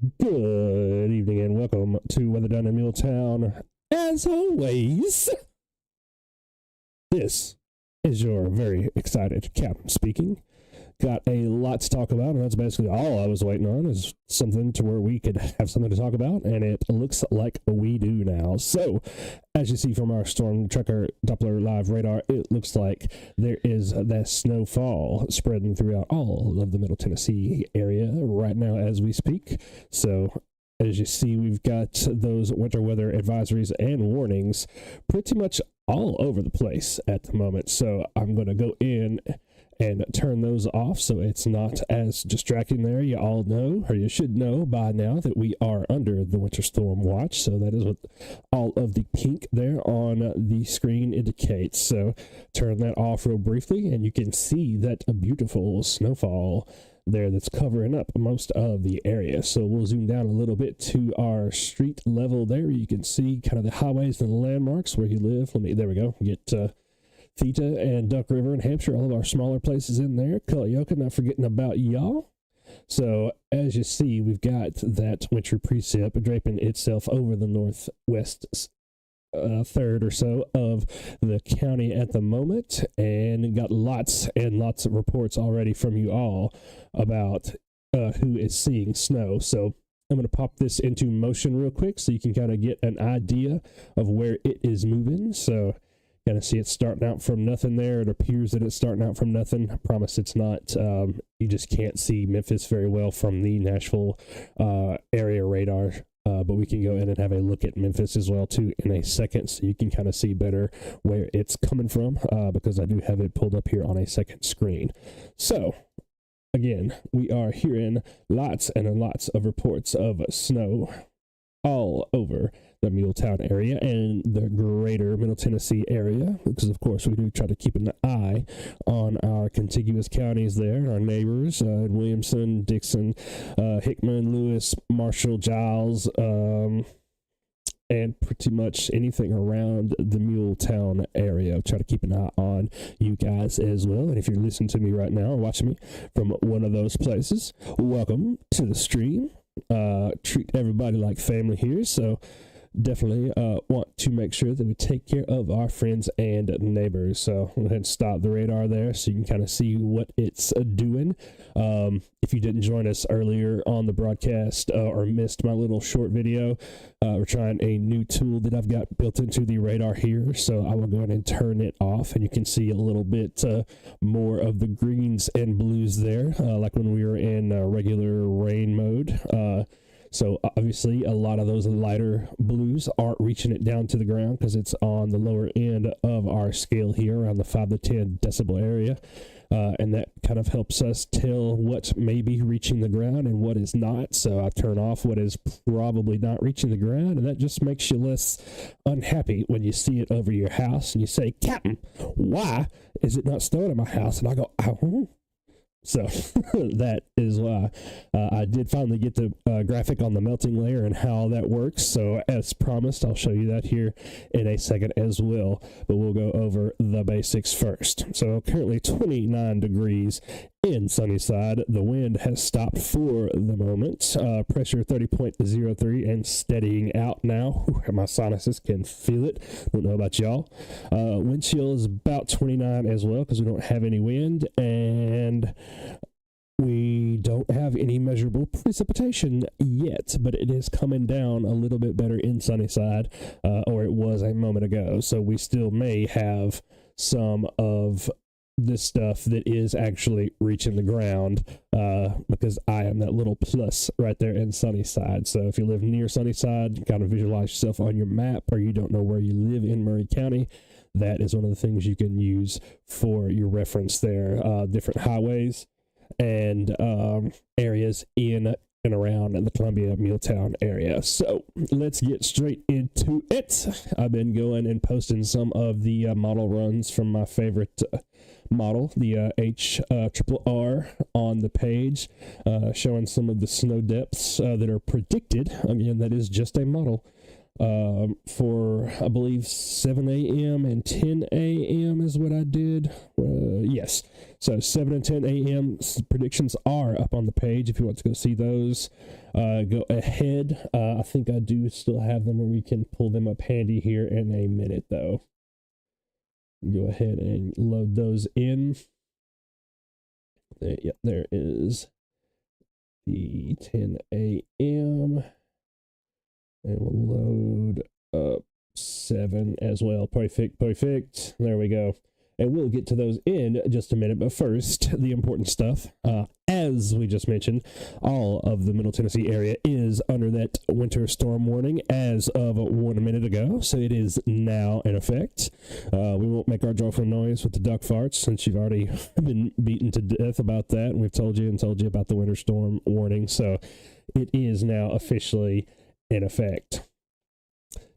Good evening and welcome to WDiMT in MuleTown. As always, this is your very excited Captain speaking. Got a lot to talk about, and that's basically all I was waiting on, is something to where we could have something to talk about, and it looks like we do now. So, as you see from our Storm Tracker Doppler Live radar, it looks like there is that snowfall spreading throughout all of the Middle Tennessee area right now as we speak. So, as you see, we've got those winter weather advisories and warnings pretty much all over the place at the moment. So, I'm going to go in and turn those off so it's not as distracting there. You all know, or you should know by now, that we are under the winter storm watch. So that is what all of the pink there on the screen indicates. So turn that off real briefly, and you can see that a beautiful snowfall there that's covering up most of the area. So we'll zoom down a little bit to our street level there. You can see kind of the highways and the landmarks where you live. There we go. Get Theta and Duck River and Hampshire, all of our smaller places in there. Culleoka, not forgetting about y'all. So, as you see, we've got that wintry precip draping itself over the northwest third or so of the county at the moment, and got lots and lots of reports already from you all about who is seeing snow. So, I'm going to pop this into motion real quick so you can kind of get an idea of where it is moving. So, kind of see it starting out from nothing there. It appears that it's starting out from nothing. I promise it's not. You just can't see Memphis very well from the Nashville area radar. But we can go in and have a look at Memphis as well, too, in a second, so you can kind of see better where it's coming from, because I do have it pulled up here on a second screen. So, again, we are hearing lots and lots of reports of snow all over the MuleTown area and the greater Middle Tennessee area, because of course we do try to keep an eye on our contiguous counties there, our neighbors in Williamson, Dixon, Hickman, Lewis, Marshall, Giles, and pretty much anything around the MuleTown area. Try to keep an eye on you guys as well. And if you're listening to me right now or watching me from one of those places, welcome to the stream. Treat everybody like family here, so definitely want to make sure that we take care of our friends and neighbors. So go ahead and stop the radar there so you can kind of see what it's doing. If you didn't join us earlier on the broadcast or missed my little short video, we're trying a new tool that I've got built into the radar here. So I will go ahead and turn it off, and you can see a little bit more of the greens and blues there, like when we were in regular rain mode. So obviously a lot of those lighter blues aren't reaching it down to the ground because it's on the lower end of our scale here, around the 5 to 10 decibel area. And that kind of helps us tell what may be reaching the ground and what is not. So I turn off what is probably not reaching the ground, and that just makes you less unhappy when you see it over your house and you say, "Captain, why is it not snowing in my house?" And I go, "Oh." So that is why I did finally get the graphic on the melting layer and how that works. So as promised, I'll show you that here in a second as well. But we'll go over the basics first. So currently 29 degrees in Sunnyside. The wind has stopped for the moment. Pressure 30.03 and steadying out now. My sinuses can feel it. Don't know about y'all. Wind chill is about 29 as well because we don't have any wind, and we don't have any measurable precipitation yet, but it is coming down a little bit better in Sunnyside, or it was a moment ago. So we still may have some of this stuff that is actually reaching the ground, because I am that little plus right there in Sunnyside. So if you live near Sunnyside, kind of visualize yourself on your map, or you don't know where you live in Murray County, that is one of the things you can use for your reference there. Different highways and areas in and around the Columbia MuleTown area. So let's get straight into it. I've been going and posting some of the model runs from my favorite model, the HRRR, on the page, showing some of the snow depths that are predicted. Again, that is just a model. for, I believe, 7 a.m. and 10 a.m. is what I did. Yes. So 7 and 10 a.m. predictions are up on the page if you want to go see those. Go ahead. I think I do still have them where we can pull them up handy here in a minute, though. Go ahead and load those in. Yep, there is the 10 a.m. And we'll load up 7 as well. Perfect. There we go. And we'll get to those in just a minute. But first, the important stuff. As we just mentioned, all of the Middle Tennessee area is under that winter storm warning as of 1 minute ago. So it is now in effect. We won't make our joyful noise with the duck farts since you've already been beaten to death about that. And we've told you about the winter storm warning. So it is now officially in effect.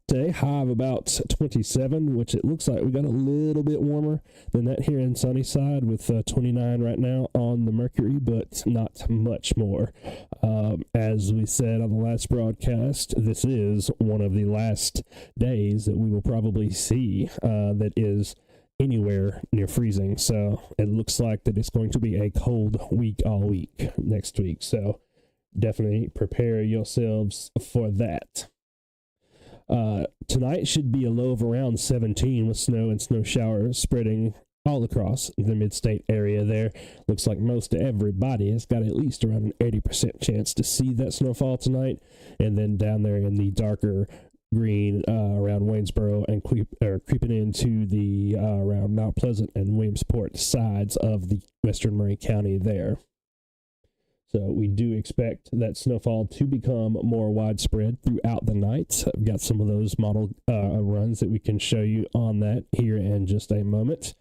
Today, high of about 27, which it looks like we got a little bit warmer than that here in Sunnyside with 29 right now on the mercury, but not much more. As we said on the last broadcast, this is one of the last days that we will probably see that is anywhere near freezing. So it looks like that it's going to be a cold week all week next week. So definitely prepare yourselves for that. Tonight should be a low of around 17 with snow and snow showers spreading all across the mid-state area there. Looks like most everybody has got at least around an 80% chance to see that snowfall tonight. And then down there in the darker green around Waynesboro and creeping into the around Mount Pleasant and Williamsport sides of the western Murray County there. So we do expect that snowfall to become more widespread throughout the night. I've got some of those model runs that we can show you on that here in just a moment.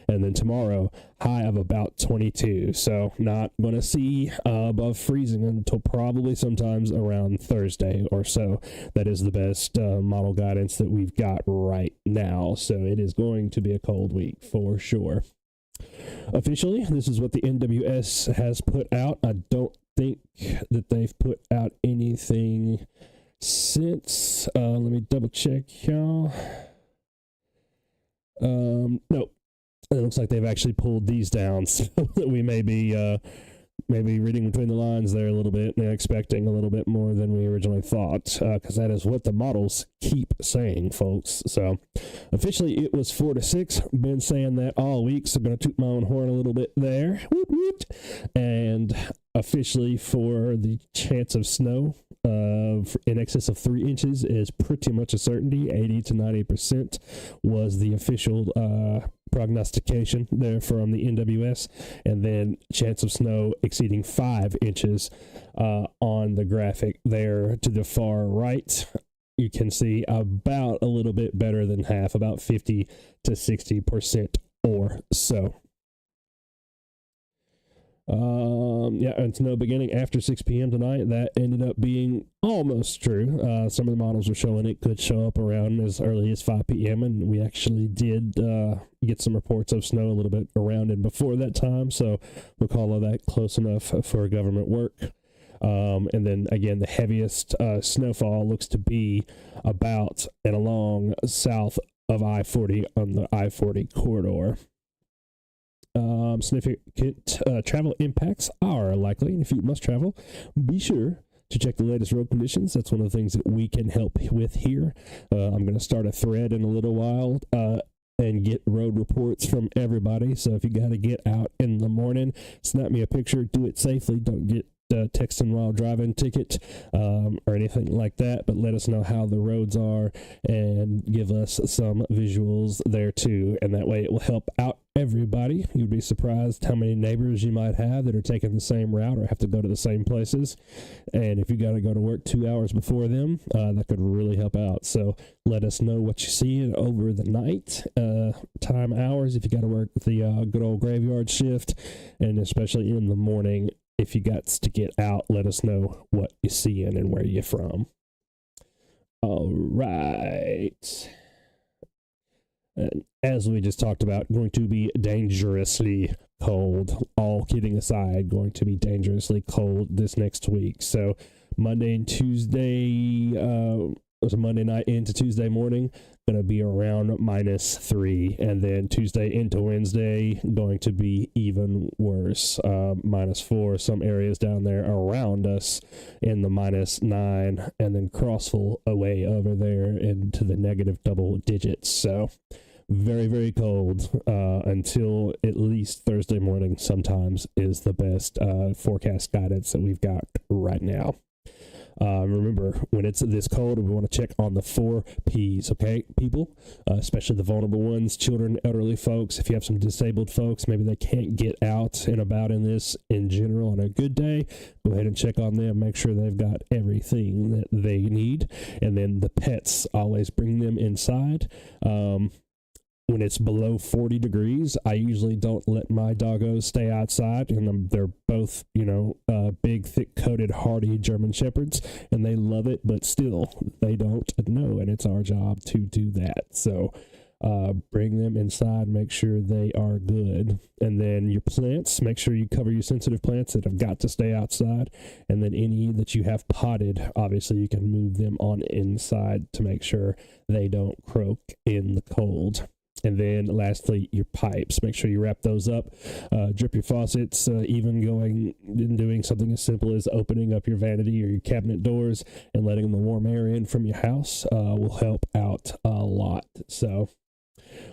And then tomorrow, high of about 22. So not going to see above freezing until probably sometimes around Thursday or so. That is the best model guidance that we've got right now. So it is going to be a cold week for sure. Officially, this is what the NWS has put out. I don't think that they've put out anything since. Let me double check, y'all. Nope. It looks like they've actually pulled these down, so we may be reading between the lines there a little bit and expecting a little bit more than we originally thought, because that is what the models keep saying, folks. So officially it was 4 to 6. Been saying that all week, so I'm going to toot my own horn a little bit there. Woot, woot. And officially for the chance of snow in excess of 3 inches is pretty much a certainty. 80 to 90% was the official prognostication there from the NWS, and then chance of snow exceeding 5 inches on the graphic there to the far right. You can see about a little bit better than half, about 50 to 60% or so. And snow beginning after 6 p.m. tonight. That ended up being almost true. Some of the models are showing it could show up around as early as 5 p.m. And we actually did get some reports of snow a little bit around and before that time. So we'll call all that close enough for government work. And then again, the heaviest snowfall looks to be about and along south of I-40 on the I-40 corridor. Significant travel impacts are likely, and if you must travel, be sure to check the latest road conditions. That's one of the things that we can help with here. I'm going to start a thread in a little while and get road reports from everybody. So if you got to get out in the morning, snap me a picture, do it safely. Don't get texting while driving ticket or anything like that, but let us know how the roads are and give us some visuals there too, and that way it will help out everybody. You'd be surprised how many neighbors you might have that are taking the same route or have to go to the same places, and if you got to go to work 2 hours before them, that could really help out. So let us know what you see over the night time hours if you got to work the good old graveyard shift, and especially in the morning. If you got to get out, let us know what you're seeing and where you're from. All right. And as we just talked about, going to be dangerously cold. All kidding aside, going to be dangerously cold this next week. So Monday and Tuesday, was Monday night into Tuesday morning, going to be around -3. And then Tuesday into Wednesday, going to be even worse, -4. Some areas down there around us in the -9, and then Crossville away over there into the negative double digits. So very, very cold until at least Thursday morning sometimes is the best forecast guidance that we've got right now. Remember, when it's this cold, we want to check on the 4 P's, okay, people? Especially the vulnerable ones, children, elderly folks. If you have some disabled folks, maybe they can't get out and about in this in general on a good day, go ahead and check on them. Make sure they've got everything that they need. And then the pets, always bring them inside. When it's below 40 degrees, I usually don't let my doggos stay outside, and they're both, big, thick-coated, hardy German Shepherds, and they love it, but still, they don't know, and it's our job to do that. So bring them inside, make sure they are good. And then your plants, make sure you cover your sensitive plants that have got to stay outside, and then any that you have potted, obviously you can move them on inside to make sure they don't croak in the cold. And then lastly, your pipes. Make sure you wrap those up. Drip your faucets, even going and doing something as simple as opening up your vanity or your cabinet doors and letting the warm air in from your house will help out a lot. So,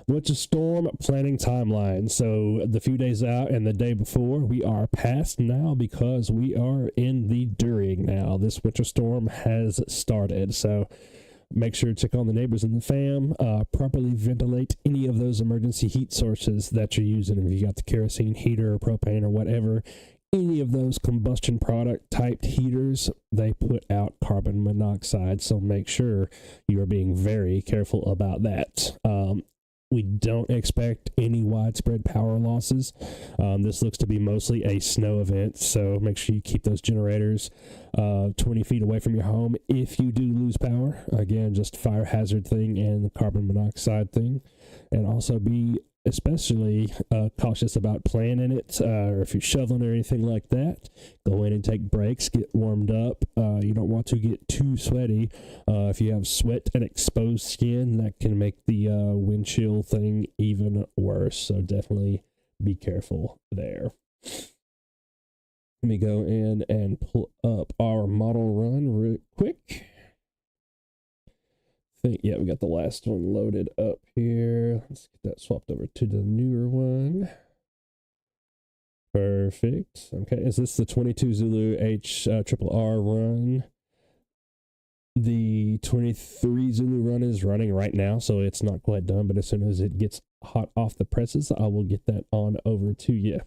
winter storm planning timeline. So the few days out and the day before, we are past now because we are in the during now. This winter storm has started. So make sure to check on the neighbors and the fam, properly ventilate any of those emergency heat sources that you're using. If you got the kerosene heater or propane or whatever, any of those combustion product typed heaters, they put out carbon monoxide. So make sure you are being very careful about that. We don't expect any widespread power losses. This looks to be mostly a snow event, so make sure you keep those generators 20 feet away from your home if you do lose power. Again, just fire hazard thing and the carbon monoxide thing. And also be especially cautious about playing in it, or if you're shoveling or anything like that, go in and take breaks, get warmed up. You don't want to get too sweaty. If you have sweat and exposed skin, that can make the wind chill thing even worse. So definitely be careful there. Let me go in and pull up our model run real quick. Yeah, we got the last one loaded up here. Let's get that swapped over to the newer one. Perfect. Okay, is this the 22 Zulu HRR run? The 23 Zulu run is running right now, so it's not quite done, but as soon as it gets hot off the presses, I will get that on over to you.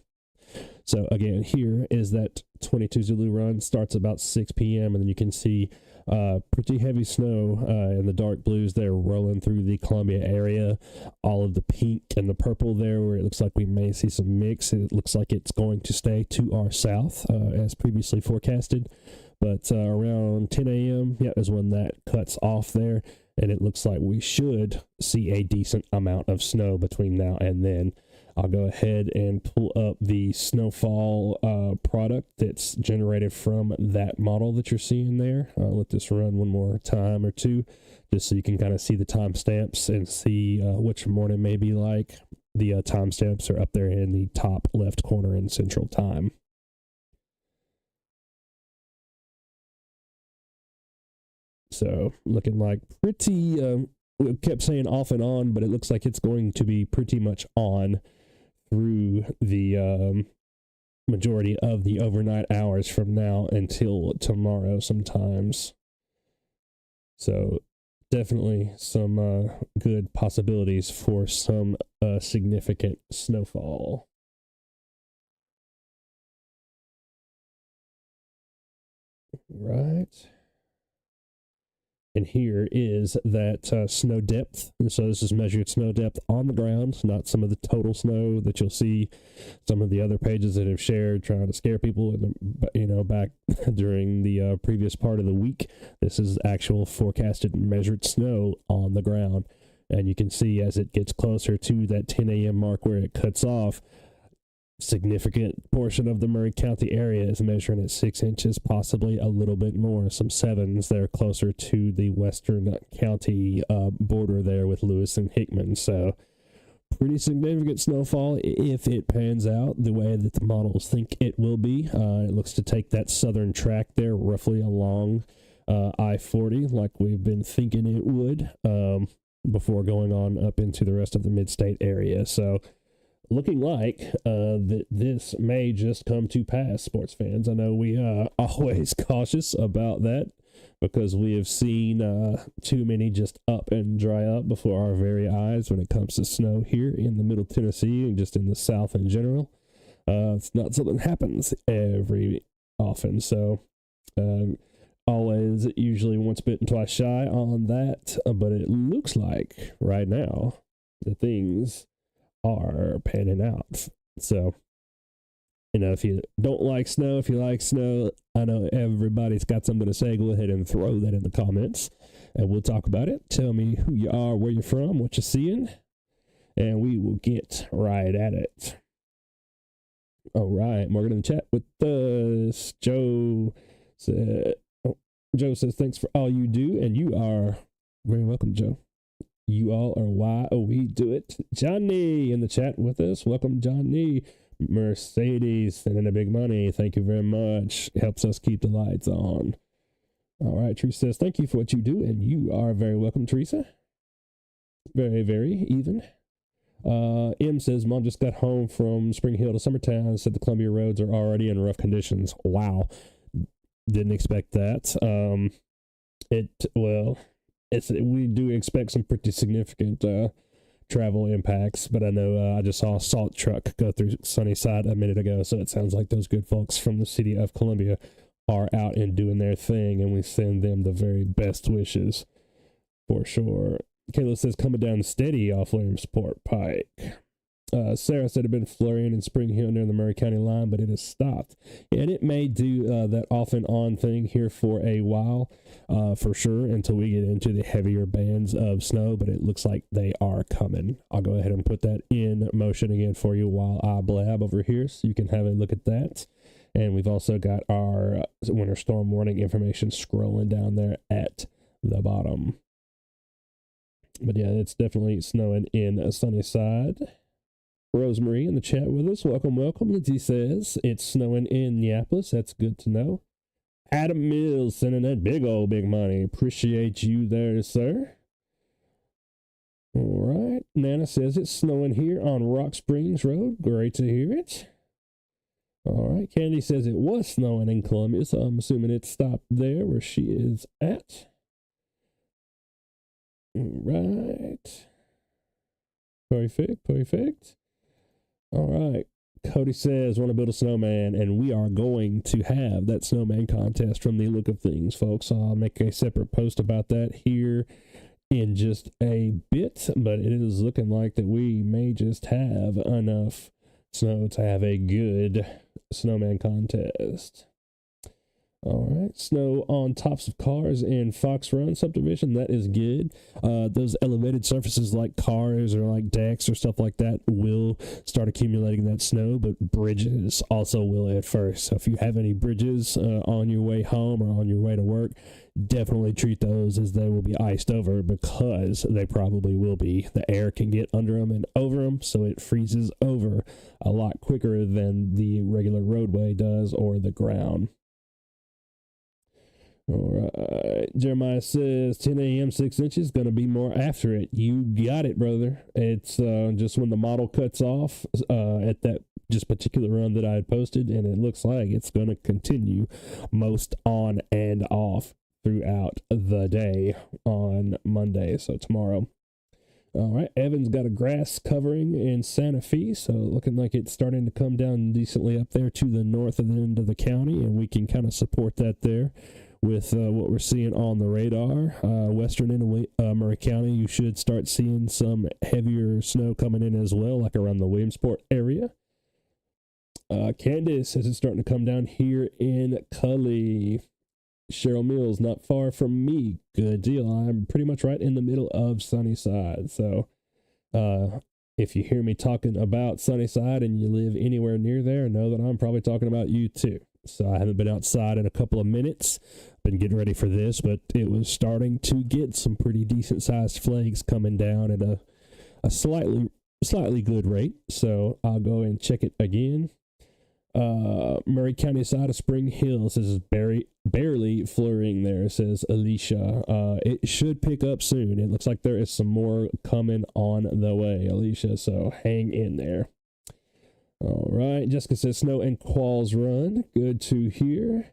So again, here is that 22 Zulu run, starts about 6 p.m. and then you can see pretty heavy snow in the dark blues there rolling through the Columbia area. All of the pink and the purple there where it looks like we may see some mix. It looks like it's going to stay to our south as previously forecasted. But around 10 a.m., yeah, is when that cuts off there. And it looks like we should see a decent amount of snow between now and then. I'll go ahead and pull up the snowfall product that's generated from that model that you're seeing there. I'll let this run one more time or two, just so you can kind of see the timestamps and see what your morning may be like. The timestamps are up there in the top left corner in Central Time. So looking like pretty, we kept saying off and on, but it looks like it's going to be pretty much on through the majority of the overnight hours from now until tomorrow sometimes. So definitely some good possibilities for some significant snowfall. Right. And here is that snow depth. And so this is measured snow depth on the ground, not some of the total snow that you'll see some of the other pages that have shared trying to scare people, back during the previous part of the week. This is actual forecasted measured snow on the ground. And you can see as it gets closer to that 10 a.m. mark where it cuts off, significant portion of the Murray County area is measuring at 6 inches, possibly a little bit more. Some 7s there closer to the western county border there with Lewis and Hickman. So pretty significant snowfall if it pans out the way that the models think it will be. It looks to take that southern track there roughly along I-40 like we've been thinking it would before going on up into the rest of the mid-state area. So looking like that this may just come to pass, sports fans. I know we are always cautious about that because we have seen too many just up and dry up before our very eyes when it comes to snow here in the Middle Tennessee and just in the South in general. It's not something that happens every often, so always usually once bitten, twice shy on that, but it looks like right now the things are panning out. So, you know, if you don't like snow, if you like snow, I know everybody's got something to say. Go ahead and throw that in the comments and we'll talk about it. Tell me who you are, where you're from, what you're seeing, and we will get right at it. All right, we're going to chat with us. Joe says, thanks for all you do, and you are very welcome, Joe. You all are why we do it. Johnny in the chat with us. Welcome, Johnny. Mercedes sending a big money. Thank you very much. Helps us keep the lights on. All right, Teresa says, thank you for what you do, and you are very welcome, Teresa. Very, very even. M says, Mom just got home from Spring Hill to Summertown, said the Columbia roads are already in rough conditions. Wow. Didn't expect that. We do expect some pretty significant travel impacts, but I know I just saw a salt truck go through Sunnyside a minute ago, so it sounds like those good folks from the city of Columbia are out and doing their thing, and we send them the very best wishes for sure. Kayla says, coming down steady off Williamsport Pike. Sarah said it had been flurrying in Spring Hill near the Murray County line, but it has stopped. And it may do that off and on thing here for a while, for sure, until we get into the heavier bands of snow, but it looks like they are coming. I'll go ahead and put that in motion again for you while I blab over here, so you can have a look at that. And we've also got our winter storm warning information scrolling down there at the bottom. But yeah, it's definitely snowing in Sunnyside. Rosemary in the chat with us. Welcome, welcome. Lindsay says it's snowing in Neapolis. That's good to know. Adam Mills sending that big money. Appreciate you there, sir. All right. Nana says it's snowing here on Rock Springs Road. Great to hear it. All right. Candy says it was snowing in Columbia, so I'm assuming it stopped there where she is at. All right. Perfect. All right. Cody says, want to build a snowman, and we are going to have that snowman contest from the look of things, folks. I'll make a separate post about that here in just a bit, but it is looking like that we may just have enough snow to have a good snowman contest. All right, snow on tops of cars in Fox Run subdivision. That is good. Those elevated surfaces like cars or like decks or stuff like that will start accumulating that snow, but bridges also will at first. So if you have any bridges on your way home or on your way to work, definitely treat those as they will be iced over, because they probably will be. The air can get under them and over them, so it freezes over a lot quicker than the regular roadway does or the ground. All right. Jeremiah says 10 a.m., 6 inches, going to be more after it. You got it, brother. It's just when the model cuts off at that just particular run that I had posted, and it looks like it's going to continue most on and off throughout the day on Monday, so tomorrow. All right. Evan's got a grass covering in Santa Fe, so looking like it's starting to come down decently up there to the north of the end of the county, and we can kind of support that there with what we're seeing on the radar. Western end of Murray County, you should start seeing some heavier snow coming in as well, like around the Williamsport area. Candace says it's starting to come down here in Cully. Cheryl Mills, not far from me. Good deal. I'm pretty much right in the middle of Sunnyside. So if you hear me talking about Sunnyside and you live anywhere near there, know that I'm probably talking about you too. So I haven't been outside in a couple of minutes. Been getting ready for this, but it was starting to get some pretty decent sized flakes coming down at a slightly good rate. So I'll go and check it again. Murray County side of Spring Hill says barely flurrying there, says Alicia. It should pick up soon. It looks like there is some more coming on the way, Alicia, so hang in there. All right, Jessica says snow and Qualls Run. Good to hear.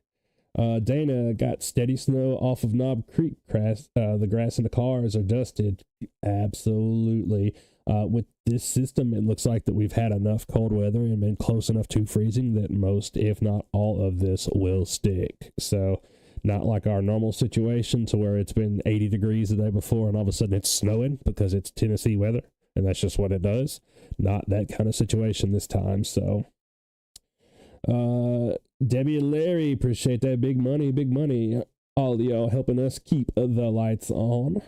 Dana got steady snow off of Knob Creek. The grass in the cars are dusted. Absolutely. With this system, it looks like that we've had enough cold weather and been close enough to freezing that most, if not all of this will stick. So not like our normal situation to where it's been 80 degrees the day before and all of a sudden it's snowing because it's Tennessee weather and that's just what it does. Not that kind of situation this time. So Debbie and Larry, appreciate that. Big money. All of y'all helping us keep the lights on.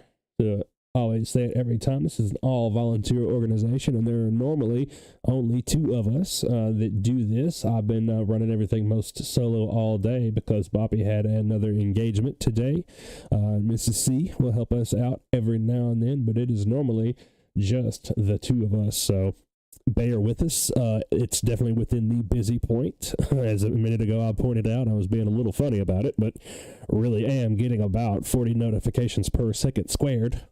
Always say it every time. This is an all-volunteer organization, and there are normally only 2 of us that do this. I've been running everything most solo all day because Boppy had another engagement today. Mrs. C will help us out every now and then, but it is normally just the 2 of us, so bear with us. It's definitely within the busy point. As a minute ago I pointed out, I was being a little funny about it, but really am getting about 40 notifications per second squared.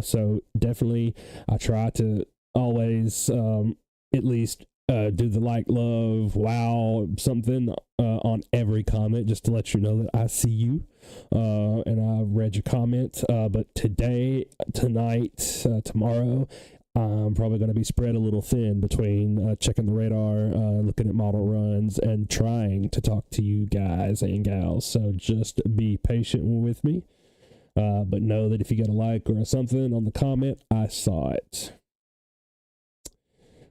So definitely I try to always at least do the like, love, wow, something on every comment just to let you know that I see you and I read your comment. But today, tonight, tomorrow, I'm probably going to be spread a little thin between checking the radar, looking at model runs, and trying to talk to you guys and gals. So just be patient with me. But know that if you got a like or something on the comment, I saw it.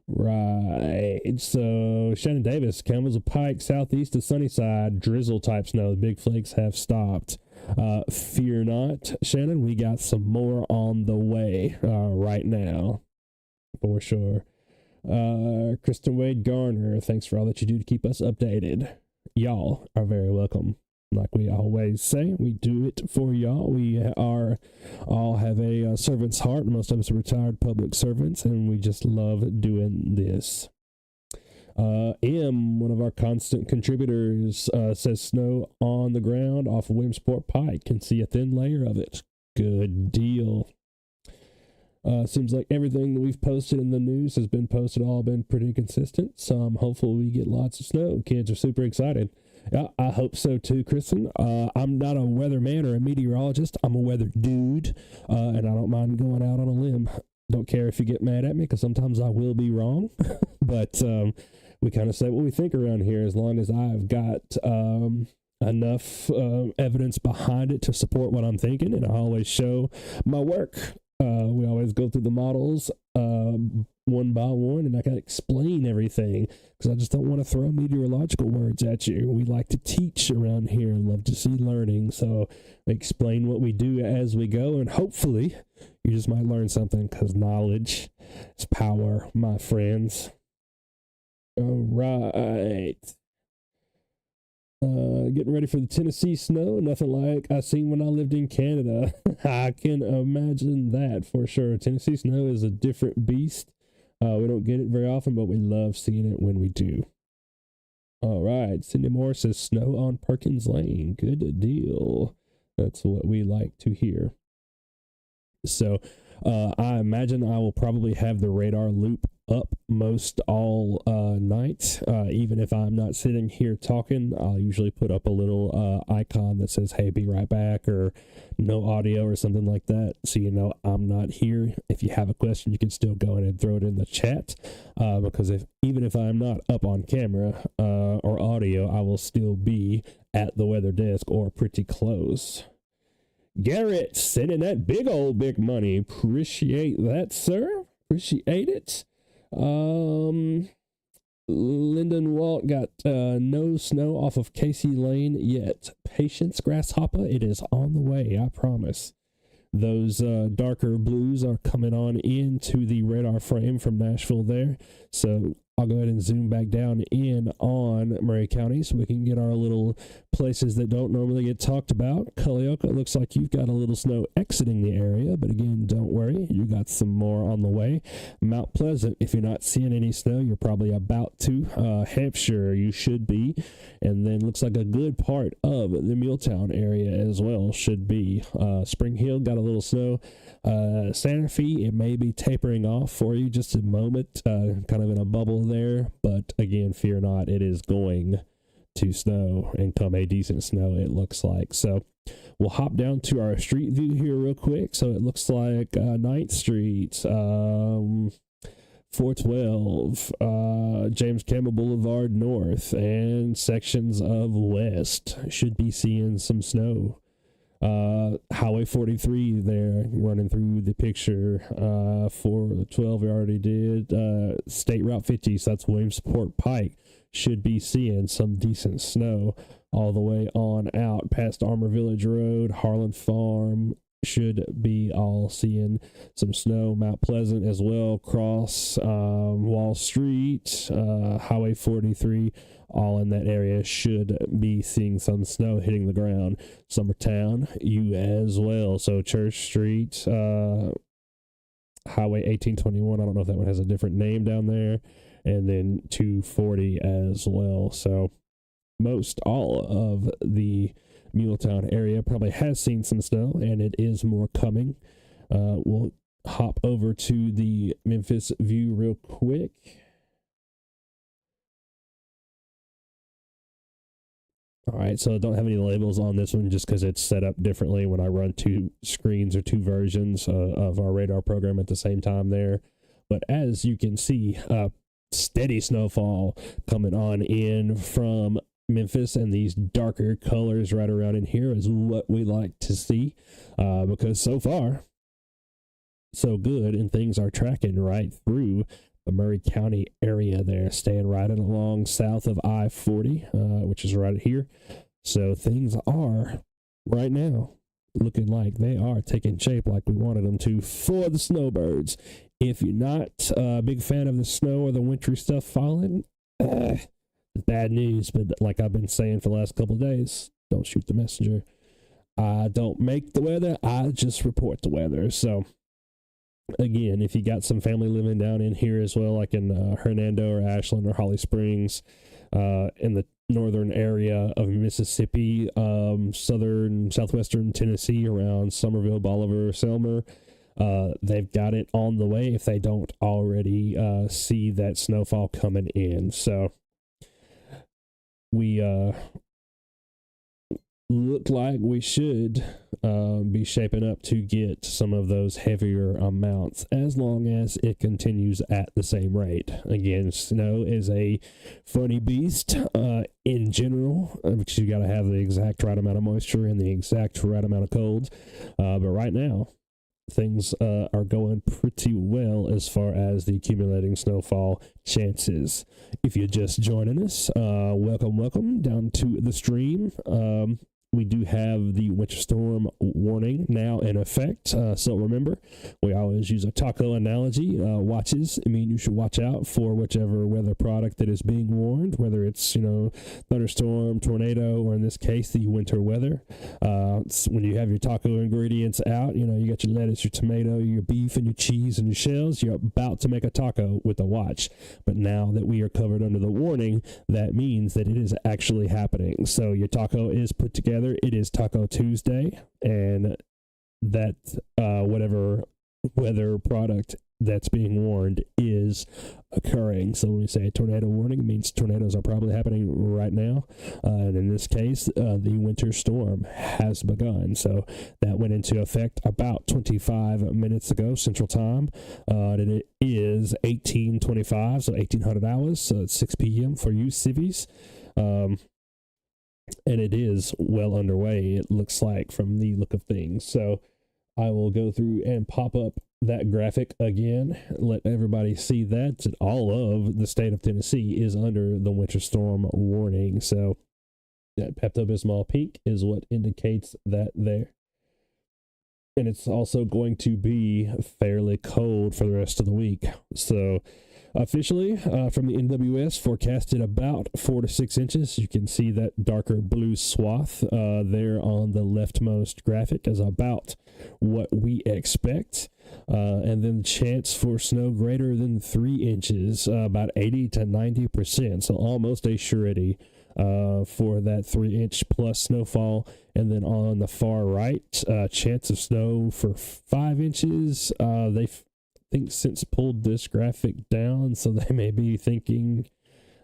Right. So Shannon Davis, Campbell's Pike, southeast of Sunnyside, drizzle type snow. The big flakes have stopped. Fear not, Shannon. We got some more on the way right now. For sure. Kristen Wade Garner, thanks for all that you do to keep us updated. Y'all are very welcome. Like we always say, we do it for y'all. We all have a servant's heart. Most of us are retired public servants, and we just love doing this. M, one of our constant contributors, says snow on the ground off of Williamsport Pike. Can see a thin layer of it. Good deal. Seems like everything that we've posted in the news has been posted, all been pretty consistent. So I'm hopeful we get lots of snow. Kids are super excited. Yeah, I hope so too, Kristen. I'm not a weatherman or a meteorologist. I'm a weather dude, and I don't mind going out on a limb. Don't care if you get mad at me, because sometimes I will be wrong. But we kind of say what we think around here, as long as I've got enough evidence behind it to support what I'm thinking, and I always show my work. We always go through the models one by one, and I can explain everything because I just don't want to throw meteorological words at you. We like to teach around here, love to see learning, so explain what we do as we go, and hopefully you just might learn something, because knowledge is power, my friends. All right. Getting ready for the Tennessee snow. Nothing like I seen when I lived in Canada. I can imagine that for sure. Tennessee snow is a different beast. We don't get it very often, but we love seeing it when we do. All right. Cindy Moore says snow on Perkins Lane. Good deal. That's what we like to hear. So I imagine I will probably have the radar loop up most all night. Even if I'm not sitting here talking, I'll usually put up a little icon that says, hey, be right back, or no audio or something like that, so you know I'm not here. If you have a question, you can still go in and throw it in the chat, because even if I'm not up on camera or audio, I will still be at the weather desk or pretty close. Garrett sending that big money. Appreciate that, sir. Appreciate it. Lyndon Walt got no snow off of Casey Lane yet. Patience, Grasshopper. It is on the way, I promise. those darker blues are coming on into the radar frame from Nashville there. So I'll go ahead and zoom back down in on Murray County so we can get our little places that don't normally get talked about. Culleoka, looks like you've got a little snow exiting the area, but again, don't worry, you got some more on the way. Mount Pleasant, if you're not seeing any snow, you're probably about to. Hampshire, you should be. And then looks like a good part of the MuleTown area as well should be. Spring Hill got a little snow. Santa Fe, it may be tapering off for you just a moment, kind of in a bubble there, but again, fear not, it is going to snow and come a decent snow, it looks like. So we'll hop down to our street view here real quick. So it looks like 9th Street, 412, James Campbell Boulevard North, and sections of West should be seeing some snow. Highway 43 there running through the picture. 412 we already did. State Route 50, so that's Williamsport Pike, should be seeing some decent snow all the way on out past Armour Village Road. Harlan Farm should be all seeing some snow. Mount Pleasant as well, cross Wall Street, Highway 43, all in that area should be seeing some snow hitting the ground. Summertown, you as well. So Church Street, Highway 1821, I don't know if that one has a different name down there, and then 240 as well. So most all of the MuleTown area probably has seen some snow, and it is more coming. We'll hop over to the Memphis view real quick. All right, so I don't have any labels on this one just because it's set up differently when I run two screens or two versions of our radar program at the same time there. But as you can see, steady snowfall coming on in from Memphis, and these darker colors right around in here is what we like to see, because so far so good, and things are tracking right through the Murray County area there, staying right along south of I-40, which is right here. So things are right now looking like they are taking shape like we wanted them to for the snowbirds. If you're not a big fan of the snow or the wintry stuff falling, bad news, but like I've been saying for the last couple of days, don't shoot the messenger. I don't make the weather, I just report the weather. So again, if you got some family living down in here as well, like in Hernando or Ashland or Holly Springs, in the northern area of Mississippi, southwestern Tennessee around Somerville, Bolivar, Selmer, they've got it on the way if they don't already see that snowfall coming in. So we look like we should be shaping up to get some of those heavier amounts as long as it continues at the same rate. Again, snow is a funny beast in general, because you got to have the exact right amount of moisture and the exact right amount of cold. But right now, things are going pretty well as far as the accumulating snowfall chances. If you're just joining us, welcome down to the stream. We do have the winter storm warning now in effect. So remember, we always use a taco analogy. Watches, I mean, you should watch out for whichever weather product that is being warned, whether it's, thunderstorm, tornado, or in this case, the winter weather. When you have your taco ingredients out, you got your lettuce, your tomato, your beef, and your cheese, and your shells, you're about to make a taco with a watch. But now that we are covered under the warning, that means that it is actually happening. So your taco is put together. It is Taco Tuesday, and that whatever weather product that's being warned is occurring. So when we say a tornado warning, it means tornadoes are probably happening right now. And in this case, the winter storm has begun. So that went into effect about 25 minutes ago, Central Time. And it is 18:25, so 1800 hours. So it's 6 p.m. for you civvies. And it is well underway, it looks like, from the look of things. So I will go through and pop up that graphic again, let everybody see that all of the state of Tennessee is under the winter storm warning. So that Pepto-Bismol pink is what indicates that there. and it's also going to be fairly cold for the rest of the week. So officially, from the NWS, forecasted about 4 to 6 inches. You can see that darker blue swath there on the leftmost graphic is about what we expect. And then chance for snow greater than 3 inches, about 80 to 90%. So almost a surety for that 3-inch plus snowfall. And then on the far right, chance of snow for 5 inches. They've think since pulled this graphic down, so they may be thinking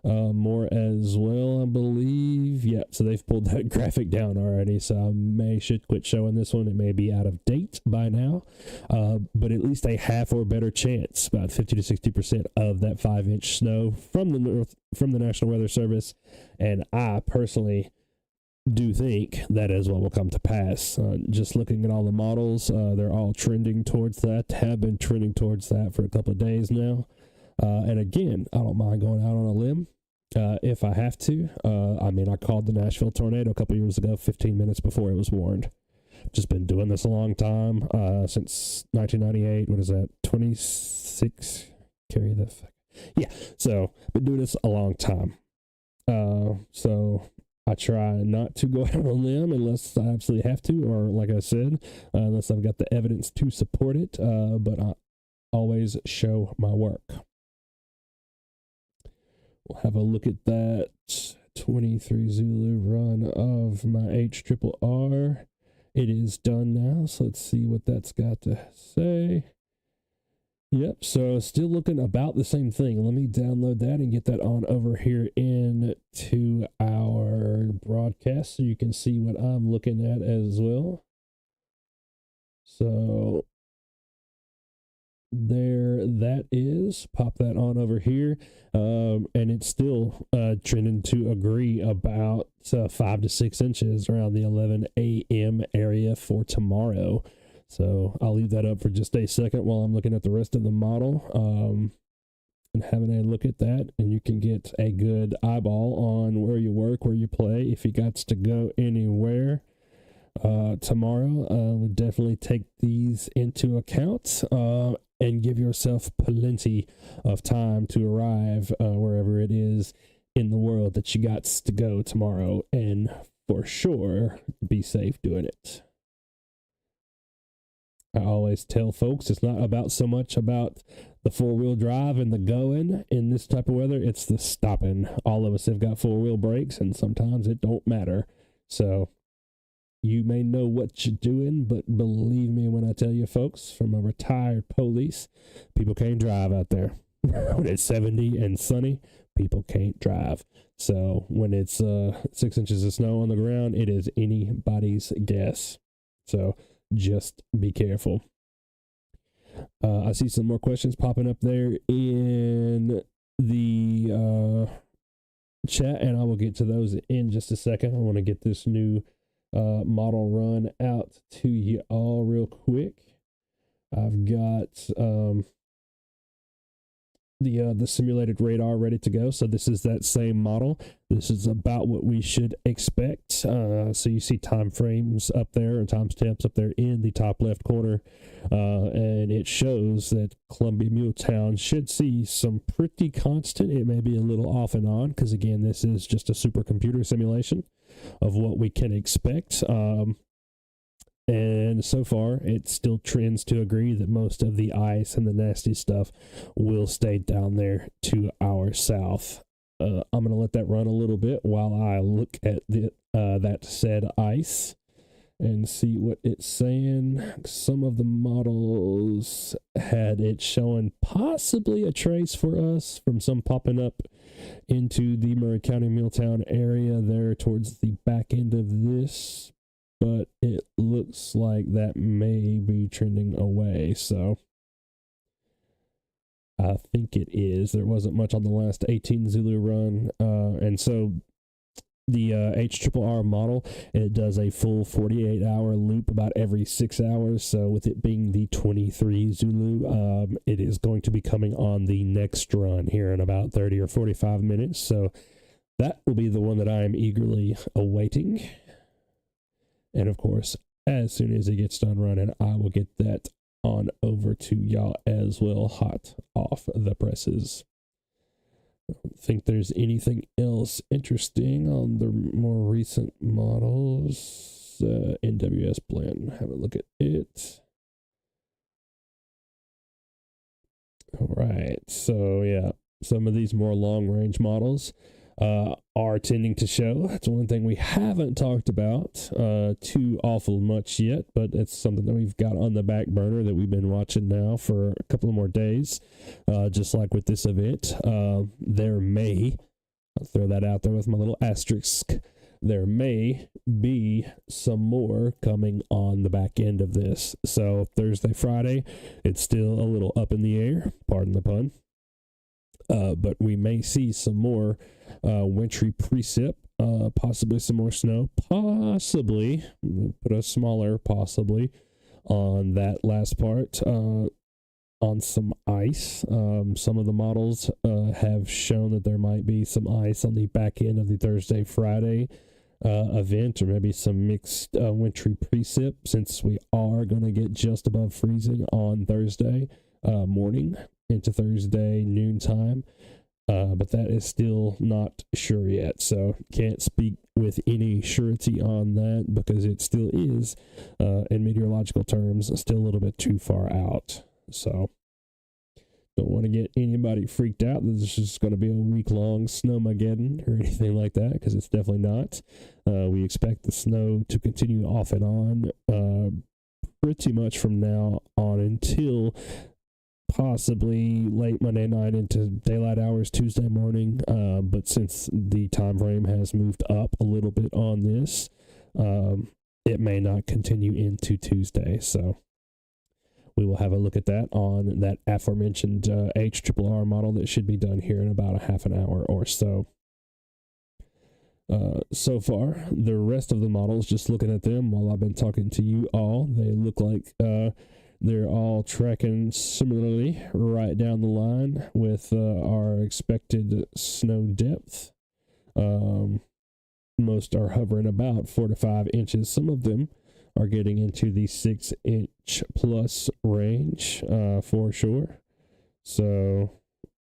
more as well, I believe. Yeah, so they've pulled that graphic doan already, so I should quit showing this one. It may be out of date by now, but at least a half or better chance, about 50 to 60% of that 5-inch snow from the National Weather Service. And I personally do think that is what will come to pass. Just looking at all the models, they're all trending towards that, have been trending towards that for a couple of days now. And again, I don't mind going out on a limb if I have to. I called the Nashville tornado a couple of years ago, 15 minutes before it was warned. Just been doing this a long time, since 1998. What is that, 26? Carry the yeah, so been doing this a long time. So I try not to go out on a limb unless I absolutely have to, or like I said, unless I've got the evidence to support it, but I always show my work. We'll have a look at that 23 Zulu run of my HRRR. It is done now, so let's see what that's got to say. Yep, so still looking about the same thing. Let me download that and get that on over here into our broadcast so you can see what I'm looking at as well. So there that is. Pop that on over here. And it's still trending to agree about 5 to 6 inches around the 11 a.m. area for tomorrow. So I'll leave that up for just a second while I'm looking at the rest of the model and having a look at that. And you can get a good eyeball on where you work, where you play, if you got to go anywhere tomorrow. Would definitely take these into account and give yourself plenty of time to arrive wherever it is in the world that you got to go tomorrow, and for sure be safe doing it. I always tell folks it's not about so much about the 4-wheel drive and the going in this type of weather, it's the stopping. All of us have got 4-wheel brakes, and sometimes it don't matter. So you may know what you're doing, but believe me when I tell you, folks, from a retired police, people can't drive out there. When it's 70 and sunny, people can't drive. So when it's 6 inches of snow on the ground, it is anybody's guess. So just be careful. I see some more questions popping up there in the chat, and I will get to those in just a second. I want to get this new model run out to you all real quick. I've got the simulated radar ready to go. So this is that same model. This is about what we should expect. So you see time frames up there and timestamps up there in the top left corner. And it shows that Columbia MuleTown should see some pretty constant. It may be a little off and on because, again, this is just a supercomputer simulation of what we can expect. And so far, it still trends to agree that most of the ice and the nasty stuff will stay down there to our south. I'm going to let that run a little bit while I look at that said ice and see what it's saying. Some of the models had it showing possibly a trace for us from some popping up into the Murray County MuleTown area there towards the back end of this. But it looks like that may be trending away, so I think it is. There wasn't much on the last 18 Zulu run, and so the HRRR model, it does a full 48-hour loop about every 6 hours, so with it being the 23 Zulu, it is going to be coming on the next run here in about 30 or 45 minutes, so that will be the one that I am eagerly awaiting. And of course, as soon as it gets done running, I will get that on over to y'all as well, hot off the presses. I don't think there's anything else interesting on the more recent models. NWS blend, have a look at it. All right, so yeah, some of these more long-range models are tending to show. That's one thing we haven't talked about too awful much yet, but it's something that we've got on the back burner that we've been watching now for a couple of more days. Just like with this event, there may, I'll throw that out there with my little asterisk, there may be some more coming on the back end of this. So Thursday, Friday, it's still a little up in the air, pardon the pun. But we may see some more wintry precip, possibly some more snow, possibly, put a smaller possibly on that last part, on some ice. Some of the models have shown that there might be some ice on the back end of the Thursday, Friday event, or maybe some mixed wintry precip, since we are going to get just above freezing on Thursday morning into Thursday noontime, but that is still not sure yet, so can't speak with any surety on that because it still is, in meteorological terms, still a little bit too far out. So don't want to get anybody freaked out that this is going to be a week-long snowmageddon or anything like that, because it's definitely not. We expect the snow to continue off and on pretty much from now on until possibly late Monday night into daylight hours Tuesday morning, but since the time frame has moved up a little bit on this, it may not continue into Tuesday. So we will have a look at that on that aforementioned HRRR model that should be done here in about a half an hour or so. So far, the rest of the models, just looking at them while I've been talking to you all, they look like they're all tracking similarly right down the line with our expected snow depth. Most are hovering about 4 to 5 inches. Some of them are getting into the 6-inch plus range for sure. So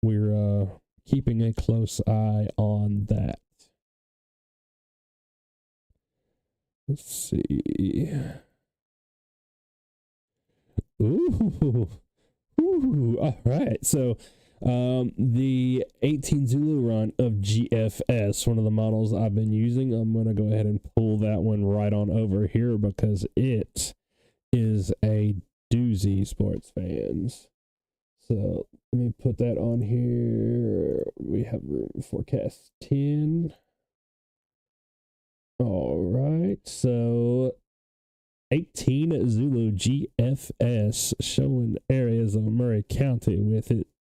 we're keeping a close eye on that. Let's see. Ooh, all right. So, the 18 Zulu run of GFS, one of the models I've been using, I'm going to go ahead and pull that one right on over here because it is a doozy, sports fans. So, let me put that on here. We have room forecast 10. All right. So, 18 Zulu GFS showing areas of Murray County with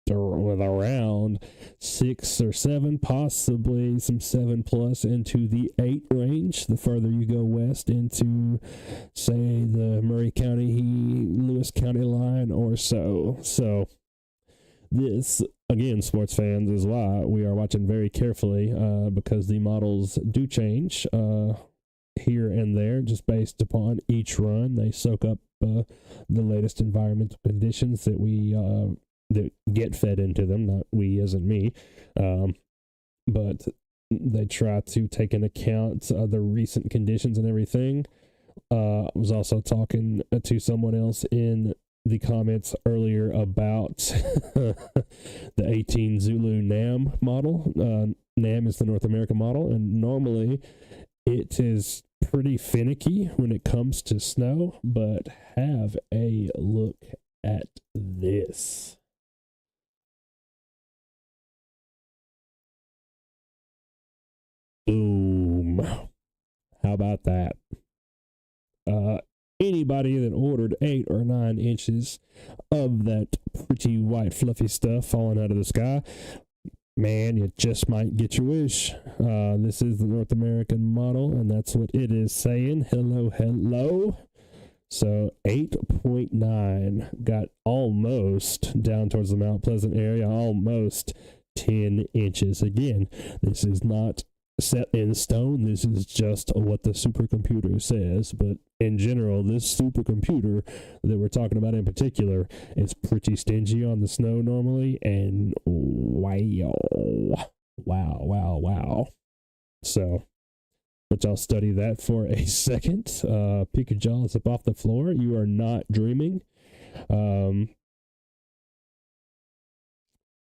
around 6 or 7, possibly some 7 plus into the 8 range. The further you go west into, say, the Murray County, Lewis County line or so. So this, again, sports fans, is why we are watching very carefully because the models do change here and there, just based upon each run. They soak up the latest environmental conditions that we that get fed into them, not we as in me, but they try to take into account the recent conditions and everything. I was also talking to someone else in the comments earlier about the 18 Zulu NAM model. NAM is the North American model, and normally it is pretty finicky when it comes to snow, but have a look at this. Boom. How about that? Anybody that ordered 8 or 9 inches of that pretty white fluffy stuff falling out of the sky, man, you just might get your wish. This is the North American model, and that's what it is saying. Hello. So 8.9 got almost down towards the Mount Pleasant area, almost 10 inches. Again, this is not set in stone. This is just what the supercomputer says. But in general, this supercomputer that we're talking about in particular is pretty stingy on the snow normally. And wow. So, but y'all study that for a second. Pick your jaws up off the floor. You are not dreaming.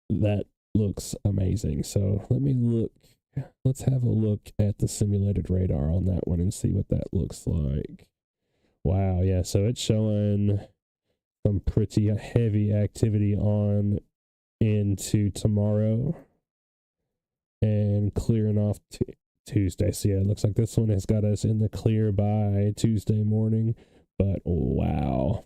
That looks amazing. So let me look. Let's have a look at the simulated radar on that one and see what that looks like. Wow, yeah, so it's showing some pretty heavy activity on into tomorrow and clearing off Tuesday. So yeah, it looks like this one has got us in the clear by Tuesday morning, but wow.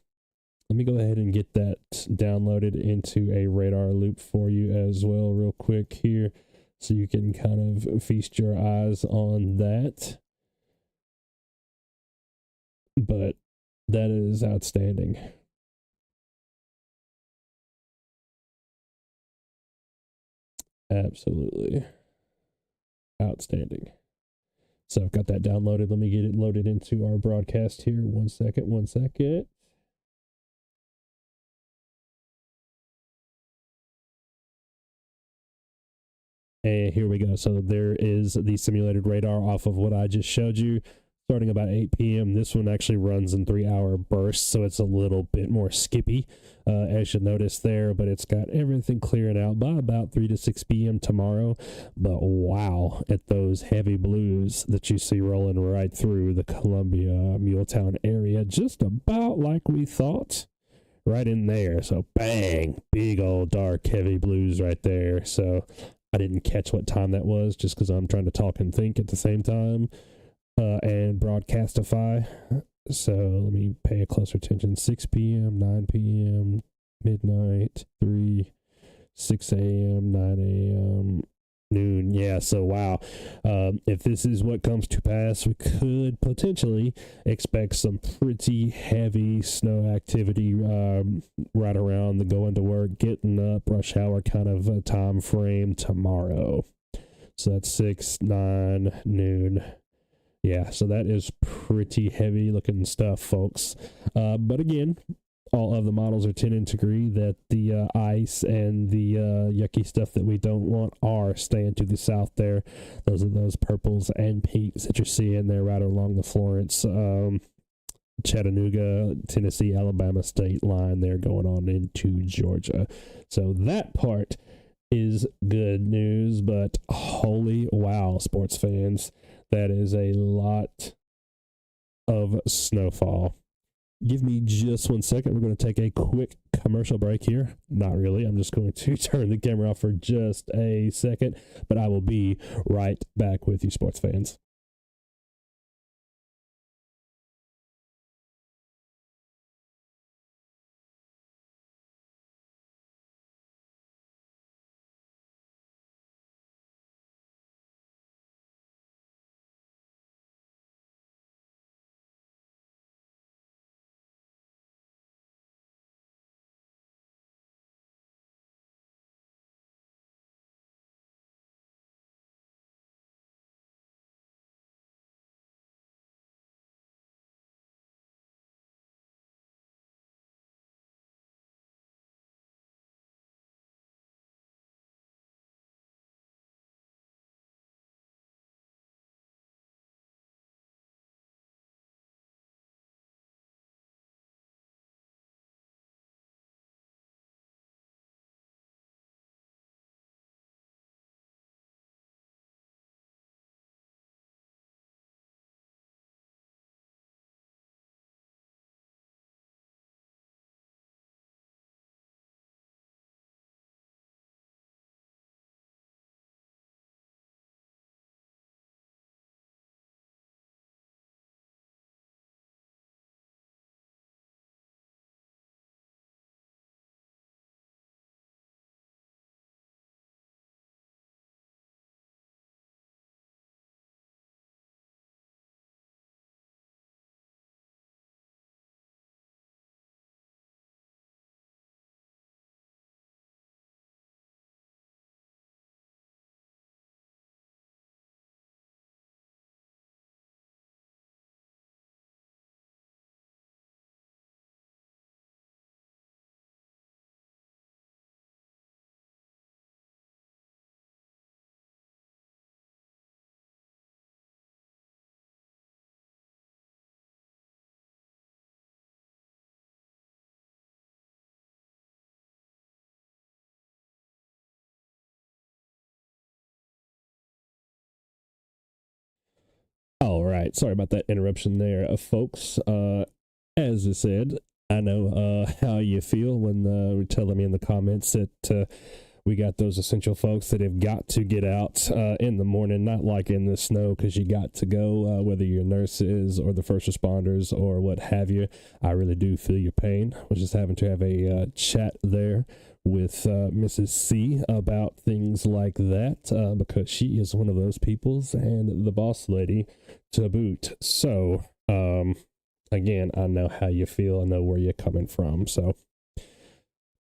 Let me go ahead and get that downloaded into a radar loop for you as well real quick here, so you can kind of feast your eyes on that. But that is outstanding. Absolutely outstanding. So I've got that downloaded. Let me get it loaded into our broadcast here. One second. And here we go. So there is the simulated radar off of what I just showed you, starting about 8 p.m. This one actually runs in 3-hour bursts, so it's a little bit more skippy, as you notice there, but it's got everything clearing out by about 3 to 6 p.m. tomorrow. But wow, at those heavy blues that you see rolling right through the Columbia, MuleTown area, just about like we thought. Right in there. So bang, big old dark heavy blues right there. So I didn't catch what time that was just because I'm trying to talk and think at the same time and broadcastify. So let me pay a closer attention. 6 p.m., 9 p.m., midnight, 3, 6 a.m., 9 a.m., noon. Yeah, so wow. If this is what comes to pass, we could potentially expect some pretty heavy snow activity right around the going to work, getting up, rush hour kind of a time frame tomorrow. So that's 6, 9, noon. Yeah, so that is pretty heavy looking stuff, folks. But again, all of the models are tending to agree that the ice and the yucky stuff that we don't want are staying to the south there. Those are those purples and pinks that you're seeing there right along the Florence, Chattanooga, Tennessee, Alabama state line there going on into Georgia. So that part is good news, but holy wow, sports fans, that is a lot of snowfall. Give me just 1 second. We're going to take a quick commercial break here. Not really. I'm just going to turn the camera off for just a second, but I will be right back with you, sports fans. right. Sorry about that interruption there, folks. As I said, I know how you feel when you're telling me in the comments that we got those essential folks that have got to get out in the morning, not like in the snow, because you got to go, whether you're nurses or the first responders or what have you. I really do feel your pain. I was just having to have a chat there with Mrs. C about things like that, because she is one of those peoples and the boss lady to boot. So, again, I know how you feel. I know where you're coming from. So,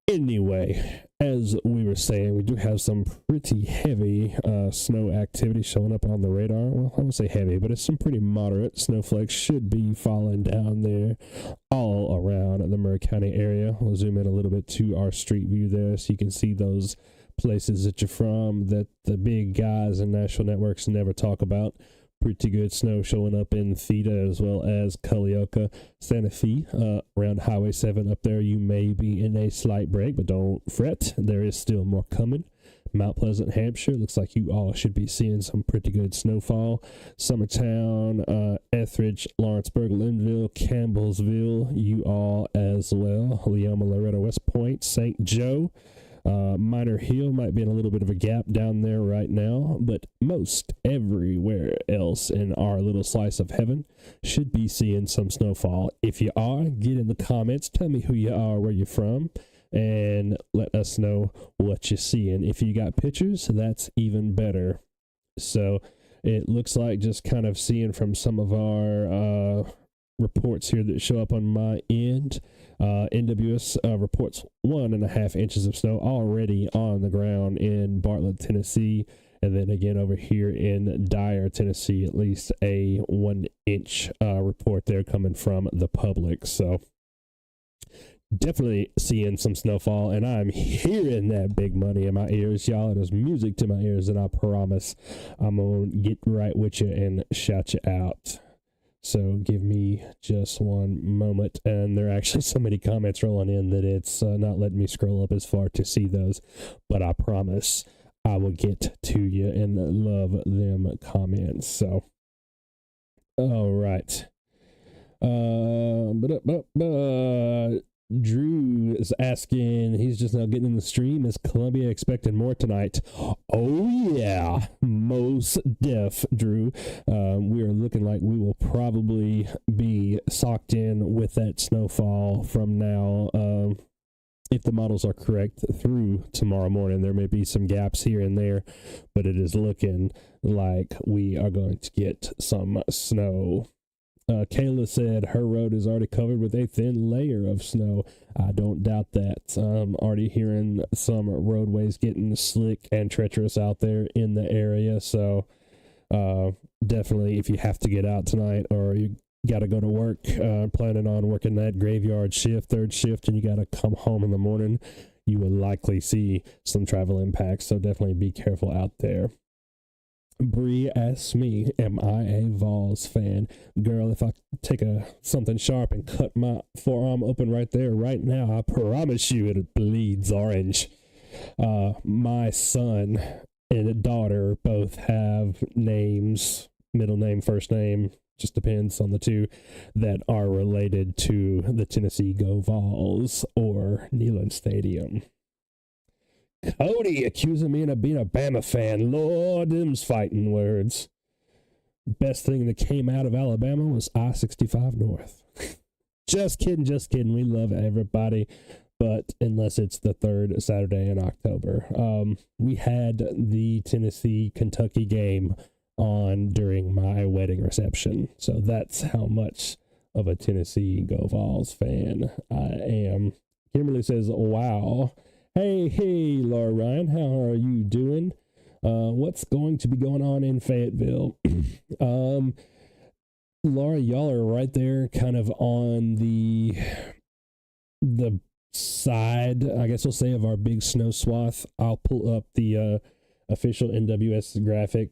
anyway, as we were saying, we do have some pretty heavy snow activity showing up on the radar. Well, I won't say heavy, but it's some pretty moderate snowflakes should be falling down there all around the Murray County area. We'll zoom in a little bit to our street view there so you can see those places that you're from that the big guys and national networks never talk about. Pretty good snow showing up in Theta as well as Culleoka, Santa Fe, around Highway 7 up there. You may be in a slight break, but don't fret. There is still more coming. Mount Pleasant, Hampshire, looks like you all should be seeing some pretty good snowfall. Summertown, Etheridge, Lawrenceburg, Linville, Campbellsville, you all as well. Leoma, Loretto, West Point, St. Joe. Minor Hill might be in a little bit of a gap down there right now, but most everywhere else in our little slice of heaven should be seeing some snowfall. If you are, get in the comments, tell me who you are, where you're from, and let us know what you're seeing. If you got pictures, that's even better. So it looks like, just kind of seeing from some of our reports here that show up on my end, NWS reports 1.5 inches of snow already on the ground in Bartlett, Tennessee, and then again over here in Dyer, Tennessee, at least a 1-inch report there coming from the public. So definitely seeing some snowfall, and I'm hearing that big money in my ears, y'all. It is music to my ears, and I promise I'm gonna get right with you and shout you out. So give me just one moment, and there are actually so many comments rolling in that it's not letting me scroll up as far to see those, but I promise I will get to you and love them comments. So, all right. Drew is asking, he's just now getting in the stream, is Columbia expecting more tonight? Oh yeah, most def, Drew. We are looking like we will probably be socked in with that snowfall from now, if the models are correct, through tomorrow morning. There may be some gaps here and there, but it is looking like we are going to get some snow. Kayla said her road is already covered with a thin layer of snow. I don't doubt that. I'm already hearing some roadways getting slick and treacherous out there in the area. So definitely, if you have to get out tonight or you got to go to work, planning on working that graveyard shift, third shift, and you got to come home in the morning, you will likely see some travel impacts. So definitely be careful out there. Bree asks me, am I a Vols fan? Girl, if I take something sharp and cut my forearm open right there, right now, I promise you it bleeds orange. My son and daughter both have names, middle name, first name, just depends on the two, that are related to the Tennessee Go Vols or Neyland Stadium. Cody accusing me of being a Bama fan. Lord, them's fighting words. Best thing that came out of Alabama was I-65 North. Just kidding. We love everybody, but unless it's the third Saturday in October. We had the Tennessee-Kentucky game on during my wedding reception, so that's how much of a Tennessee Go Vols fan I am. Kimberly says, wow. Hey, Laura Ryan, how are you doing? What's going to be going on in Fayetteville? Laura, y'all are right there kind of on the side, I guess we'll say, of our big snow swath. I'll pull up the official NWS graphic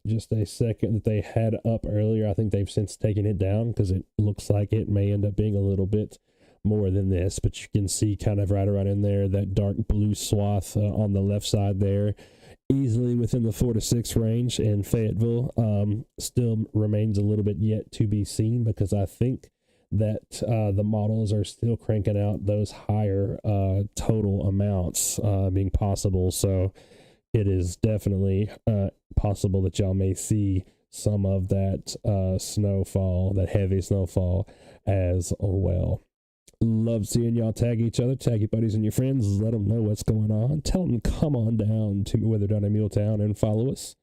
just a second that they had up earlier. I think they've since taken it down because it looks like it may end up being a little bit more than this, but you can see kind of right around in there that dark blue swath on the left side there easily within the 4 to 6 range in Fayetteville. Still remains a little bit yet to be seen because I think that the models are still cranking out those higher total amounts being possible. So it is definitely possible that y'all may see some of that snowfall, that heavy snowfall as well. Love seeing y'all tag each other, tag your buddies and your friends, let them know what's going on. Tell them come on down to Weather Down in MuleTown and follow us.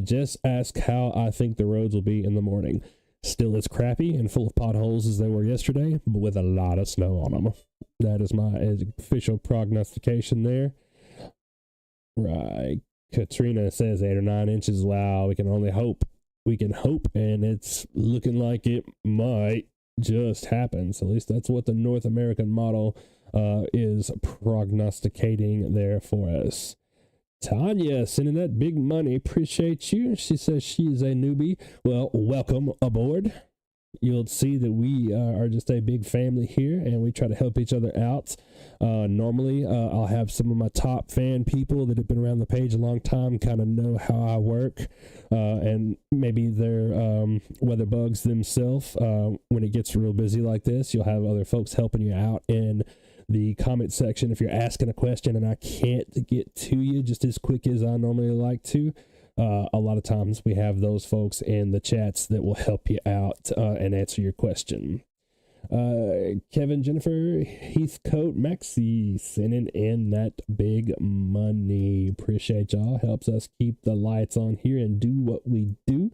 Just ask how I think the roads will be in the morning. Still as crappy and full of potholes as they were yesterday, but with a lot of snow on them. That is my official prognostication there. Right. Katrina says 8 or 9 inches. Wow, we can only hope. We can hope, and it's looking like it might just happens. At least that's what the North American model is prognosticating there for us. Tanya sending that big money. Appreciate you. She says she's a newbie. Well, welcome aboard. You'll see that we are just a big family here, and we try to help each other out. Normally, I'll have some of my top fan people that have been around the page a long time kind of know how I work, and maybe they're weather bugs themselves. When it gets real busy like this, you'll have other folks helping you out in the comment section if you're asking a question and I can't get to you just as quick as I normally like to. A lot of times we have those folks in the chats that will help you out and answer your question. Kevin, Jennifer, Heathcote, Maxie sending in that big money. Appreciate y'all. Helps us keep the lights on here and do what we do.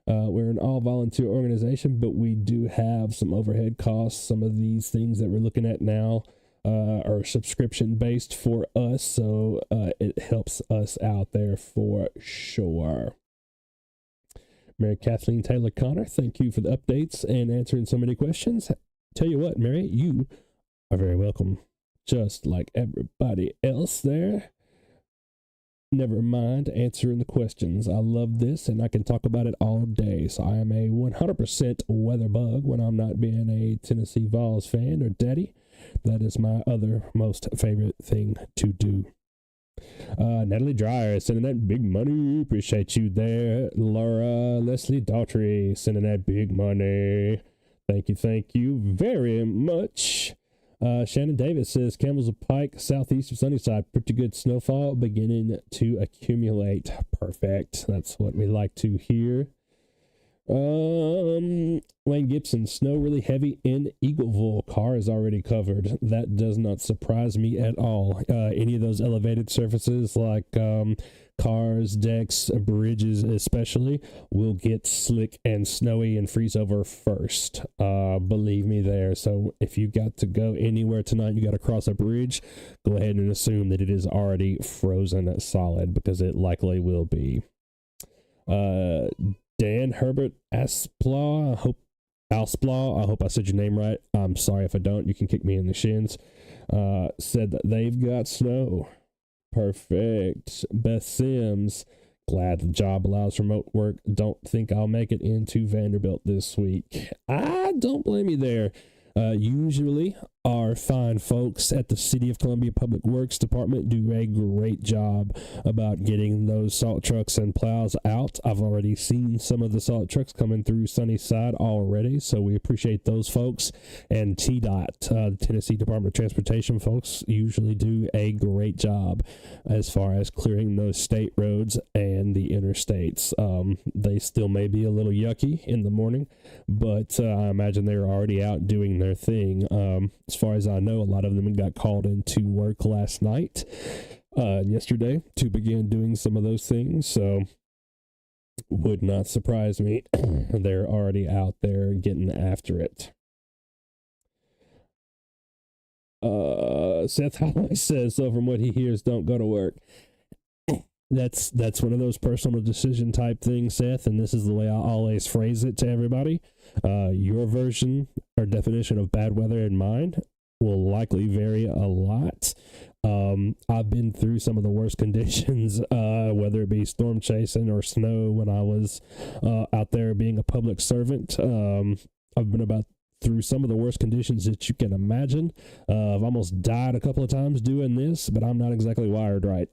We're an all-volunteer organization, but we do have some overhead costs. Some of these things that we're looking at now are subscription-based for us, so it helps us out there for sure. Mary Kathleen Taylor Connor, thank you for the updates and answering so many questions. Tell you what, Mary, you are very welcome, just like everybody else there. Never mind answering the questions. I love this, and I can talk about it all day. So I am a 100% weather bug when I'm not being a Tennessee Vols fan or daddy. That is my other most favorite thing to do. Natalie Dreyer sending that big money. Appreciate you there. Laura Leslie Daughtry sending that big money. Thank you very much. Shannon Davis says Campbell's Pike, southeast of Sunnyside, pretty good snowfall beginning to accumulate. Perfect. That's what we like to hear. Wayne Gibson, snow really heavy in Eagleville. Car is already covered. That does not surprise me at all. Any of those elevated surfaces like cars, decks, bridges especially, will get slick and snowy and freeze over first. Believe me there. So if you got to go anywhere tonight, you got to cross a bridge, go ahead and assume that it is already frozen solid, because it likely will be. Dan Herbert Asplaw, I hope I said your name right. I'm sorry if I don't. You can kick me in the shins. Said that they've got snow. Perfect. Beth Sims, glad the job allows remote work. Don't think I'll make it into Vanderbilt this week. I don't blame you there. Usually our fine folks at the City of Columbia Public Works Department do a great job about getting those salt trucks and plows out. I've already seen some of the salt trucks coming through Sunnyside already, so we appreciate those folks. And TDOT, the Tennessee Department of Transportation folks, usually do a great job as far as clearing those state roads and the interstates. They still may be a little yucky in the morning, but I imagine they're already out doing their thing. As far as I know, a lot of them got called into work last night, yesterday, to begin doing some of those things. So would not surprise me. They're already out there getting after it. Seth Holloway says, so from what he hears, don't go to work. That's one of those personal decision type things, Seth, and this is the way I always phrase it to everybody. Your version or definition of bad weather and mine will likely vary a lot. I've been through some of the worst conditions, whether it be storm chasing or snow when I was out there being a public servant. I've been about through some of the worst conditions that you can imagine. I've almost died a couple of times doing this, but I'm not exactly wired right.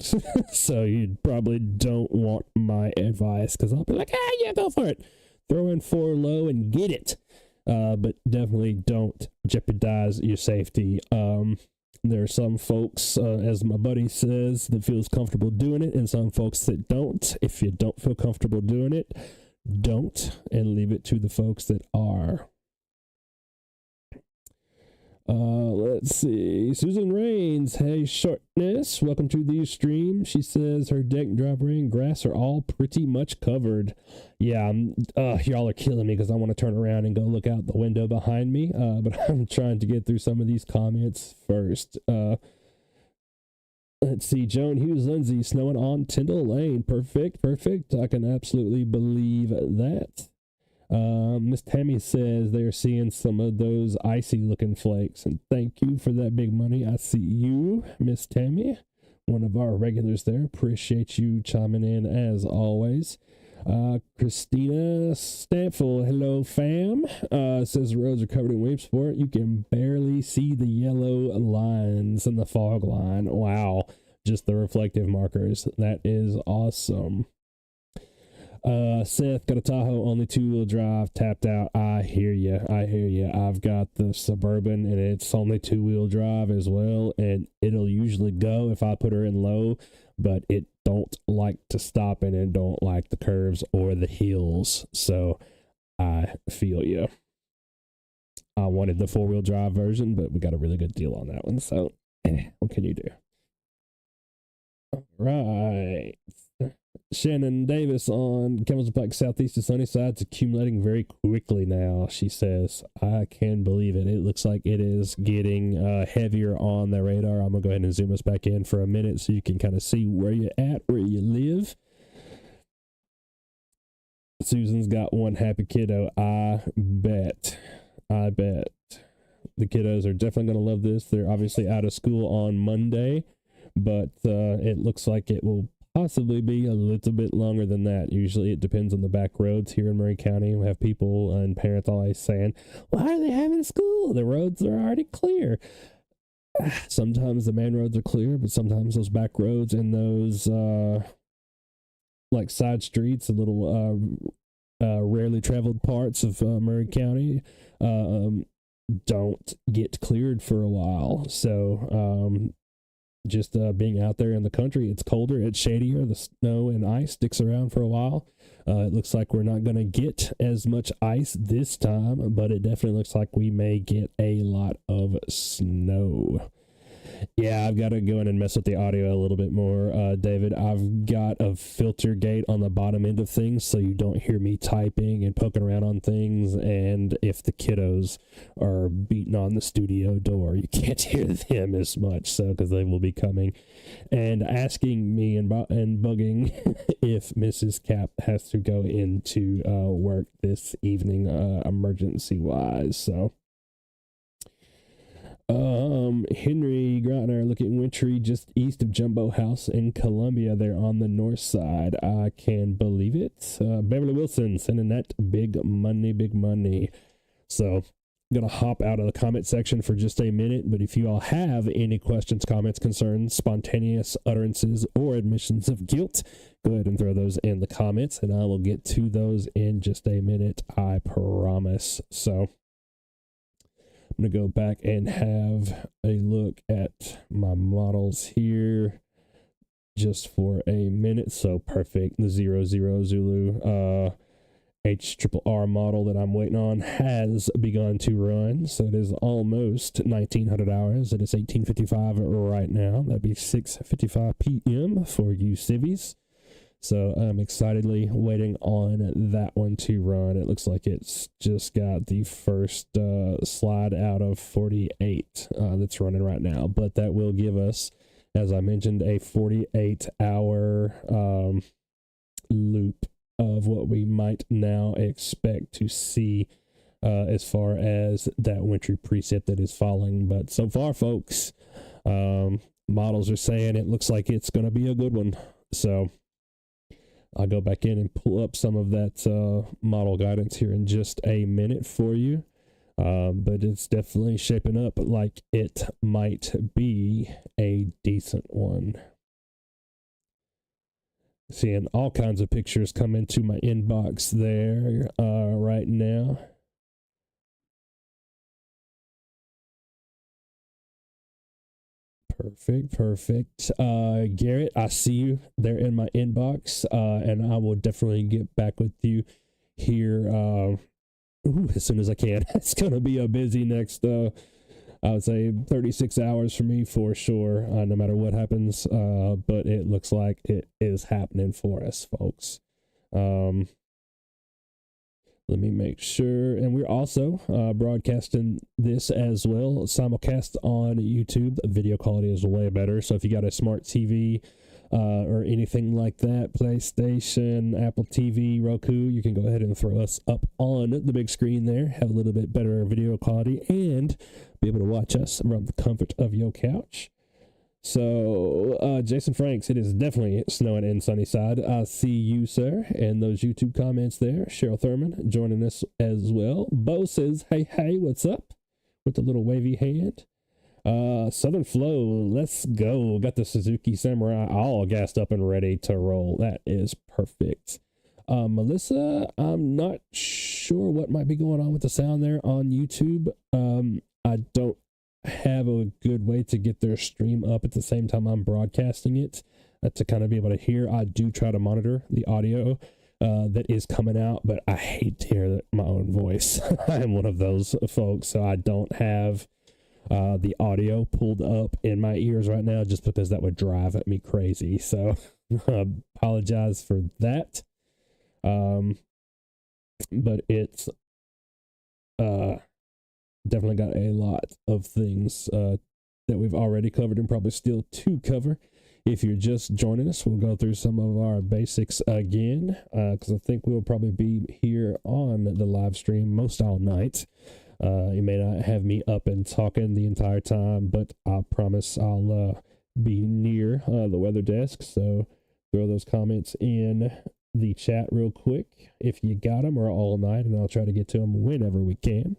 So you probably don't want my advice, because I'll be like, yeah, go for it. Throw in 4 low and get it. But definitely don't jeopardize your safety. There are some folks, as my buddy says, that feels comfortable doing it, and some folks that don't. If you don't feel comfortable doing it, don't, and leave it to the folks that are. Let's see. Susan Rains, hey, Shortness, welcome to the stream. She says her deck, driveway, and grass are all pretty much covered. Yeah, y'all are killing me because I want to turn around and go look out the window behind me, but I'm trying to get through some of these comments first. Let's see. Joan Hughes Lindsay, snowing on Tyndall Lane. Perfect. I can absolutely believe that. Miss Tammy says they're seeing some of those icy looking flakes, and thank you for that, Big Money. I see you, Miss Tammy, one of our regulars there. Appreciate you chiming in as always. Christina Stampful, hello fam, says the roads are covered in Williamsport. You can barely see the yellow lines in the fog line. Wow, just the reflective markers. That is awesome. Seth, got a Tahoe, only 2-wheel drive, tapped out. I hear you. I've got the Suburban, and it's only 2-wheel drive as well, and it'll usually go if I put her in low, but it don't like to stop, and it don't like the curves or the hills, so I feel you. I wanted the 4-wheel drive version, but we got a really good deal on that one, so what can you do? All right. Shannon Davis on Camels Pike southeast of Sunnyside. It's accumulating very quickly now, she says. I can believe it. It looks like it is getting heavier on the radar. I'm going to go ahead and zoom us back in for a minute so you can kind of see where you're at, where you live. Susan's got one happy kiddo. I bet. The kiddos are definitely going to love this. They're obviously out of school on Monday, but it looks like it will possibly be a little bit longer than that. Usually it depends on the back roads here in Murray County. We have people and parents always saying, why are they having school? The roads are already clear. Sometimes the main roads are clear, but sometimes those back roads and those like side streets, the little rarely traveled parts of Murray County don't get cleared for a while. So just being out there in the country, it's colder, it's shadier, the snow and ice sticks around for a while. It looks like we're not going to get as much ice this time, but it definitely looks like we may get a lot of snow. Yeah, I've got to go in and mess with the audio a little bit more, David. I've got a filter gate on the bottom end of things so you don't hear me typing and poking around on things, and if the kiddos are beating on the studio door, you can't hear them as much, so because they will be coming and asking me and bugging if Mrs. Cap has to go into work this evening emergency-wise, so... Henry Grotner, look at Wintry just east of Jumbo House in Columbia. They're on the north side. I can believe it. Beverly Wilson sending that big money. So I'm going to hop out of the comment section for just a minute, but if you all have any questions, comments, concerns, spontaneous utterances, or admissions of guilt, go ahead and throw those in the comments, and I will get to those in just a minute, I promise. So I'm going to go back and have a look at my models here just for a minute. So perfect. The 00 Zulu HRRR model that I'm waiting on has begun to run. So it is almost 1900 hours. It is 18:55 right now. That'd be 6:55 p.m. for you civvies. So I'm excitedly waiting on that one to run. It looks like it's just got the first slide out of 48 that's running right now. But that will give us, as I mentioned, a 48-hour loop of what we might now expect to see as far as that wintry precip that is falling. But so far, folks, models are saying it looks like it's going to be a good one. So I'll go back in and pull up some of that model guidance here in just a minute for you. But it's definitely shaping up like it might be a decent one. Seeing all kinds of pictures come into my inbox there right now. Perfect. Garrett, I see you there in my inbox, and I will definitely get back with you here as soon as I can. It's going to be a busy next, I would say 36 hours for me for sure, no matter what happens, but it looks like it is happening for us, folks. Let me make sure. And we're also broadcasting this as well, simulcast on YouTube. The video quality is way better. So if you got a smart TV or anything like that, PlayStation, Apple TV, Roku, you can go ahead and throw us up on the big screen there, have a little bit better video quality, and be able to watch us from the comfort of your couch. So, Jason Franks, it is definitely snowing in Sunnyside. I see you, sir, and those YouTube comments there. Cheryl Thurman joining us as well. Bo says, hey, what's up? With the little wavy hand. Southern Flow, let's go. Got the Suzuki Samurai all gassed up and ready to roll. That is perfect. Melissa, I'm not sure what might be going on with the sound there on YouTube. I don't have a good way to get their stream up at the same time I'm broadcasting it to kind of be able to hear. I do try to monitor the audio that is coming out, but I hate to hear my own voice. I am one of those folks, so I don't have the audio pulled up in my ears right now just because that would drive me crazy. So apologize for that. But it's definitely got a lot of things that we've already covered and probably still to cover. If you're just joining us, we'll go through some of our basics again, because I think we'll probably be here on the live stream most all night. You may not have me up and talking the entire time, but I promise I'll be near the weather desk, so throw those comments in the chat real quick if you got them, or all night, and I'll try to get to them whenever we can.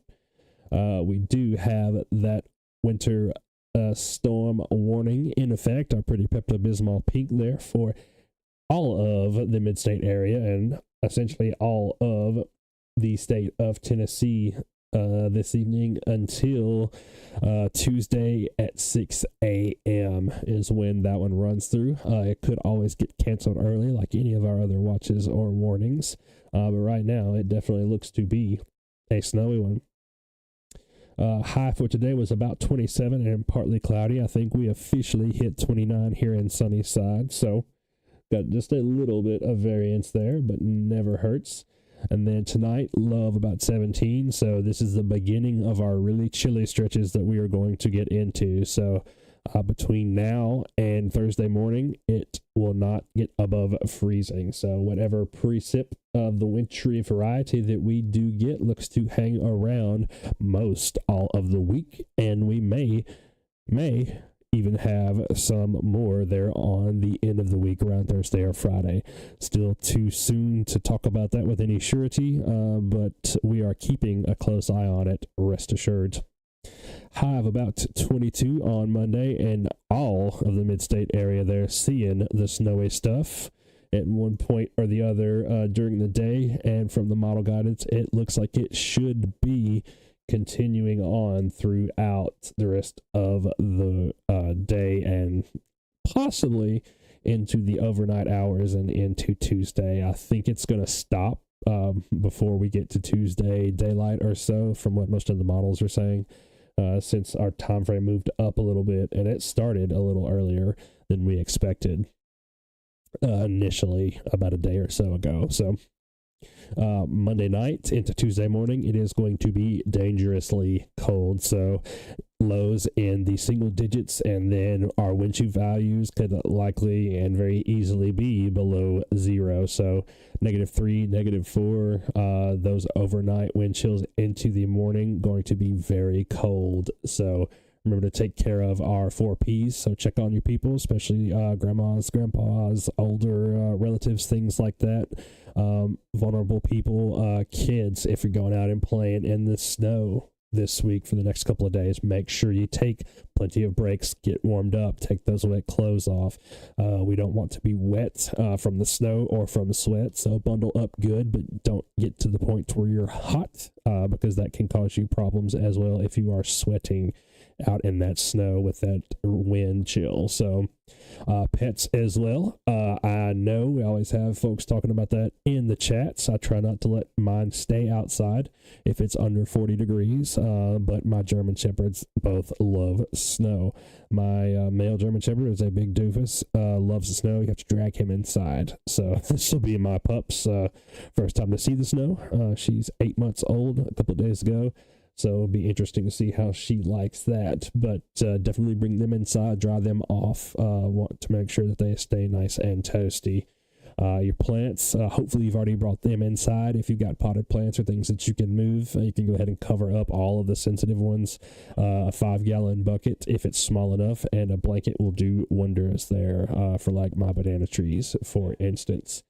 We do have that winter storm warning in effect, our pretty Pepto-Bismol peak there for all of the mid-state area and essentially all of the state of Tennessee this evening until Tuesday at 6 a.m. is when that one runs through. It could always get canceled early like any of our other watches or warnings, but right now it definitely looks to be a snowy one. High for today was about 27 and partly cloudy. I think we officially hit 29 here in Sunnyside, so got just a little bit of variance there, but never hurts. And then tonight, low of about 17, so this is the beginning of our really chilly stretches that we are going to get into. So between now and Thursday morning, it will not get above freezing. So whatever precip of the wintry variety that we do get looks to hang around most all of the week, and we may even have some more there on the end of the week around Thursday or Friday. Still too soon to talk about that with any surety, but we are keeping a close eye on it, rest assured. High of about 22 on Monday, and all of the mid-state area there seeing the snowy stuff at one point or the other during the day, and from the model guidance, it looks like it should be continuing on throughout the rest of the day and possibly into the overnight hours and into Tuesday. I think it's going to stop before we get to Tuesday daylight or so, from what most of the models are saying, since our time frame moved up a little bit, and it started a little earlier than we expected initially about a day or so ago. So Monday night into Tuesday morning, it is going to be dangerously cold. So lows in the single digits, and then our wind chill values could likely and very easily be below zero. So -3, -4, those overnight wind chills into the morning going to be very cold. So remember to take care of our 4 Ps. So check on your people, especially grandmas, grandpas, older relatives, things like that. Vulnerable people, kids, if you're going out and playing in the snow. this week for the next couple of days. Make sure you take plenty of breaks, get warmed up, take those wet clothes off. We don't want to be wet from the snow or from sweat, so bundle up good, but don't get to the point where you're hot, because that can cause you problems as well if you are sweating out in that snow with that wind chill. So pets as well. I know we always have folks talking about that in the chats. I try not to let mine stay outside if it's under 40 degrees, but my German Shepherds both love snow. My male German Shepherd is a big doofus, loves the snow. You have to drag him inside. So this will be my pup's first time to see the snow. She's 8 months old a couple of days ago. So it'll be interesting to see how she likes that. But definitely bring them inside, dry them off. Want to make sure that they stay nice and toasty. Your plants, hopefully you've already brought them inside. If you've got potted plants or things that you can move, you can go ahead and cover up all of the sensitive ones. A 5-gallon bucket, if it's small enough, and a blanket will do wonders there for like my banana trees, for instance.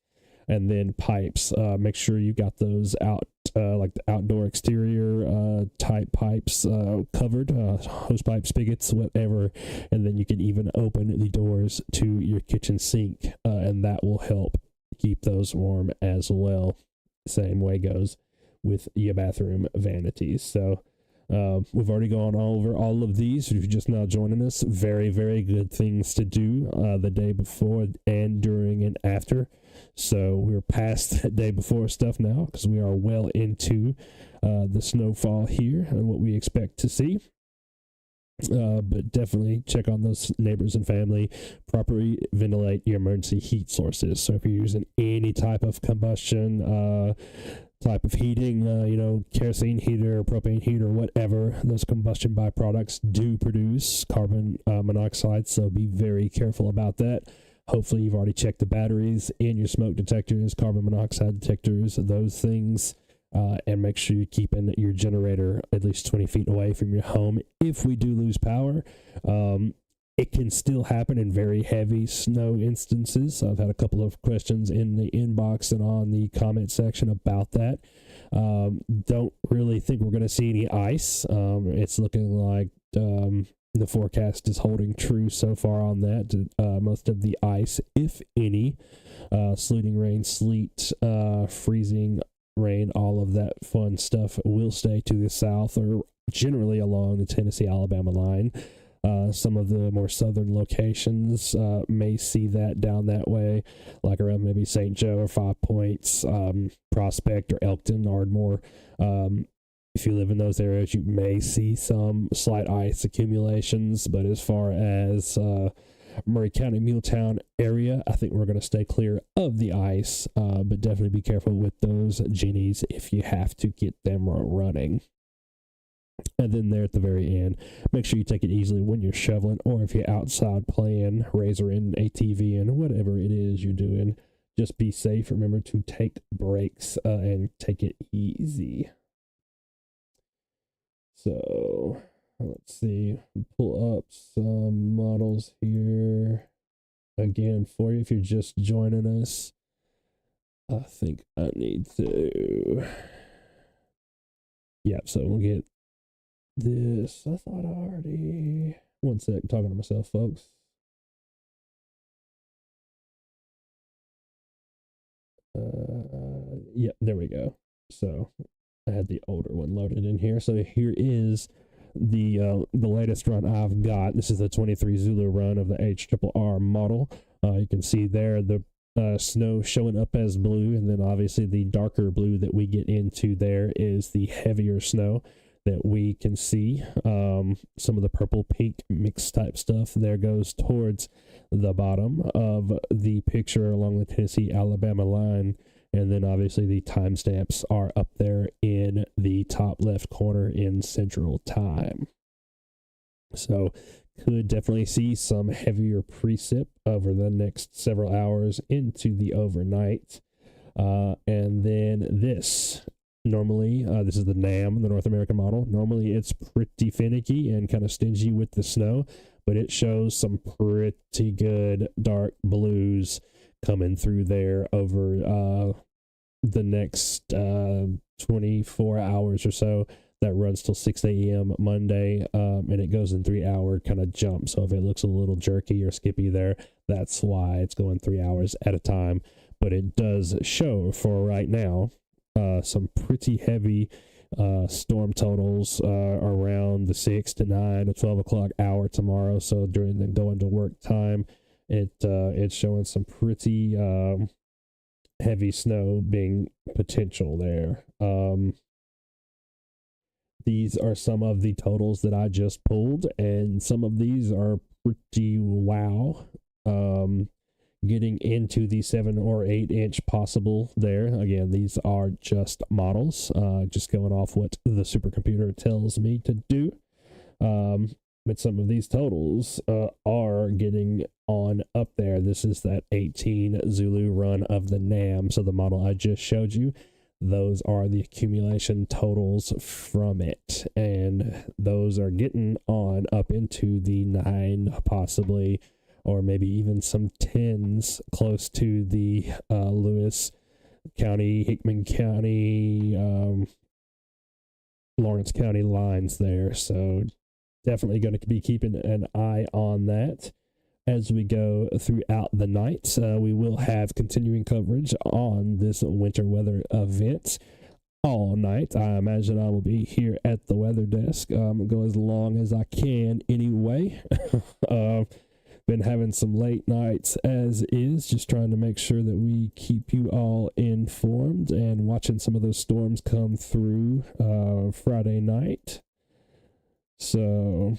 And then pipes, make sure you got those out, like the outdoor exterior type pipes covered, hose pipes, spigots, whatever. And then you can even open the doors to your kitchen sink, and that will help keep those warm as well. Same way goes with your bathroom vanities. So we've already gone over all of these. If you're just now joining us, very, very good things to do the day before and during and after. So we're past that day before stuff now, because we are well into the snowfall here and what we expect to see. But definitely check on those neighbors and family. Properly ventilate your emergency heat sources. So if you're using any type of combustion, type of heating, kerosene heater, propane heater, whatever, those combustion byproducts do produce carbon monoxide. So be very careful about that. Hopefully you've already checked the batteries in your smoke detectors, carbon monoxide detectors, those things. And make sure you're keeping your generator at least 20 feet away from your home. If we do lose power, it can still happen in very heavy snow instances. I've had a couple of questions in the inbox and on the comment section about that. Don't really think we're going to see any ice. It's looking like the forecast is holding true so far on that. Most of the ice, if any, sleeting rain, sleet, freezing rain, all of that fun stuff will stay to the south or generally along the Tennessee-Alabama line. Some of the more southern locations may see that down that way, like around maybe St. Joe or 5 Points, Prospect or Elkton, Ardmore. If you live in those areas, you may see some slight ice accumulations, but as far as Murray County, MuleTown area, I think we're going to stay clear of the ice, but definitely be careful with those Jennies if you have to get them running. And then there at the very end, make sure you take it easily when you're shoveling, or if you're outside playing Razor and ATV and whatever it is you're doing, just be safe. Remember to take breaks and take it easy. So let's see, pull up some models here again for you if you're just joining us. I think I need to, so we'll get this. I thought I already, one sec, talking to myself, folks. There we go. So I had the older one loaded in here. So here is the latest run I've got. This is the 23 Zulu run of the HRRR model. You can see there the snow showing up as blue, and then obviously the darker blue that we get into there is the heavier snow that we can see. Some of the purple pink mixed type stuff there goes towards the bottom of the picture along the Tennessee-Alabama line. And then obviously the timestamps are up there in the top left corner in Central Time. So could definitely see some heavier precip over the next several hours into the overnight. And then this, normally, this is the NAM, the North American model. Normally it's pretty finicky and kind of stingy with the snow, but it shows some pretty good dark blues coming through there over the next 24 hours or so. that runs till 6 a.m. Monday, and it goes in 3-hour kind of jump. So if it looks a little jerky or skippy there, that's why it's going 3 hours at a time. But it does show for right now some pretty heavy storm totals around the 6 to 9 to 12 o'clock hour tomorrow. So during the going to work time, it's showing some pretty heavy snow being potential there. These are some of the totals that I just pulled, and some of these are pretty wow. Getting into the 7 or 8 inch possible there. Again, these are just models, just going off what the supercomputer tells me to do. But some of these totals are getting on up there. This is that 18 Zulu run of the NAM. So the model I just showed you, those are the accumulation totals from it. And those are getting on up into the 9 possibly, or maybe even some 10s close to the Lewis County, Hickman County, Lawrence County lines there. So definitely going to be keeping an eye on that as we go throughout the night. We will have continuing coverage on this winter weather event all night. I imagine I will be here at the weather desk. Go as long as I can anyway. Been having some late nights as is, just trying to make sure that we keep you all informed and watching some of those storms come through Friday night. So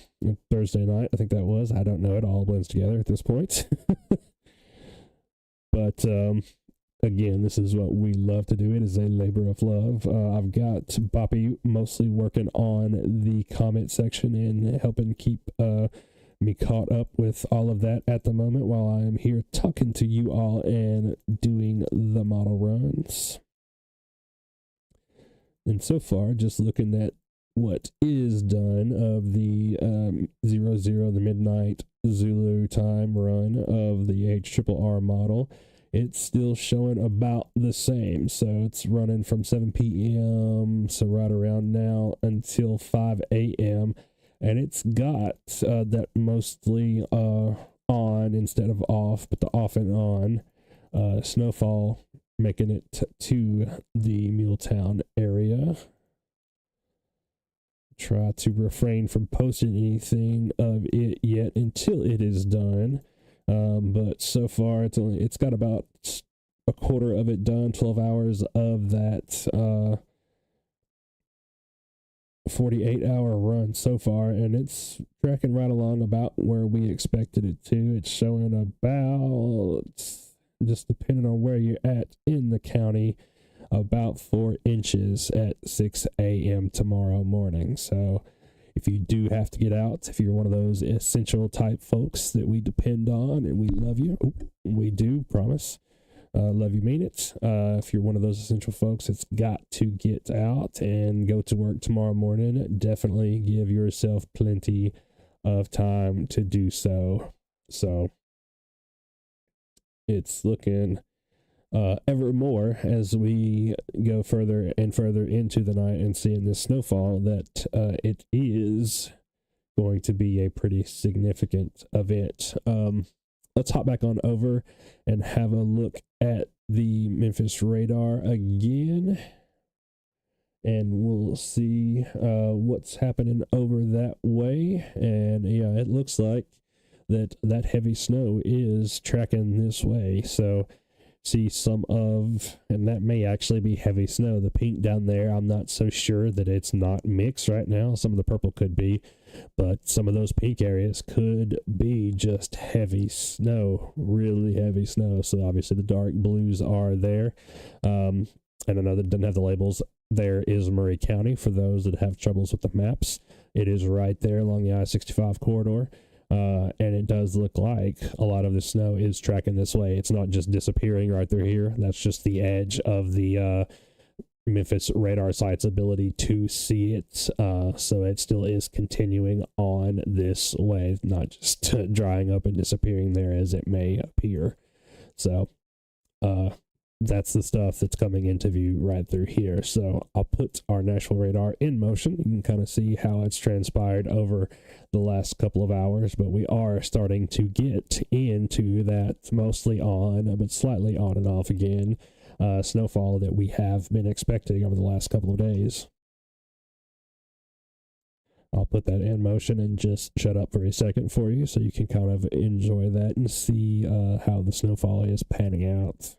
Thursday night, I think that was. I don't know. It all blends together at this point. But again, this is what we love to do. It is a labor of love. I've got Boppy mostly working on the comment section and helping keep me caught up with all of that at the moment while I am here talking to you all and doing the model runs. And so far, just looking at what is done of the 00, the midnight Zulu time run of the HRRR model, it's still showing about the same. So it's running from 7 p.m. so right around now until 5 a.m. And it's got that mostly on instead of off, but the off and on snowfall making it to the MuleTown area. Try to refrain from posting anything of it yet until it is done. But so far it's got about a quarter of it done, 12 hours of that 48-hour run so far, and it's tracking right along about where we expected it to. It's showing about, just depending on where you're at in the county, about 4 inches at 6 a.m. tomorrow morning. So if you do have to get out, if you're one of those essential type folks that we depend on and we love you, we do, promise. Love you, mean it. If you're one of those essential folks that's got to get out and go to work tomorrow morning, definitely give yourself plenty of time to do so. So it's looking ever more as we go further and further into the night and seeing this snowfall that it is going to be a pretty significant event. Let's hop back on over and have a look at the Memphis radar again, and we'll see what's happening over that way. And yeah, it looks like that heavy snow is tracking this way. So see some of, and that may actually be heavy snow. The pink down there, I'm not so sure that it's not mixed right now. Some of the purple could be, but some of those pink areas could be just heavy snow, really heavy snow. So obviously the dark blues are there. And another doesn't have the labels. There is Murray County for those that have troubles with the maps. It is right there along the I-65 corridor. And it does look like a lot of the snow is tracking this way. It's not just disappearing right through here. That's just the edge of the Memphis radar site's ability to see it. So it still is continuing on this way, not just drying up and disappearing there as it may appear. So that's the stuff that's coming into view right through here. So I'll put our Nashville radar in motion. You can kind of see how it's transpired over the last couple of hours, but we are starting to get into that mostly on, but slightly on and off again, snowfall that we have been expecting over the last couple of days. I'll put that in motion and just shut up for a second for you so you can kind of enjoy that and see how the snowfall is panning out.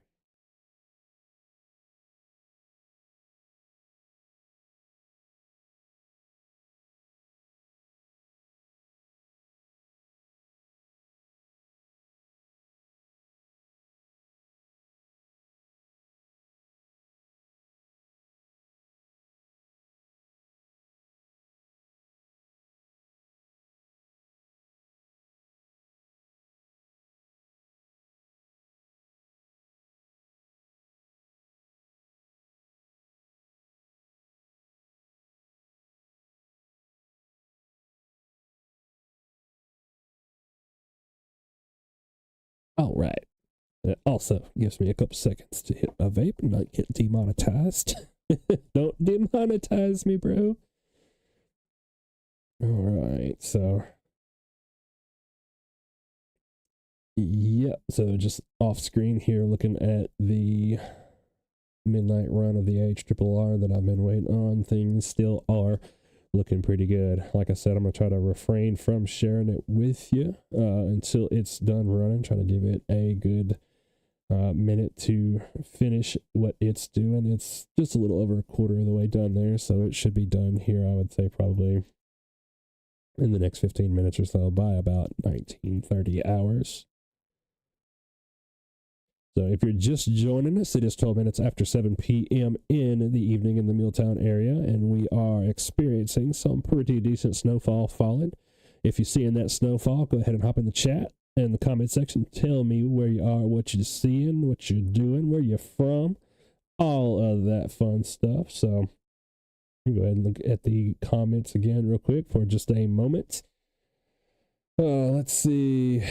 All right. It also gives me a couple seconds to hit my vape and not get demonetized. Don't demonetize me, bro. All right, so yeah, so just off screen here, looking at the midnight run of the HRRR that I've been waiting on. Things still are looking pretty good. Like I said, I'm gonna try to refrain from sharing it with you until it's done running. Trying to give it a good minute to finish what it's doing. It's just a little over a quarter of the way done there, so it should be done here, I would say, probably in the next 15 minutes or so, by about 1930 hours. So if you're just joining us, it is 12 minutes after 7 p.m. in the evening in the MuleTown area, and we are experiencing some pretty decent snowfall falling. If you're seeing that snowfall, go ahead and hop in the chat and the comment section. Tell me where you are, what you're seeing, what you're doing, where you're from, all of that fun stuff. So go ahead and look at the comments again real quick for just a moment. Let's see.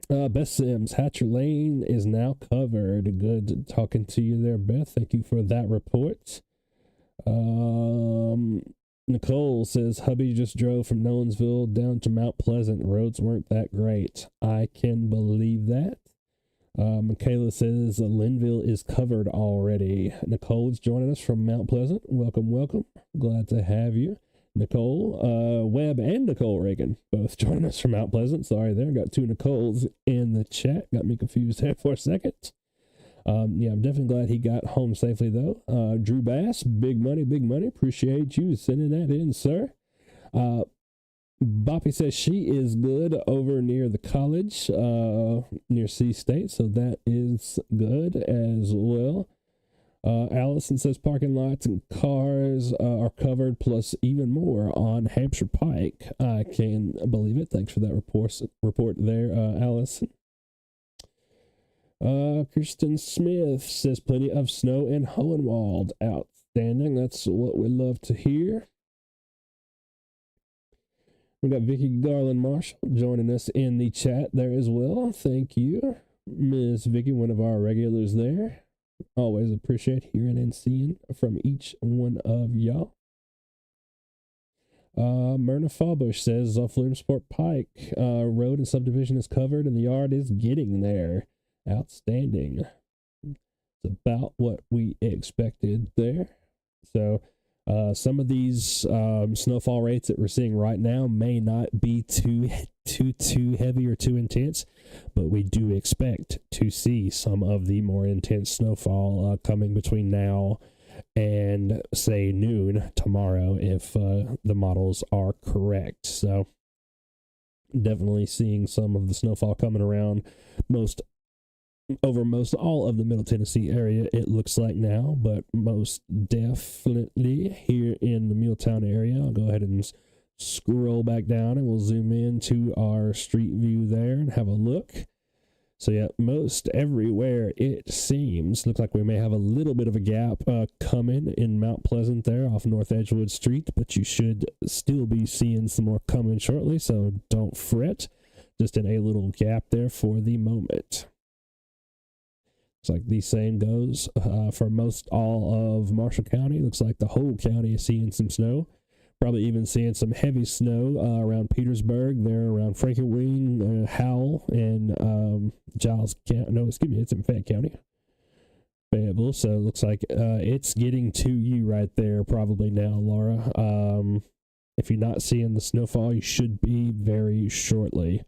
Beth Sims, Hatcher Lane is now covered. Good talking to you there, Beth. Thank you for that report. Nicole says, hubby just drove from Nolensville down to Mount Pleasant. Roads weren't that great. I can believe that. Michaela says, Linville is covered already. Nicole's joining us from Mount Pleasant. Welcome, welcome. Glad to have you. Nicole, Webb and Nicole Reagan, both joining us from Mount Pleasant. Sorry there, got two Nicoles in the chat. Got me confused there for a second. Yeah, I'm definitely glad he got home safely, though. Drew Bass, big money, big money. Appreciate you sending that in, sir. Boppy says she is good over near the college, near C State, so that is good as well. Allison says parking lots and cars are covered, plus even more on Hampshire Pike. I can believe it. Thanks for that report there, Allison. Kristen Smith says plenty of snow in Hohenwald. Outstanding. That's what we love to hear. We got Vicky Garland Marshall joining us in the chat there as well. Thank you, Miss Vicky, one of our regulars there. Always appreciate hearing and seeing from each one of y'all. Myrna Fallbush says Williamsport Pike Road and subdivision is covered and the yard is getting there. Outstanding. It's about what we expected there. So some of these snowfall rates that we're seeing right now may not be too heavy or too intense, but we do expect to see some of the more intense snowfall coming between now and say noon tomorrow if the models are correct. So definitely seeing some of the snowfall coming around over most all of the Middle Tennessee area, it looks like now, but most definitely here in the MuleTown area. I'll go ahead and scroll back down and we'll zoom in to our street view there and have a look. So yeah, most everywhere it seems. Looks like we may have a little bit of a gap coming in Mount Pleasant there off North Edgewood Street, but you should still be seeing some more coming shortly, so don't fret. Just in a little gap there for the moment. Looks like the same goes for most all of Marshall County. Looks like the whole county is seeing some snow. Probably even seeing some heavy snow around Petersburg, there around Frankenweenie, Howell, and Giles County. No, excuse me, it's in Fayette County. Fayetteville. So it looks like it's getting to you right there probably now, Laura. If you're not seeing the snowfall, you should be very shortly.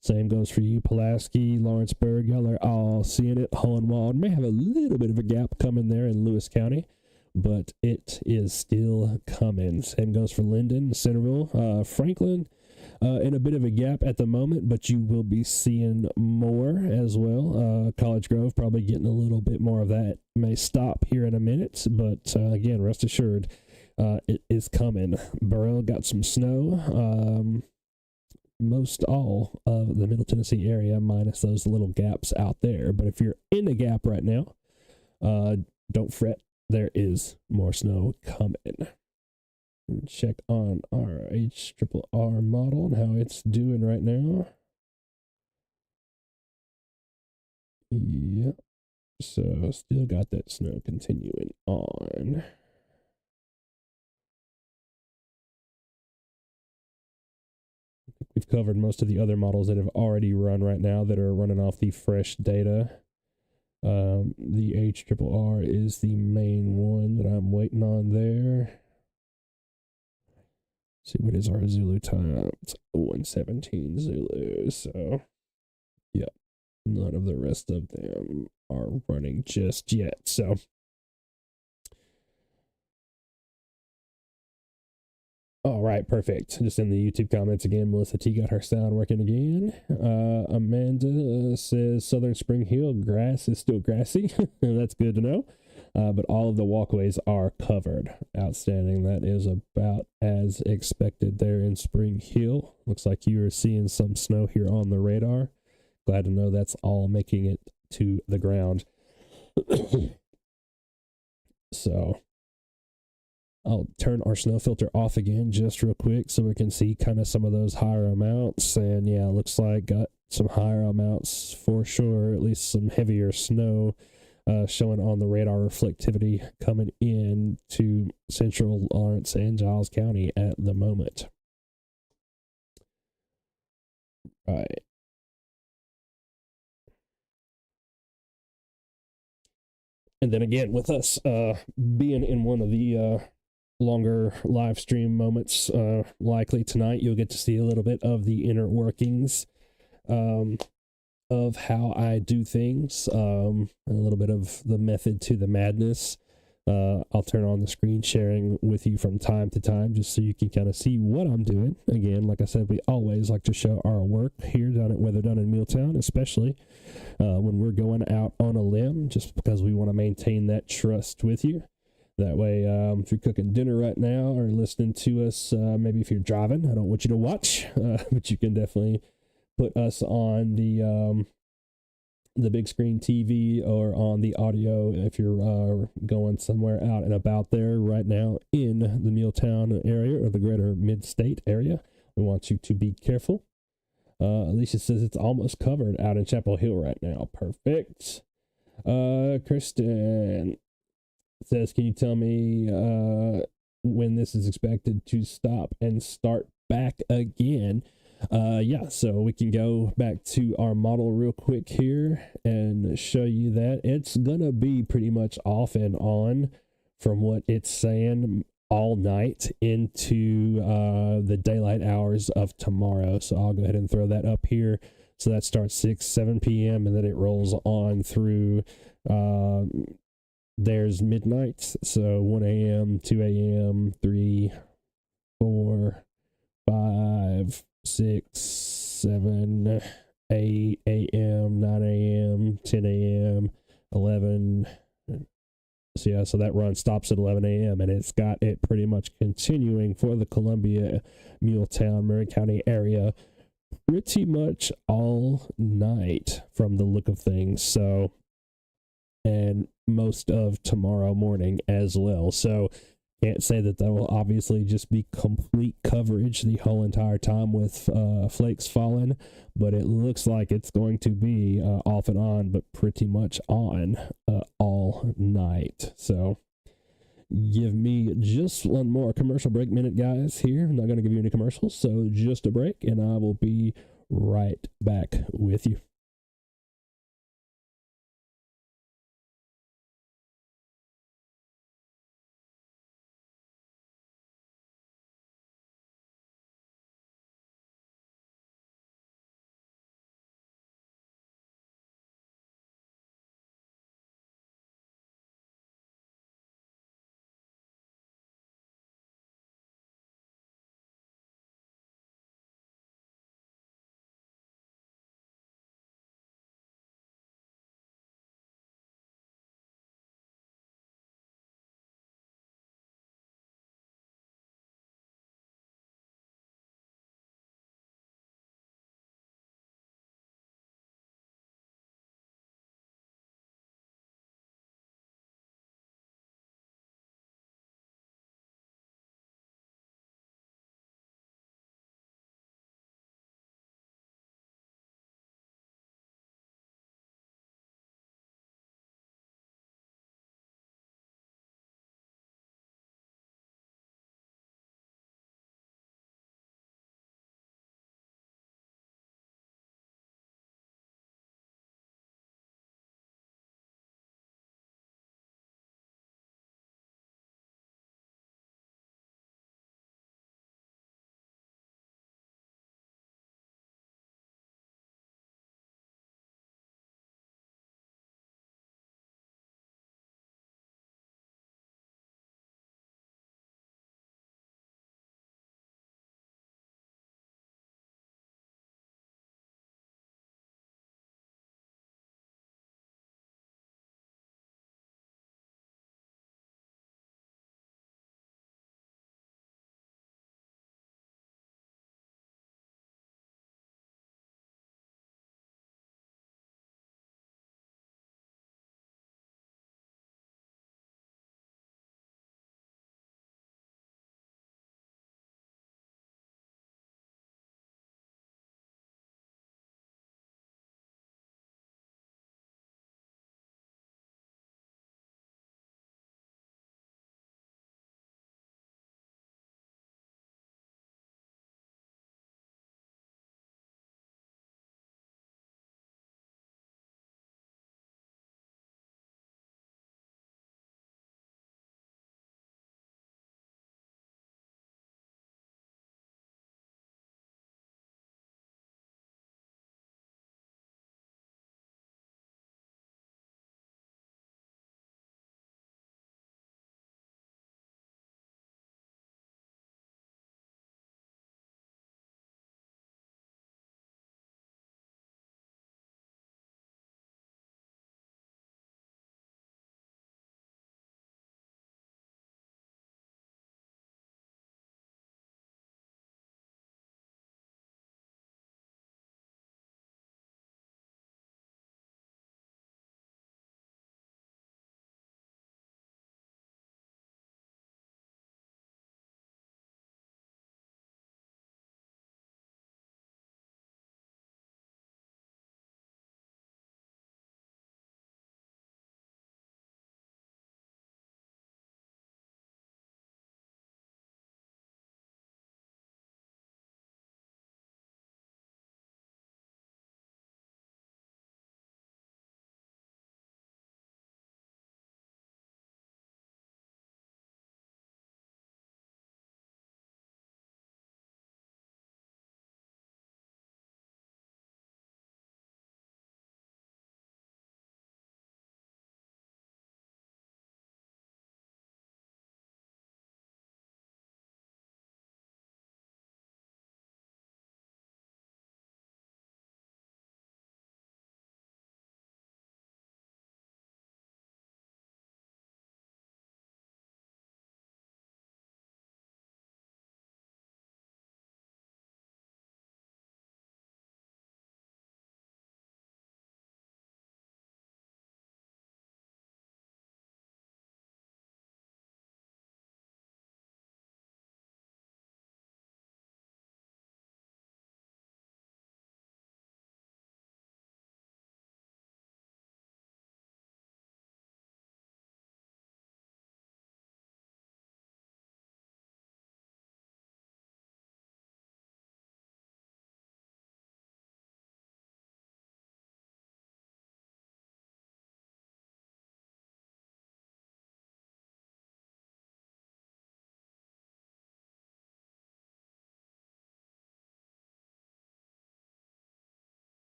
Same goes for you, Pulaski, Lawrenceburg. Y'all are all seeing it. Hohenwald may have a little bit of a gap coming there in Lewis County, but it is still coming. Same goes for Linden, Centerville, Franklin, in a bit of a gap at the moment, but you will be seeing more as well. College Grove probably getting a little bit more of that. May stop here in a minute, but again, rest assured, it is coming. Burrell got some snow. Most all of the Middle Tennessee area, minus those little gaps out there. But if you're in the gap right now, don't fret. There is more snow coming. Check on our HRRR model and how it's doing right now. Yep. So still got that snow continuing on. We've covered most of the other models that have already run right now that are running off the fresh data. The HRRR is the main one that I'm waiting on there. Let's see, what is our Zulu time? It's 1:17 Zulu, so yeah, none of the rest of them are running just yet, so. All right, perfect. Just in the YouTube comments again, Melissa T got her sound working again. Amanda says Southern Spring Hill grass is still grassy. That's good to know. But all of the walkways are covered. Outstanding. That is about as expected there in Spring Hill. Looks like you are seeing some snow here on the radar. Glad to know that's all making it to the ground. So I'll turn our snow filter off again just real quick so we can see kind of some of those higher amounts. And yeah, looks like got some higher amounts for sure, at least some heavier snow showing on the radar reflectivity coming in to central Lawrence and Giles County at the moment. Right. And then again, with us being in one of the longer live stream moments, likely tonight, you'll get to see a little bit of the inner workings of how I do things, a little bit of the method to the madness. I'll turn on the screen sharing with you from time to time just so you can kind of see what I'm doing. Again, like I said, we always like to show our work here down at Weather Done in MuleTown, especially when we're going out on a limb, just because we want to maintain that trust with you. That way, if you're cooking dinner right now or listening to us, maybe if you're driving, I don't want you to watch, but you can definitely put us on the big screen TV or on the audio if you're going somewhere out and about there right now in the MuleTown area or the greater mid-state area. We want you to be careful. Alicia says it's almost covered out in Chapel Hill right now. Perfect. Kristen says, can you tell me when this is expected to stop and start back again? Yeah, so we can go back to our model real quick here and show you that it's gonna be pretty much off and on from what it's saying all night into the daylight hours of tomorrow. So I'll go ahead and throw that up here. So that starts 7 p.m. and then it rolls on through there's midnight, so 1 a.m., 2 a.m., 3, 4, 5, 6, 7, 8 a.m., 9 a.m., 10 a.m., 11. So yeah, so that run stops at 11 a.m. and it's got it pretty much continuing for the Columbia, MuleTown, Murray County area pretty much all night from the look of things. So, and most of tomorrow morning as well. So Can't say that will obviously just be complete coverage the whole entire time with flakes falling, but it looks like it's going to be off and on, but pretty much on all night. So give me just one more commercial break minute, guys, here. I'm not going to give you any commercials, so just a break, and I will be right back with you.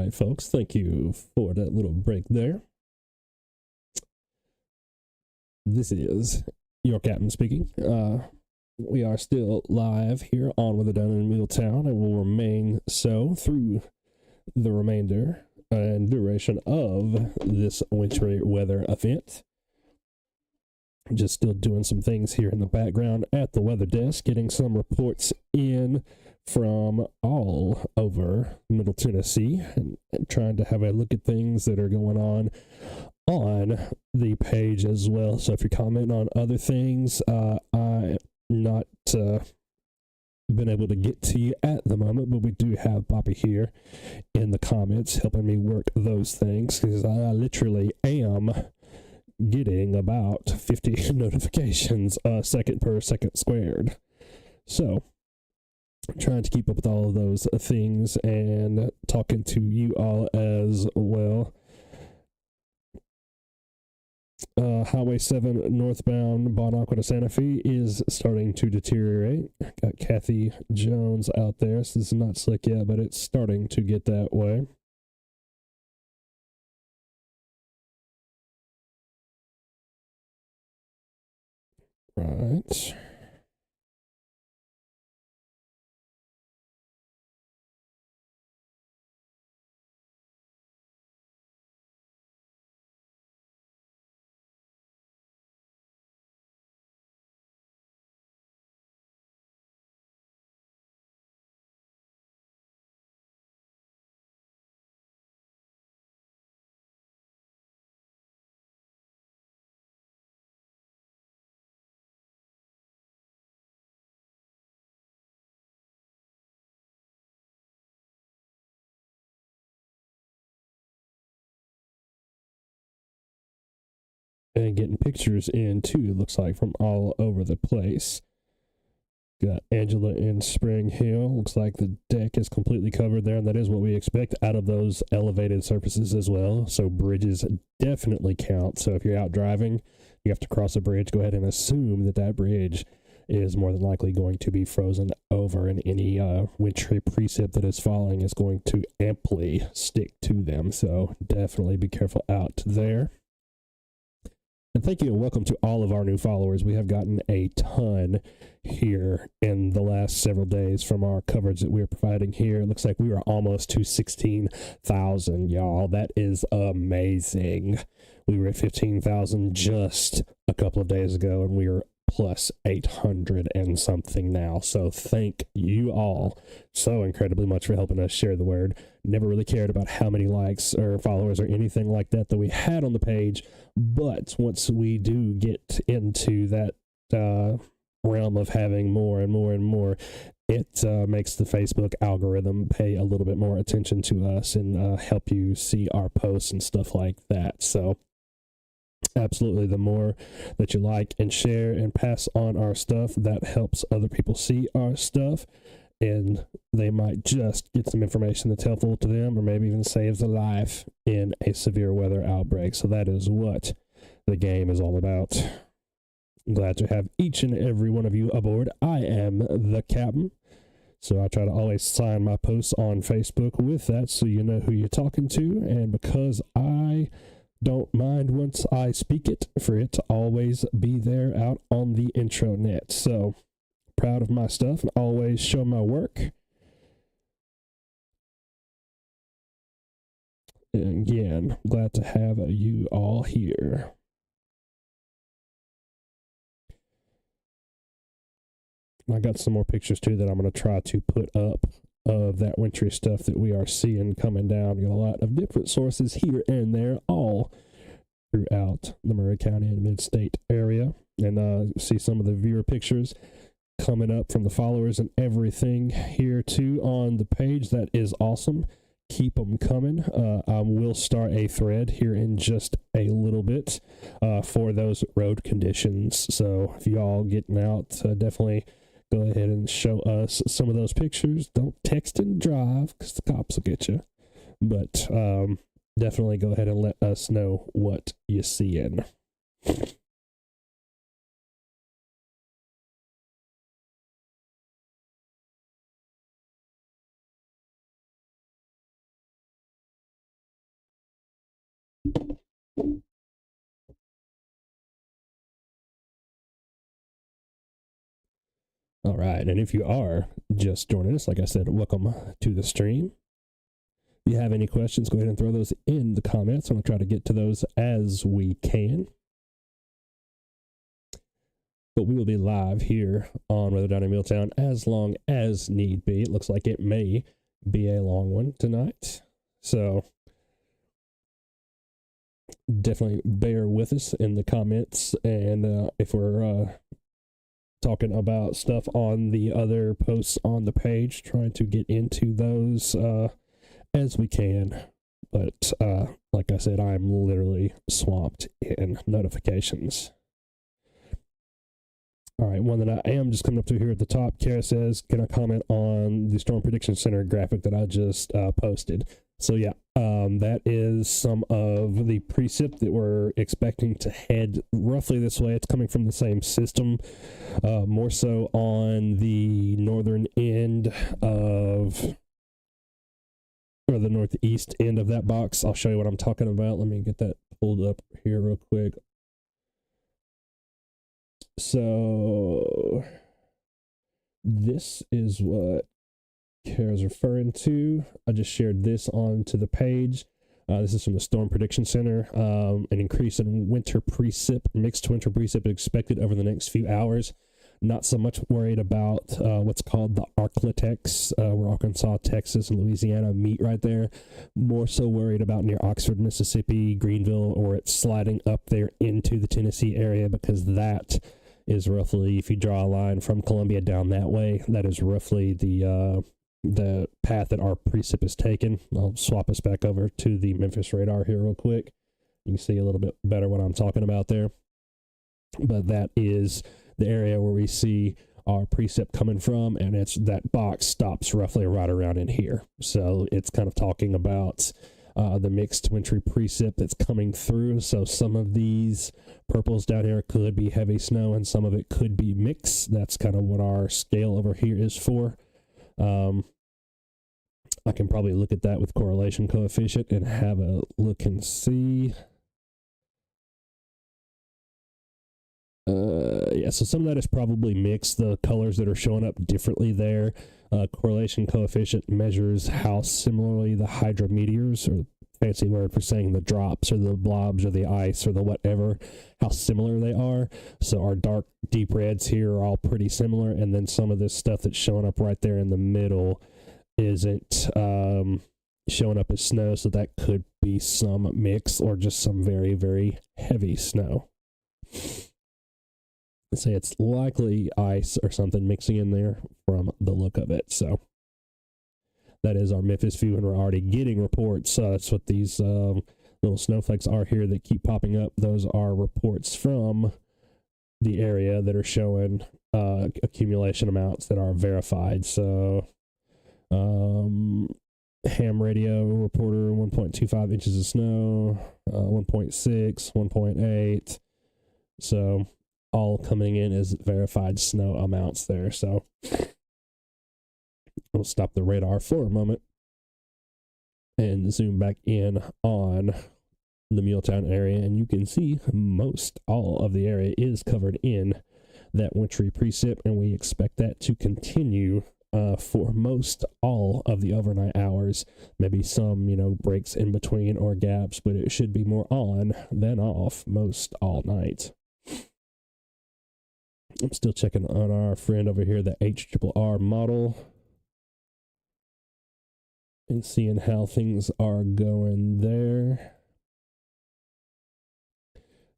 right, folks. Thank you for that little break there. This is your captain speaking. We are still live here on WDiMT in MuleTown and will remain so through the remainder and duration of this wintry weather event. Just still doing some things here in the background at the weather desk, getting some reports in from all over Middle Tennessee and trying to have a look at things that are going on the page as well. So if you're commenting on other things, I not been able to get to you at the moment, but we do have Bobby here in the comments helping me work those things, because I literally am getting about 50 notifications a second per second squared. So trying to keep up with all of those things and talking to you all as well. Highway 7 northbound Bon Aqua to Santa Fe is starting to deteriorate. Got Kathy Jones out there. So this is not slick yet, but it's starting to get that way. Right. And getting pictures in too, looks like, from all over the place. Got Angela in Spring Hill. Looks like the deck is completely covered there, and that is what we expect out of those elevated surfaces as well. So bridges definitely count. So if you're out driving, you have to cross a bridge, go ahead and assume that that bridge is more than likely going to be frozen over, and any wintry precip that is falling is going to amply stick to them. So definitely be careful out there. And thank you and welcome to all of our new followers. We have gotten a ton here in the last several days from our coverage that we're providing here. It looks like we are almost to 16,000, y'all. That is amazing. We were at 15,000 just a couple of days ago, and we are plus 800 and something now. So thank you all so incredibly much for helping us share the word. Never really cared about how many likes or followers or anything like that we had on the page, but once we do get into that realm of having more and more and more, it makes the Facebook algorithm pay a little bit more attention to us and help you see our posts and stuff like that. So absolutely, the more that you like and share and pass on our stuff, that helps other people see our stuff, and they might just get some information that's helpful to them, or maybe even saves a life in a severe weather outbreak. So that is what the game is all about. I'm glad to have each and every one of you aboard. I am the captain, so I try to always sign my posts on Facebook with that, so you know who you're talking to. And because I don't mind once I speak it, for it to always be there out on the intranet. So proud of my stuff and always show my work. And again, glad to have you all here. I got some more pictures too that I'm going to try to put up of that wintry stuff that we are seeing coming down. Got a lot of different sources here and there, all throughout the Murray County and Mid-State area. And see some of the viewer pictures coming up from the followers and everything here too on the page. That is awesome. Keep them coming. I will start a thread here in just a little bit for those road conditions. So if y'all getting out, definitely go ahead and show us some of those pictures. Don't text and drive because the cops will get you. But definitely go ahead and let us know what you're seeing. All right, and if you are just joining us, like I said, welcome to the stream. If you have any questions, go ahead and throw those in the comments. I'm going to try to get to those as we can. But we will be live here on Weather Down in MuleTown as long as need be. It looks like it may be a long one tonight. So definitely bear with us in the comments. And if we're talking about stuff on the other posts on the page, trying to get into those as we can. But like I said, I'm literally swamped in notifications. All right, one that I am just coming up to here at the top. Kara says, can I comment on the Storm Prediction Center graphic that I just posted? So yeah, that is some of the precip that we're expecting to head roughly this way. It's coming from the same system, more so on the northern end of, or the northeast end of that box. I'll show you what I'm talking about. Let me get that pulled up here real quick. So this is what Kara's referring to. I just shared this onto the page. This is from the Storm Prediction Center. An increase in winter precip, mixed winter precip expected over the next few hours. Not so much worried about what's called the Arklatex, where Arkansas, Texas, and Louisiana meet right there. More so worried about near Oxford, Mississippi, Greenville, or it's sliding up there into the Tennessee area, because that is roughly, if you draw a line from Columbia down that way, that is roughly the path that our precip is taken. I'll swap us back over to the Memphis radar here real quick. You can see a little bit better what I'm talking about there. But that is the area where we see our precip coming from, and it's that box stops roughly right around in here. So it's kind of talking about the mixed wintry precip that's coming through. So some of these purples down here could be heavy snow, and some of it could be mixed. That's kind of what our scale over here is for. I can probably look at that with correlation coefficient and have a look and see. Yeah, so some of that is probably mixed. The colors that are showing up differently there. Correlation coefficient measures how similarly the hydrometeors, or fancy word for saying the drops or the blobs or the ice or the whatever, how similar they are. So our dark deep reds here are all pretty similar, and then some of this stuff that's showing up right there in the middle isn't showing up as snow, so that could be some mix or just some very, very heavy snow. Let's say it's likely ice or something mixing in there from the look of it. So that is our Memphis view, and we're already getting reports. That's what these little snowflakes are here that keep popping up. Those are reports from the area that are showing accumulation amounts that are verified. So ham radio reporter, 1.25 inches of snow, 1.6, 1.8. So all coming in as verified snow amounts there. So I'll stop the radar for a moment and zoom back in on the MuleTown area, and you can see most all of the area is covered in that wintry precip, and we expect that to continue for most all of the overnight hours. Maybe some, breaks in between or gaps, but it should be more on than off most all night. I'm still checking on our friend over here, the HRRR model, and seeing how things are going there.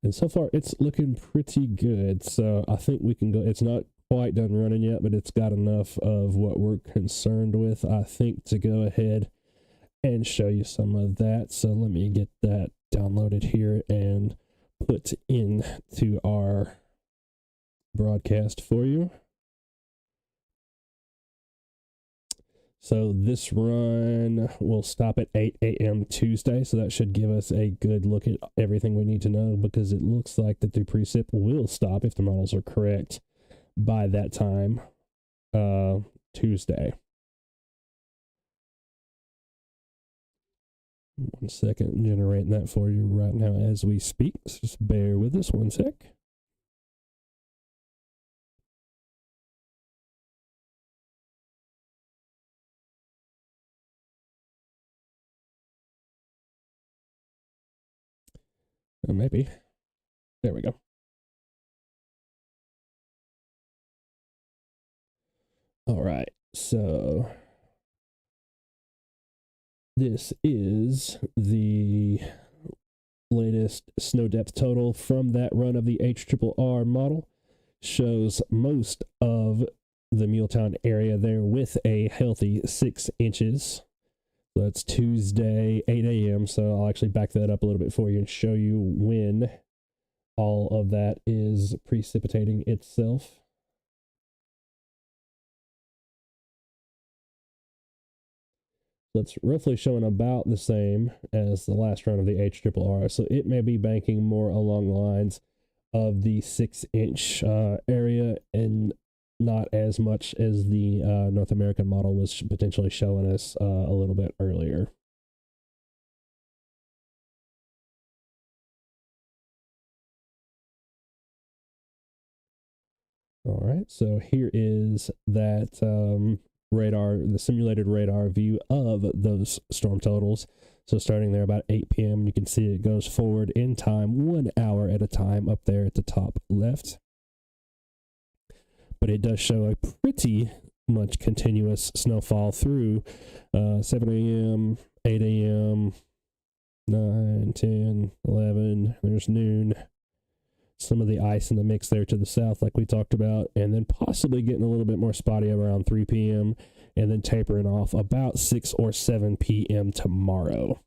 And so far, it's looking pretty good. So I think we can go. It's not quite done running yet, but it's got enough of what we're concerned with, I think, to go ahead and show you some of that. So let me get that downloaded here and put into our broadcast for you. So this run will stop at 8 a.m. Tuesday, so that should give us a good look at everything we need to know, because it looks like that the precip will stop, if the models are correct, by that time, Tuesday. 1 second, generating that for you right now as we speak. So just bear with us 1 sec. Maybe. There we go. All right, so this is the latest snow depth total from that run of the HRRR model. Shows most of the MuleTown area there with a healthy 6 inches. That's Tuesday, 8 a.m. So I'll actually back that up a little bit for you and show you when all of that is precipitating itself. That's roughly showing about the same as the last run of the HRRR. So it may be banking more along the lines of the 6-inch area and not as much as the North American model was potentially showing us a little bit earlier. All right, so here is that radar, the simulated radar view of those storm totals. So starting there about 8 p.m., you can see it goes forward in time 1 hour at a time up there at the top left. But it does show a pretty much continuous snowfall through 7 a.m., 8 a.m., 9, 10, 11, there's noon. Some of the ice in the mix there to the south, like we talked about, and then possibly getting a little bit more spotty around 3 p.m., and then tapering off about 6 or 7 p.m. tomorrow.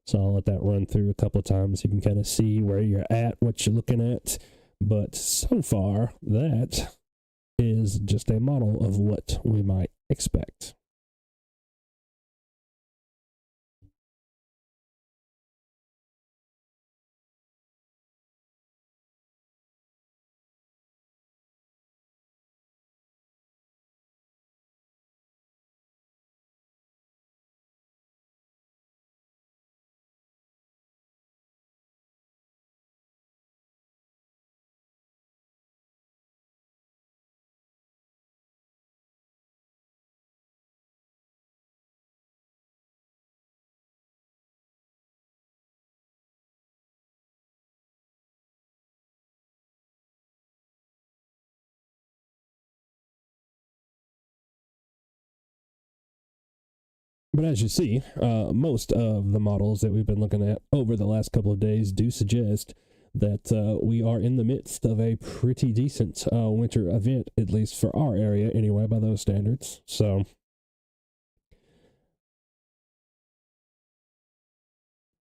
So I'll let that run through a couple of times. You can kind of see where you're at, what you're looking at. But so far, that is just a model of what we might expect. But as you see, most of the models that we've been looking at over the last couple of days do suggest that we are in the midst of a pretty decent winter event, at least for our area anyway, by those standards. So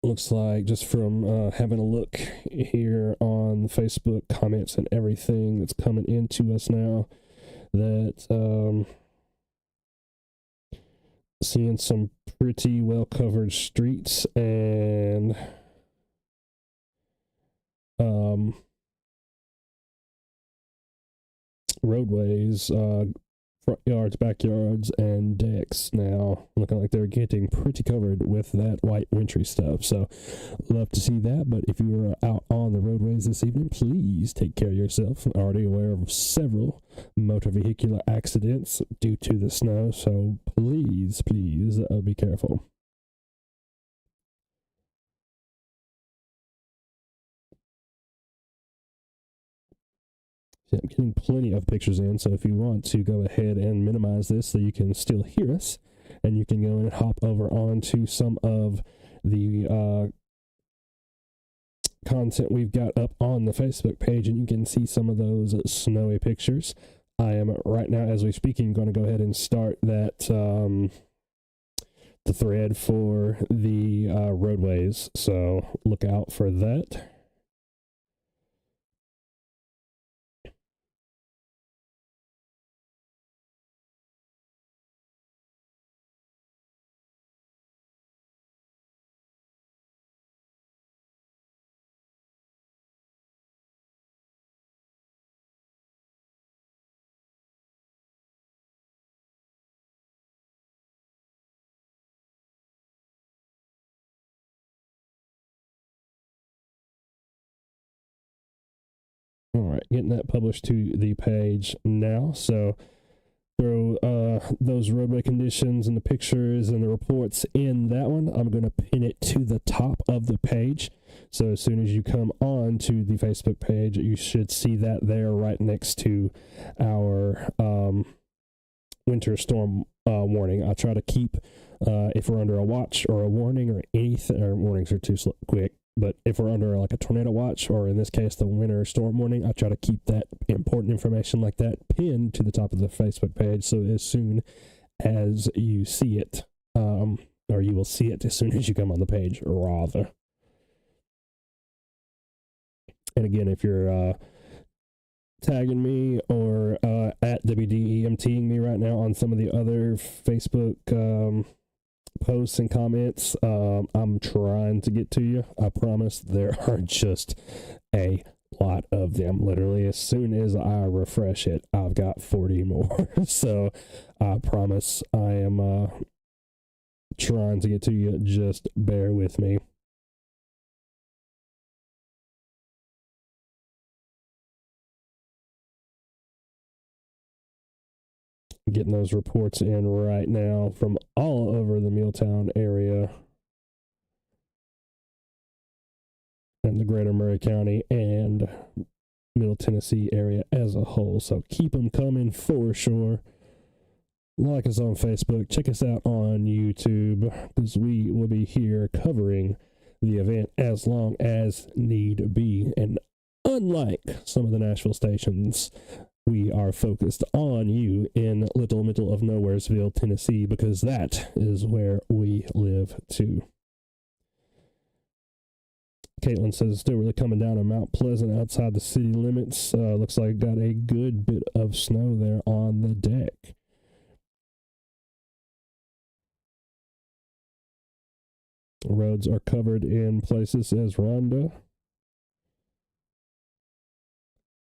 looks like just from having a look here on the Facebook comments and everything that's coming into us now, that seeing some pretty well covered streets and roadways, front yards, backyards, and decks now looking like they're getting pretty covered with that white wintry stuff. So love to see that. But if you are out on the roadways this evening, please take care of yourself. I'm already aware of several motor vehicular accidents due to the snow, so please be careful. I'm getting plenty of pictures in, so if you want to go ahead and minimize this so you can still hear us, and you can go and hop over onto some of the content we've got up on the Facebook page, and you can see some of those snowy pictures. I am right now, as we're speaking, going to go ahead and start that the thread for the roadways, so look out for that. All right, getting that published to the page now. So throw those roadway conditions and the pictures and the reports in that one. I'm going to pin it to the top of the page So as soon as you come on to the Facebook page, you should see that there right next to our winter storm warning. I try to keep, if we're under a watch or a warning or anything, or warnings are too quick, but if we're under like a tornado watch, or in this case, the winter storm warning, I try to keep that important information like that pinned to the top of the Facebook page. So as soon as you see it, or you will see it as soon as you come on the page, rather. And again, if you're tagging me or at WDiMTing me right now on some of the other Facebook posts and comments, I'm trying to get to you. I promise. There are just a lot of them. Literally, as soon as I refresh it, I've got 40 more. So I promise I am trying to get to you. Just bear with me. Getting those reports in right now from all over the MuleTown area and the greater Murray County and Middle Tennessee area as a whole. So keep them coming for sure. Like us on Facebook. Check us out on YouTube, because we will be here covering the event as long as need be. And unlike some of the Nashville stations, we are focused on you in little middle of nowheresville, Tennessee, because that is where we live too. Caitlin says it's still really coming down on Mount Pleasant outside the city limits. Looks like got a good bit of snow there on the deck. Roads are covered in places as Rhonda.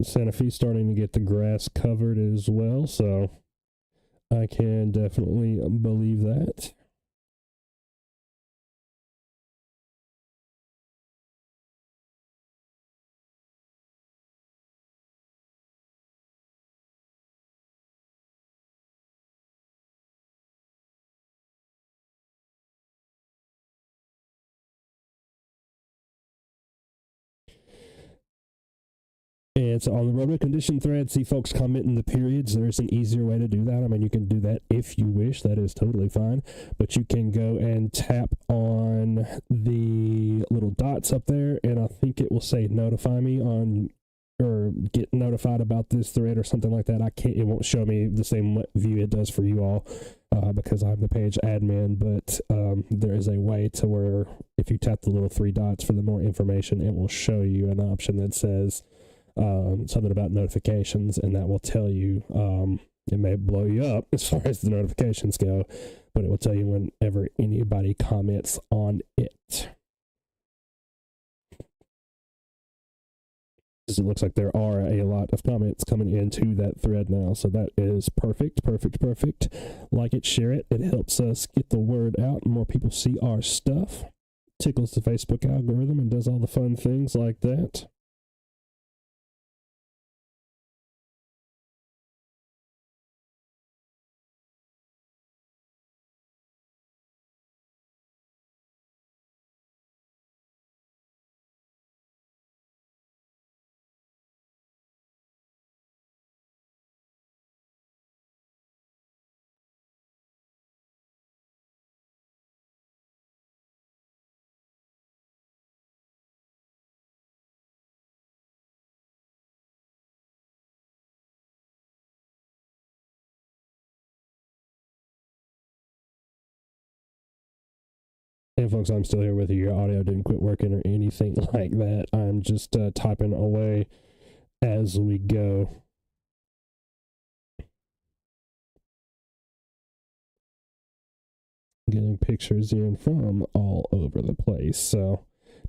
Santa Fe starting to get the grass covered as well, so I can definitely believe that. And so on the roadway condition thread, see folks commenting the periods. There's an easier way to do that. I mean, you can do that if you wish. That is totally fine. But you can go and tap on the little dots up there, and I think it will say notify me on, or get notified about this thread or something like that. It won't show me the same view it does for you all because I'm the page admin, but there is a way to where if you tap the little three dots for the more information, it will show you an option that says something about notifications, and that will tell you, it may blow you up as far as the notifications go, but it will tell you whenever anybody comments on it. It looks like there are a lot of comments coming into that thread now, so that is perfect. Like it, share it. It helps us get the word out and more people see our stuff. Tickles the Facebook algorithm and does all the fun things like that. And folks, I'm still here with you. Your audio didn't quit working or anything like that. I'm just typing away as we go. Getting pictures in from all over the place. So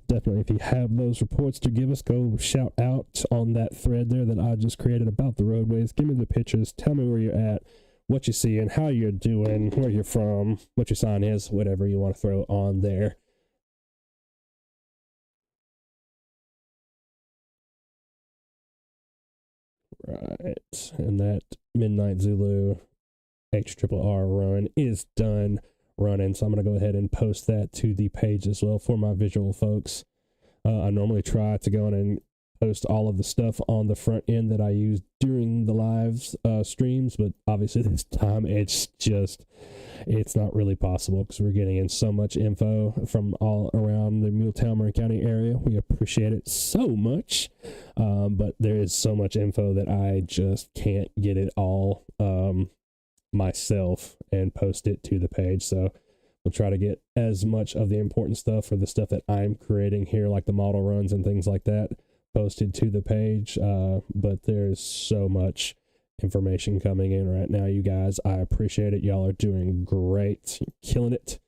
definitely, if you have those reports to give us, go shout out on that thread there that I just created about the roadways. Give me the pictures. Tell me where you're at, what you see, and how you're doing, where you're from, what your sign is, whatever you want to throw on there. Right, and that Midnight Zulu HRRR run is done running, so I'm going to go ahead and post that to the page as well for my visual folks. I normally try to go in and post all of the stuff on the front end that I use during the live streams, but obviously this time it's not really possible because we're getting in so much info from all around the MuleTown, Marin County area. We appreciate it so much, but there is so much info that I just can't get it all myself and post it to the page. So we'll try to get as much of the important stuff for the stuff that I'm creating here, like the model runs and things like that, posted to the page. But there's so much information coming in right now, you guys. I appreciate it. Y'all are doing great. You're killing it.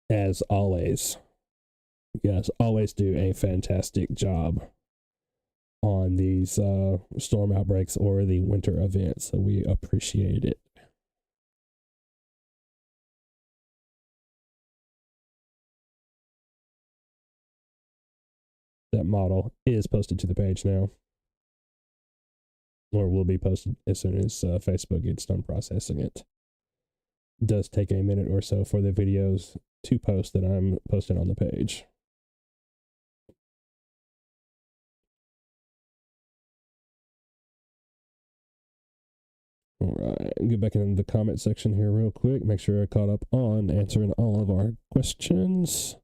As always, you guys always do a fantastic job on these storm outbreaks or the winter events, so we appreciate it. That model is posted to the page now, or will be posted as soon as Facebook gets done processing it. It does take a minute or so for the videos to post that I'm posting on the page. All right, get back into the comment section here real quick. Make sure I caught up on answering all of our questions.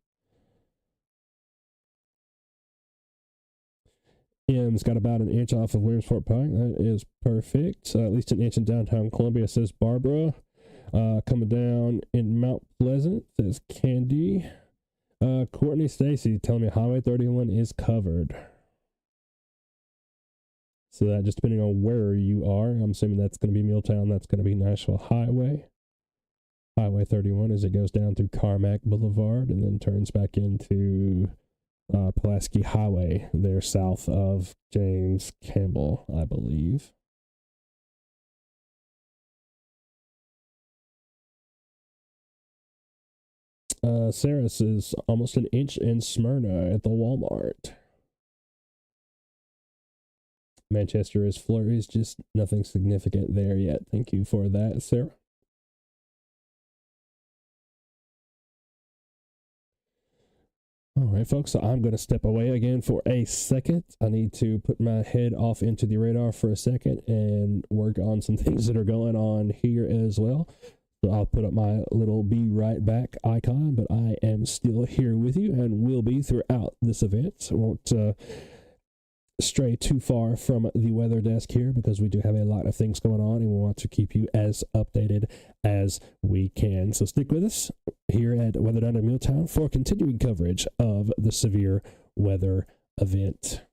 M's got about an inch off of Williamsport Pike. That is perfect. At least an inch in downtown Columbia, says Barbara. Coming down in Mount Pleasant, says Candy. Courtney Stacy telling me Highway 31 is covered. So that just depending on where you are, I'm assuming that's going to be MuleTown, that's going to be Nashville Highway. Highway 31 as it goes down through Carmack Boulevard and then turns back into Pulaski Highway there south of James Campbell, I believe. Sarah says almost an inch in Smyrna at the Walmart. Manchester is flurries, just nothing significant there yet. Thank you for that, Sarah. All right, folks, so I'm going to step away again for a second. I need to put my head off into the radar for a second and work on some things that are going on here as well. So I'll put up my little be right back icon, but I am still here with you and will be throughout this event. So I won't stray too far from the weather desk here because we do have a lot of things going on and we want to keep you as updated as we can. So stick with us here at WeatherTown and MuleTown for continuing coverage of the severe weather event.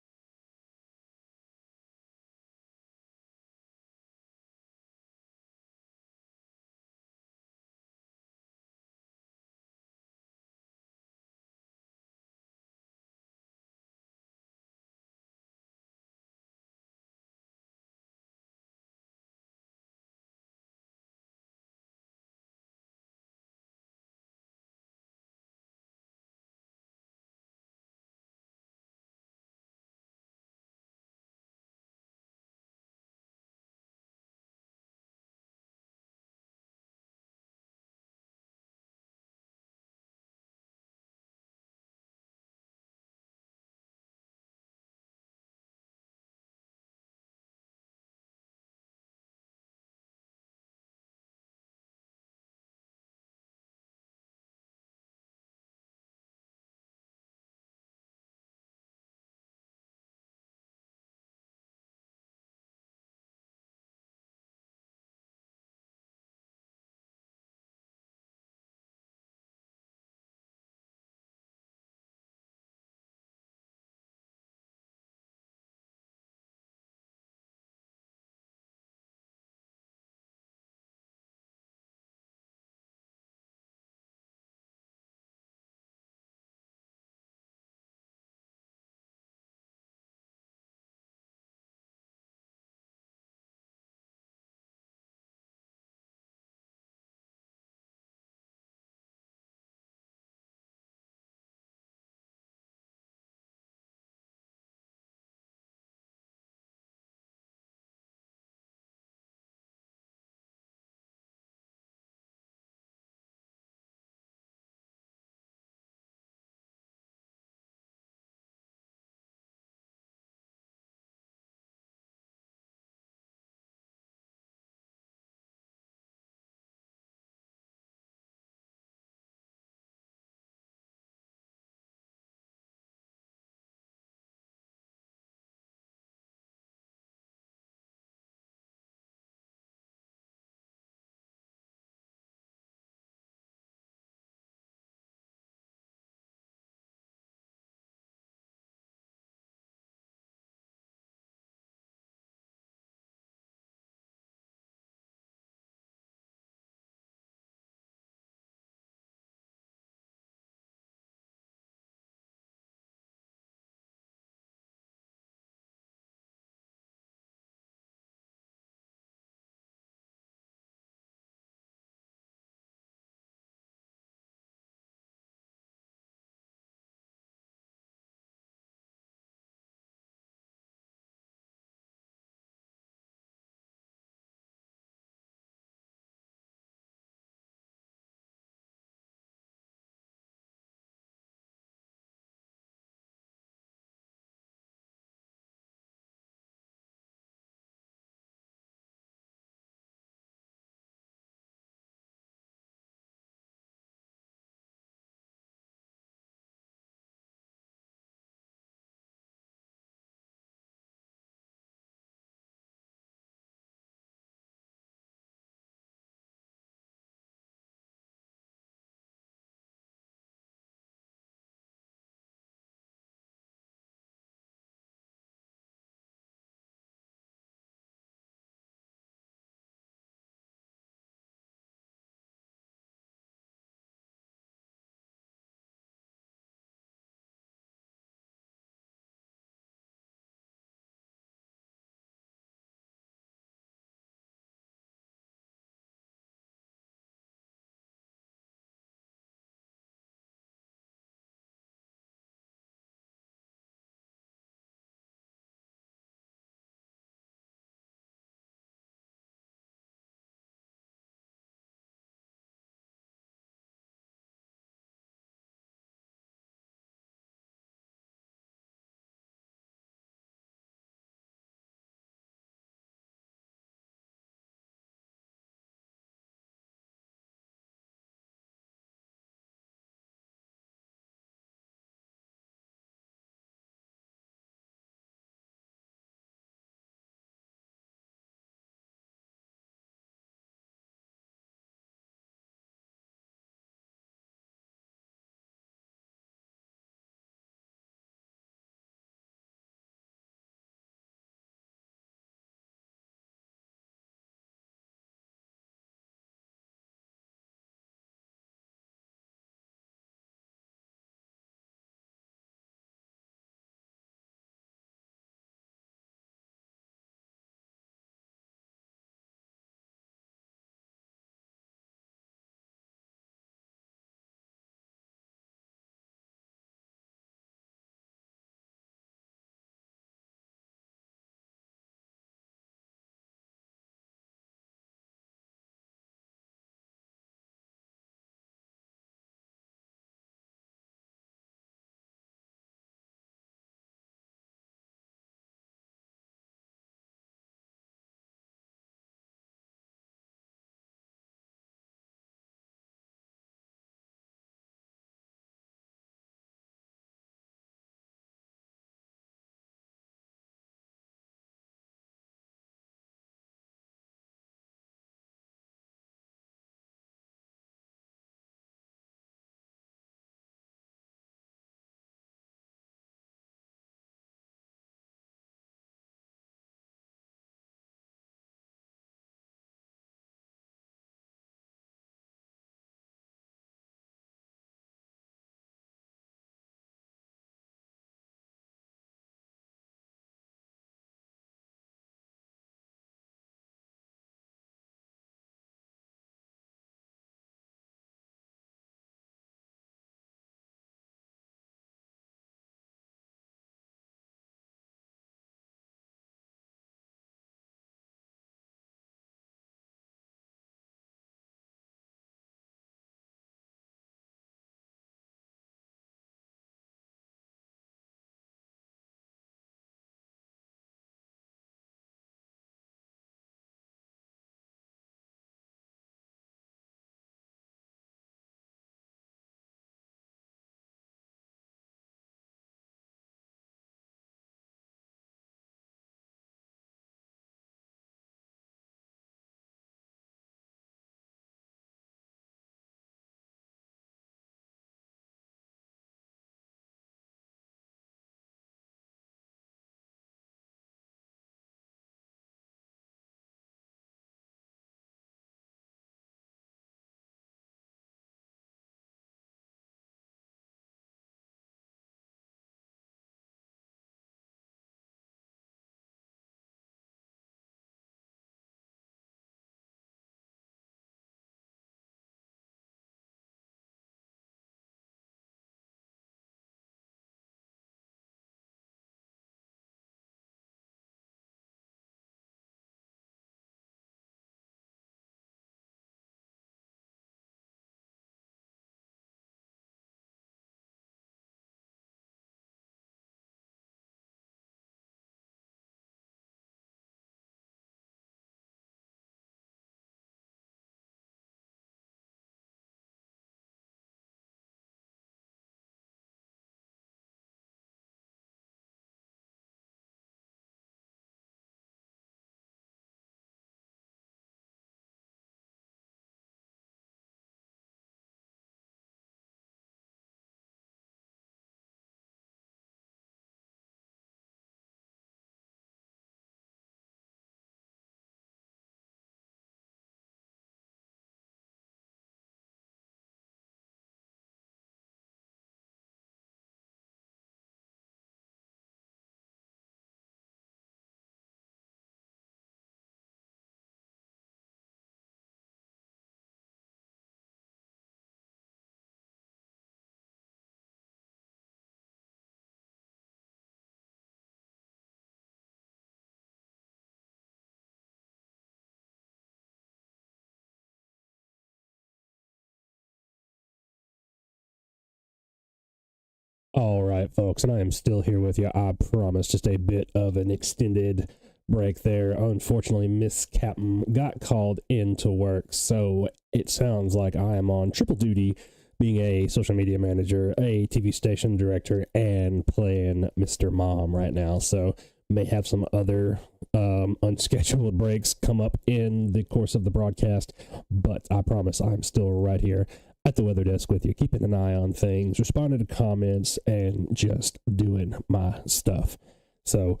All right, folks, and I am still here with you. I promise, just a bit of an extended break there. Unfortunately, Miss Captain got called into work, so it sounds like I am on triple duty being a social media manager, a TV station director, and playing Mr. Mom right now. So may have some other unscheduled breaks come up in the course of the broadcast, but I promise I'm still right here at the weather desk with you, keeping an eye on things, responding to comments, and just doing my stuff. So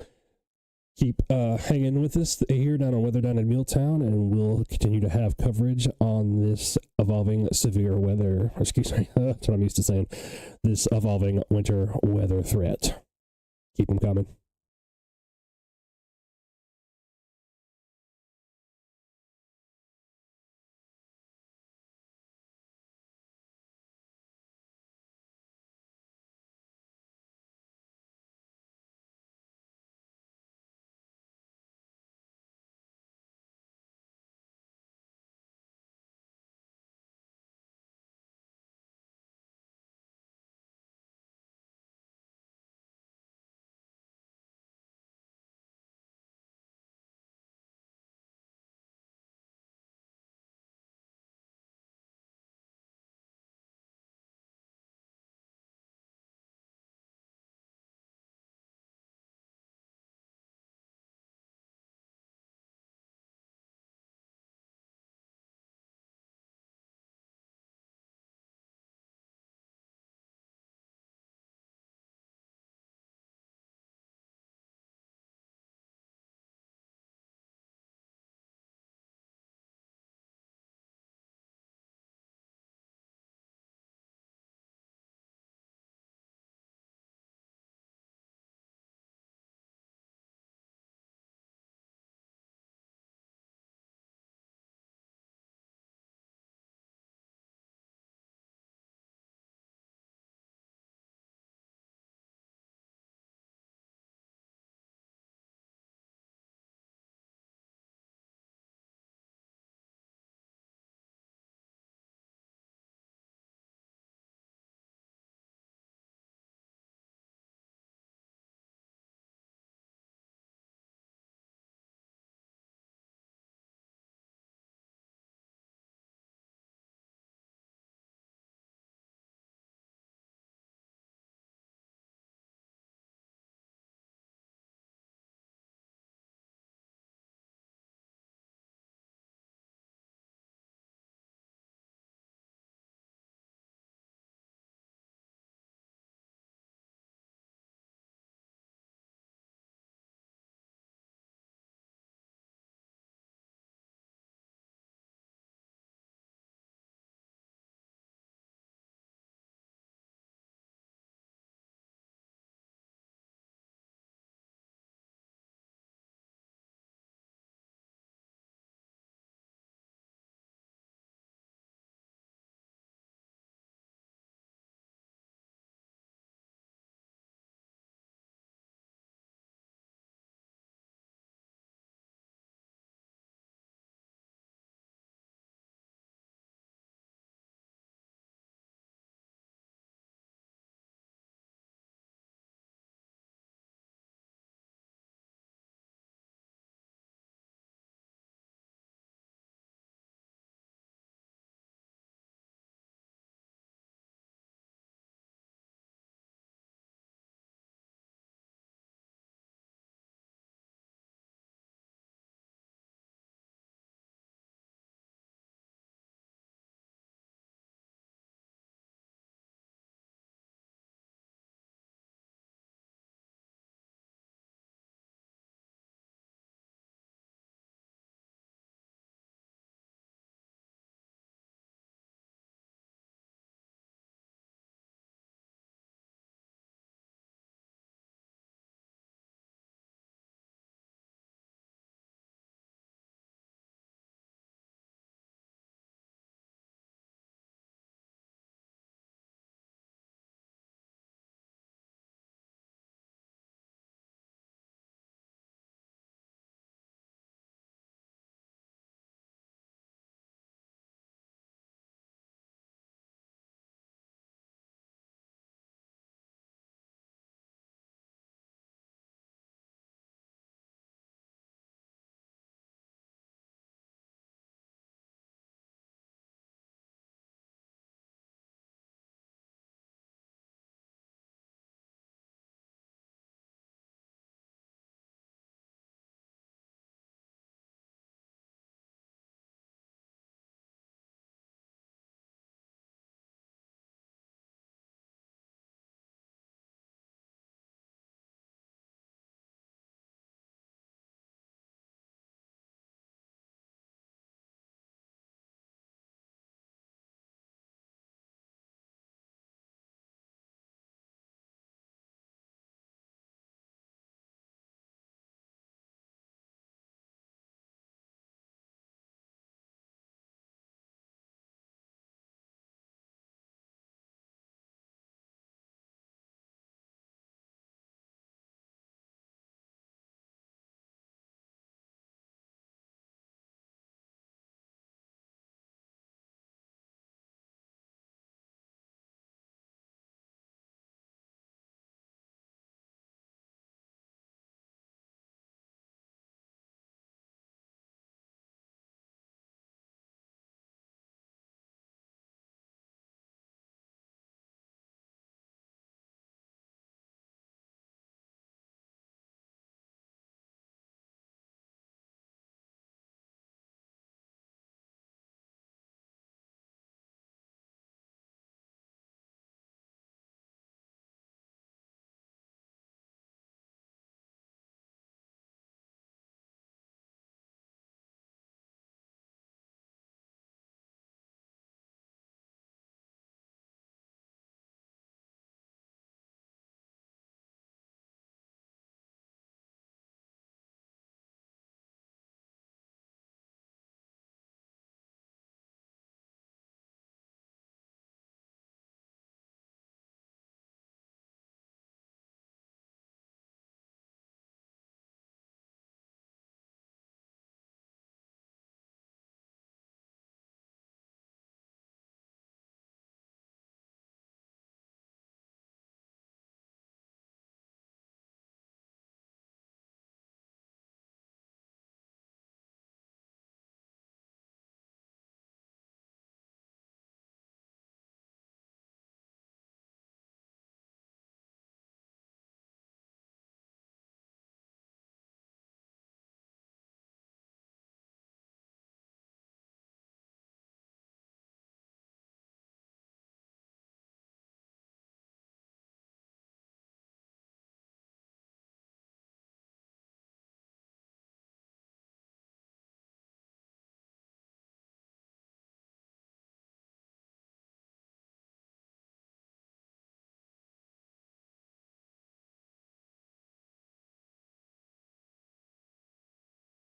keep hanging with us here down on Weather Down in MuleTown, and we'll continue to have coverage on this evolving severe weather, excuse me, that's what I'm used to saying, this evolving winter weather threat. Keep them coming.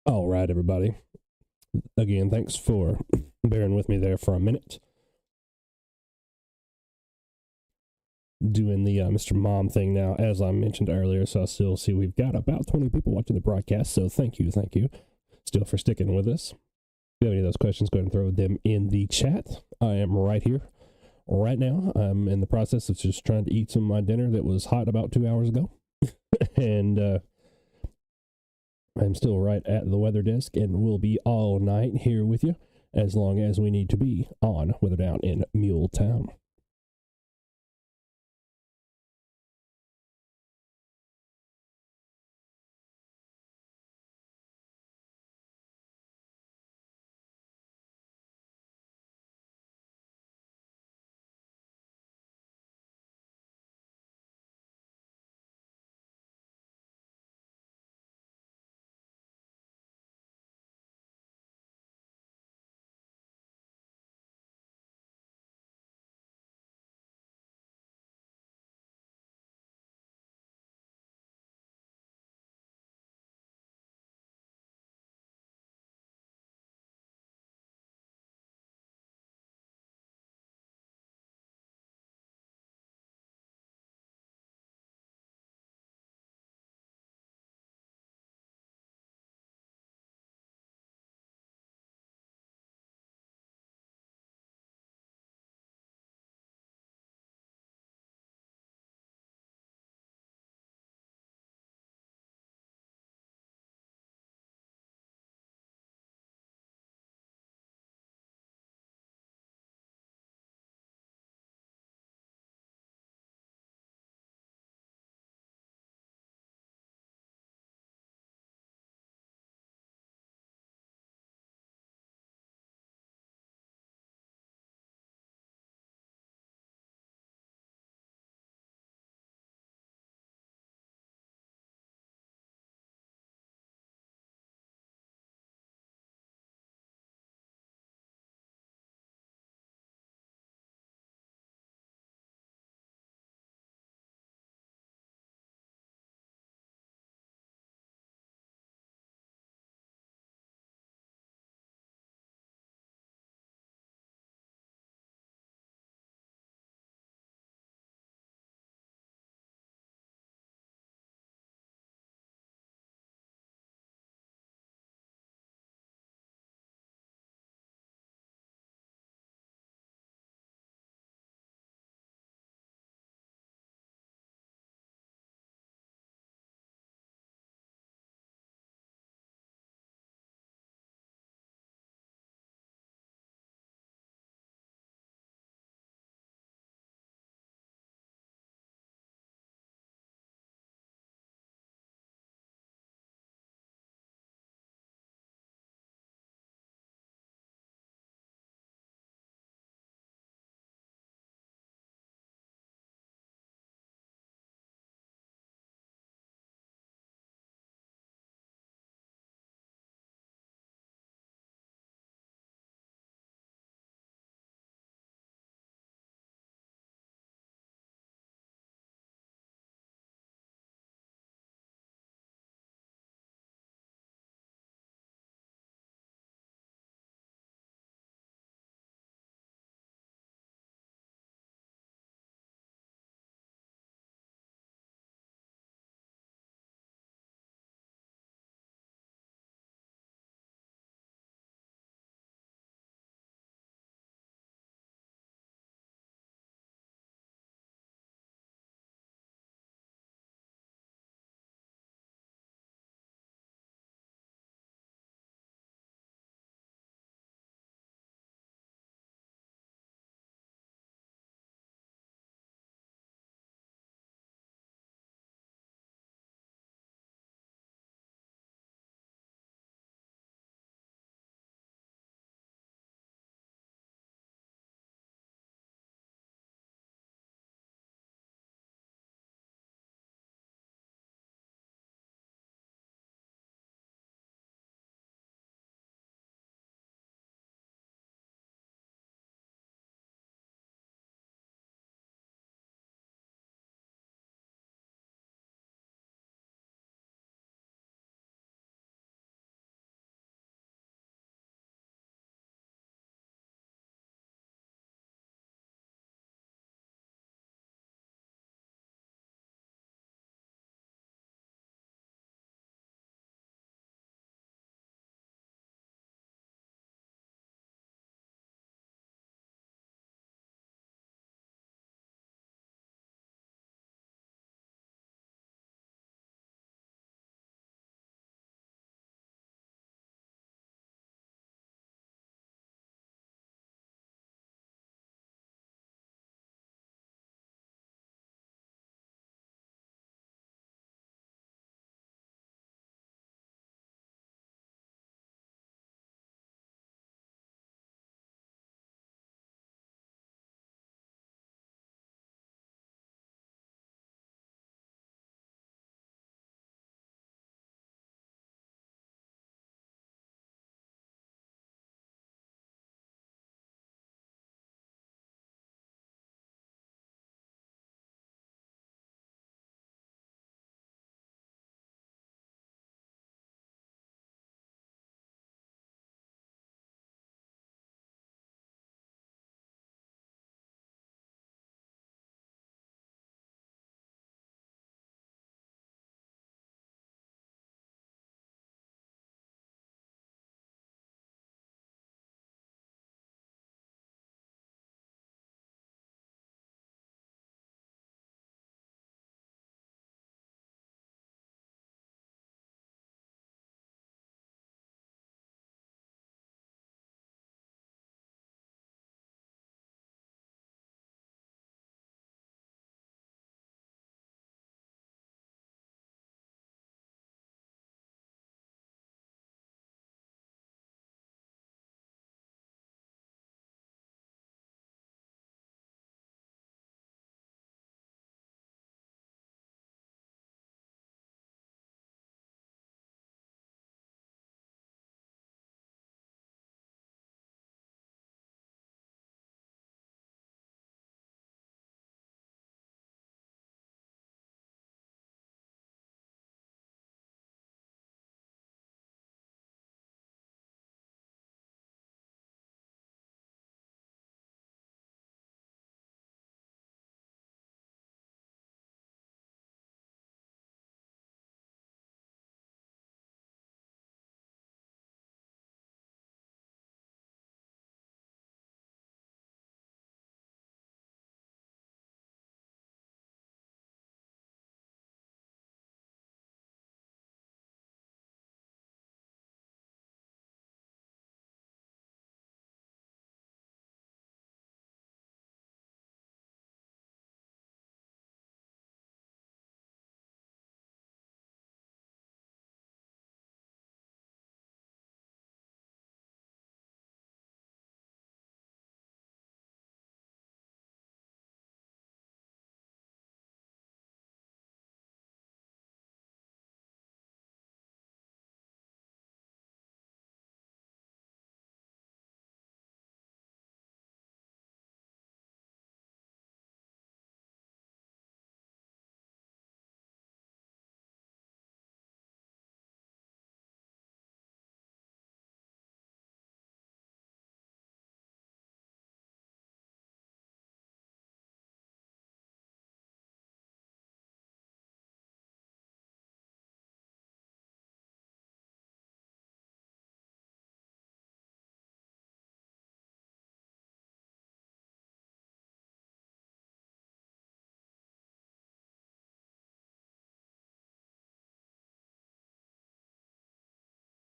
All right, everybody. Again, thanks for bearing with me there for a minute. Doing the Mr. Mom thing now, as I mentioned earlier, so I still see we've got about 20 people watching the broadcast, so thank you still for sticking with us. If you have any of those questions, go ahead and throw them in the chat. I am right here, right now. I'm in the process of just trying to eat some of my dinner that was hot about 2 hours ago, and I'm still right at the weather desk, and we'll be all night here with you, as long as we need to be on WDiMT in MuleTown.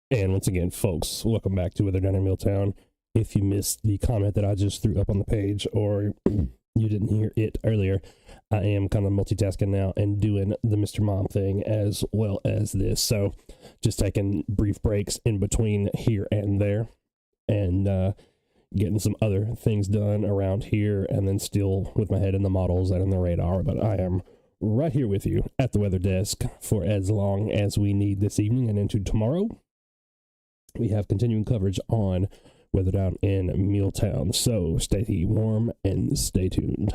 And once again, folks, welcome back to Weather Down in MuleTown. If you missed the comment that I just threw up on the page, or you didn't hear it earlier, I am kind of multitasking now and doing the Mr. Mom thing as well as this. So just taking brief breaks in between here and there, and getting some other things done around here, and then still with my head in the models and in the radar. But I am right here with you at the weather desk for as long as we need this evening and into tomorrow. We have continuing coverage on weather down in MuleTown, so stay warm and stay tuned.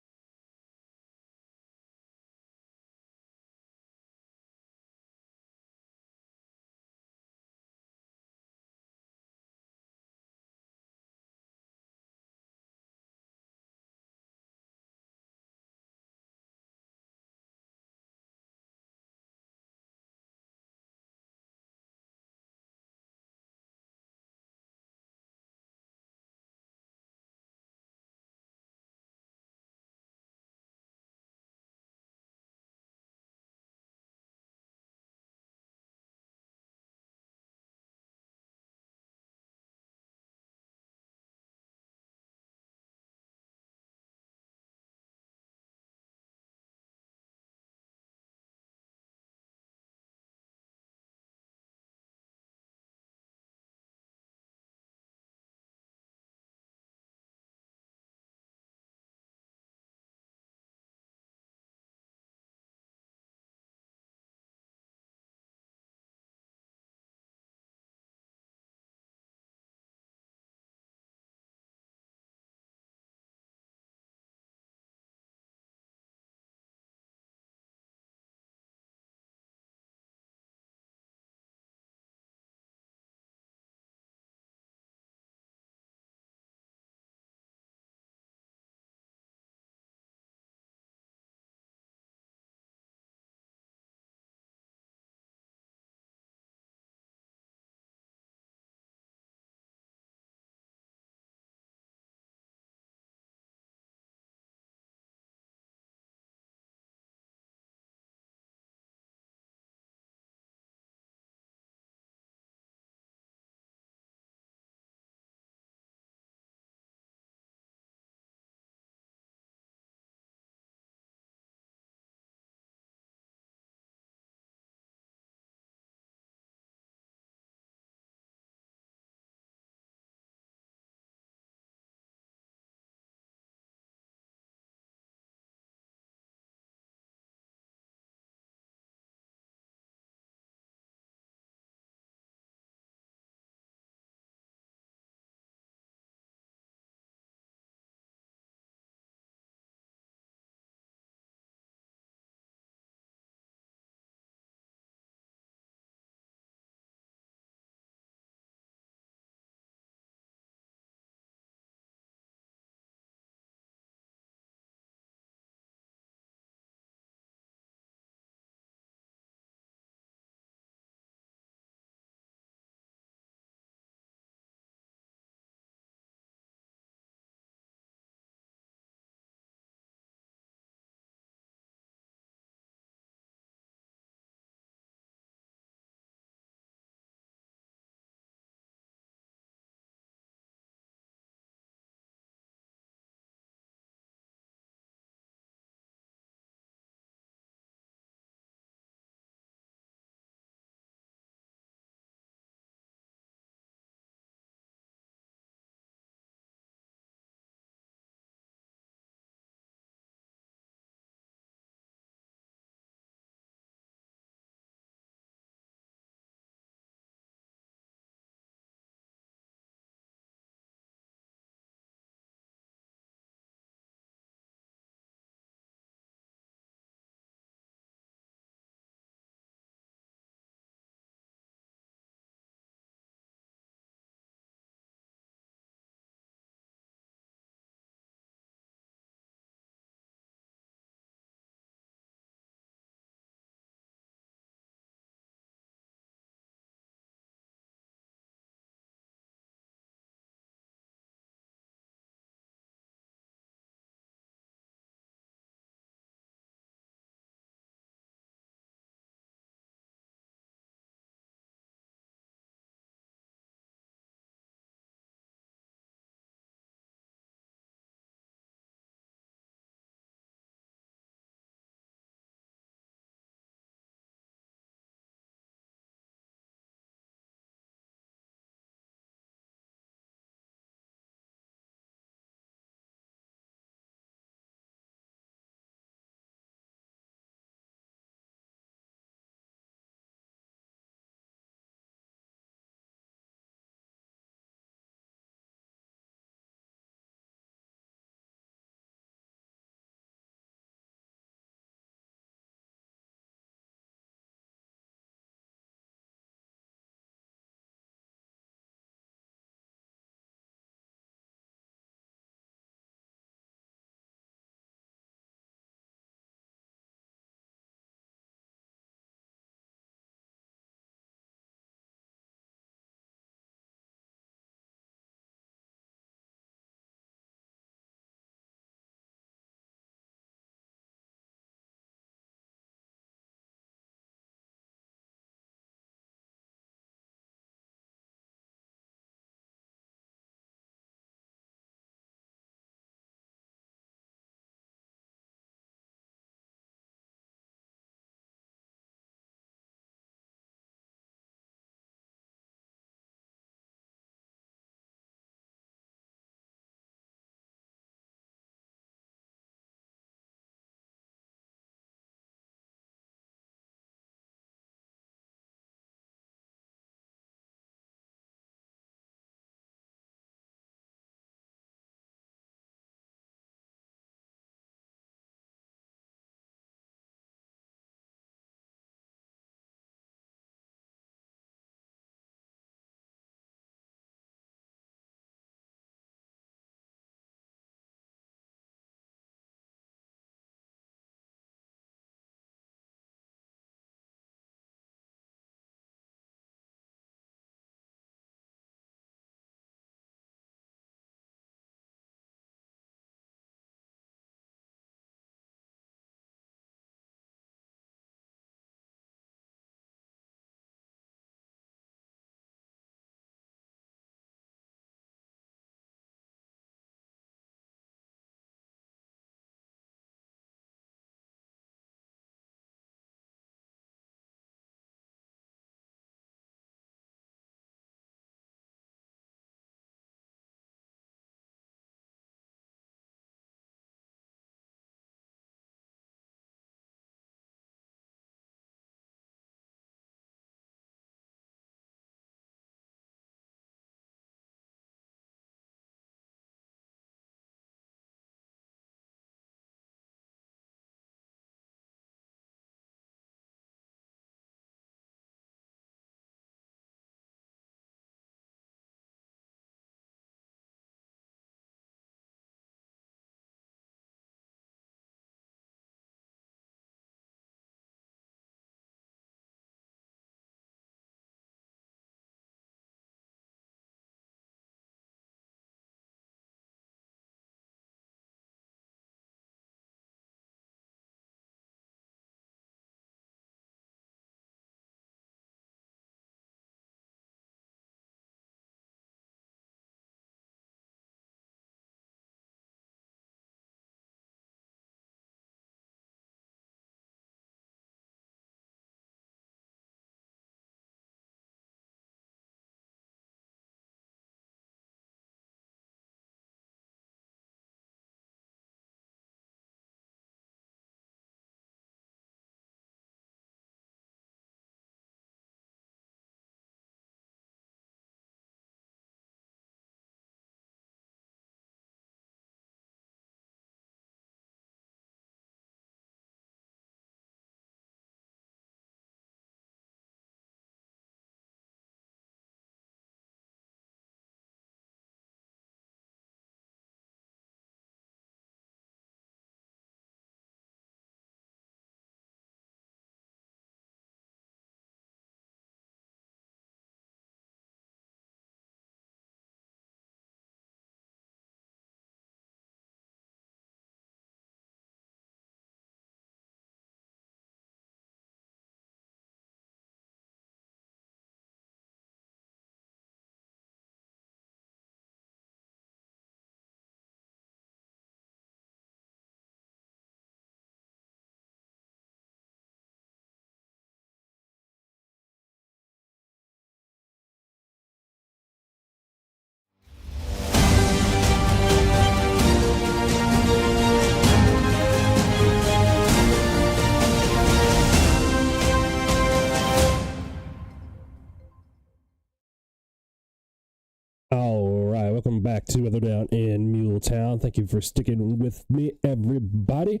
All right, welcome back to Weather Down in MuleTown. Thank you for sticking with me, everybody.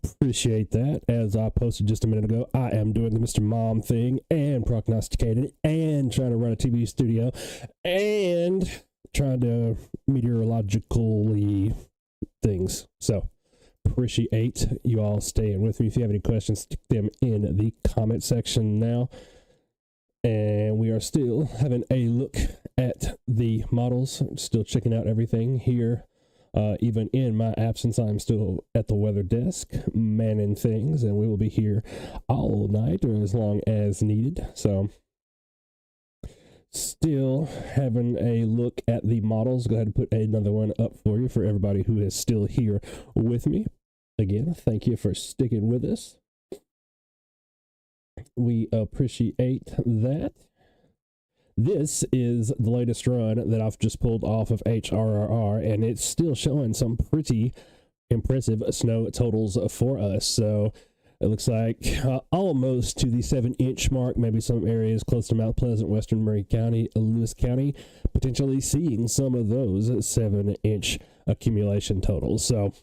Appreciate that. As I posted just a minute ago, I am doing the Mr. Mom thing and prognosticating and trying to run a TV studio and trying to meteorologically things. So appreciate you all staying with me. If you have any questions, stick them in the comment section now. And we are still having a look at the models, still checking out everything here. Even in my absence, I'm still at the weather desk, manning things, and we will be here all night or as long as needed. So, still having a look at the models. Go ahead and put another one up for you for everybody who is still here with me. Again, thank you for sticking with us. We appreciate that. This is the latest run that I've just pulled off of HRRR, and it's still showing some pretty impressive snow totals for us. So it looks like almost to the 7-inch mark, maybe some areas close to Mount Pleasant, Western Murray County, Lewis County, potentially seeing some of those 7-inch accumulation totals. So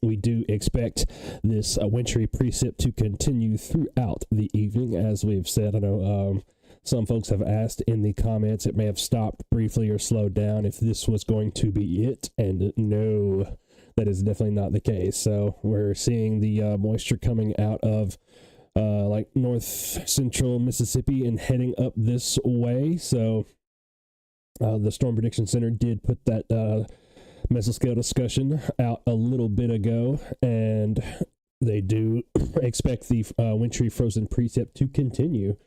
we do expect this wintry precip to continue throughout the evening, as we've said. I know some folks have asked in the comments, it may have stopped briefly or slowed down if this was going to be it, and no, that is definitely not the case. So we're seeing the moisture coming out of like north central Mississippi and heading up this way. So the Storm Prediction Center did put that mesoscale discussion out a little bit ago, and they do expect the wintry frozen precip to continue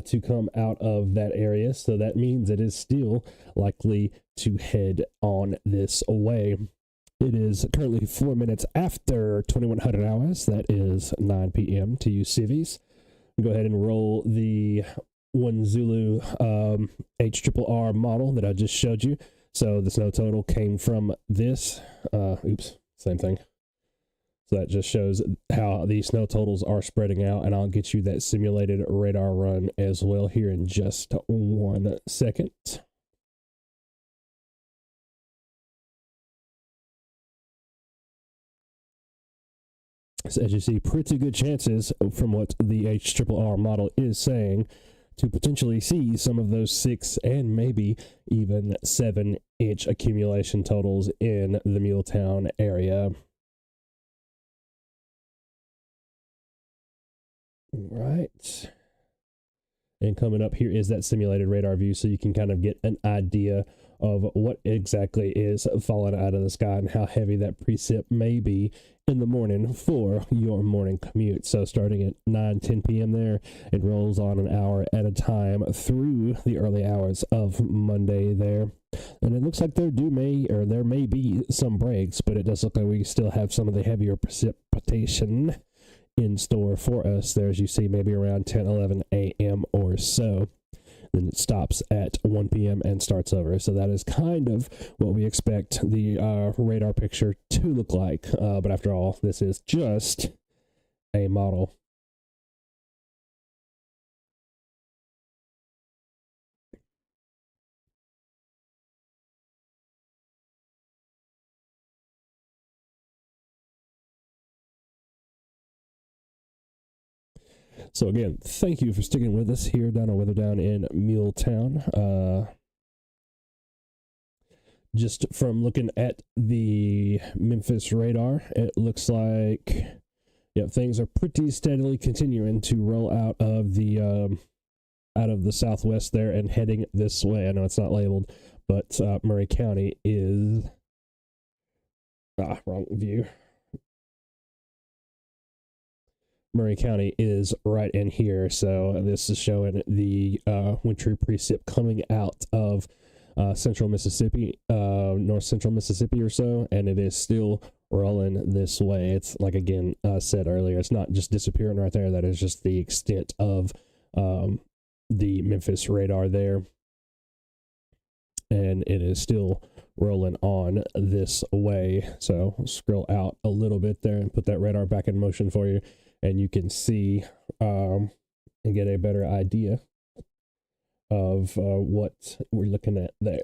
to come out of that area. So that means it is still likely to head on this way. It is currently 4 minutes after 2100 hours. That is 9 p.m. to you civvies. Go ahead and roll the 1 Zulu HRRR model that I just showed you. So the snow total came from this. Oops, same thing. So that just shows how the snow totals are spreading out, and I'll get you that simulated radar run as well here in just 1 second. So as you see, pretty good chances from what the HRRR model is saying to potentially see some of those 6 and maybe even 7-inch accumulation totals in the MuleTown area. Right. And coming up here is that simulated radar view, so you can kind of get an idea of what exactly is falling out of the sky and how heavy that precip may be in the morning for your morning commute. So starting at 9-10 p.m. there, it rolls on an hour at a time through the early hours of Monday there. And it looks like there may be some breaks, but it does look like we still have some of the heavier precipitation in store for us there, as you see, maybe around 10-11 a.m. or so. Then it stops at 1 p.m. and starts over. So that is kind of what we expect the radar picture to look like. But after all, this is just a model. So again, thank you for sticking with us here down on Weather Down in MuleTown. Just from looking at the Memphis radar, it looks like things are pretty steadily continuing to roll out of the southwest there and heading this way. I know it's not labeled, but Murray County is wrong view. Murray County is right in here, so this is showing the wintry precip coming out of central Mississippi, north central Mississippi or so, and it is still rolling this way. It's like, again, said earlier, it's not just disappearing right there. That is just the extent of the Memphis radar there, and it is still rolling on this way. So I'll scroll out a little bit there and put that radar back in motion for you, and you can see and get a better idea of what we're looking at there.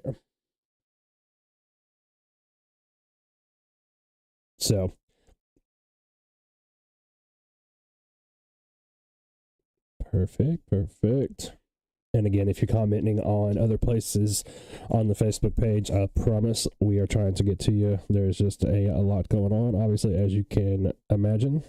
So perfect. And again, if you're commenting on other places on the Facebook page, I promise we are trying to get to you. There's just a lot going on, obviously, as you can imagine.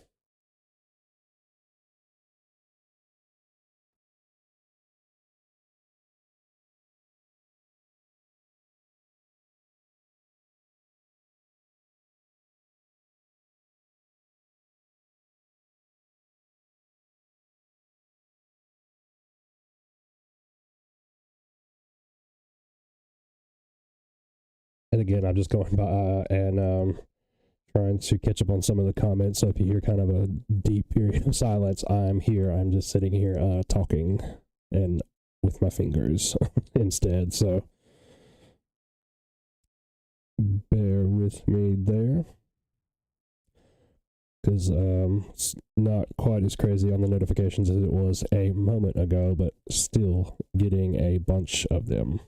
And again, I'm just going by and trying to catch up on some of the comments. So if you hear kind of a deep period of silence, I'm here. I'm just sitting here talking and with my fingers instead. So bear with me there, because it's not quite as crazy on the notifications as it was a moment ago, but still getting a bunch of them.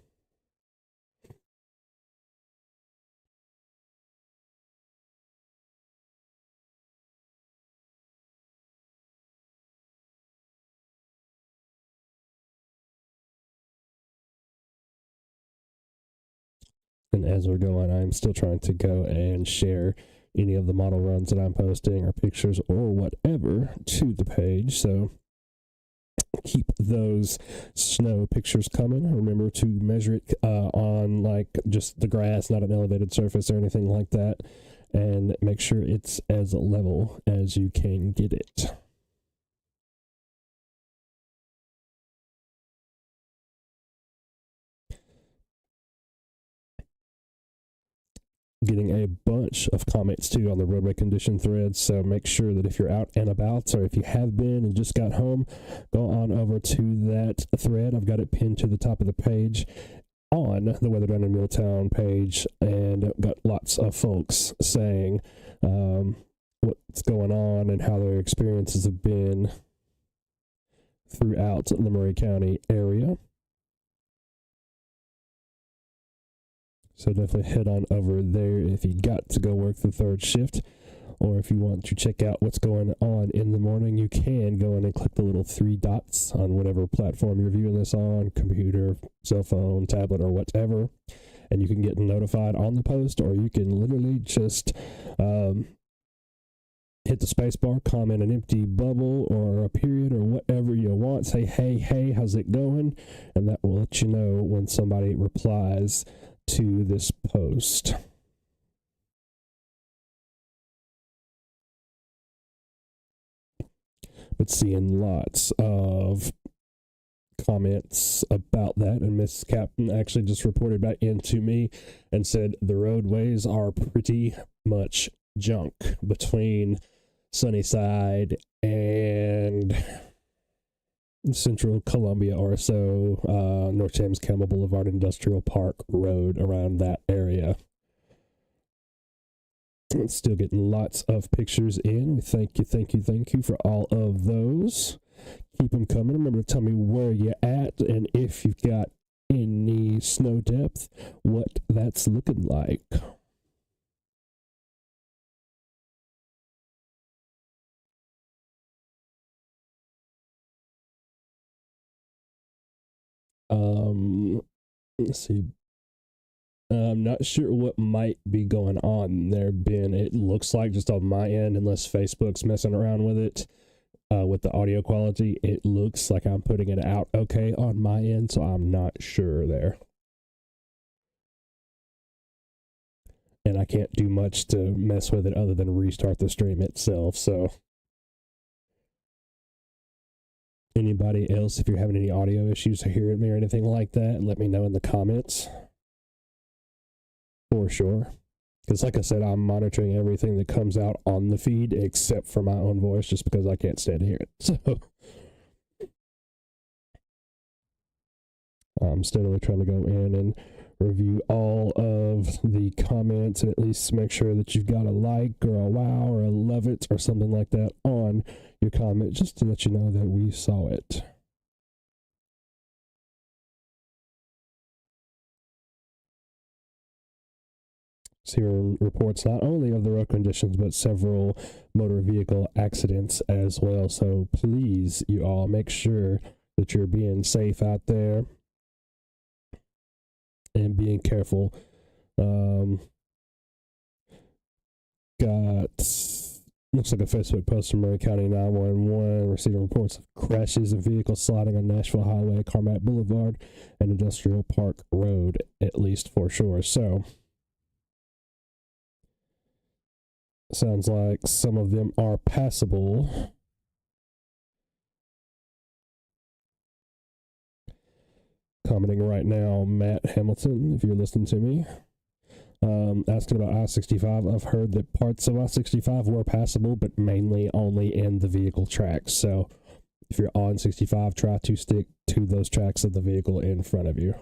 And as we're going, I'm still trying to go and share any of the model runs that I'm posting or pictures or whatever to the page. So keep those snow pictures coming. Remember to measure it on like just the grass, not an elevated surface or anything like that. And make sure it's as level as you can get it. Getting a bunch of comments too on the roadway condition threads, so make sure that if you're out and about, or if you have been and just got home, go on over to that thread. I've got it pinned to the top of the page on the WeatherTown and MuleTown page, and got lots of folks saying what's going on and how their experiences have been throughout the Murray County area. So definitely head on over there if you got to go work the third shift, or if you want to check out what's going on in the morning, you can go in and click the little 3 dots on whatever platform you're viewing this on, computer, cell phone, tablet, or whatever, and you can get notified on the post, or you can literally just hit the space bar, comment an empty bubble or a period or whatever you want, say, hey, how's it going? And that will let you know when somebody replies to this post. But seeing lots of comments about that, and Miss Captain actually just reported back into me and said the roadways are pretty much junk between Sunnyside and Central Columbia, or so, North James Campbell Boulevard Industrial Park Road, around that area. It's still getting lots of pictures in. We thank you for all of those. Keep them coming. Remember to tell me where you're at, and if you've got any snow depth, what that's looking like. Let's see. I'm not sure what might be going on there, Ben. It looks like, just on my end, unless Facebook's messing around with it, with the audio quality, it looks like I'm putting it out okay on my end, so I'm not sure there. And I can't do much to mess with it other than restart the stream itself, so anybody else, if you're having any audio issues or hearing me or anything like that, let me know in the comments. For sure. Because like I said, I'm monitoring everything that comes out on the feed except for my own voice, just because I can't stand to hear it. So I'm steadily trying to go in and review all of the comments, and at least make sure that you've got a like or a wow or a love it or something like that on your comment, just to let you know that we saw it. Hearing reports not only of the road conditions, but several motor vehicle accidents as well. So please, you all, make sure that you're being safe out there and being careful. Looks like a Facebook post from Murray County 911 receiving reports of crashes and vehicles sliding on Nashville Highway, Carmack Boulevard, and Industrial Park Road, at least for sure. So, sounds like some of them are passable. Commenting right now, Matt Hamilton, if you're listening to me. Asking about I-65. I've heard that parts of I-65 were passable, but mainly only in the vehicle tracks. So if you're on 65, try to stick to those tracks of the vehicle in front of you.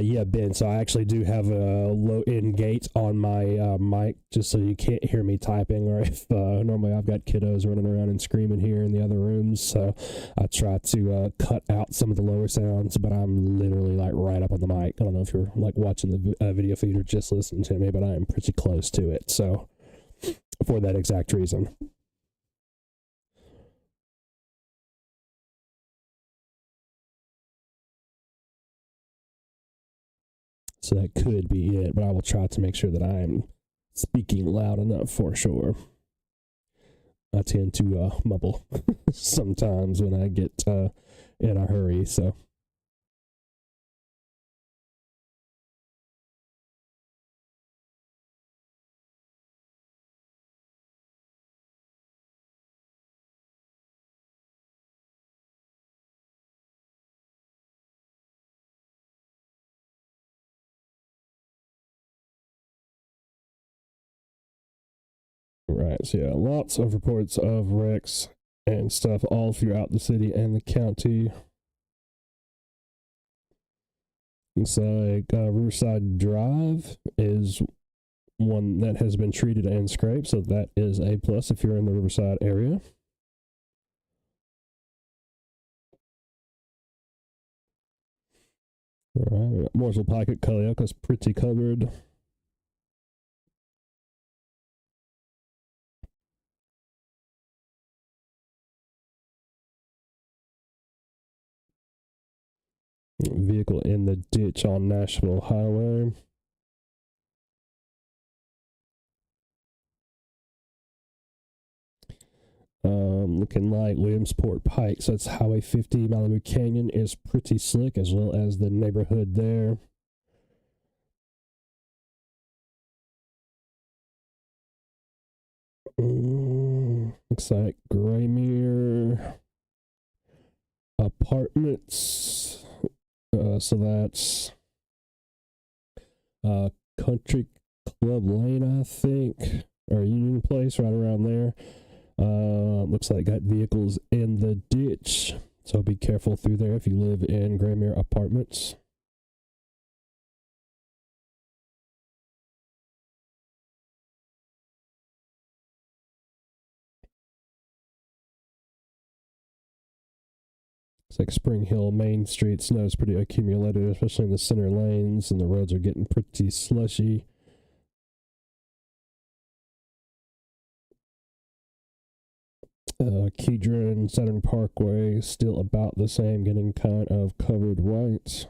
Yeah, Ben, so I actually do have a low-end gate on my mic, just so you can't hear me typing, or if normally I've got kiddos running around and screaming here in the other rooms, so I try to cut out some of the lower sounds, but I'm literally like right up on the mic. I don't know if you're like watching the video feed or just listening to me, but I am pretty close to it, so for that exact reason. So that could be it, but I will try to make sure that I am speaking loud enough for sure. I tend to mumble sometimes when I get in a hurry, so. Right, so yeah, lots of reports of wrecks and stuff all throughout the city and the county. It's like Riverside Drive is one that has been treated and scraped, so that is a plus if you're in the Riverside area. All right, Mooresville Pike at Culleoka's pretty covered. Vehicle in the ditch on Nashville Highway. Looking like Williamsport Pike, so it's Highway 50. Malibu Canyon is pretty slick, as well as the neighborhood there. Looks like Graymere Apartments. So that's Country Club Lane, I think, or Union Place, right around there. Looks like got vehicles in the ditch, so be careful through there if you live in Graymere Apartments. It's like Spring Hill Main Street. Snow is pretty accumulated, especially in the center lanes, and the roads are getting pretty slushy. Kedron Southern Parkway still about the same, getting kind of covered white.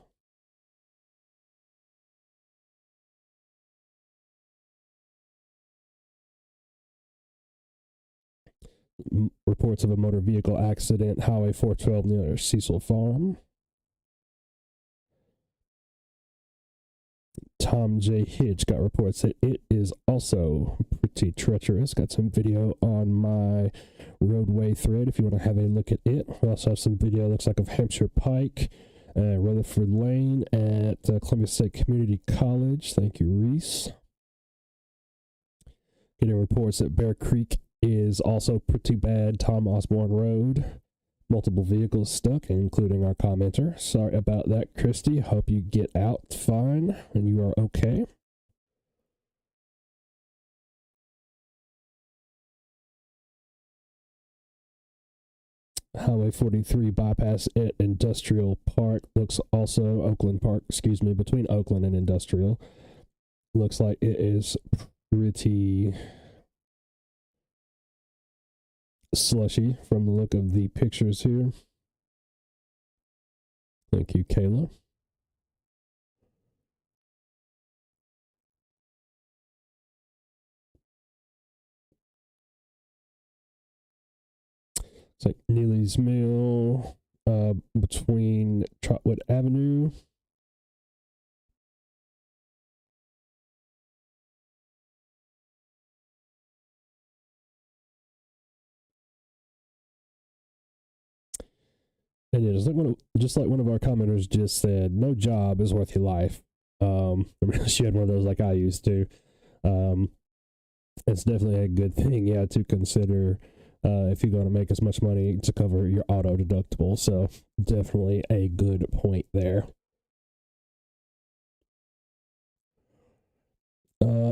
Reports of a motor vehicle accident, Highway 412 near Cecil Farm. Tom J. Hitch got reports that it is also pretty treacherous. Got some video on my roadway thread if you want to have a look at it. We also have some video, looks like, of Hampshire Pike, Rutherford Lane at Columbia State Community College. Thank you, Reese. Getting reports that Bear Creek is also pretty bad. Tom Osborne Road. Multiple vehicles stuck, including our commenter. Sorry about that, Christy. Hope you get out fine and you are okay. Highway 43 bypass at Industrial Park looks also Oakland Park, excuse me, between Oakland and Industrial. Looks like it is pretty slushy from the look of the pictures here. Thank you, Kayla. It's like Neely's Mill between Trotwood Avenue. And yeah, just like one of our commenters just said, no job is worth your life. She had one of those like I used to. It's definitely a good thing, yeah, to consider if you're going to make as much money to cover your auto deductible. So definitely a good point there.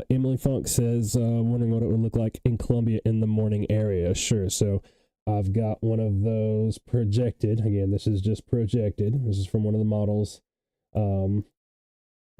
Emily Funk says, wondering what it would look like in Columbia in the morning area. Sure. So I've got one of those projected. Again, this is just projected. This is from one of the models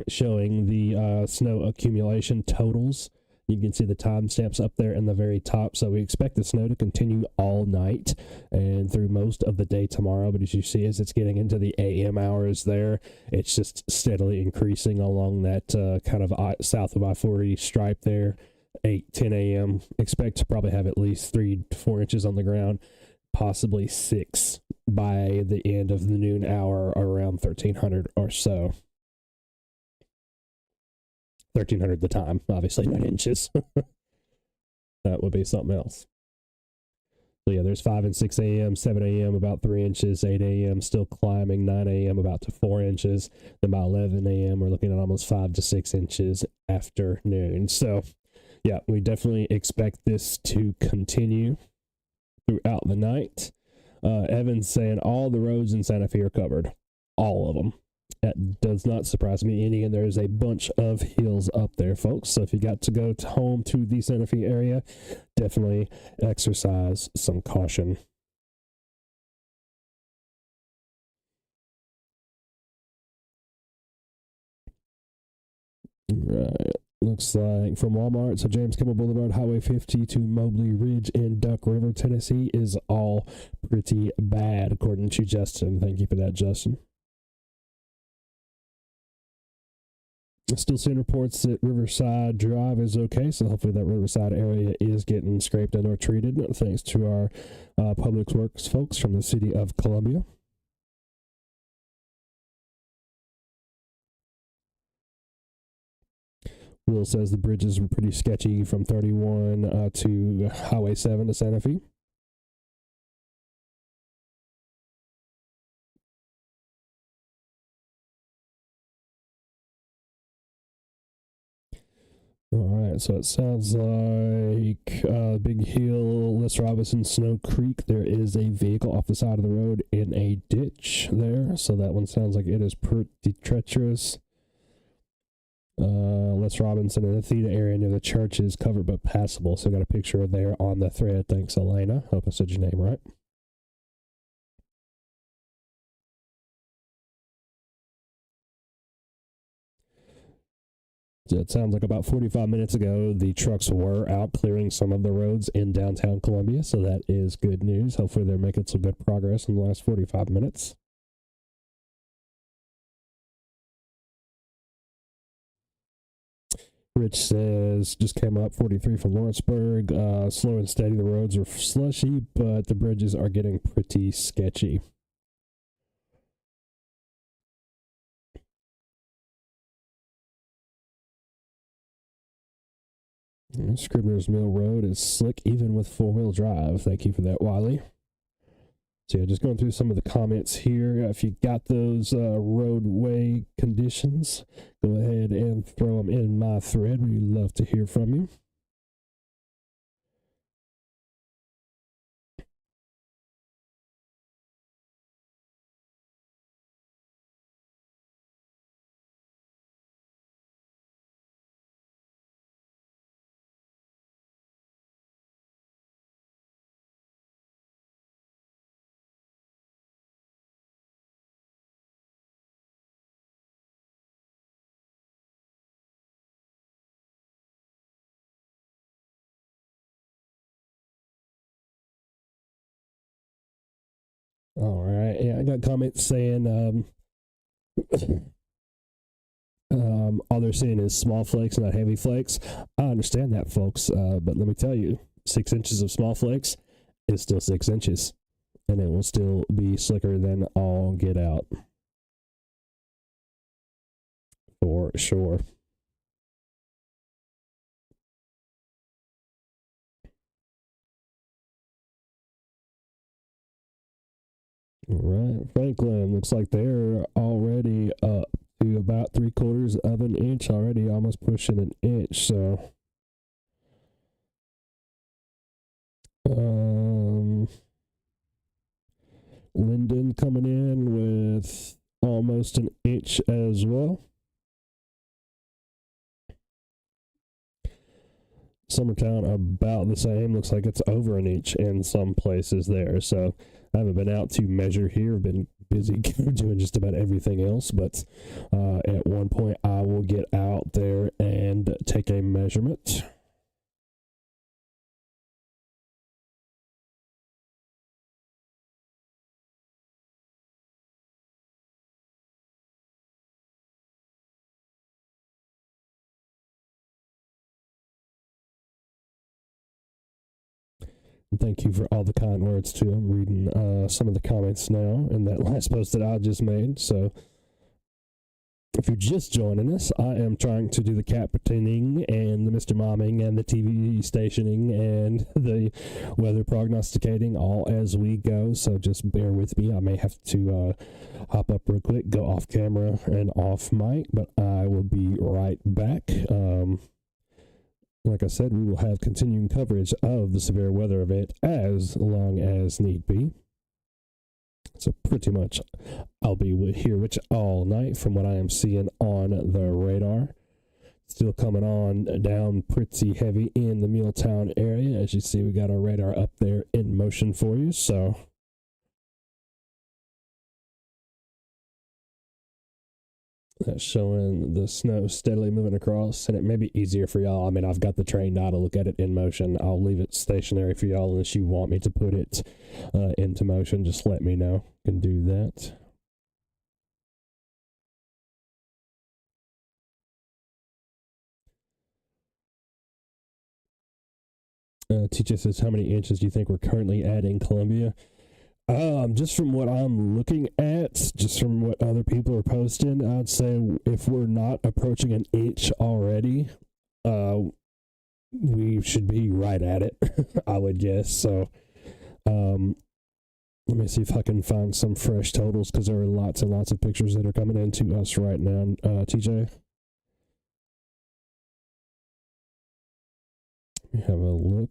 showing the snow accumulation totals. You can see the timestamps up there in the very top. So we expect the snow to continue all night and through most of the day tomorrow. But as you see, as it's getting into the AM hours there, it's just steadily increasing along that kind of south of I-40 stripe there. 10 a.m. Expect to probably have at least 3 to 4 inches on the ground, possibly 6 by the end of the noon hour, around 1300 or so. 1300 the time, obviously not inches. That would be something else. So yeah, there's 5 and 6 a.m., 7 a.m. about 3 inches, 8 a.m. still climbing, 9 a.m. about to 4 inches. Then by 11 a.m. we're looking at almost 5 to 6 inches afternoon. So yeah, we definitely expect this to continue throughout the night. Evan's saying all the roads in Santa Fe are covered. All of them. That does not surprise me any, and there's a bunch of hills up there, folks. So if you got to go home to the Santa Fe area, definitely exercise some caution. Right. Looks like from Walmart, so James Kimmel Boulevard, Highway 50 to Mobley Ridge in Duck River, Tennessee is all pretty bad, according to Justin. Thank you for that, Justin. Still seeing reports that Riverside Drive is okay, so hopefully that Riverside area is getting scraped and or treated, thanks to our public works folks from the city of Columbia. Will says the bridges were pretty sketchy from 31 to Highway 7 to Santa Fe. All right, so it sounds like Big Hill, Les Robinson, Snow Creek. There is a vehicle off the side of the road in a ditch there, so that one sounds like it is pretty treacherous. Les Robinson and the Theta area near the church is covered but passable, so I got a picture there on the thread. Thanks, Elena. Hope I said your name right. It sounds like about 45 minutes ago, the trucks were out clearing some of the roads in downtown Columbia, so that is good news. Hopefully they're making some good progress in the last 45 minutes. Rich says, just came up 43 from Lawrenceburg. Slow and steady, the roads are slushy, but the bridges are getting pretty sketchy. Scribner's Mill Road is slick even with four-wheel drive. Thank you for that, Wiley. So yeah, just going through some of the comments here. If you got those roadway conditions, go ahead and throw them in my thread. We'd love to hear from you. All right. Yeah, I got comments saying all they're seeing is small flakes, not heavy flakes. I understand that, folks, but let me tell you, 6 inches of small flakes is still 6 inches, and it will still be slicker than all get out. For sure. All right, Franklin, looks like they're already up to about 3/4 of an inch already, almost pushing an inch. So, Linden coming in with almost an inch as well. Summertown about the same. Looks like it's over an inch in some places there. So I haven't been out to measure here. I've been busy doing just about everything else. But at one point, I will get out there and take a measurement. Thank you for all the kind words, too. I'm reading some of the comments now in that last post that I just made. So if you're just joining us, I am trying to do the captaining and the Mr. Momming and the TV stationing and the weather prognosticating all as we go. So just bear with me. I may have to hop up real quick, go off camera and off mic, but I will be right back. Like I said, we will have continuing coverage of the severe weather event as long as need be. So pretty much I'll be here with you all night from what I am seeing on the radar. Still coming on down pretty heavy in the MuleTown area. As you see, we got our radar up there in motion for you. So that's showing the snow steadily moving across, and it may be easier for y'all. I mean, I've got the train now to look at it in motion. I'll leave it stationary for y'all unless you want me to put it into motion. Just let me know. Can do that. Teacher says, how many inches do you think we're currently at in Columbia? Just from what I'm looking at, just from what other people are posting, I'd say if we're not approaching an inch already, we should be right at it, I would guess. So, let me see if I can find some fresh totals, because there are lots and lots of pictures that are coming into us right now. TJ? Let me have a look.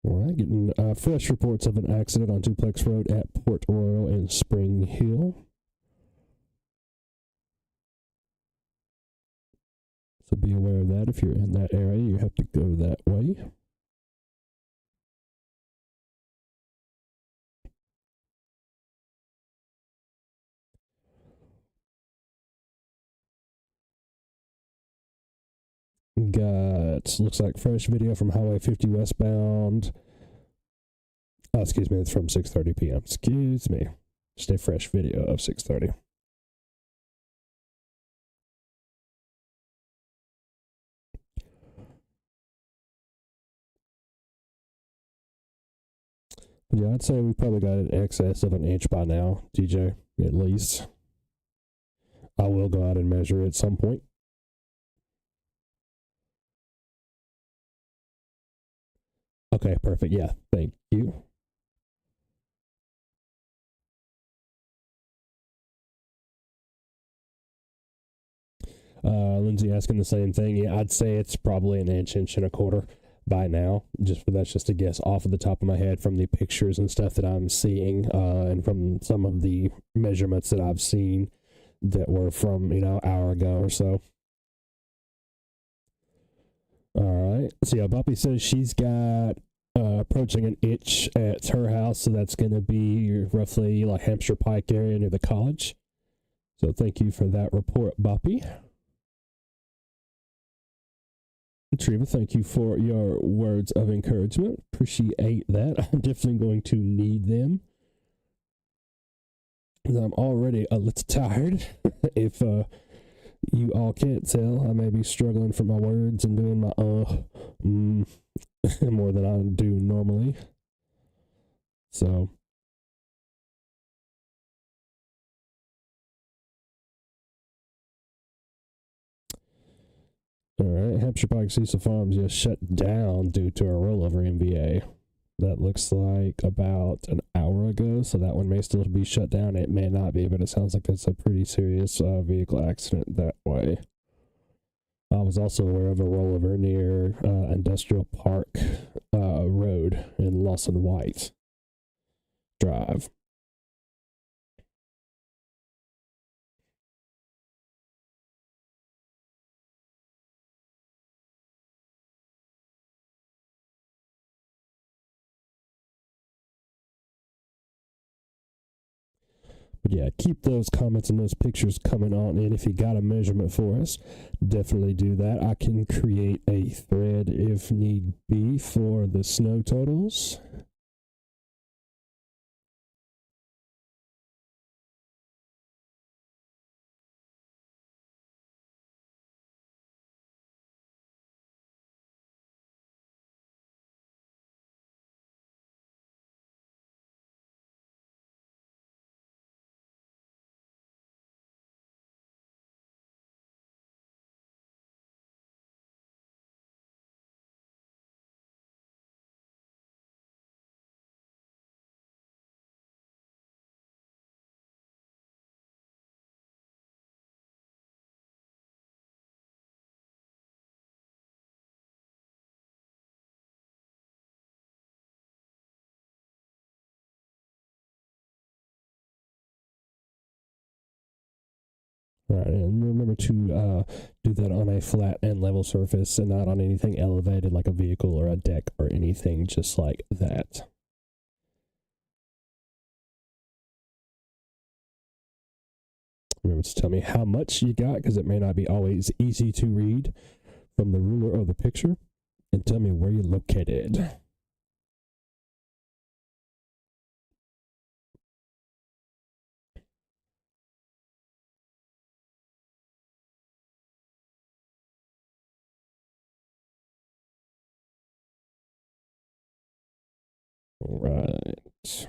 All right, getting fresh reports of an accident on Duplex Road at Port Royal in Spring Hill. So be aware of that. If you're in that area, you have to go that way. Got, looks like fresh video from Highway 50 westbound. Oh, excuse me, it's from 6:30 p.m. Excuse me. Just a fresh video of 6:30. Yeah, I'd say we probably got an excess of an inch by now, DJ, at least. I will go out and measure at some point. Okay, perfect. Yeah, thank you. Lindsay asking the same thing. Yeah, I'd say it's probably an inch, inch and a quarter by now. That's just a guess off of the top of my head from the pictures and stuff that I'm seeing, and from some of the measurements that I've seen that were from, an hour ago or so. All right. So yeah, Boppy says she's got approaching an inch at her house, so that's going to be roughly like Hampshire Pike area near the college. So thank you for that report, Boppy. Treva, thank you for your words of encouragement. Appreciate that. I'm definitely going to need them. I'm already a little tired. If you all can't tell, I may be struggling for my words and doing my more than I do normally. So, all right, Hampshire Pike Cecil Farms just shut down due to a rollover MVA. That looks like about an hour ago, so that one may still be shut down. It may not be, but it sounds like it's a pretty serious vehicle accident that way. I was also aware of a rollover near Industrial Park Road in Lawson White Drive. But yeah, keep those comments and those pictures coming on in. If you got a measurement for us, definitely do that. I can create a thread if need be for the snow totals. Right, and remember to do that on a flat and level surface and not on anything elevated like a vehicle or a deck or anything just like that. Remember to tell me how much you got, because it may not be always easy to read from the ruler or the picture, and tell me where you're located. All right.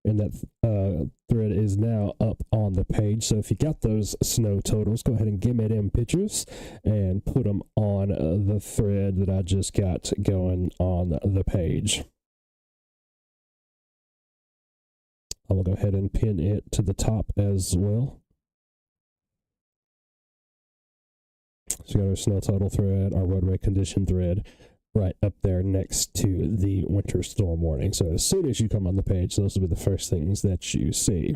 And that thread is now up on the page. So if you got those snow totals, go ahead and give me them pictures and put them on the thread that I just got going on the page. I will go ahead and pin it to the top as well. So you got our snow total thread, our roadway condition thread, right up there next to the winter storm warning. So as soon as you come on the page, those will be the first things that you see.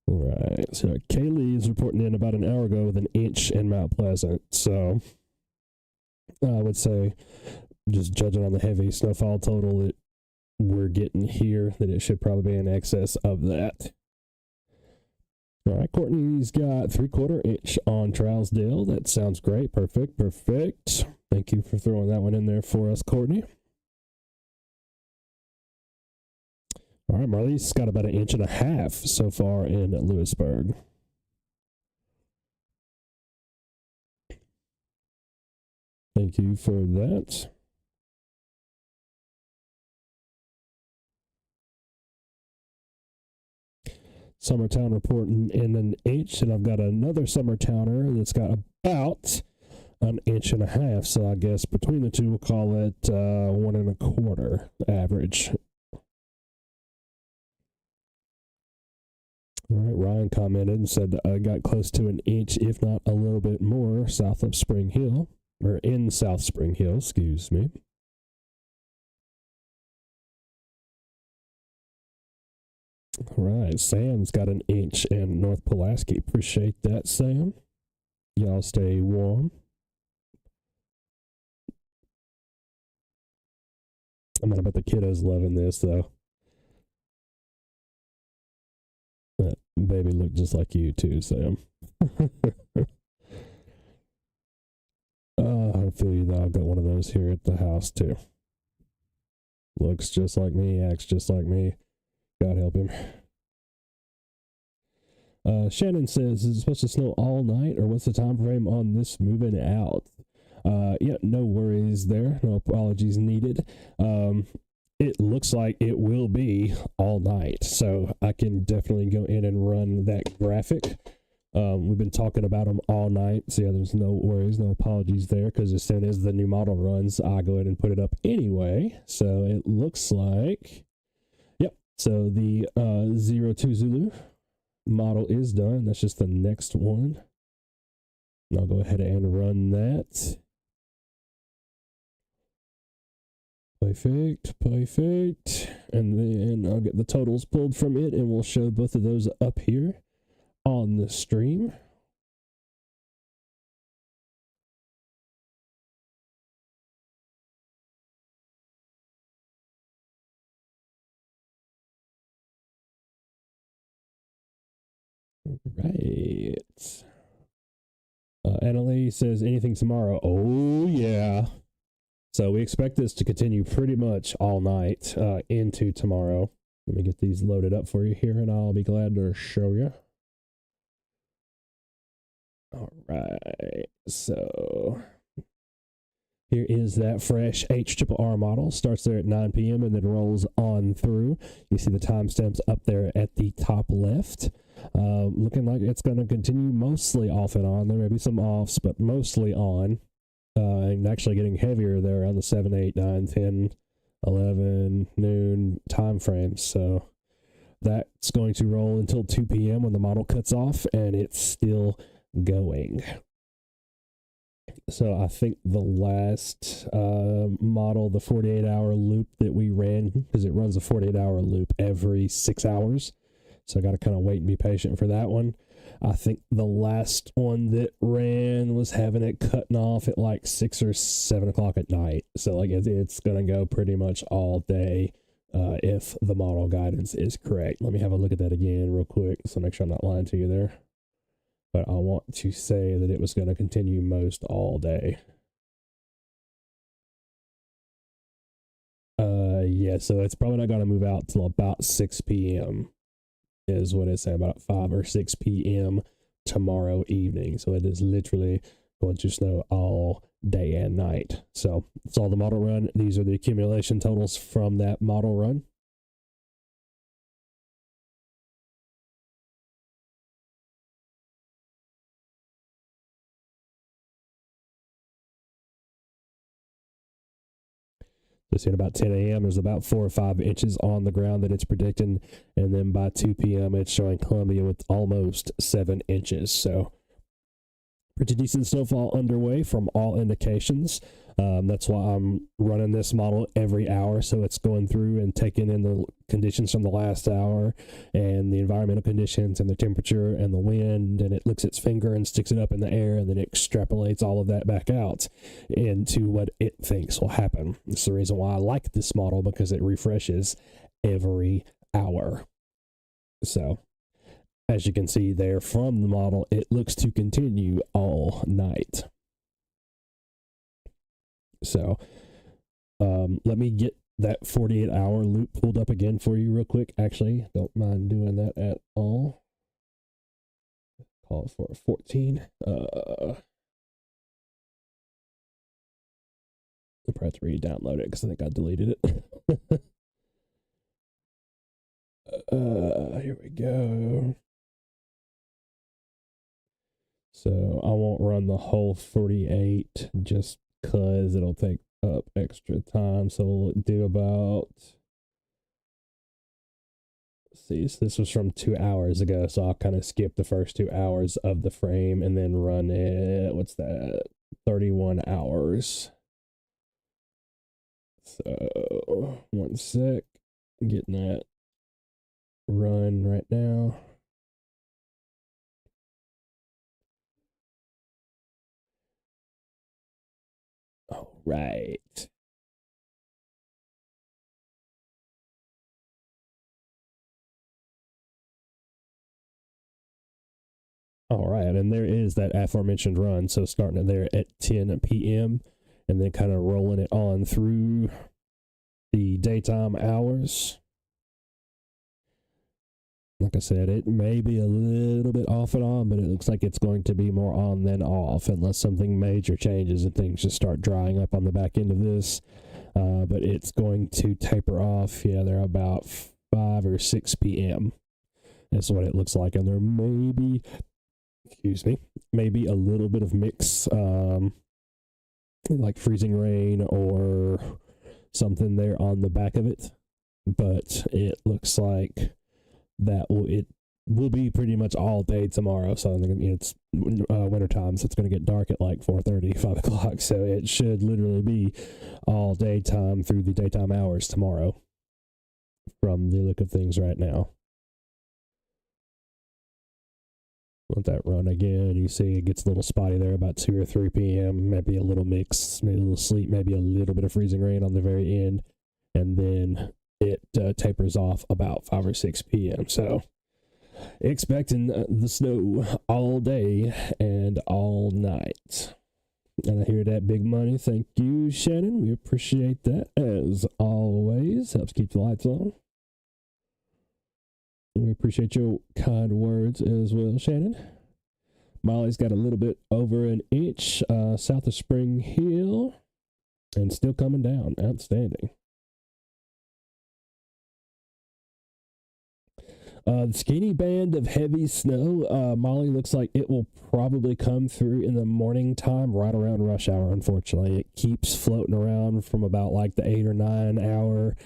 All right, so Kaylee is reporting in about an hour ago with an inch in Mount Pleasant. So I would say, just judging on the heavy snowfall total that we're getting here, that it should probably be in excess of that. All right, Courtney's got 3/4 inch on Trousdale. That sounds great. Perfect. Thank you for throwing that one in there for us, Courtney. All right, Marley's got about 1.5 inches so far in Lewisburg. Thank you for that. Summertown reporting in 1 inch, and I've got another Summertowner that's got about 1.5 inches. So I guess between the two, we'll call it 1.25 average. All right, Ryan commented and said I got close to 1 inch, if not a little bit more, south of Spring Hill, or in South Spring Hill, excuse me. All right, Sam's got 1 inch in North Pulaski. Appreciate that, Sam. Y'all stay warm. I bet the kiddos loving this, though. baby look just like you too, Sam. I feel you though. I've got one of those here at the house too. Looks just like me, acts just like me. God help him. Shannon says, is it supposed to snow all night, or what's the time frame on this moving out? Yeah, no worries there. No apologies needed. It looks like it will be all night, so I can definitely go in and run that graphic. We've been talking about them all night, so yeah, there's no worries, no apologies there, because as soon as the new model runs, I go ahead and put it up anyway. So it looks like, yep, so the 02 Zulu model is done. That's just the next one. And I'll go ahead and run that. Perfect. And then I'll get the totals pulled from it, and we'll show both of those up here on the stream. Right. Annalie says, anything tomorrow? Oh, yeah. So we expect this to continue pretty much all night into tomorrow. Let me get these loaded up for you here, and I'll be glad to show you. All right. So here is that fresh HRR model. Starts there at 9 p.m. and then rolls on through. You see the timestamps up there at the top left. Looking like it's going to continue mostly off and on. There may be some offs, but mostly on. And actually getting heavier there around the 7, 8, 9, 10, 11, noon time frames. So that's going to roll until 2 p.m. when the model cuts off, and it's still going. So I think the last model, the 48-hour loop that we ran, because it runs a 48-hour loop every 6 hours. So I got to kind of wait and be patient for that one. I think the last one that ran was having it cutting off at like 6 or 7 o'clock at night. So like it's going to go pretty much all day if the model guidance is correct. Let me have a look at that again real quick, so make sure I'm not lying to you there. But I want to say that it was going to continue most all day. Yeah, so it's probably not going to move out till about 6 p.m. is what it's saying, about 5 or 6 p.m. tomorrow evening. So it is literally going to snow all day and night. So it's all the model run. These are the accumulation totals from that model run. So at about 10 a.m., there's about 4 or 5 inches on the ground that it's predicting. And then by 2 p.m., it's showing Columbia with almost 7 inches. So pretty decent snowfall underway from all indications. That's why I'm running this model every hour, so it's going through and taking in the conditions from the last hour and the environmental conditions and the temperature and the wind, and it licks its finger and sticks it up in the air, and then it extrapolates all of that back out into what it thinks will happen. It's the reason why I like this model, because it refreshes every hour. So as you can see there from the model, it looks to continue all night. So let me get that 48-hour loop pulled up again for you real quick. Actually, don't mind doing that at all. Call for 14. I'll probably have to re-download it because I think I deleted it. Here we go. So I won't run the whole 48 just because it'll take up extra time. So we'll do about, let's see, so this was from 2 hours ago. So I'll kind of skip the first 2 hours of the frame and then run it, what's that, 31 hours. So 1 sec, getting that run right now. All right. All right, and there is that aforementioned run. So starting it there at 10 p.m. and then kind of rolling it on through the daytime hours. Like I said, it may be a little bit off and on, but it looks like it's going to be more on than off unless something major changes and things just start drying up on the back end of this. But it's going to taper off. Yeah, they're about 5 or 6 p.m. That's what it looks like. And there may be, maybe a little bit of mix, like freezing rain or something there on the back of it. But it looks like it will be pretty much all day tomorrow. So I think it's winter time, so it's going to get dark at like 4:30, 5 o'clock. So it should literally be all daytime through the daytime hours tomorrow from the look of things right now. Let that run again. You see it gets a little spotty there about 2 or 3 p.m. Maybe a little mix, maybe a little sleet, maybe a little bit of freezing rain on the very end. And then it tapers off about 5 or 6 p.m. So expecting the snow all day and all night. And I hear that, Big Money. Thank you, Shannon. We appreciate that as always. Helps keep the lights on. We appreciate your kind words as well, Shannon. Molly's got a little bit over an inch south of Spring Hill and still coming down. Outstanding. The skinny band of heavy snow, Molly, looks like it will probably come through in the morning time right around rush hour, unfortunately. It keeps floating around from about like the 8 or 9 hour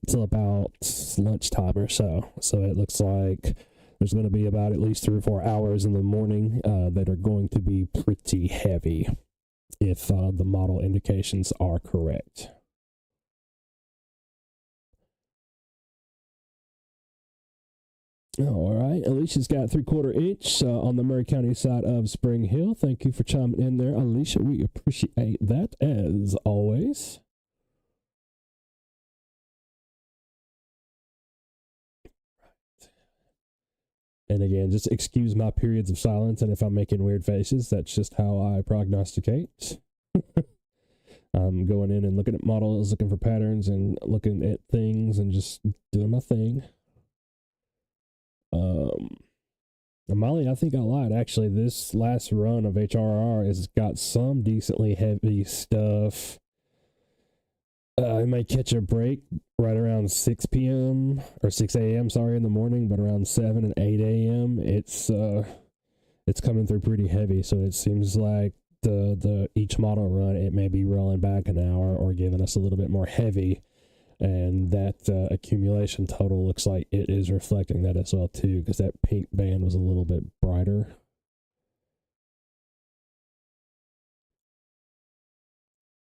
till about lunchtime or so. So it looks like there's going to be about at least 3 or 4 hours in the morning that are going to be pretty heavy if the model indications are correct. All right, Alicia's got 3/4 inch on the Murray County side of Spring Hill. Thank you for chiming in there, Alicia. We appreciate that as always. And again, just excuse my periods of silence, and if I'm making weird faces, that's just how I prognosticate. I'm going in and looking at models, looking for patterns, and looking at things, and just doing my thing. Molly, I think I lied. Actually, this last run of HRR has got some decently heavy stuff. It may catch a break right around 6 p.m. or 6 a.m. in the morning, but around 7 and 8 a.m. it's coming through pretty heavy. So it seems like the each model run, it may be rolling back an hour or giving us a little bit more heavy. And that accumulation total looks like it is reflecting that as well, too, because that pink band was a little bit brighter.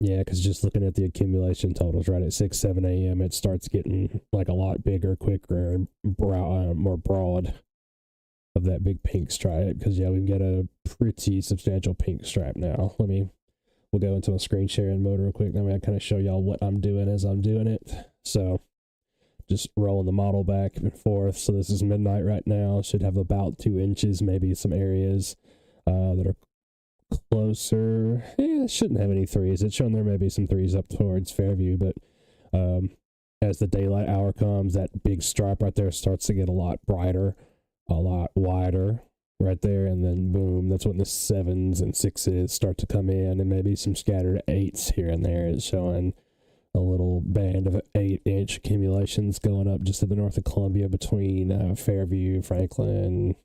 Yeah, because just looking at the accumulation totals right at 6, 7 a.m., it starts getting like a lot bigger, quicker, and more broad of that big pink stripe. Because, yeah, we've got a pretty substantial pink stripe now. We'll go into a screen sharing mode real quick. Then I kind of show y'all what I'm doing as I'm doing it. So just rolling the model back and forth. So this is midnight right now. Should have about 2 inches, maybe some areas that are closer. It shouldn't have any 3s. It's showing there may be some 3s up towards Fairview, but as the daylight hour comes, that big stripe right there starts to get a lot brighter, a lot wider. Right there, and then boom, that's when the 7s and 6s start to come in, and maybe some scattered 8s here and there. Is showing a little band of 8-inch accumulations going up just to the north of Columbia between Fairview, Franklin,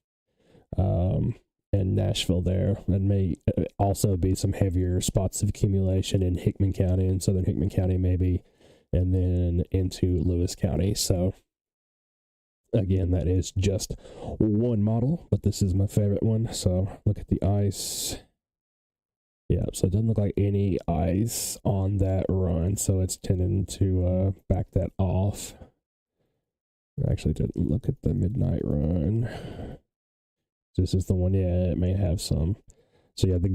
and Nashville there. And may also be some heavier spots of accumulation in Hickman County and southern Hickman County maybe, and then into Lewis County. So again, that is just one model, but this is my favorite one. So look at the ice. Yeah, so it doesn't look like any ice on that run, so it's tending to back that off. I actually didn't look at the midnight run. This is the one, yeah, it may have some. So yeah, the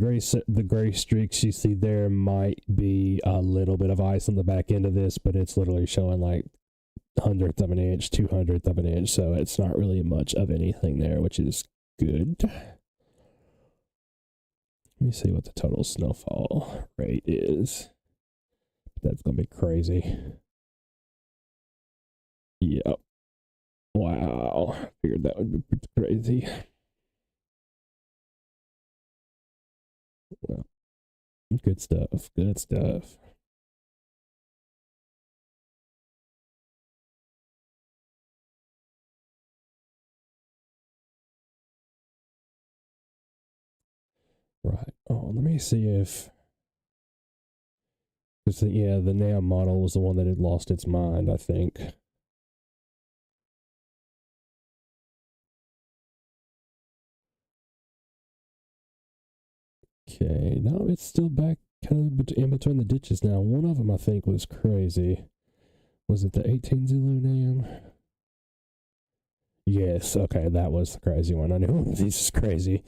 gray streaks you see there might be a little bit of ice on the back end of this, but it's literally showing like 100th of an inch, 200th of an inch, so it's not really much of anything there, which is good. Let me see what the total snowfall rate is. That's going to be crazy. Yep. Wow. Figured that would be pretty crazy. Well, good stuff. Good stuff. Right. Oh, let me see if. Yeah, the NAM model was the one that had lost its mind, I think. Okay, no, it's still back kind of in between the ditches now. One of them, I think, was crazy. Was it the 18 Zulu NAM? Yes, okay, that was the crazy one. I knew one of these is crazy.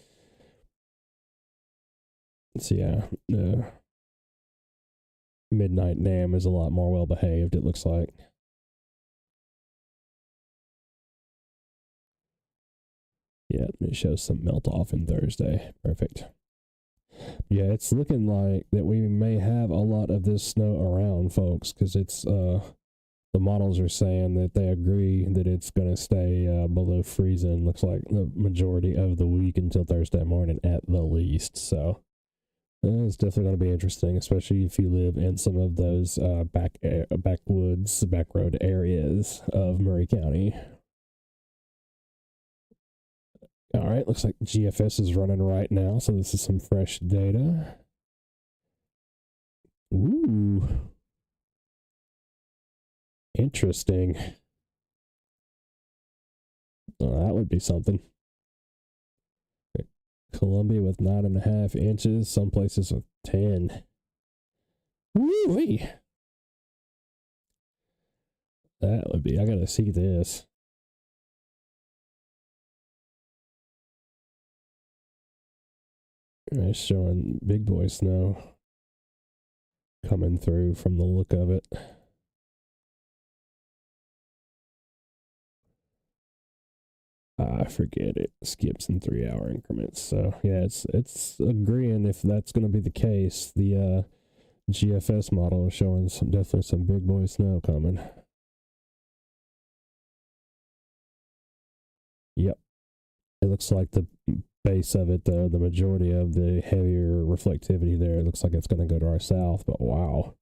So, yeah, Midnight NAM is a lot more well behaved, it looks like. Yeah, it shows some melt off in Thursday. Perfect. Yeah, it's looking like that we may have a lot of this snow around, folks, because it's the models are saying that they agree that it's going to stay below freezing. Looks like the majority of the week until Thursday morning at the least. So it's definitely going to be interesting, especially if you live in some of those backwoods, backroad areas of Murray County. All right, looks like GFS is running right now, so this is some fresh data. Ooh. Interesting. Oh, that would be something. Columbia with 9.5 inches, some places with 10. Woo-wee. That would be, I gotta see this. It's showing big boy snow coming through from the look of it. I forget it. Skips in 3-hour increments. So yeah, it's agreeing if that's going to be the case. The GFS model is showing definitely some big boy snow coming. Yep, it looks like the base of it, the majority of the heavier reflectivity there, it looks like it's going to go to our south. But wow,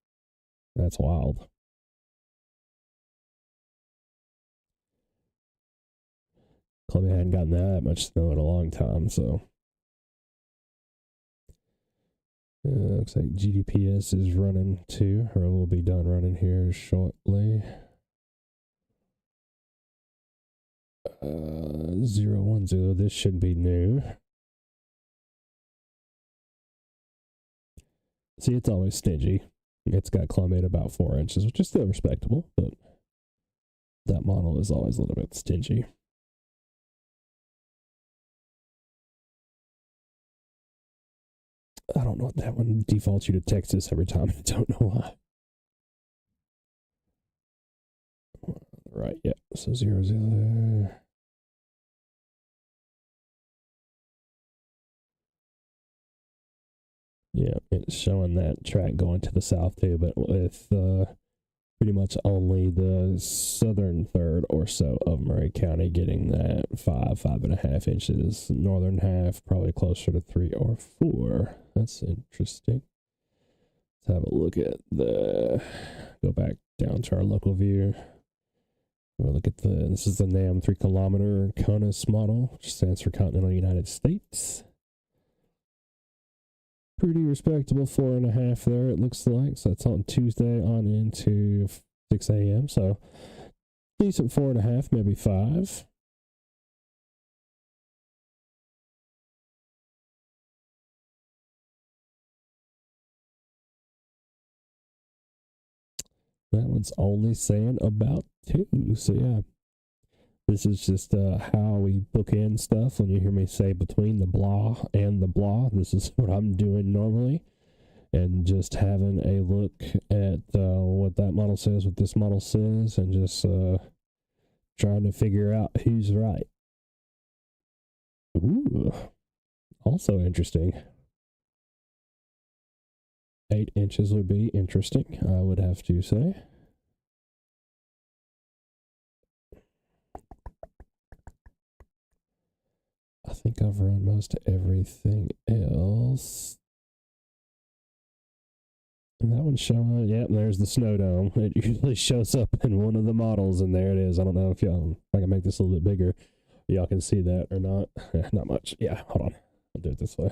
that's wild. Columbia hadn't gotten that much snow in a long time, so. Looks like GDPS is running too, or will be done running here shortly. 010, this should be new. See, it's always stingy. It's got Columbia at about 4 inches, which is still respectable, but that model is always a little bit stingy. I don't know, that one defaults you to Texas every time. I don't know why. Right, yeah. So 00 there. Yeah, it's showing that track going to the south too, but with pretty much only the southern third or so of Murray County getting that 5.5 inches. Northern half probably closer to 3 or 4. That's interesting. Let's have a look at go back down to our local view. We'll look at this is the NAM 3 kilometer CONUS model, which stands for Continental United States. Pretty respectable 4.5 there, it looks like. So that's on Tuesday on into 6 a.m. So decent 4.5, maybe 5. That one's only saying about 2. So yeah, this is just how we book in stuff. When you hear me say between the blah and the blah, this is what I'm doing normally. And just having a look at what that model says, what this model says, and just trying to figure out who's right. Ooh, also interesting. 8 inches would be interesting, I would have to say. I think I've run most everything else. And that one's showing, yeah, there's the snow dome. It usually shows up in one of the models, and there it is. I don't know if I can make this a little bit bigger. Y'all can see that or not. Not much. Yeah, hold on. I'll do it this way.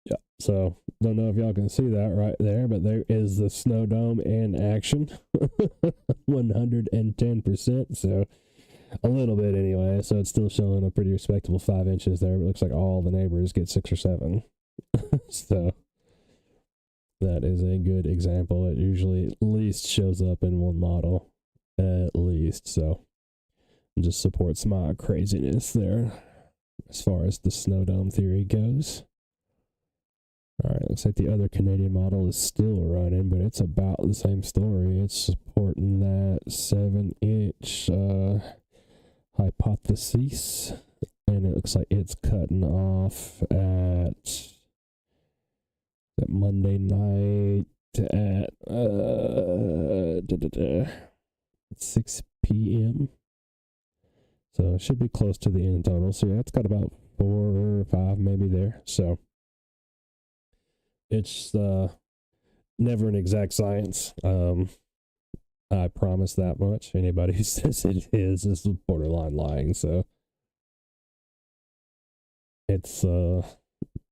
Yeah, so don't know if y'all can see that right there, but there is the snow dome in action. 110%. So a little bit anyway. So it's still showing a pretty respectable 5 inches there. But it looks like all the neighbors get 6 or 7. So that is a good example. It usually at least shows up in one model, at least. So it just supports my craziness there as far as the snow dome theory goes. All right, looks like the other Canadian model is still running, but it's about the same story. It's supporting that 7-inch hypothesis, and it looks like it's cutting off at Monday night at 6 p.m. So it should be close to the end total. So yeah, it's got about 4 or 5 maybe there. So it's never an exact science. I promise that much. Anybody who says it is borderline lying. So it's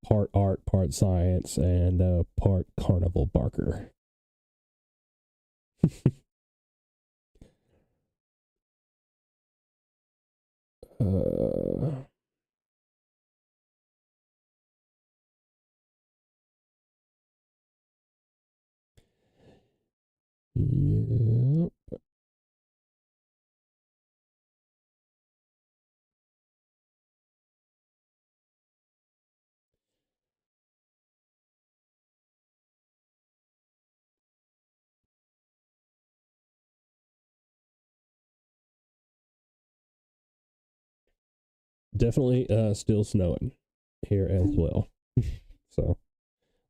part art, part science, and part carnival barker. Yeah. Definitely still snowing here as well. So at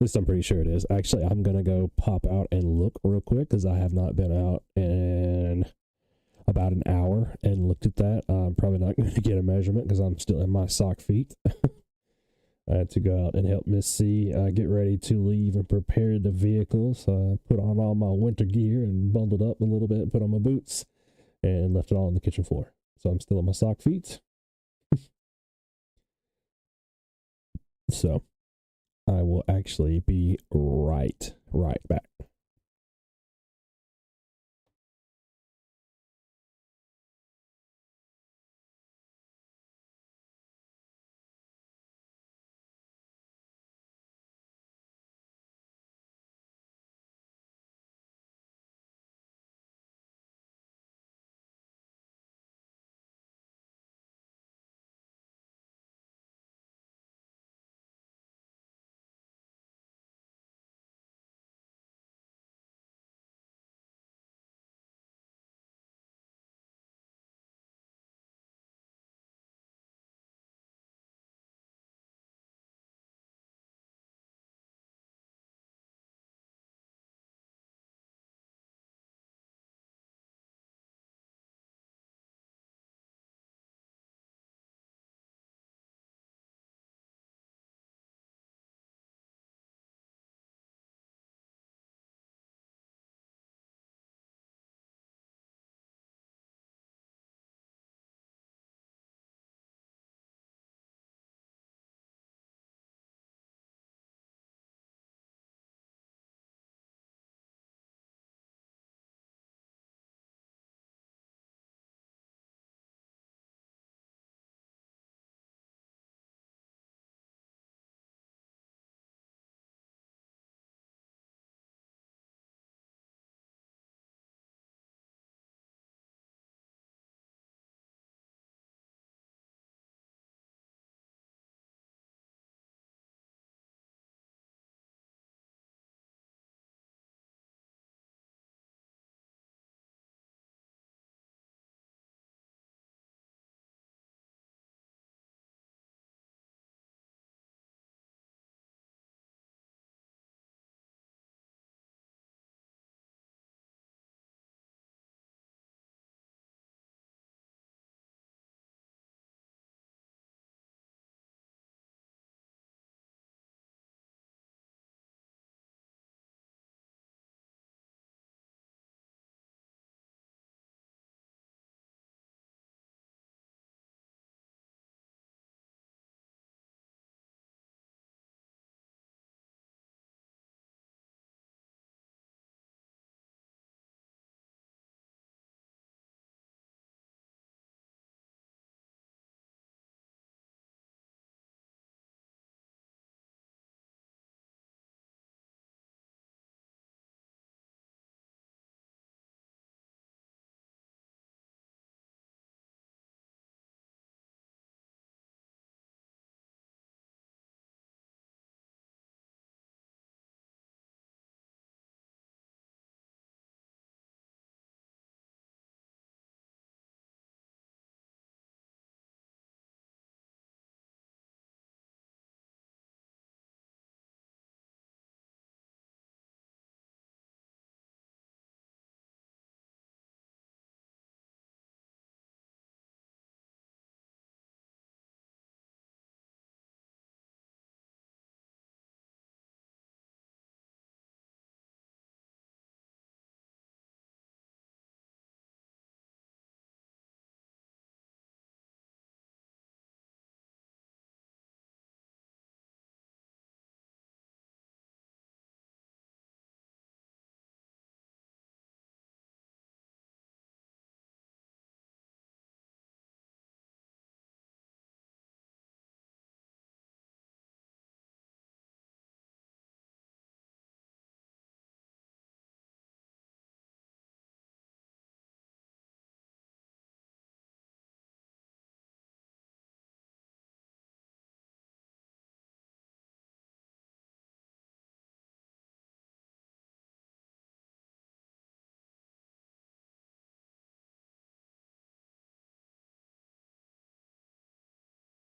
least I'm pretty sure it is. Actually, I'm going to go pop out and look real quick because I have not been out in about an hour and looked at that. I'm probably not going to get a measurement because I'm still in my sock feet. I had to go out and help Miss C get ready to leave and prepare the vehicle. So I put on all my winter gear and bundled up a little bit, put on my boots, and left it all on the kitchen floor. So I'm still on my sock feet. So I will actually be right back.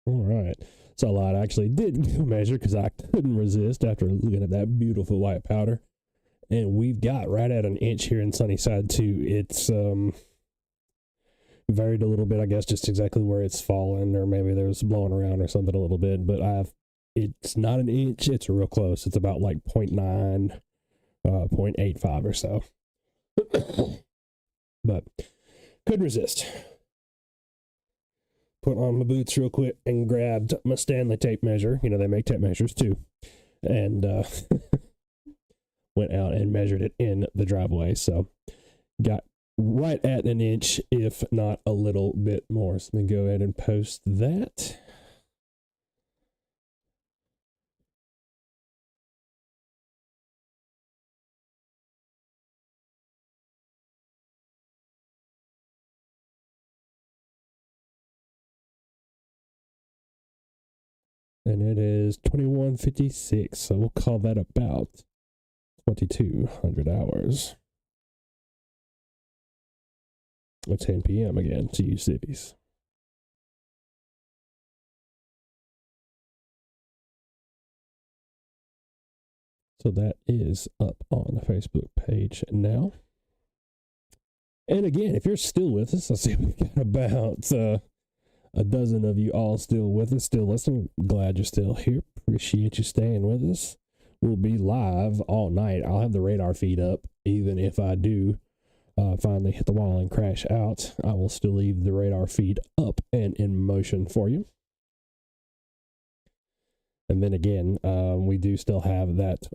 All right. So I actually did go measure because I couldn't resist after looking at that beautiful white powder. And we've got right at an inch here in Sunnyside too. It's varied a little bit, I guess, just exactly where it's fallen, or maybe there was blowing around or something a little bit. But it's not an inch. It's real close. It's about like 0.9, 0.85 or so. But couldn't resist. Put on my boots real quick and grabbed my Stanley tape measure. You know, they make tape measures too. And went out and measured it in the driveway. So got right at an inch, if not a little bit more. So let me go ahead and post that. And it is 21:56, so we'll call that about 2,200 hours. Or 10 p.m. again to you cities. So that is up on the Facebook page now. And again, if you're still with us, I see we've got about a dozen of you all still with us, still listening. Glad you're still here. Appreciate you staying with us. We'll be live all night. I'll have the radar feed up, even if I do finally hit the wall and crash out. I will still leave the radar feed up and in motion for you. And then again, we do still have that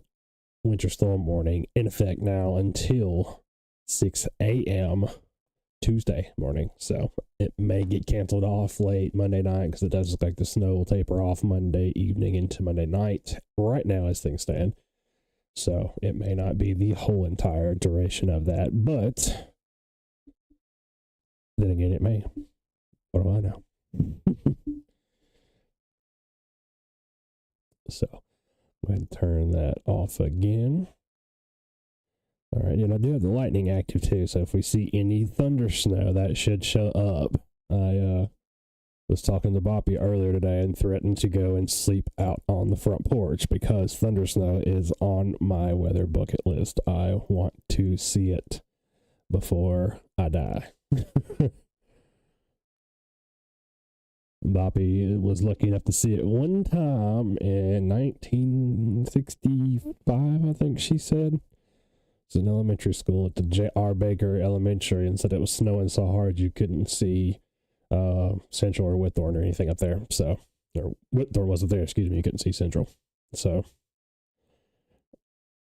winter storm warning in effect now until 6 a.m. Tuesday morning. So it may get canceled off late Monday night because it does look like the snow will taper off Monday evening into Monday night right now as things stand. So it may not be the whole entire duration of that, but then again, it may. What do I know? So go ahead and turn that off again. All right, and I do have the lightning active too, so if we see any thunder snow, that should show up. I was talking to Boppy earlier today and threatened to go and sleep out on the front porch because thunder snow is on my weather bucket list. I want to see it before I die. Boppy was lucky enough to see it one time in 1965, I think she said. It was in elementary school at the J.R. Baker Elementary, and said it was snowing so hard you couldn't see Central or Whitthorne or anything up there. So, or Whitthorne wasn't there, excuse me, you couldn't see Central. So,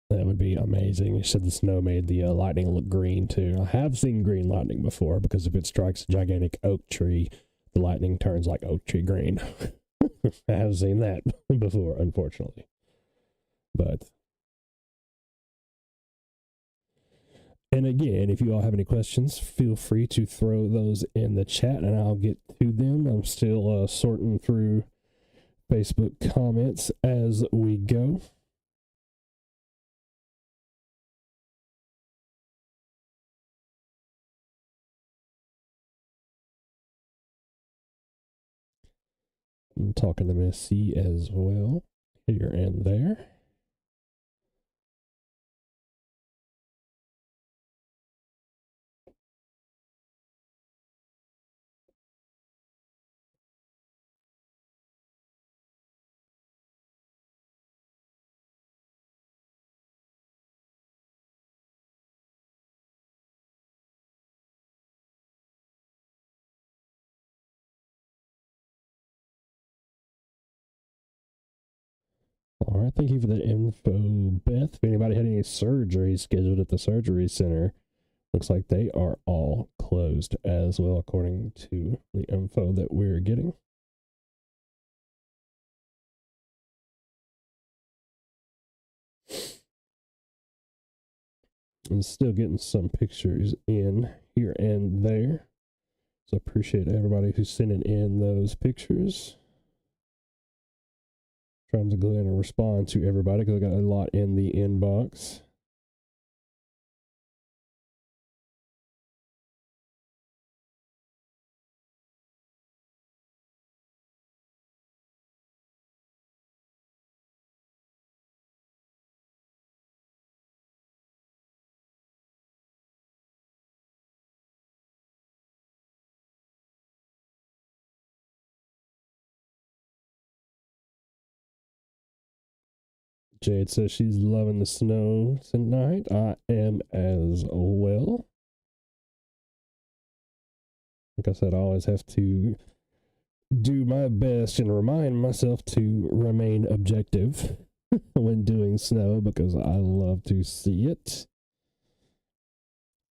that would be amazing. He said the snow made the lightning look green too. I have seen green lightning before because if it strikes a gigantic oak tree, the lightning turns like oak tree green. I have seen that before, unfortunately. But and again, if you all have any questions, feel free to throw those in the chat and I'll get to them. I'm still sorting through Facebook comments as we go. I'm talking to Miss C as well, here and there. All right, thank you for the info, Beth. If anybody had any surgery scheduled at the surgery center, looks like they are all closed as well, according to the info that we're getting. And still getting some pictures in here and there. So appreciate everybody who's sending in those pictures. Trying to go in and respond to everybody because I got a lot in the inbox. Jade says she's loving the snow tonight. I am as well. Like I said, I always have to do my best and remind myself to remain objective when doing snow because I love to see it.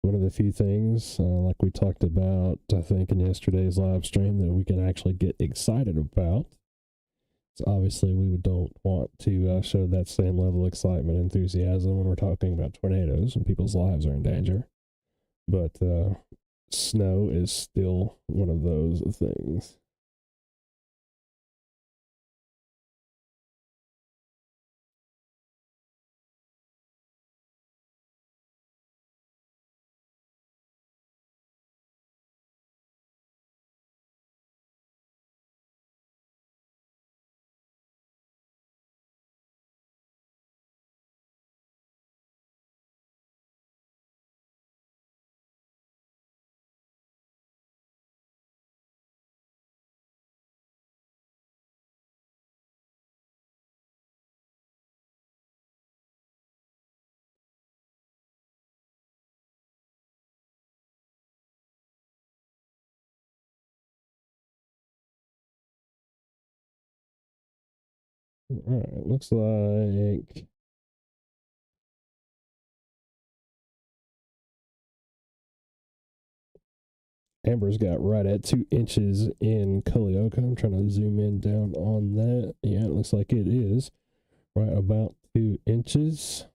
One of the few things, like we talked about, I think, in yesterday's live stream, that we can actually get excited about. So obviously, we don't want to show that same level of excitement and enthusiasm when we're talking about tornadoes and people's lives are in danger. But snow is still one of those things. All right, looks like Amber's got right at 2 inches in Culleoka. I'm trying to zoom in down on that. Yeah, it looks like it is right about 2 inches.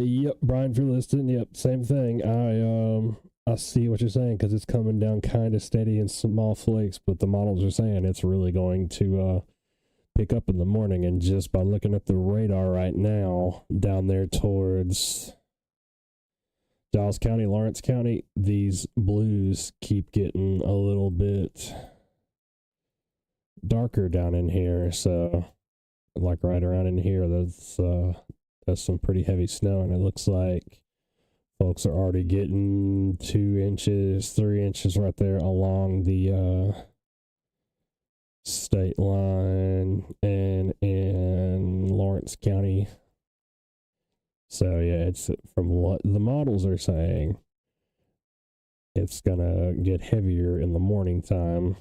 Yep, Brian, if you're listening, yep, same thing. I see what you're saying because it's coming down kind of steady in small flakes, but the models are saying it's really going to pick up in the morning. And just by looking at the radar right now down there towards Giles County, Lawrence County, these blues keep getting a little bit darker down in here. So, like right around in here, that's some pretty heavy snow, and it looks like folks are already getting 2 inches, 3 inches right there along the state line and in Lawrence County. So yeah, it's from what the models are saying, it's gonna get heavier in the morning time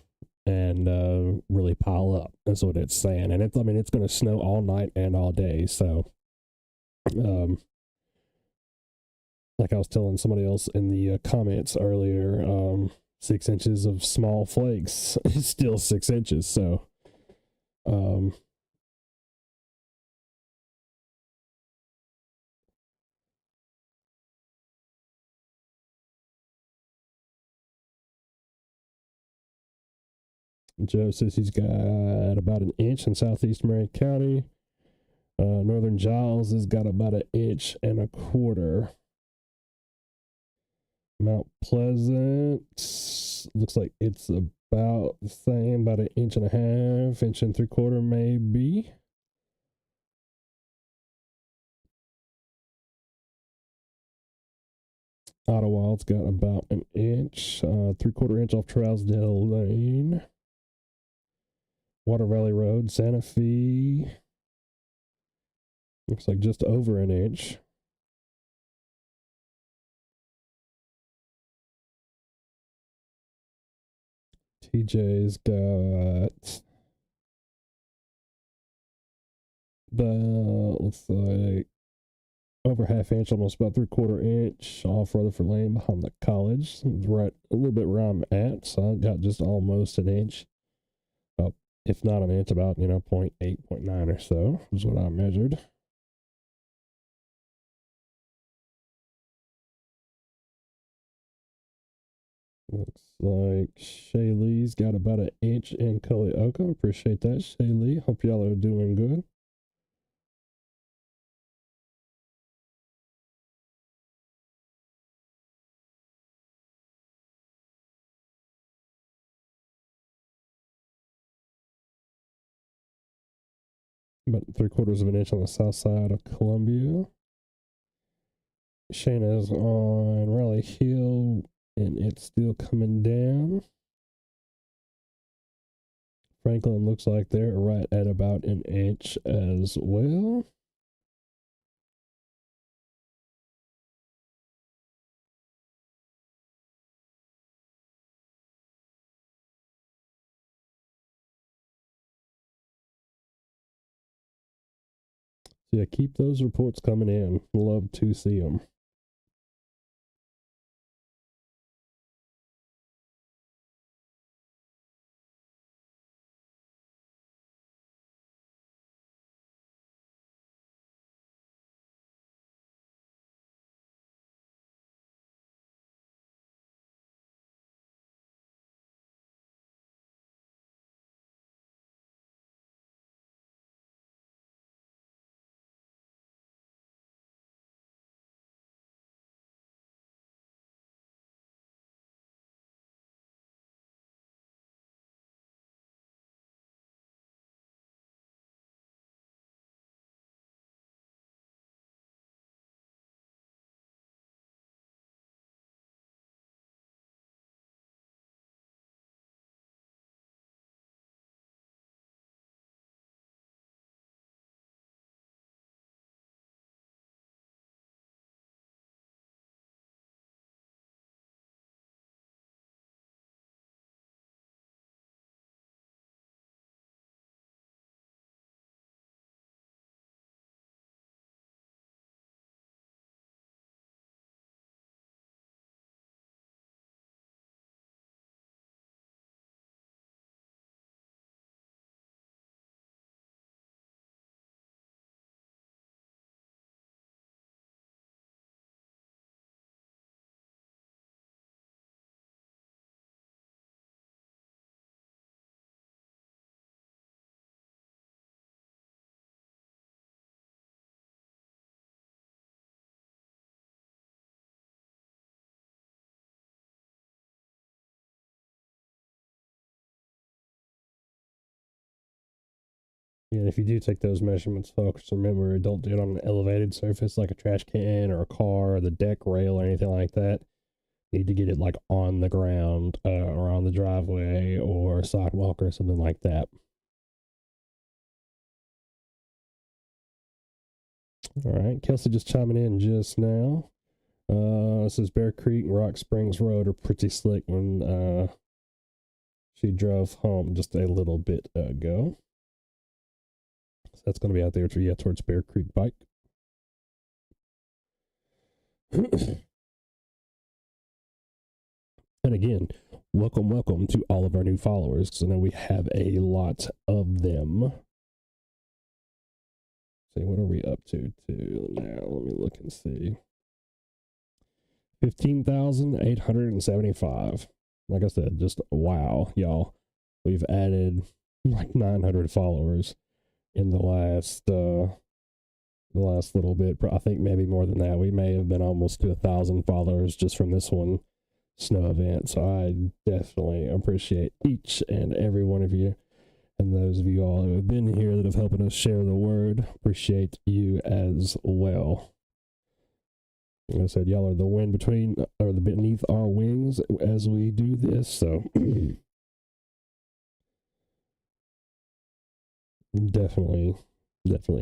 and really pile up. That's what it's saying, and it's gonna snow all night and all day. So, like I was telling somebody else in the comments earlier, 6 inches of small flakes is still 6 inches. So, Joe says he's got about an inch in southeast Marion County. Northern Giles has got about 1.25 inches. Mount Pleasant looks like it's about the same, about 1.5 inches, 1.75 inches maybe. Ottawald's got about 1 inch, 3/4 inch off Trousdale Lane. Water Valley Road, Santa Fe. Looks like just over 1 inch. TJ's got looks like over 1/2 inch, almost about 3/4 inch off Rutherford Lane behind the college. It's right a little bit where I'm at, so I got just almost 1 inch. If not an inch, about 0.8, 0.9 or so is what I measured. Looks like Shaylee's got about 1 inch in Culleoka. Appreciate that, Shaylee. Hope y'all are doing good. about 3/4 of an inch on the south side of Columbia. Shayna's on Raleigh Hill, and it's still coming down. Franklin looks like they're right at about an inch as well. So yeah, keep those reports coming in. Love to see them. And if you do take those measurements, folks, remember, don't do it on an elevated surface like a trash can or a car or the deck rail or anything like that. You need to get it like on the ground or on the driveway or sidewalk or something like that. All right, Kelsey just chiming in just now. This is Bear Creek and Rock Springs Road are pretty slick when she drove home just a little bit ago. So that's going to be out there towards Bear Creek Bike. And again, welcome to all of our new followers, because I know we have a lot of them. See, what are we up to now? Let me look and see. 15,875. Like I said, just wow, y'all. We've added like 900 followers in the last little bit. I think maybe more than that. We may have been almost to 1,000 followers just from this one snow event. So I definitely appreciate each and every one of you. And those of you all who have been here that have helped us share the word, appreciate you as well. Like I said, y'all are the wind between or the beneath our wings as we do this. So definitely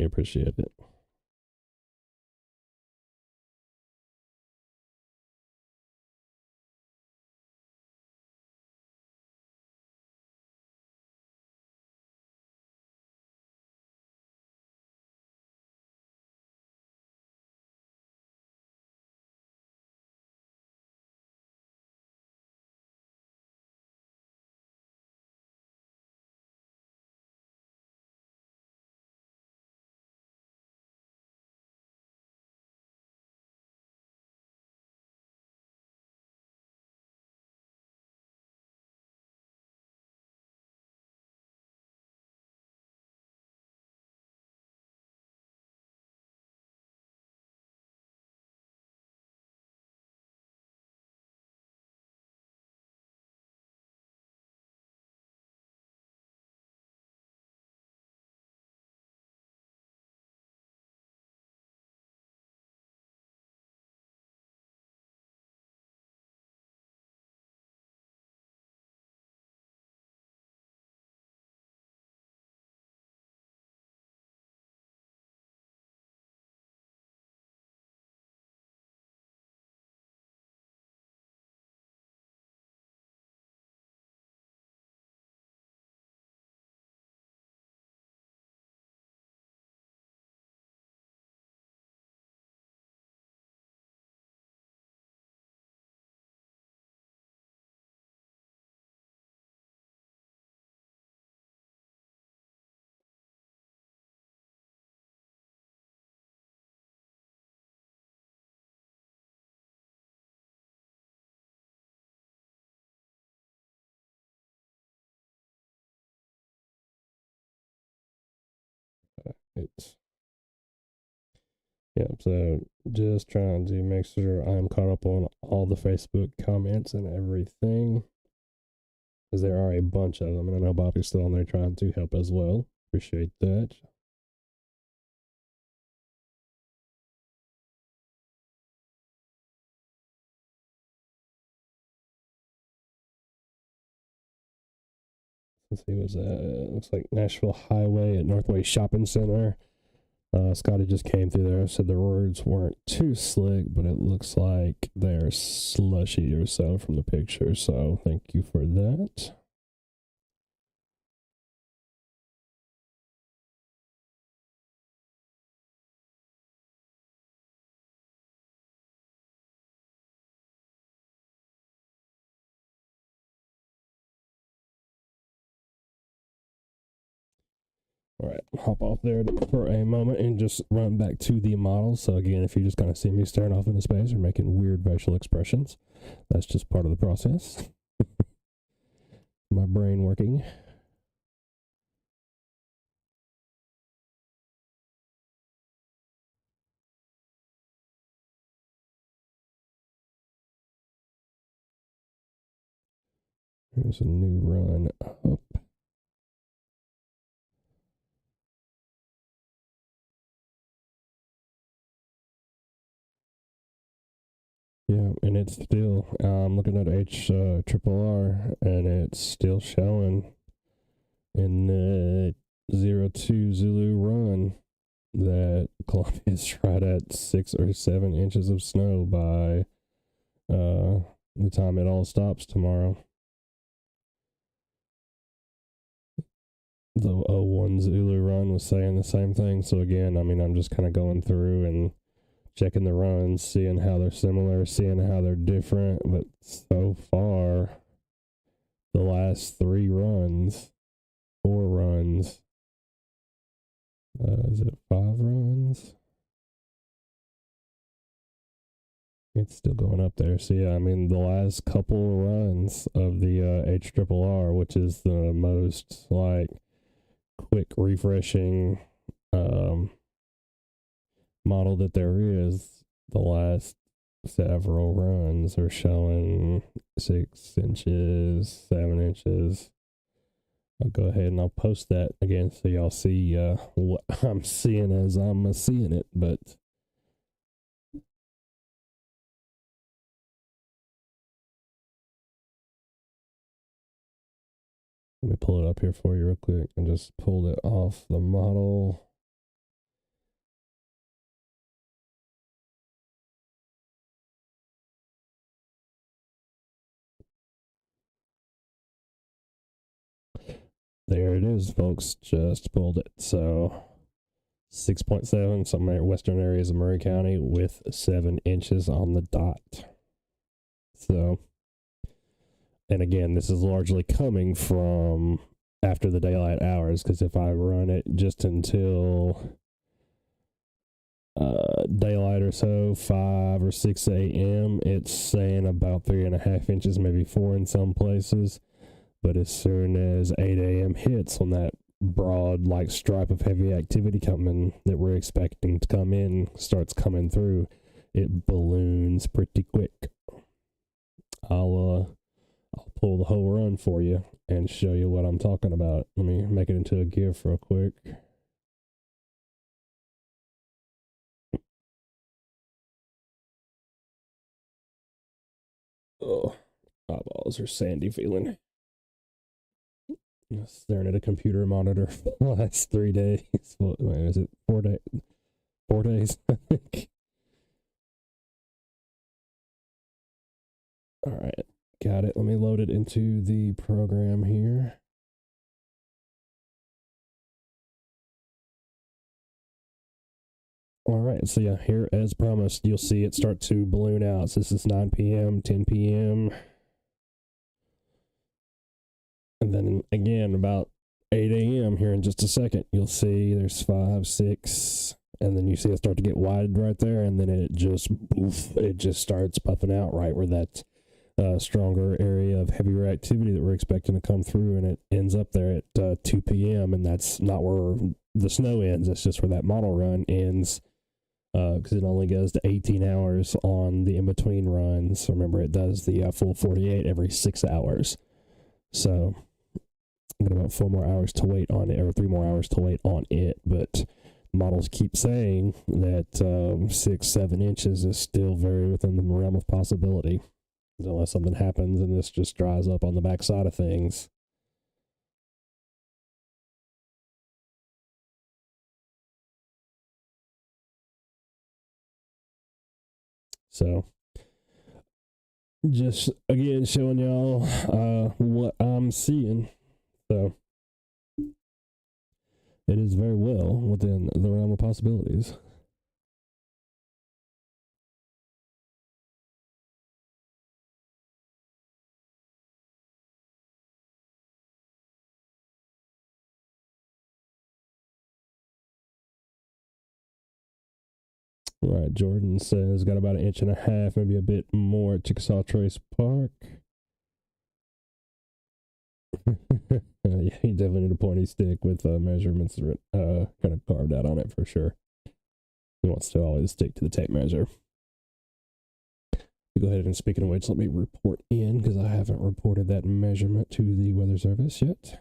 appreciate it. right. Yeah, so just trying to make sure I'm caught up on all the Facebook comments and everything, because there are a bunch of them, and I know Bobby's still on there trying to help as well. Appreciate that. Let's see, what's that? Looks like Nashville Highway at Northway Shopping Center. Scotty just came through there, said the roads weren't too slick, but it looks like they're slushy or so from the picture, so thank you for that. All right, hop off there for a moment and just run back to the model. So again, if you just kind of see me staring off into space or making weird facial expressions, that's just part of the process. My brain working. Here's a new run up. Yeah, and it's still, I'm looking at HRRR, and it's still showing in the 02 Zulu run that Columbia's right at 6 or 7 inches of snow by the time it all stops tomorrow. The 01 Zulu run was saying the same thing. So again, I mean, I'm just kind of going through and checking the runs, seeing how they're similar, seeing how they're different. But so far, the last 4 runs, is it 5 runs? It's still going up there. So yeah, I mean, the last couple of runs of the HRRR, which is the most like quick refreshing model that there is, the last several runs are showing 6 inches, 7 inches. I'll go ahead and I'll post that again so y'all see what I'm seeing as I'm seeing it. But let me pull it up here for you real quick. I just pulled it off the model. There it is, folks. Just pulled it. So 6.7, some western areas of Murray County with 7 inches on the dot. So, and again, this is largely coming from after the daylight hours, because if I run it just until daylight or so, 5 or 6 a.m., it's saying about 3.5 inches, maybe 4 in some places. But as soon as 8 a.m. hits on that broad like stripe of heavy activity coming that we're expecting to come in starts coming through, it balloons pretty quick. I'll pull the whole run for you and show you what I'm talking about. Let me make it into a GIF real quick. Oh, eyeballs are sandy feeling. Staring at a computer monitor for the last 3 days. What, wait, is it 4 days? 4 days, I think. All right, got it. Let me load it into the program here. All right, so yeah, here as promised, you'll see it start to balloon out. So this is 9 p.m., 10 p.m. And then again, about 8 a.m. here in just a second, you'll see there's 5, 6, and then you see it start to get wide right there, and then it just, poof, it just starts puffing out right where that stronger area of heavier activity that we're expecting to come through, and it ends up there at 2 p.m., and that's not where the snow ends. That's just where that model run ends, because it only goes to 18 hours on the in-between runs. Remember, it does the full 48 every 6 hours. So I've got about 4 more hours to wait on it, or 3 more hours to wait on it. But models keep saying that 6-7 inches is still very within the realm of possibility, unless something happens and this just dries up on the backside of things. So just again showing y'all what I'm seeing. So it is very well within the realm of possibilities. All right, Jordan says got about 1.5 inches, maybe a bit more at Chickasaw Trace Park. Yeah, you definitely need a pointy stick with measurements kind of carved out on it for sure. He wants to always stick to the tape measure. Go ahead and, speaking of which, let me report in, because I haven't reported that measurement to the Weather Service yet.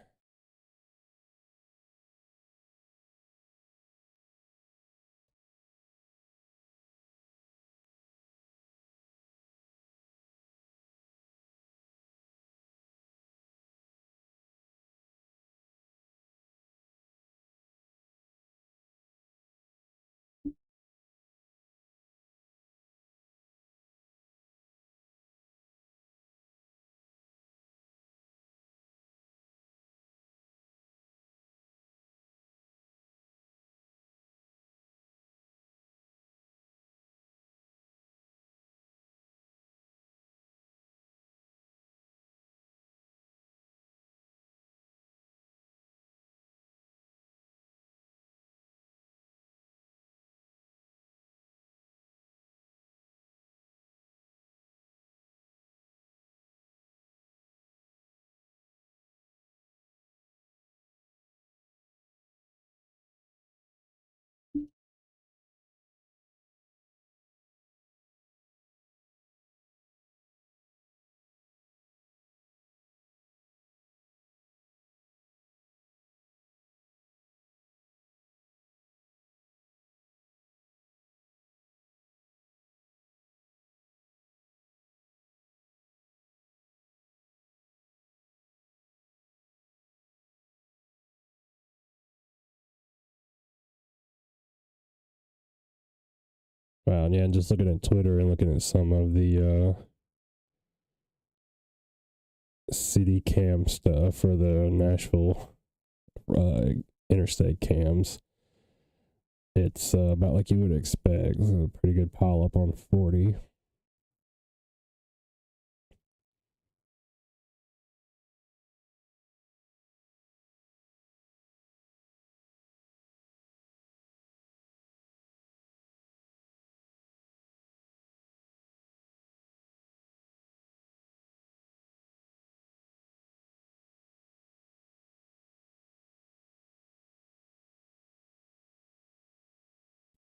Wow, yeah, and just looking at Twitter and looking at some of the city cam stuff for the Nashville interstate cams, it's about like you would expect. It's a pretty good pile up on 40.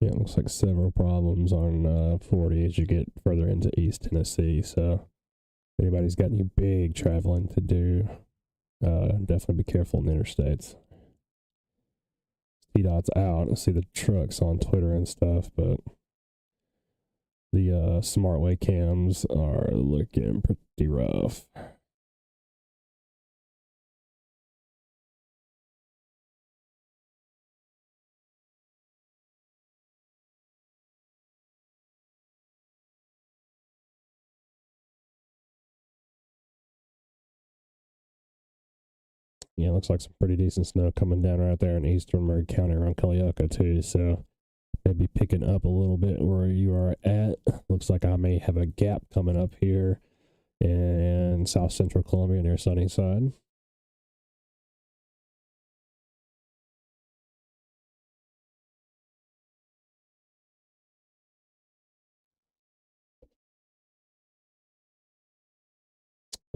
Yeah, it looks like several problems on 40 as you get further into East Tennessee. So if anybody's got any big traveling to do, definitely be careful on the interstates. T-Dot's out. I see the trucks on Twitter and stuff, but the SmartWay cams are looking pretty rough. Yeah, looks like some pretty decent snow coming down right there in eastern Murray County around Culleoka too. So maybe picking up a little bit where you are at. Looks like I may have a gap coming up here in south central Columbia near Sunnyside.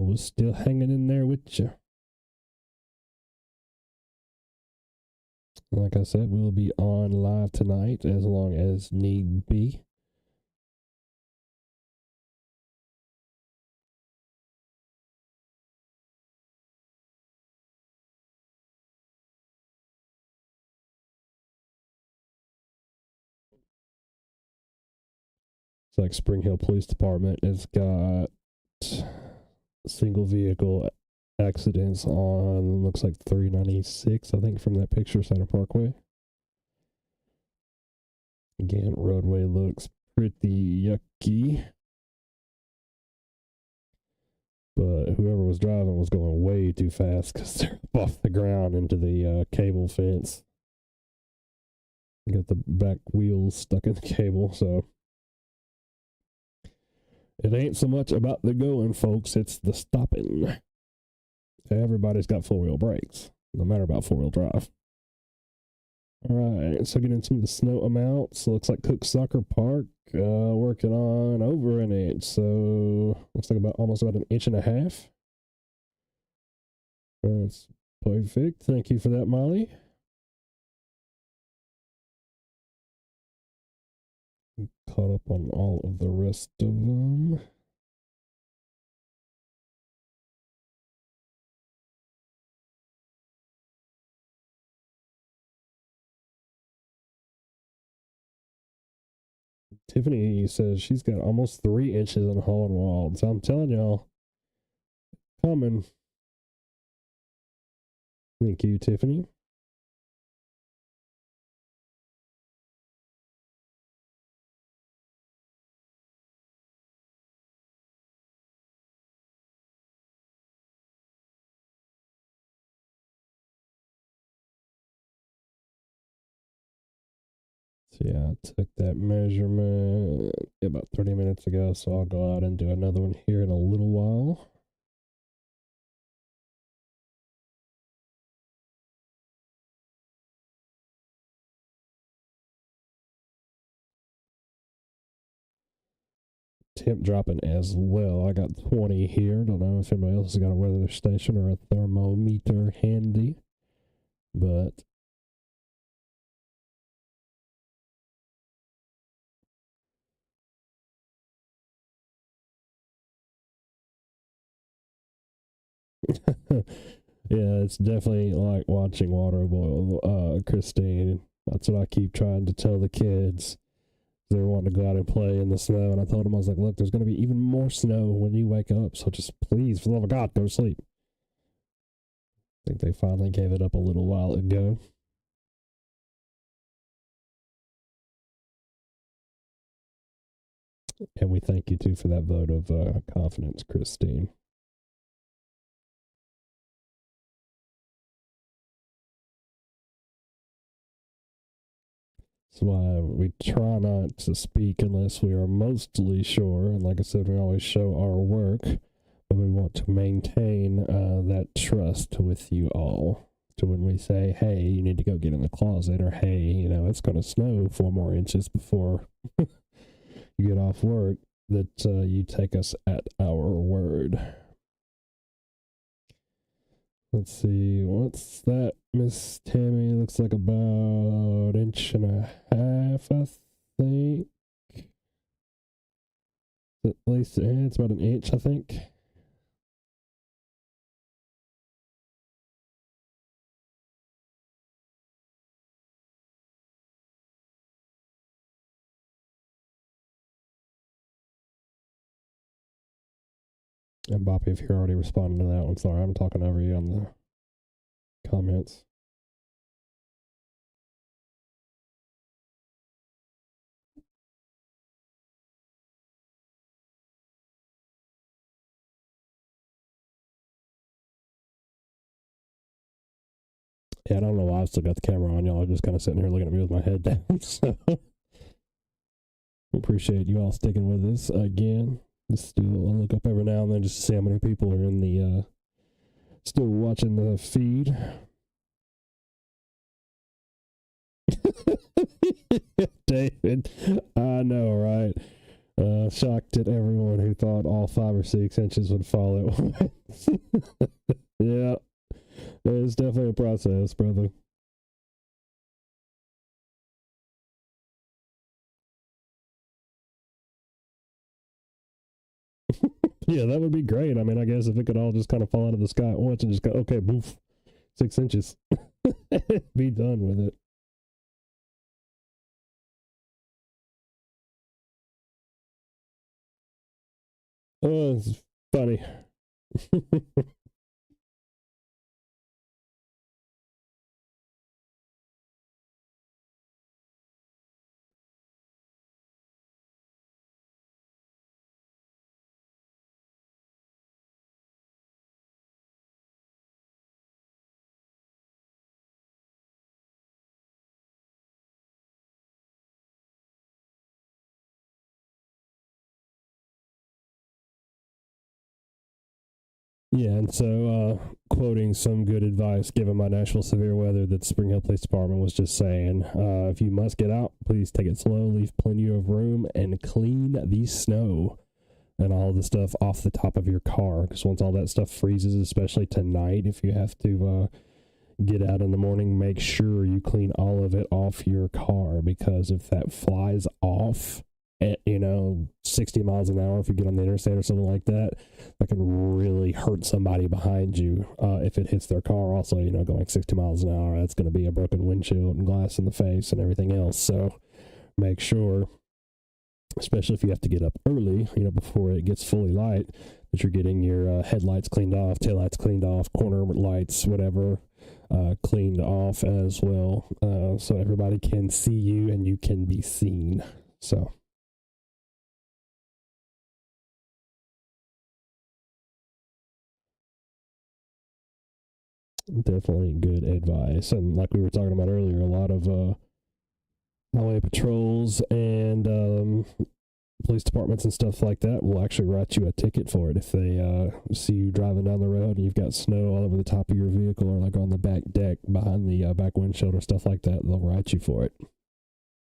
I was still hanging in there with you. Like I said, we'll be on live tonight as long as need be. It's like Spring Hill Police Department has got single vehicle accidents on, looks like 396, I think, from that picture, Center Parkway. Again, roadway looks pretty yucky. But whoever was driving was going way too fast because they're up off the ground into the cable fence. Got the back wheels stuck in the cable, so it ain't so much about the going, folks, it's the stopping. Everybody's got four-wheel brakes, no matter about four-wheel drive. All right, so getting some of the snow amounts. Looks like Cook Soccer Park working on over an inch, so looks like almost about an inch and a half. That's perfect. Thank you for that, Molly. Caught up on all of the rest of them. Tiffany says she's got almost 3 inches in Holland. So I'm telling y'all, coming. Thank you, Tiffany. So yeah, I took that measurement about 30 minutes ago, so I'll go out and do another one here in a little while. Temp dropping as well. I got 20 here. Don't know if anybody else has got a weather station or a thermometer handy, but yeah, it's definitely like watching water boil, Christine. That's what I keep trying to tell the kids. They're wanting to go out and play in the snow, and I told them, I was like, look, there's going to be even more snow when you wake up, so just please, for the love of God, go to sleep. I think they finally gave it up a little while ago. And we thank you, too, for that vote of confidence, Christine. That's why we try not to speak unless we are mostly sure. And like I said, we always show our work, but we want to maintain that trust with you all. So when we say, hey, you need to go get in the closet, or hey, you know, it's going to snow 4 more inches before you get off work, that you take us at our word. Let's see, what's that, Miss Tammy? Looks like about 1.5 inches, I think. At least, it's about 1 inch, I think. And Boppy, if you're already responding to that one, sorry, I'm talking over you on the comments. Yeah, I don't know why I still got the camera on. Y'all are just kind of sitting here looking at me with my head down. So appreciate you all sticking with us again. Just do a look up every now and then just to see how many people are in the still watching the feed. David, I know, right? Shocked at everyone who thought all 5 or 6 inches would fall at once. Yeah, it's definitely a process, brother. Yeah, that would be great. I mean, I guess if it could all just kind of fall out of the sky at once and just go, okay, boof, 6 inches, be done with it. Oh, it's funny. Yeah, and so quoting some good advice given by National Severe Weather that the Spring Hill Police Department was just saying, if you must get out, please take it slow, leave plenty of room, and clean the snow and all the stuff off the top of your car. Because once all that stuff freezes, especially tonight, if you have to get out in the morning, make sure you clean all of it off your car. Because if that flies off at 60 miles an hour, if you get on the interstate or something like that, that can really hurt somebody behind you if it hits their car. Also, going 60 miles an hour, that's going to be a broken windshield and glass in the face and everything else. So make sure, especially if you have to get up early, before it gets fully light, that you're getting your headlights cleaned off, taillights cleaned off, corner lights, whatever, cleaned off as well, so everybody can see you and you can be seen. So definitely good advice. And like we were talking about earlier, a lot of highway patrols and police departments and stuff like that will actually write you a ticket for it if they see you driving down the road and you've got snow all over the top of your vehicle or like on the back deck behind the back windshield or stuff like that. They'll write you for it.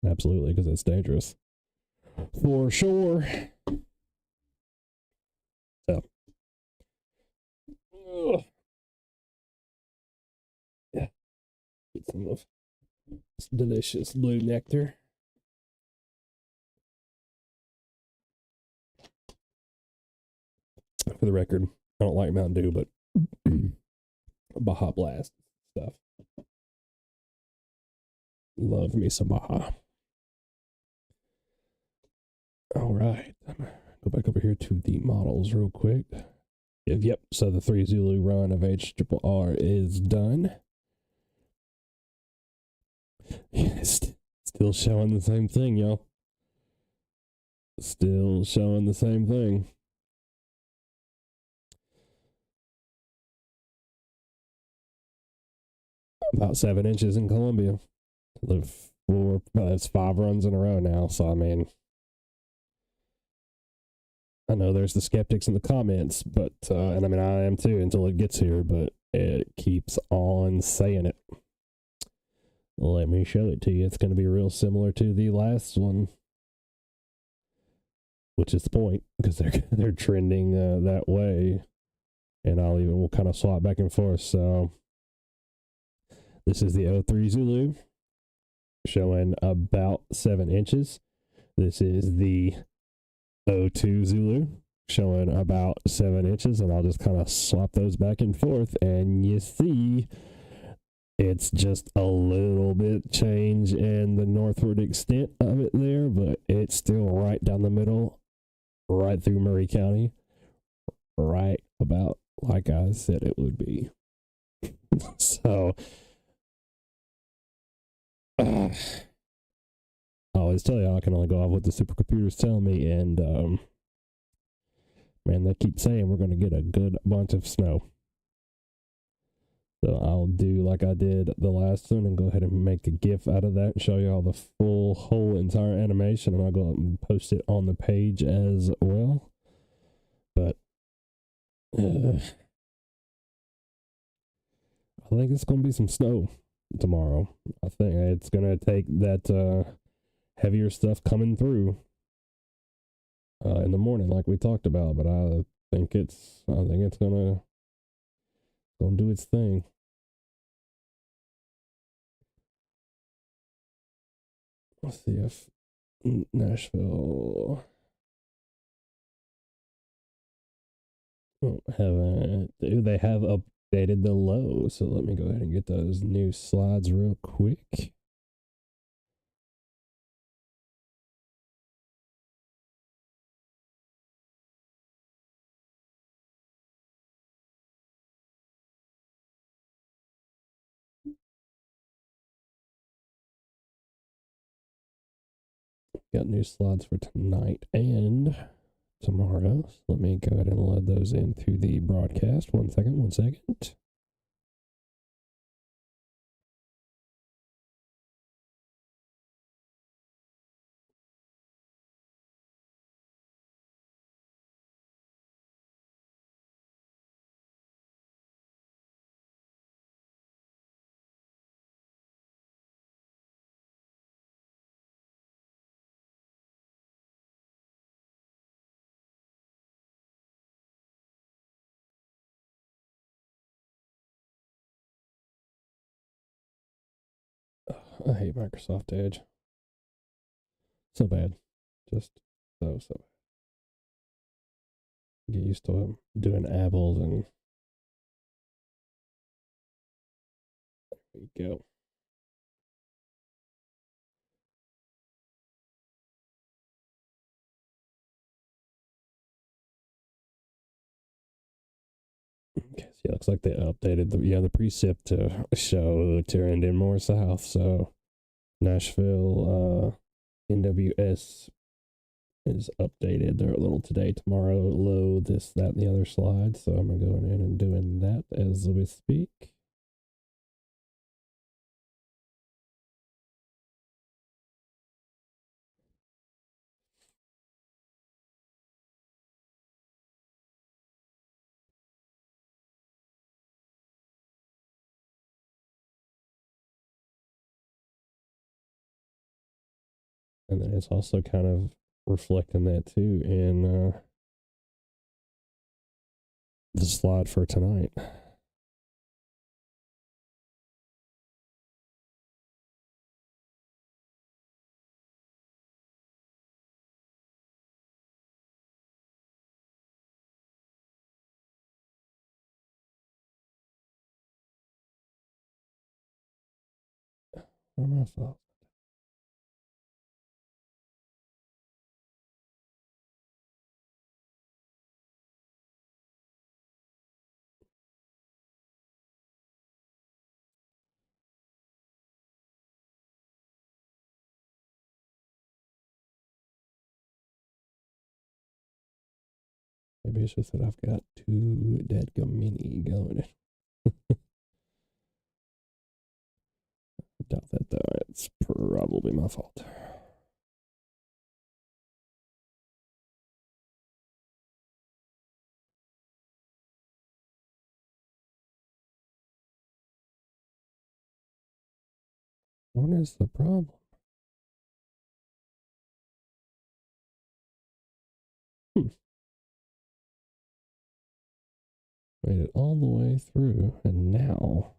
Absolutely, because it's dangerous. For sure. So. Ugh. Yeah. Get some of this delicious blue nectar. For the record, I don't like Mountain Dew, but Baja Blast stuff. Love me some Baja. All right. Go back over here to the models real quick. Yep. So the 3 Zulu run of HRRR is done. Still showing the same thing, y'all. Still showing the same thing. About 7 inches in Columbia. It's 5 runs in a row now. So, I mean, I know there's the skeptics in the comments, but, and I mean, I am too until it gets here, but it keeps on saying it. Let me show it to you. It's going to be real similar to the last one, which is the point, because they're trending that way, and we'll kind of swap back and forth. So this is the 03 Zulu showing about 7 inches. This is the 02 Zulu showing about 7 inches, and I'll just kind of swap those back and forth, and you see it's just a little bit change in the northward extent of it there, but it's still right down the middle, right through Murray County, right about like I said it would be. So, I always tell you I can only go off what the supercomputers tell me, and man, they keep saying we're going to get a good bunch of snow. So I'll do like I did the last one and go ahead and make a GIF out of that and show you all the whole entire animation, and I'll go up and post it on the page as well. But I think it's going to be some snow tomorrow. I think it's going to take that heavier stuff coming through in the morning, like we talked about. But I think it's gonna do its thing. Let's see if Nashville. Oh, they have updated the low, so let me go ahead and get those new slides real quick. Got new slides for tonight and tomorrow. So let me go ahead and load those into the broadcast. One second, 1 second. I hate Microsoft Edge. So bad. Just so bad. Get used to doing apples and there you go. Okay, so yeah, looks like they updated the precip to show turned in more south. So Nashville NWS is updated. They're a little today, tomorrow, low, this, that, and the other slide. So I'm going in and doing that as we speak. And then it's also kind of reflecting that too in the slide for tonight. Where am I thought? Maybe it's just that I've got too dadgum mini going. I doubt that though. It's probably my fault. What is the problem? Made it all the way through, and now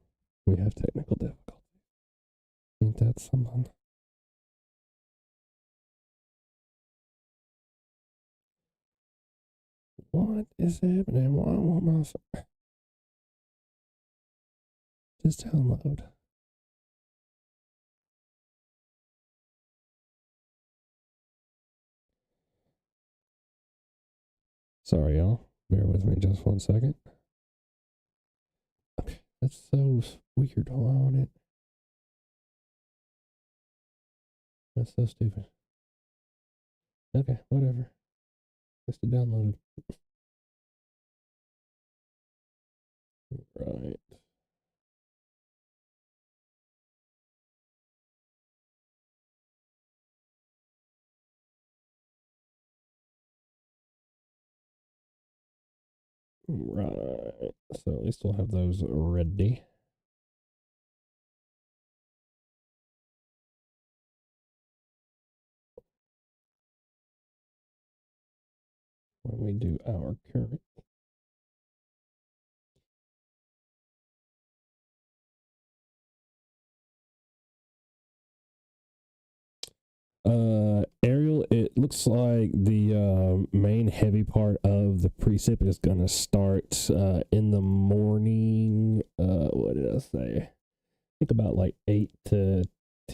we have technical difficulty. Ain't that something? What is happening? Why won't my just download? Sorry, y'all. Bear with me just 1 second. Okay, that's so weird. Why won't it? That's so stupid. Okay, whatever. Just downloaded. Right. Right. So at least we'll have those ready. When we do our current. Ariel, it looks looks like the main heavy part of the precip is going to start in the morning. What did I say? I think about like 8 to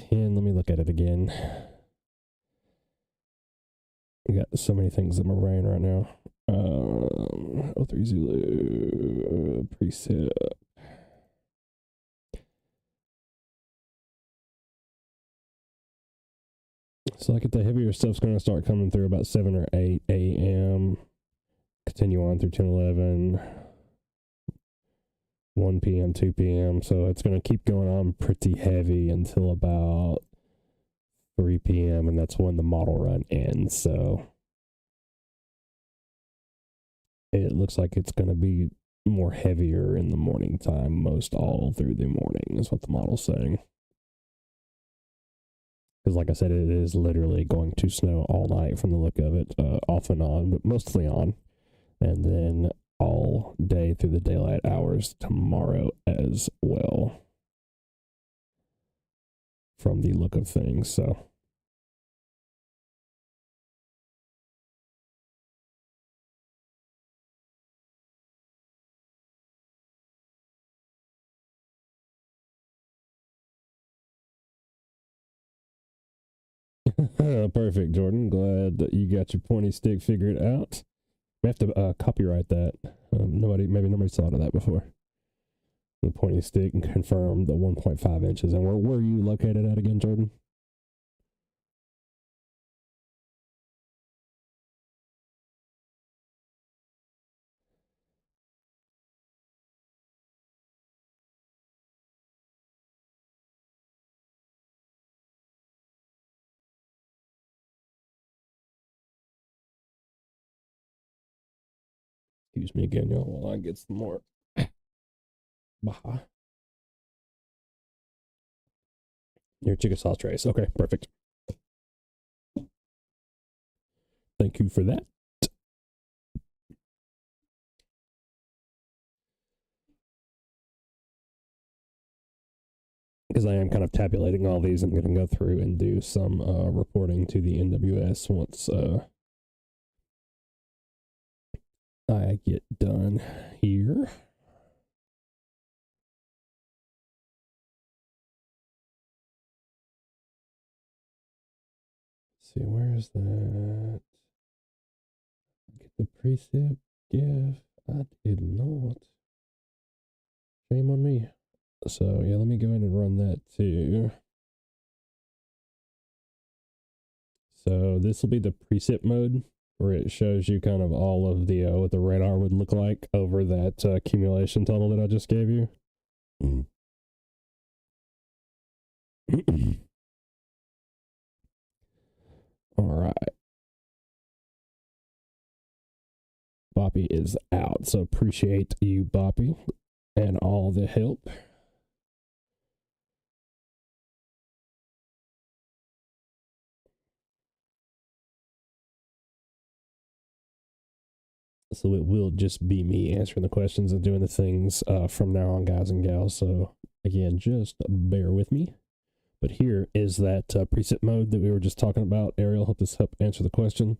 10. Let me look at it again. I got so many things in my brain right now. 03 Zulu precip. So like the heavier stuff's going to start coming through about 7 or 8 a.m. Continue on through 10, 11, 1 p.m., 2 p.m. So it's going to keep going on pretty heavy until about 3 p.m. and that's when the model run ends. So it looks like it's going to be more heavier in the morning time, most all through the morning is what the model's saying. Because like I said, it is literally going to snow all night from the look of it, off and on, but mostly on. And then all day through the daylight hours tomorrow as well. From the look of things, so. Perfect, Jordan. Glad that you got your pointy stick figured out. We have to copyright that. Maybe nobody thought of that before. The pointy stick and confirm the 1.5 inches. And where are you located at again, Jordan? Excuse me again, y'all, while I get some more. Baja. Your Chickasaw trace. Okay, perfect. Thank you for that. Because I am kind of tabulating all these, I'm going to go through and do some reporting to the NWS once I get done here. Let's see, where is that? Get the precip GIF. I did not. Shame on me. So yeah, let me go ahead and run that too. So this will be the precip mode, where it shows you kind of all of the what the radar would look like over that accumulation tunnel that I just gave you. All right. Boppy is out, so appreciate you, Boppy, and all the help. So it will just be me answering the questions and doing the things from now on, guys and gals. So again, just bear with me. But here is that preset mode that we were just talking about. Ariel, hope this helped answer the question.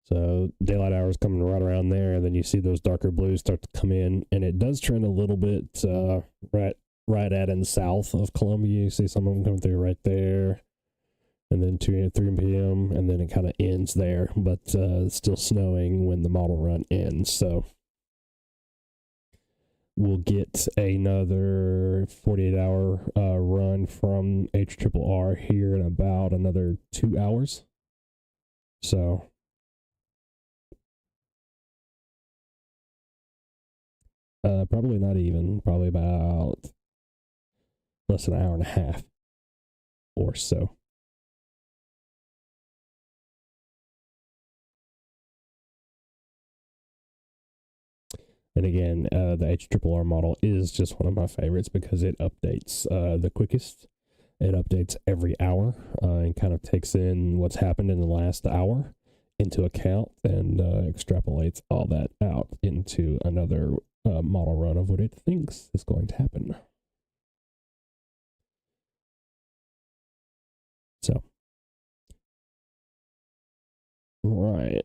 So daylight hours coming right around there, and then you see those darker blues start to come in, and it does trend a little bit right at and south of Columbia. You see some of them coming through right there, and then 2 3 p.m., and then it kind of ends there, but it's still snowing when the model run ends. So we'll get another 48-hour run from HRRR here in about another 2 hours. So probably not even, probably about less than an hour and a half or so. And again, the HRRR model is just one of my favorites because it updates the quickest. It updates every hour and kind of takes in what's happened in the last hour into account and extrapolates all that out into another model run of what it thinks is going to happen. Right.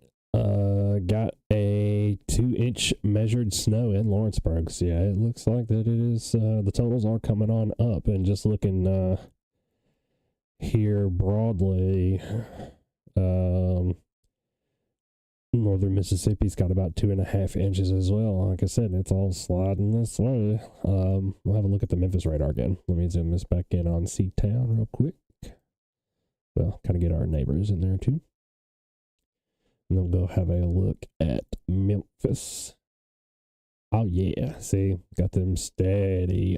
Got a 2-inch measured snow in Lawrenceburg. So yeah, it looks like that it is, the totals are coming on up. And just looking, here broadly, um, northern Mississippi's got about 2.5 inches as well. Like I said, it's all sliding this way. We'll have a look at the Memphis radar again. Let me zoom this back in on C-Town real quick. Well, kind of get our neighbors in there too. And then we'll go have a look at Memphis. Oh yeah, see, got them steady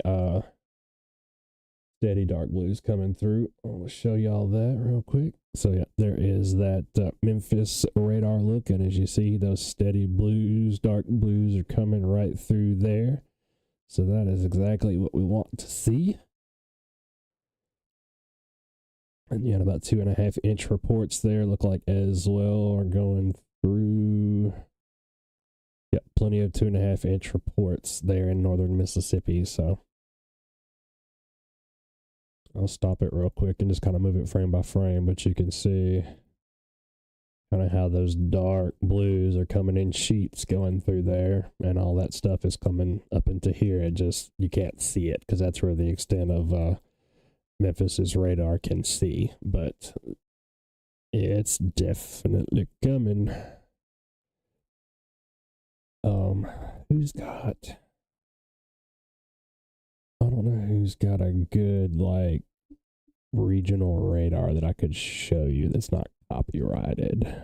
dark blues coming through. I'll show y'all that real quick. So yeah, there is that Memphis radar look, and as you see, those steady blues, dark blues are coming right through there. So that is exactly what we want to see. And yeah, about 2.5-inch reports there look like as well are going through. Yep, plenty of 2.5-inch reports there in northern Mississippi. So I'll stop it real quick and just kind of move it frame by frame, but you can see kind of how those dark blues are coming in sheets going through there, and all that stuff is coming up into here. It just, you can't see it because that's where the extent of Memphis's radar can see, but it's definitely coming. Who's got, I don't know who's got a good like regional radar that I could show you that's not copyrighted.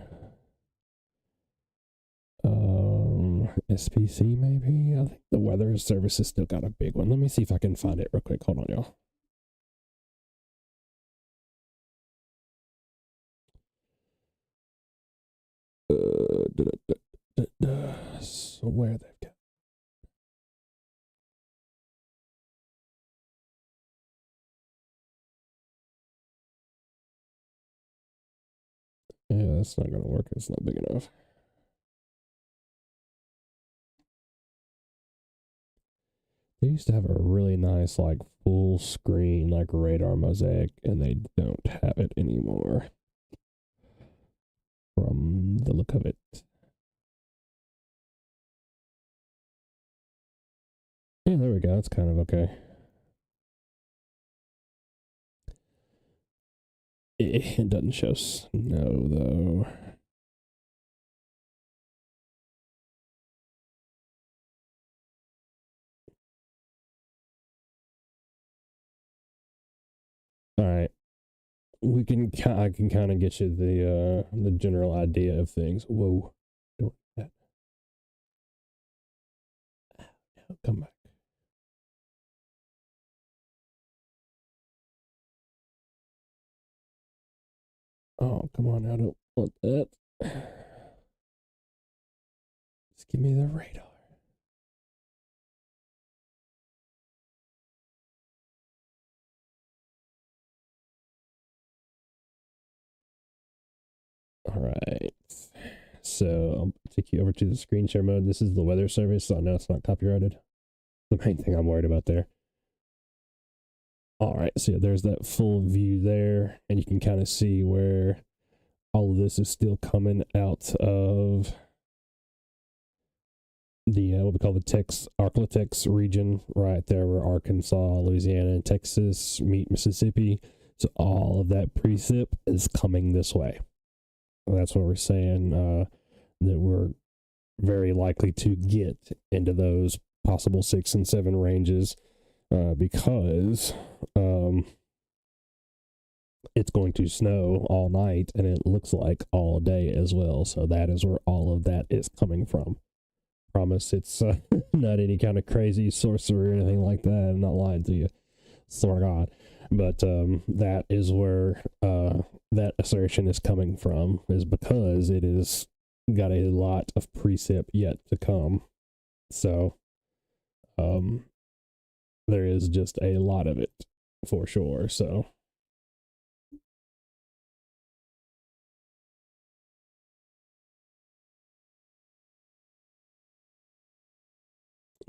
SPC maybe? I think the Weather Service has still got a big one. Let me see if I can find it real quick. Hold on, y'all. So where they've got. Yeah, that's not gonna work. It's not big enough. They used to have a really nice, like, full screen, like, radar mosaic, and they don't have it anymore. From the look of it. Yeah, there we go. It's kind of okay. It doesn't show snow, though. All right. I can kind of get you the general idea of things. Whoa. Don't that. Come back. Oh, come on. I don't want that. Just give me the radar. All right. So I'll take you over to the screen share mode. This is the Weather Service. So I know it's not copyrighted. The main thing I'm worried about there. All right. So yeah, there's that full view there. And you can kind of see where all of this is still coming out of the what we call the Arklatex region, right there where Arkansas, Louisiana, and Texas meet Mississippi. So all of that precip is coming this way. That's what we're saying, that we're very likely to get into those possible 6 and 7 ranges, because it's going to snow all night, and it looks like all day as well. So that is where all of that is coming from. Promise it's not any kind of crazy sorcery or anything like that. I'm not lying to you. Swear to God. But that is where that assertion is coming from, is because it is got a lot of precip yet to come. So there is just a lot of it for sure. So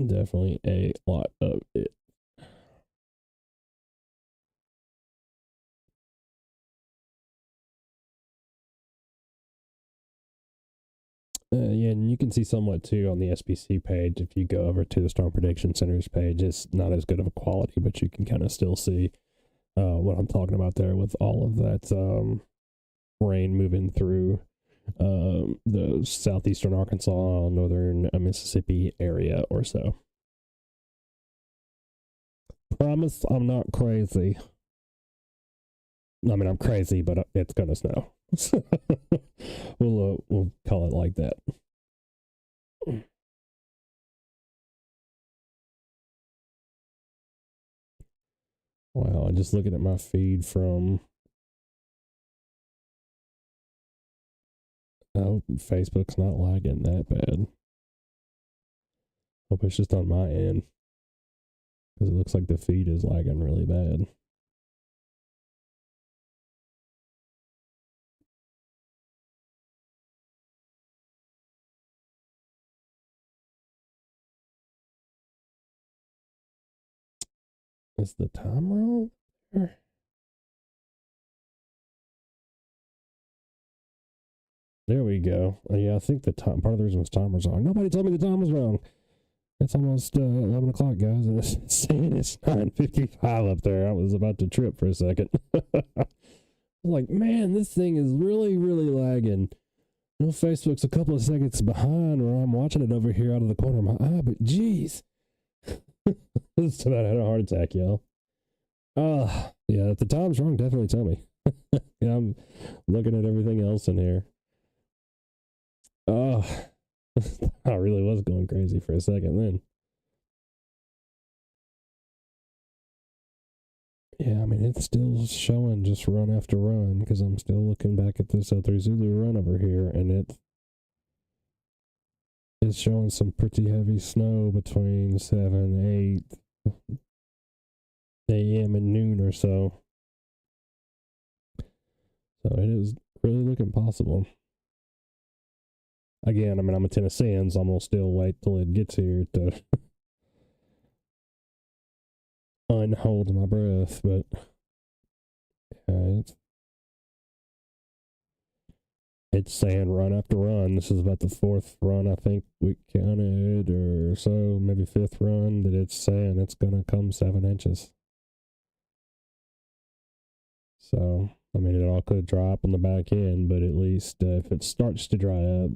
definitely a lot of it. see somewhat too on the SPC page. If you go over to the Storm Prediction Center's page, it's not as good of a quality, but you can kind of still see what I'm talking about there with all of that rain moving through the southeastern Arkansas, northern Mississippi area or so. Promise I'm not crazy. I mean, I'm crazy, but it's gonna snow. We'll call it like that. Wow, I'm just looking at my feed from Facebook's not lagging that bad. Hope it's just on my end, because it looks like the feed is lagging really bad. Is the time wrong? There we go. Yeah, I think the time, part of the reason was time was wrong. Nobody told me the time was wrong. It's almost 11 o'clock, guys, and it's saying it's 9:55 up there. I was about to trip for a second. Like, man, this thing is really, really lagging. You know, Facebook's a couple of seconds behind where I'm watching it over here out of the corner of my eye, but geez. Just about had a heart attack, y'all. Yeah, if the time's wrong, definitely tell me. Yeah, I'm looking at everything else in here. Oh, I really was going crazy for a second then. Yeah, I mean, it's still showing just run after run, because I'm still looking back at this 03 Zulu run over here, and it's showing some pretty heavy snow between 7, 8 a.m. and noon or so. So it is really looking possible. Again, I mean, I'm a Tennessean, so I'm going to still wait till it gets here to unhold my breath, but it's saying run after run. This is about the fourth run, I think we counted, or so, maybe fifth run, that it's saying it's going to come 7 inches. So, I mean, it all could dry up on the back end, but at least if it starts to dry up,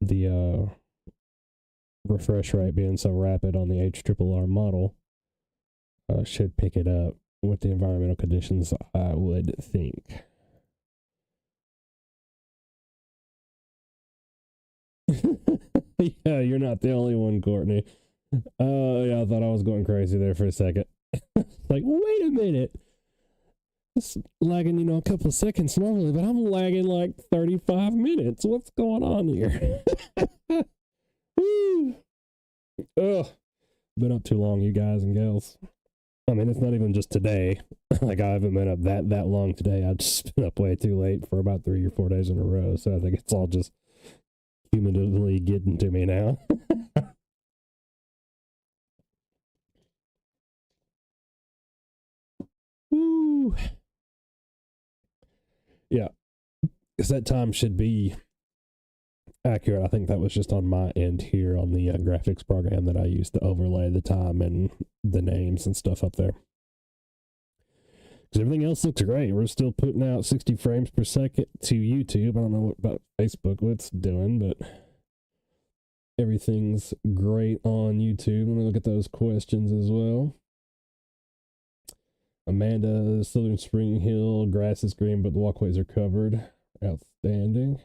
the refresh rate being so rapid on the HRRR model should pick it up with the environmental conditions, I would think. Yeah, you're not the only one, Courtney. Yeah, I thought I was going crazy there for a second. Like, wait a minute. It's lagging, a couple of seconds normally, but I'm lagging like 35 minutes. What's going on here? Woo! Ugh. Been up too long, you guys and gals. I mean, it's not even just today. Like, I haven't been up that long today. I've just been up way too late for about 3 or 4 days in a row. So I think it's all just cumulatively getting to me now. Woo! Yeah, because that time should be accurate. I think that was just on my end here on the graphics program that I used to overlay the time and the names and stuff up there. Because everything else looks great. We're still putting out 60 frames per second to YouTube. I don't know what about Facebook what's doing, but everything's great on YouTube. Let me look at those questions as well. Amanda, Southern Spring Hill, grass is green, but the walkways are covered. Outstanding.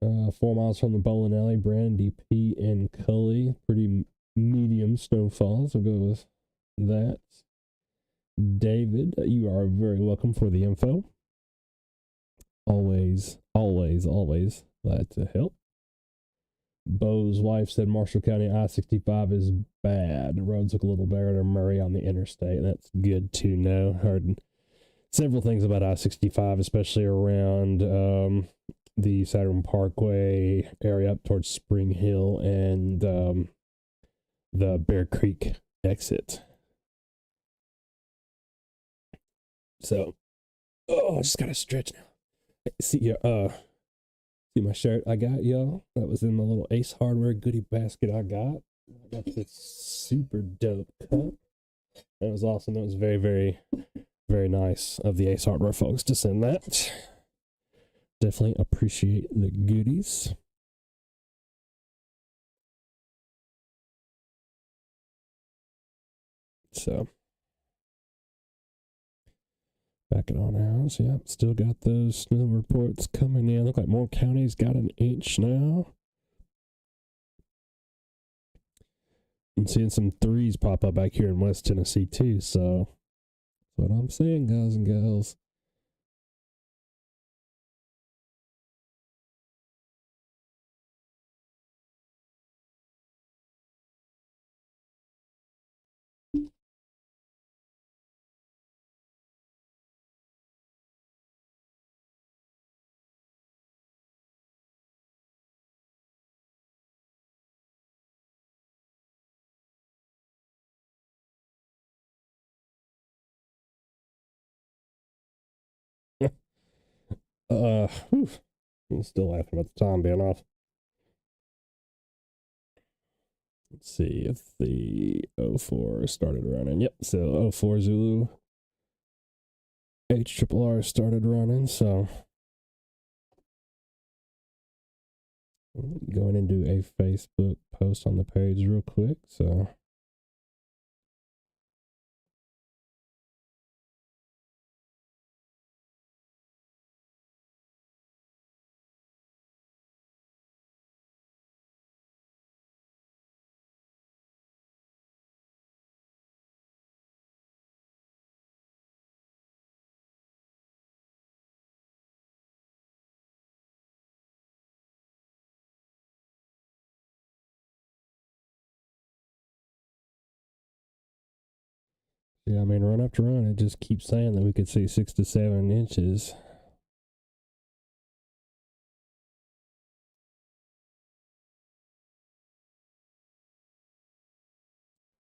4 miles from the bowling alley, Brandy P and Cully. Pretty medium snowfall, so go with that. David, you are very welcome for the info. Always, always, always glad to help. Bo's wife said Marshall County I-65 is bad. The roads look a little better than Murray on the interstate. That's good to know. Heard several things about I-65, especially around the Saturn Parkway area up towards Spring Hill and the Bear Creek exit. So, I just gotta stretch now. See, See my shirt I got, y'all? That was in the little Ace Hardware goodie basket I got. I got this super dope cup. That was awesome. That was very, very, very nice of the Ace Hardware folks to send that. Definitely appreciate the goodies. So, back it on out. Yep, still got those snow reports coming in. Look like more counties got an inch now. I'm seeing some threes pop up back here in West Tennessee too, so that's what I'm saying, guys and gals. Whew. I'm still laughing about the time being off. Let's see if the 04 started running. Yep, so 04 Zulu HRRR started running, so going into a Facebook post on the page real quick, so yeah, I mean, run after run, it just keeps saying that we could see 6 to 7 inches.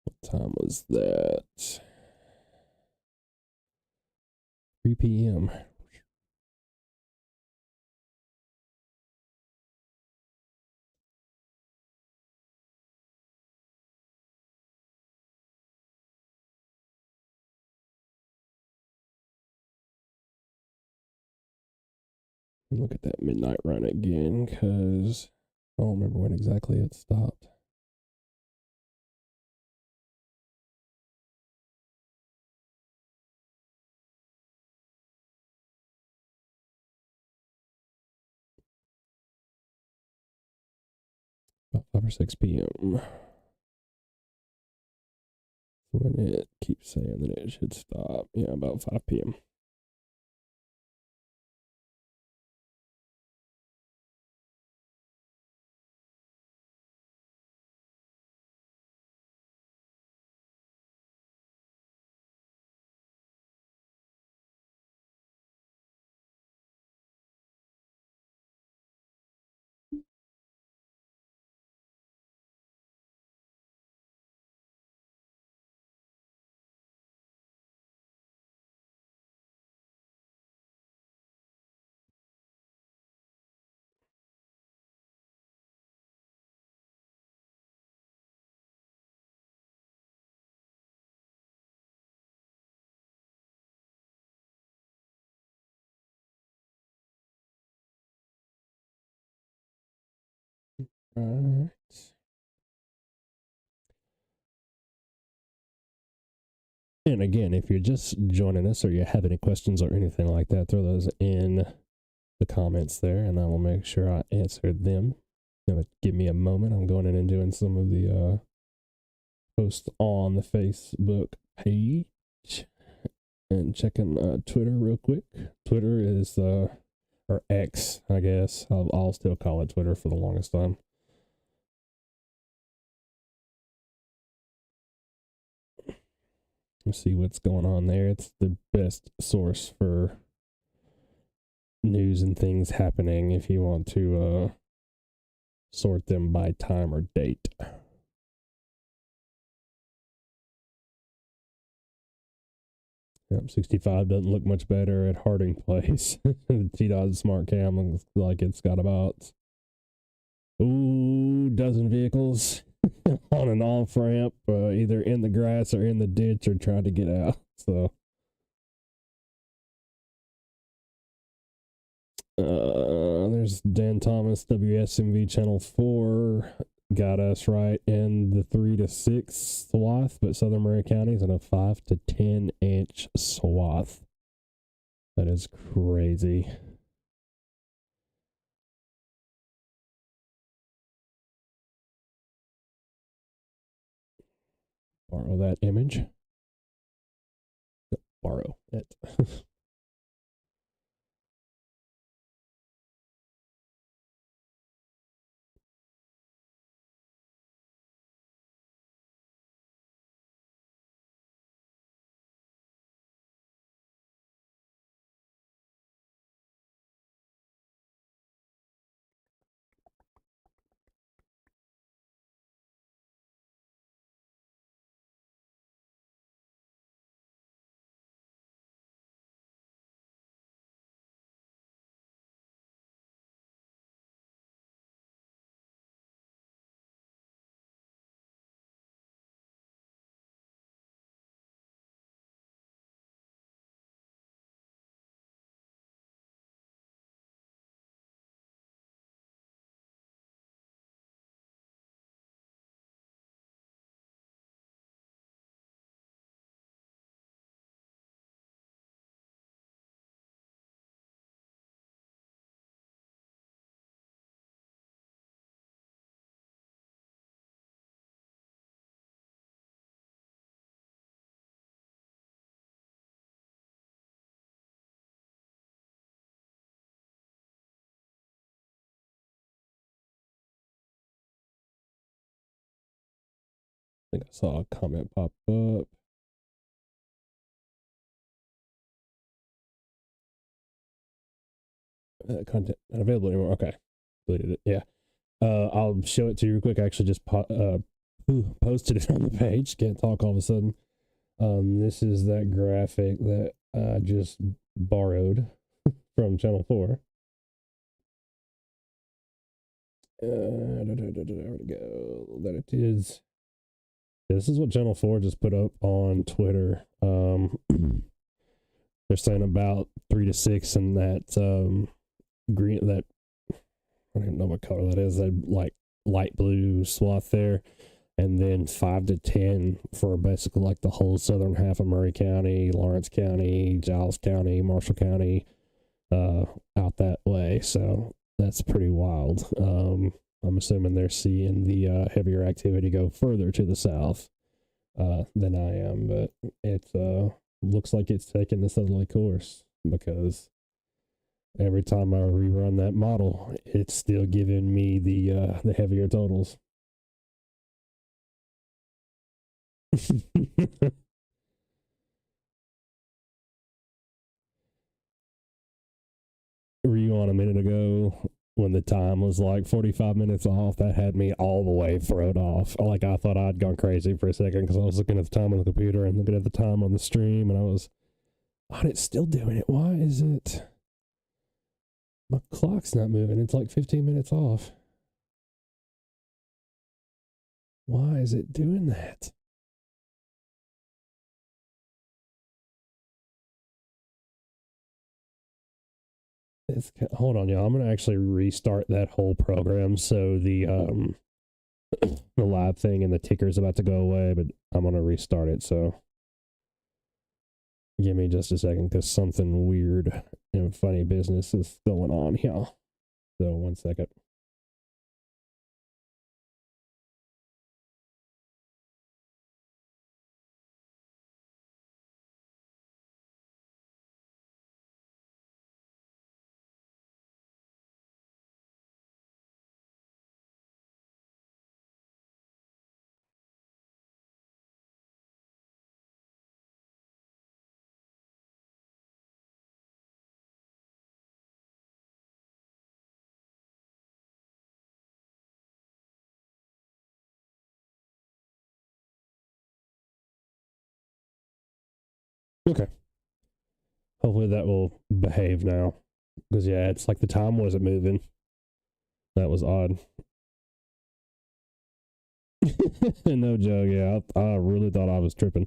What time was that? 3 p.m. Look at that midnight run again, because I don't remember when exactly it stopped. About 5 or 6 p.m. When it keeps saying that it should stop. Yeah, about 5 p.m. Alright. And again, if you're just joining us or you have any questions or anything like that, throw those in the comments there and I will make sure I answer them. Give me a moment. I'm going in and doing some of the posts on the Facebook page and checking Twitter real quick. Twitter is, or X, I guess. I'll still call it Twitter for the longest time. Let's see what's going on there. It's the best source for news and things happening if you want to sort them by time or date. Yep, 65 doesn't look much better at Harding Place. The T-Dot Smart Cam looks like it's got about, dozen vehicles on an off ramp, either in the grass or in the ditch or trying to get out. So, there's Dan Thomas, WSMV Channel 4. Got us right in the 3 to 6 swath, but Southern Murray County is in a 5 to 10 inch swath. That is crazy. Borrow that image. Borrow it. I think I saw a comment pop up. Content not available anymore. Okay. Deleted it. Yeah. I'll show it to you real quick. I actually just posted it on the page. Can't talk all of a sudden. This is that graphic that I just borrowed from Channel 4. Where to go? That it is. This is what Channel 4 just put up on Twitter. They're saying about 3 to 6 and that green, that I don't even know what color that is, that like light blue swath there, and then 5 to 10 for basically like the whole southern half of Murray County, Lawrence County, Giles County, Marshall County, out that way. So that's pretty wild. I'm assuming they're seeing the heavier activity go further to the south than I am, but it looks like it's taking the southerly course, because every time I rerun that model, it's still giving me the heavier totals. Were you on a minute ago when the time was like 45 minutes off? That had me all the way thrown off. Like, I thought I'd gone crazy for a second because I was looking at the time on the computer and looking at the time on the stream, and I was, oh, it's still doing it. Why is it? My clock's not moving. It's like 15 minutes off. Why is it doing that? Hold on, y'all. I'm gonna actually restart that whole program so the the live thing and the ticker is about to go away, but I'm gonna restart it. So give me just a second, because something weird and funny business is going on here. So 1 second. Okay. Hopefully that will behave now. Because, yeah, it's like the time wasn't moving. That was odd. No joke, yeah. I really thought I was tripping.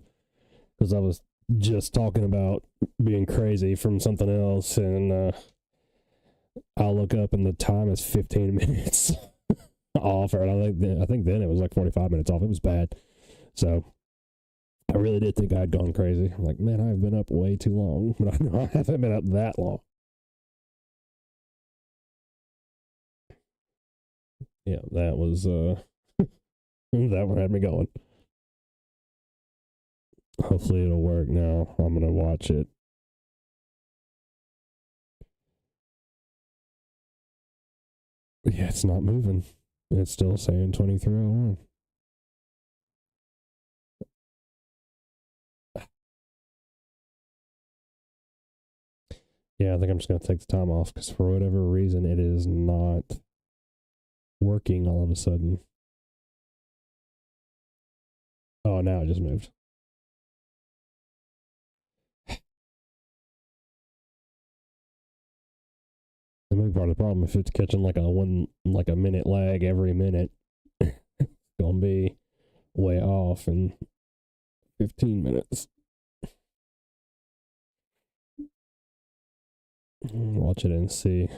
Because I was just talking about being crazy from something else. And I'll look up and the time is 15 minutes off. Or I think then it was like 45 minutes off. It was bad. So I really did think I'd gone crazy. I'm like, man, I've been up way too long. But I know I haven't been up that long. Yeah, that was that one had me going. Hopefully it'll work now. I'm gonna watch it. Yeah, it's not moving. It's still saying 2301. Yeah, I think I'm just gonna take the time off because for whatever reason it is not working all of a sudden. Oh, now it just moved. The maybe part of the problem if it's catching like a minute lag every minute, it's gonna be way off in 15 minutes. Watch it and see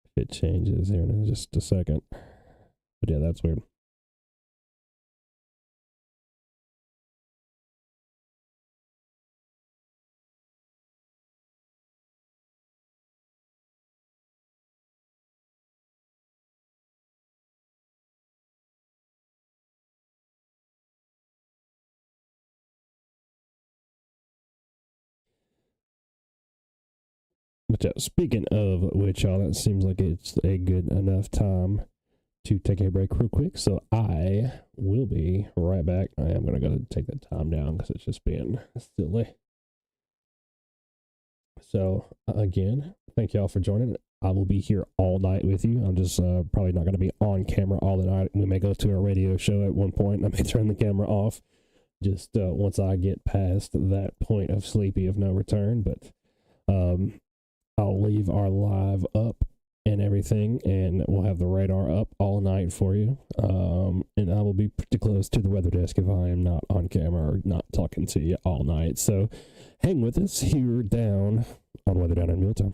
if it changes here in just a second. But yeah, that's weird. But yeah, speaking of which, y'all, that seems like it's a good enough time to take a break real quick. So I will be right back. I am going to go take that time down because it's just being silly. So again, thank y'all for joining. I will be here all night with you. I'm just probably not going to be on camera all the night. We may go to a radio show at one point. I may turn the camera off just once I get past that point of sleepy of no return. But I'll leave our live up and everything, and we'll have the radar up all night for you. And I will be pretty close to the weather desk if I am not on camera or not talking to you all night. So hang with us here down on Weather Down in MuleTown.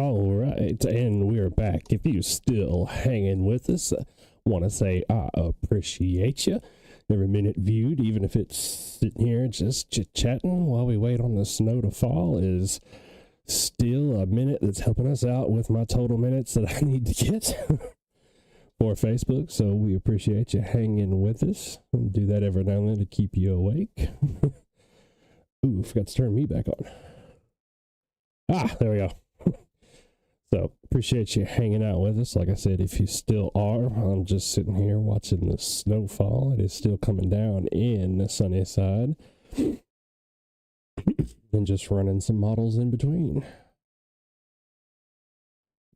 All right, and we're back. If you're still hanging with us, I want to say I appreciate you. Every minute viewed, even if it's sitting here just chit-chatting while we wait on the snow to fall, is still a minute that's helping us out with my total minutes that I need to get for Facebook. So we appreciate you hanging with us. We'll do that every now and then to keep you awake. Ooh, forgot to turn me back on. There we go. So appreciate you hanging out with us. Like I said, if you still are, I'm just sitting here watching the snowfall. It is still coming down in the sunny side. And just running some models in between.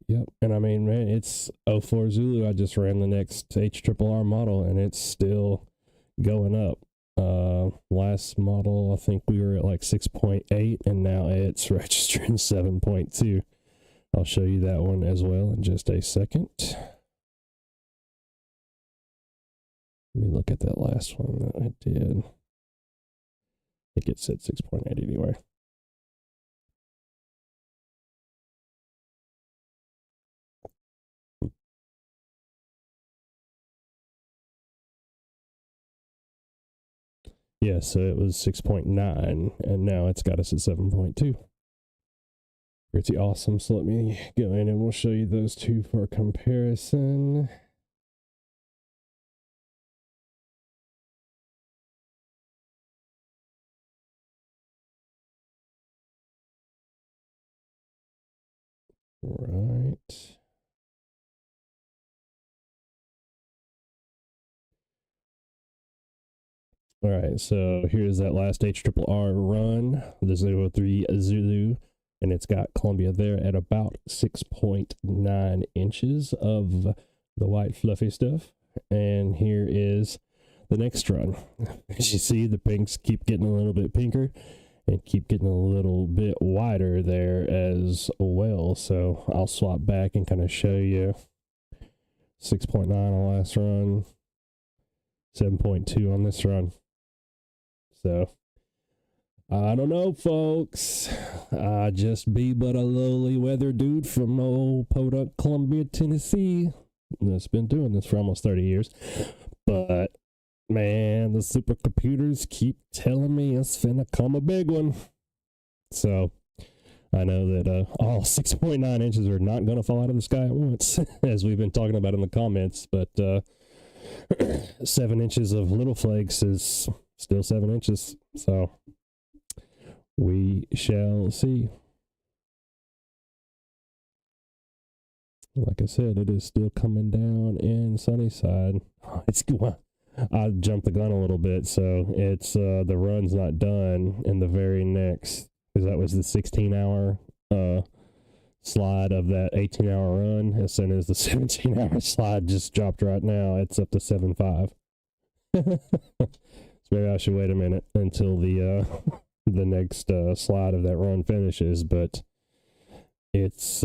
Yep. And I mean, man, it's 04 Zulu. I just ran the next HRRR model and it's still going up. Last model, I think we were at like 6.8 and now it's registering 7.2. I'll show you that one as well in just a second. Let me look at that last one that I did. I think it said 6.8 anyway. Yeah, so it was 6.9 and now it's got us at 7.2. Pretty awesome. So let me go in and we'll show you those two for comparison. Right. All right, so here's that last HRRR run, the 03 Zulu. And it's got Columbia there at about 6.9 inches of the white fluffy stuff. And here is the next run. As you see, the pinks keep getting a little bit pinker and keep getting a little bit wider there as well. So I'll swap back and kind of show you 6.9 on the last run, 7.2 on this run. So I don't know, folks. I just be but a lowly weather dude from old Podunk, Columbia, Tennessee. That's been doing this for almost 30 years. But, man, the supercomputers keep telling me it's finna come a big one. So, I know that all 6.9 inches are not going to fall out of the sky at once, as we've been talking about in the comments. But 7 inches of little flakes is still 7 inches. So we shall see. Like I said, it is still coming down in Sunnyside. It's I jumped the gun a little bit, so it's the run's not done in the very next, because that was the 16-hour slide of that 18-hour run. As soon as the 17-hour slide just dropped right now, it's up to 7.5. So maybe I should wait a minute until the next slide of that run finishes, but it's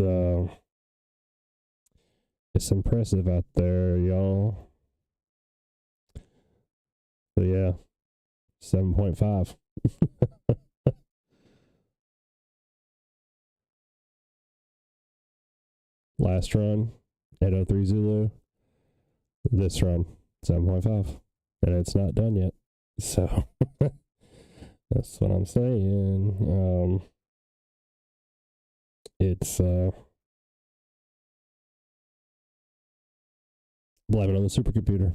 impressive out there, y'all. So yeah, 7.5. Last run at 03 Zulu. This run, 7.5. And it's not done yet. So that's what I'm saying. It's blame it on the supercomputer.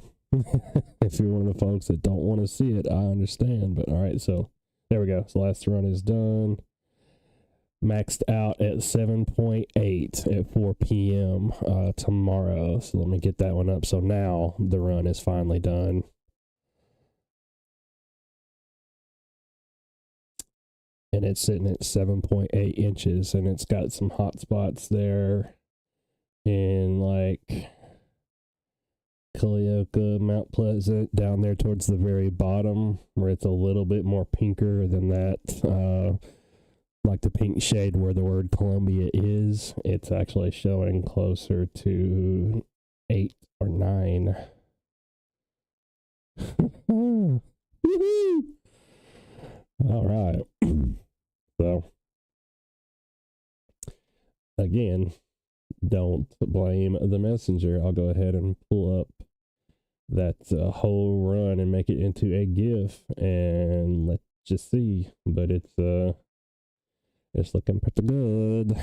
If you're one of the folks that don't want to see it, I understand. But all right, so there we go. So last run is done. Maxed out at 7.8 at 4 p.m. Tomorrow. So let me get that one up. So now the run is finally done. And it's sitting at 7.8 inches, and it's got some hot spots there in like Culleoka, Mount Pleasant, down there towards the very bottom, where it's a little bit more pinker than that, like the pink shade where the word Columbia is. It's actually showing closer to 8 or 9. All right. So again, don't blame the messenger. I'll go ahead and pull up that whole run and make it into a GIF, and let's just see. But it's looking pretty good.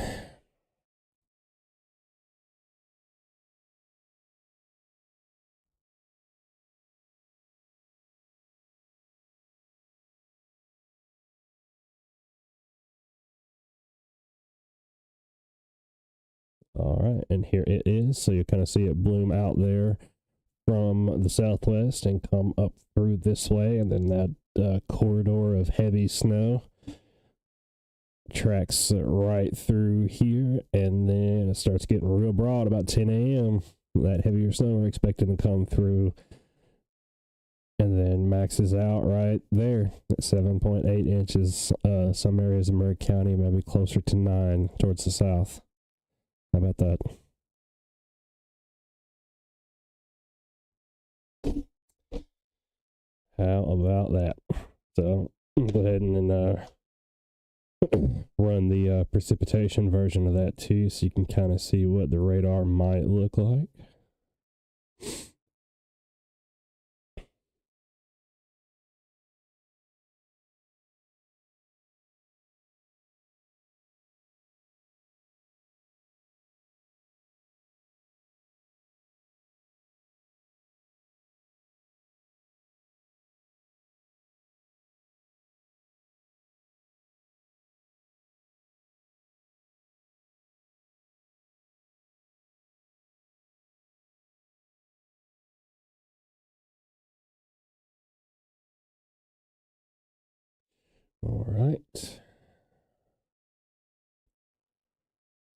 All right, and here it is. So you kind of see it bloom out there from the southwest and come up through this way, and then that corridor of heavy snow tracks right through here, and then it starts getting real broad about 10 a.m. That heavier snow we're expecting to come through, and then maxes out right there at 7.8 inches. Some areas of Murray County maybe closer to 9 towards the south. How about that? How about that? So go ahead and run the precipitation version of that too, so you can kind of see what the radar might look like. All right.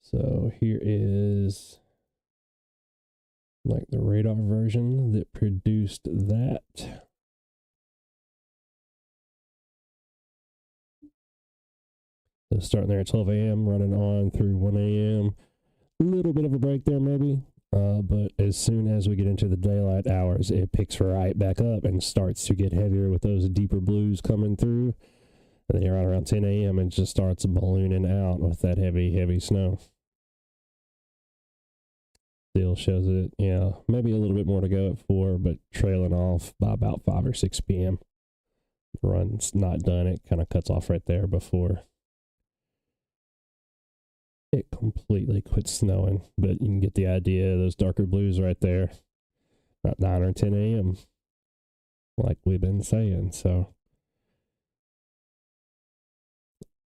So here is like the radar version that produced that. So starting there at 12 a.m., running on through 1 a.m. A little bit of a break there, maybe. But as soon as we get into the daylight hours, it picks right back up and starts to get heavier with those deeper blues coming through. And then you're around 10 a.m. and just starts ballooning out with that heavy, heavy snow. Still shows it, yeah, maybe a little bit more to go at 4, but trailing off by about 5 or 6 p.m. The run's not done. It kind of cuts off right there before it completely quits snowing. But you can get the idea. Those darker blues right there, about 9 or 10 a.m., like we've been saying. So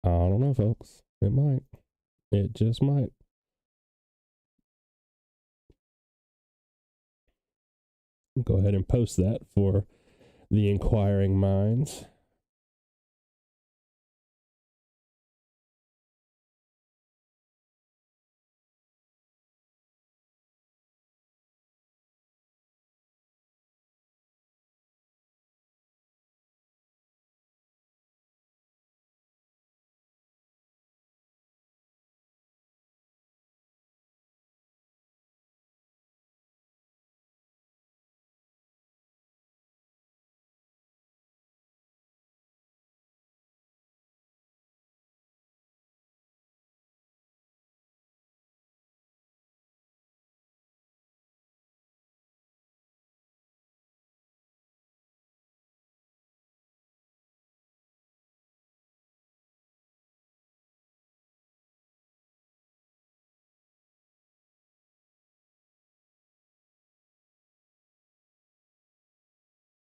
I don't know, folks. It might. It just might. Go ahead and post that for the inquiring minds.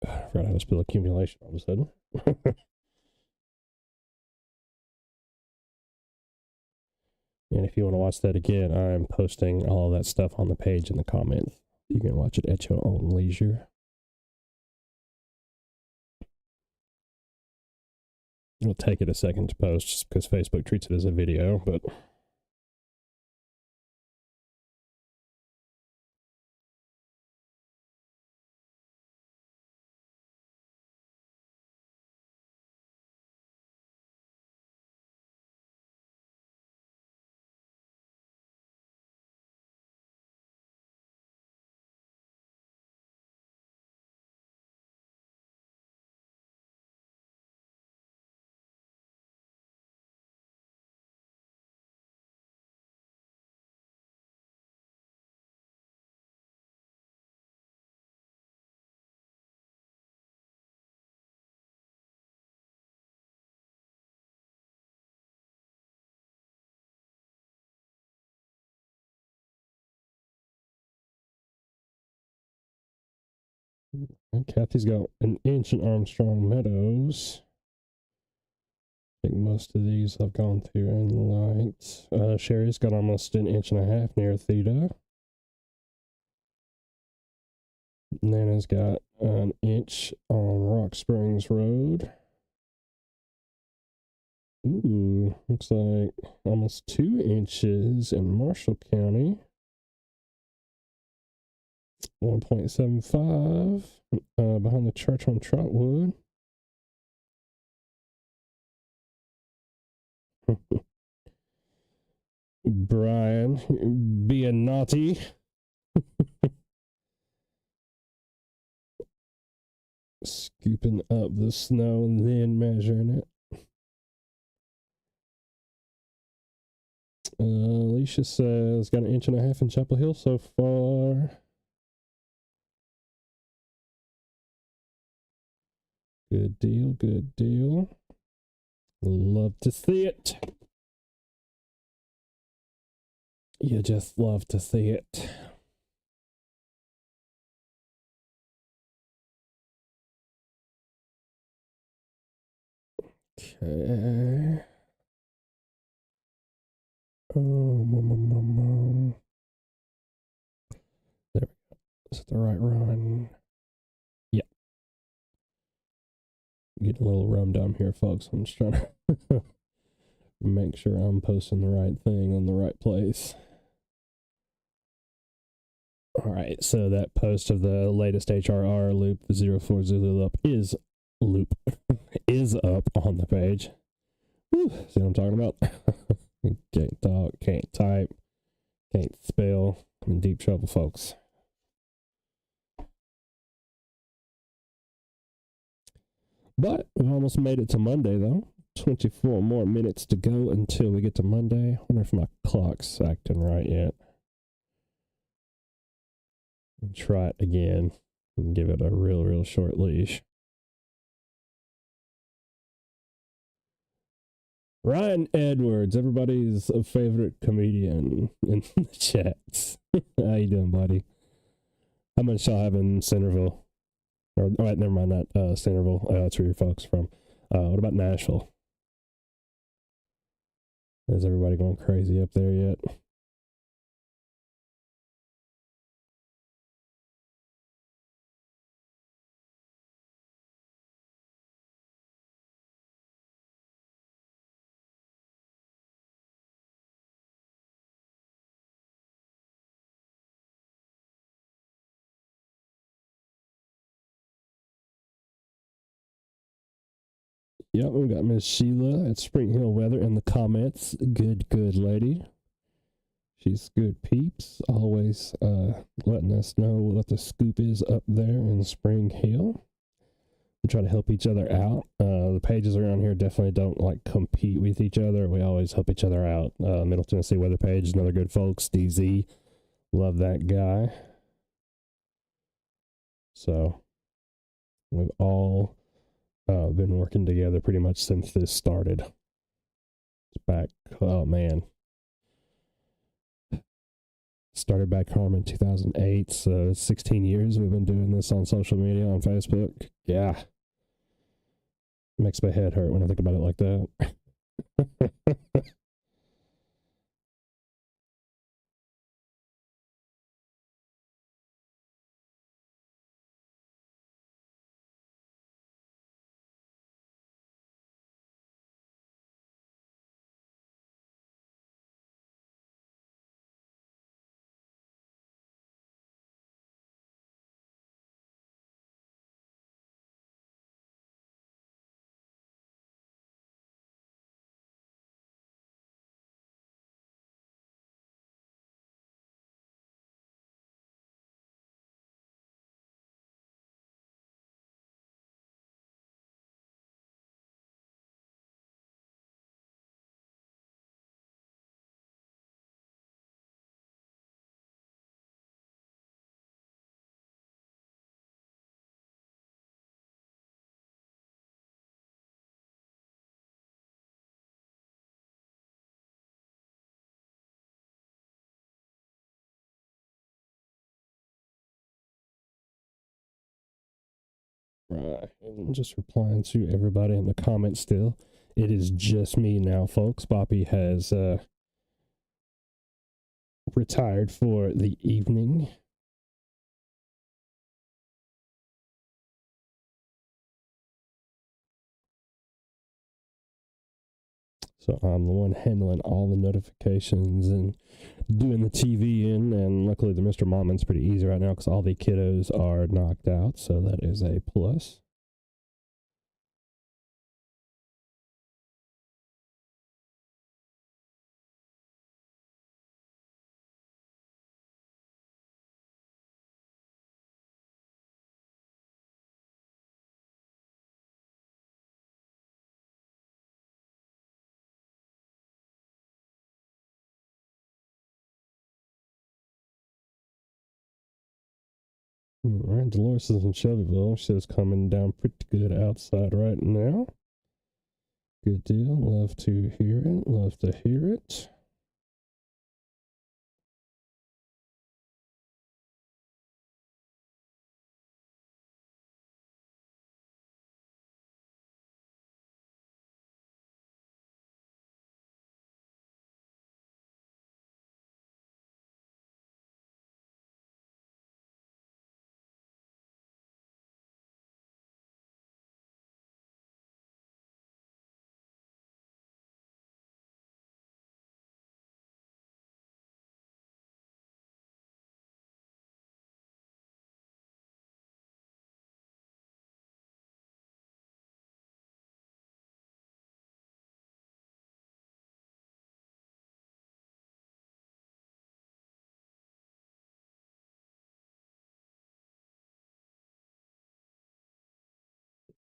I forgot how to spell accumulation all of a sudden. And if you want to watch that again, I'm posting all that stuff on the page in the comments. You can watch it at your own leisure. It'll take it a second to post just because Facebook treats it as a video, but And Kathy's got an inch in Armstrong Meadows. I think most of these I've gone through and liked. Sherry's got almost an inch and a half near Theta. Nana's got an inch on Rock Springs Road. Ooh, looks like almost 2 inches in Marshall County. 1.75 behind the church on Trotwood. Brian being naughty. Scooping up the snow and then measuring it. Alicia says got an inch and a half in Chapel Hill so far. Good deal, good deal. Love to see it. You just love to see it. Okay. There we go. Is it the right run? Yeah. Getting a little rum down here, folks. I'm just trying to make sure I'm posting the right thing on the right place. All right, so that post of the latest HRR loop, the 04 Zulu loop, is up on the page. Whew, see what I'm talking about? Can't talk, can't type, can't spell. I'm in deep trouble, folks. But we've almost made it to Monday, though. 24 more minutes to go until we get to Monday. I wonder if my clock's acting right yet. Try it again and give it a real short leash. Ryan Edwards, everybody's favorite comedian in the chats. How you doing, buddy? How much y'all have in Centerville? Or, all right, never mind that. Centerville, that's where your folks from. What about Nashville? Is everybody going crazy up there yet? Yep, we got Miss Sheila at Spring Hill Weather in the comments. Good lady. She's good peeps. Always letting us know what the scoop is up there in Spring Hill. We try to help each other out. The pages around here definitely don't like compete with each other. We always help each other out. Middle Tennessee Weather Page, another good folks. DZ, love that guy. So we've all been working together pretty much since this started. It's back, oh man. Started back home in 2008, so 16 years we've been doing this on social media, on Facebook. Yeah. Makes my head hurt when I think about it like that. Right. And just replying to everybody in the comments still. It is just me now, folks. Boppy has retired for the evening. So I'm the one handling all the notifications and doing the TV in. And luckily, the Mr. Momment's pretty easy right now because all the kiddos are knocked out. So that is a plus. All right, Dolores is in Shelbyville. She's coming down pretty good outside right now. Good deal. Love to hear it. Love to hear it.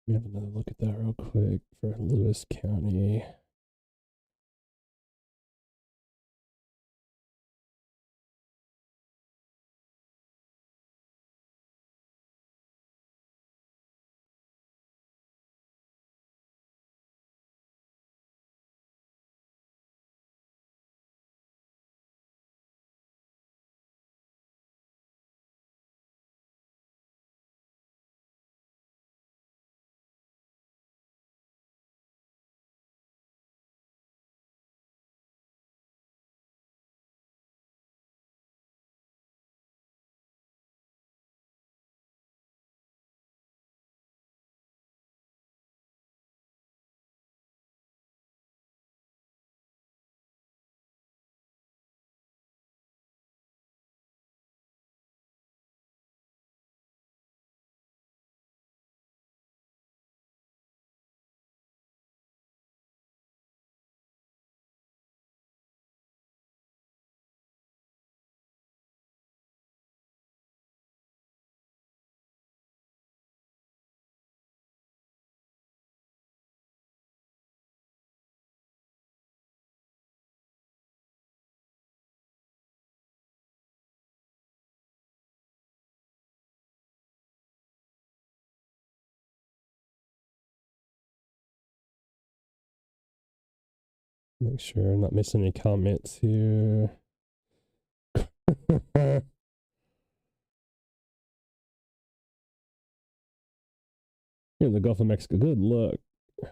Let me have another look at that real quick for Lewis County. Make sure I'm not missing any comments here. You're in the Gulf of Mexico. Good luck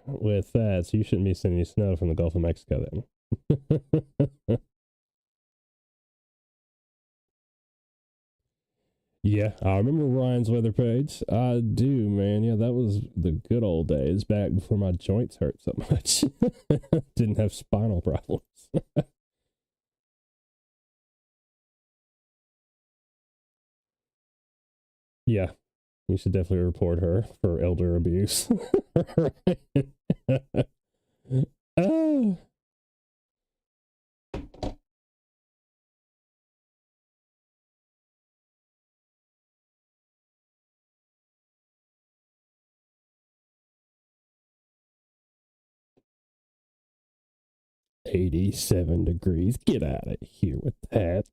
with that. So you shouldn't be seeing any snow from the Gulf of Mexico then. Yeah, I remember Ryan's weather page. I do, man. Yeah, that was the good old days back before my joints hurt so much. Didn't have spinal problems. Yeah, you should definitely report her for elder abuse. Oh. 87 degrees. Get out of here with that.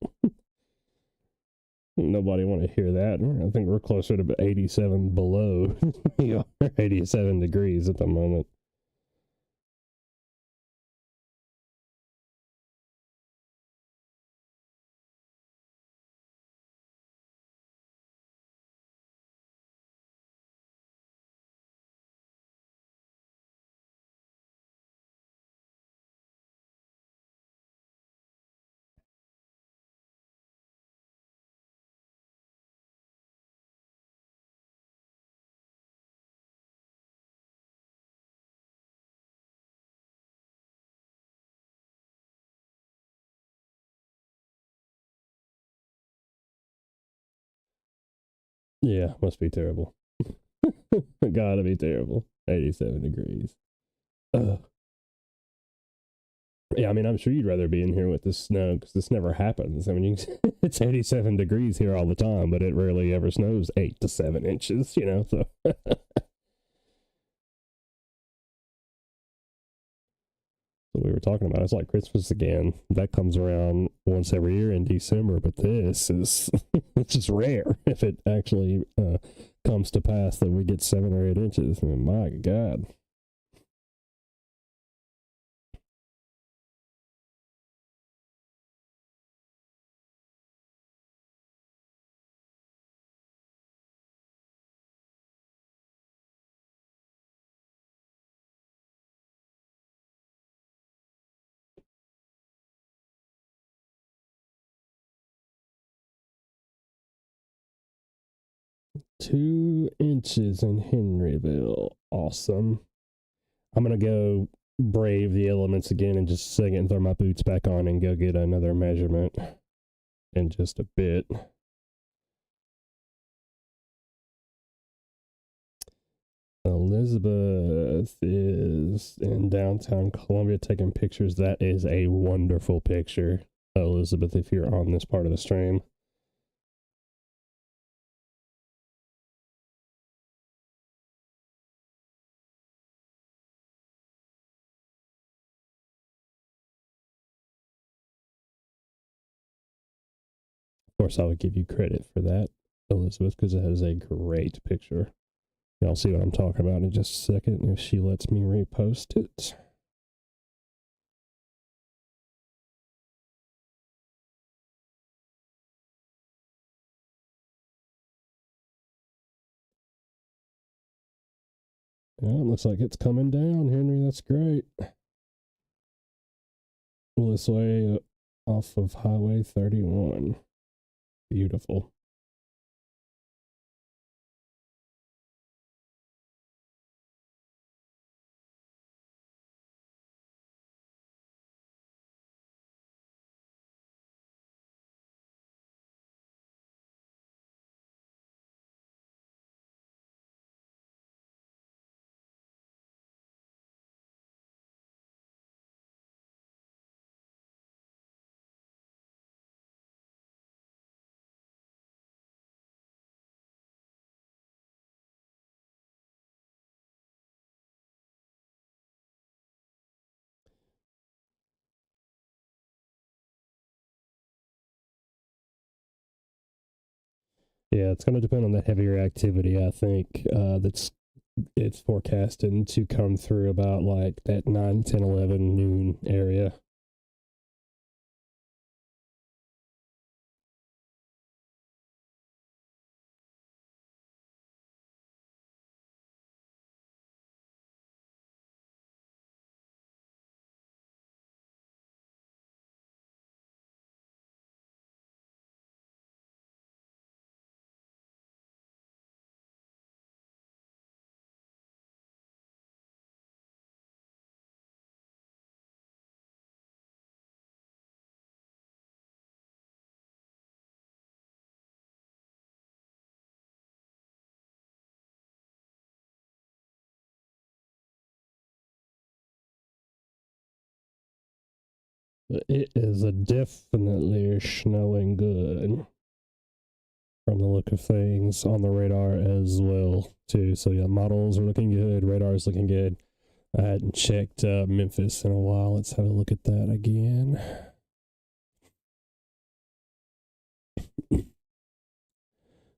Nobody want to hear that. I think we're closer to 87 below. 87 degrees at the moment. Yeah, must be terrible. Gotta be terrible. 87 degrees. Yeah, I mean, I'm sure you'd rather be in here with the snow because this never happens. I mean, it's 87 degrees here all the time, but it rarely ever snows 8 to 7 inches, you know, so. So we were talking about it's like Christmas again. That comes around once every year in December, but this is it's just rare if it actually comes to pass that we get 7 or 8 inches. I mean, my God. Two inches in Henryville. Awesome. I'm going to go brave the elements again in just a second and throw my boots back on and go get another measurement in just a bit. Elizabeth is in downtown Columbia taking pictures. That is a wonderful picture, Elizabeth, if you're on this part of the stream. Of course, I would give you credit for that, Elizabeth, because it has a great picture. Y'all see what I'm talking about in just a second if she lets me repost it. Yeah, it looks like it's coming down, Henry. That's great. Well, this way off of Highway 31. Beautiful. Yeah, it's going to depend on the heavier activity, I think, it's forecasted to come through about like that 9, 10, 11 noon area. But it is definitely snowing good from the look of things on the radar as well, too. So, yeah, models are looking good. Radar is looking good. I hadn't checked Memphis in a while. Let's have a look at that again.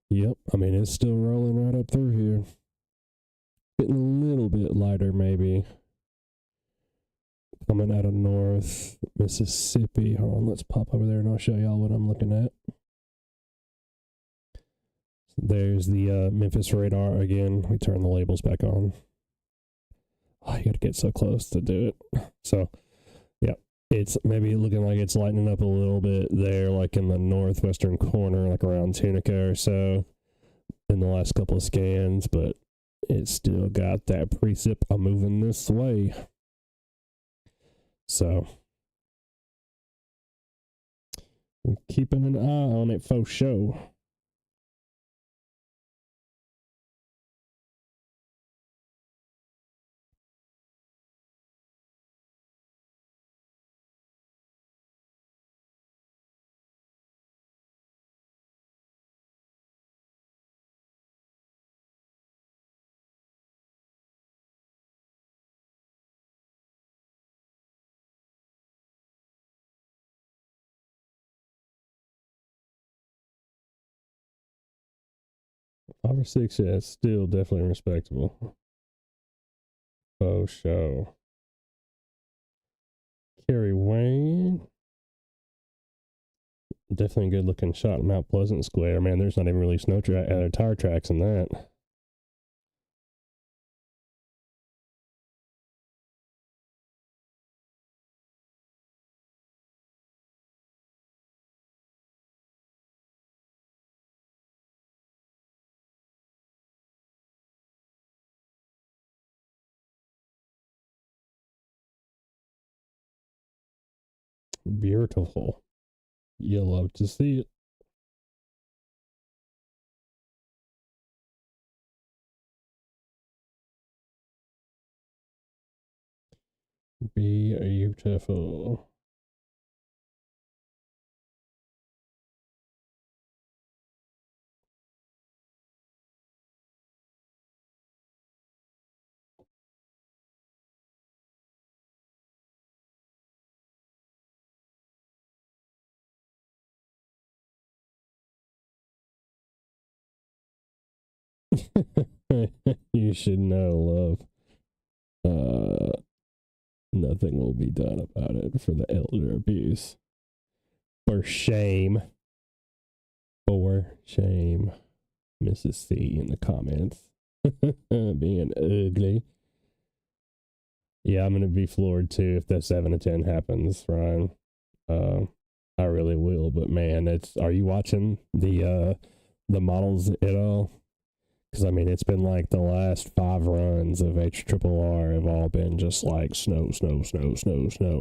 Yep, I mean, it's still rolling right up through here. Getting a little bit lighter, maybe. Coming out of North Mississippi. Hold on, let's pop over there and I'll show y'all what I'm looking at. There's the Memphis radar again. We turn the labels back on. Oh, you gotta get so close to do it. So, yeah, it's maybe looking like it's lightening up a little bit there, like in the northwestern corner, like around Tunica or so, in the last couple of scans, but it's still got that precip moving this way. So, we're keeping an eye on it for sure. 5 or 6, yeah, it's still definitely respectable. Faux show. Kerry Wayne. Definitely a good looking shot in Mount Pleasant Square. Man, there's not even really tire tracks in that. Beautiful. You love to see it. Beautiful. You should know, love. Nothing will be done about it for the elder abuse. For shame. For shame. Mrs. C in the comments. Being ugly. Yeah, I'm gonna be floored too if that 7 to 10 happens, Ryan. I really will, but man, are you watching the models at all? Because I mean, it's been like the last 5 runs of HRRR have all been just like snow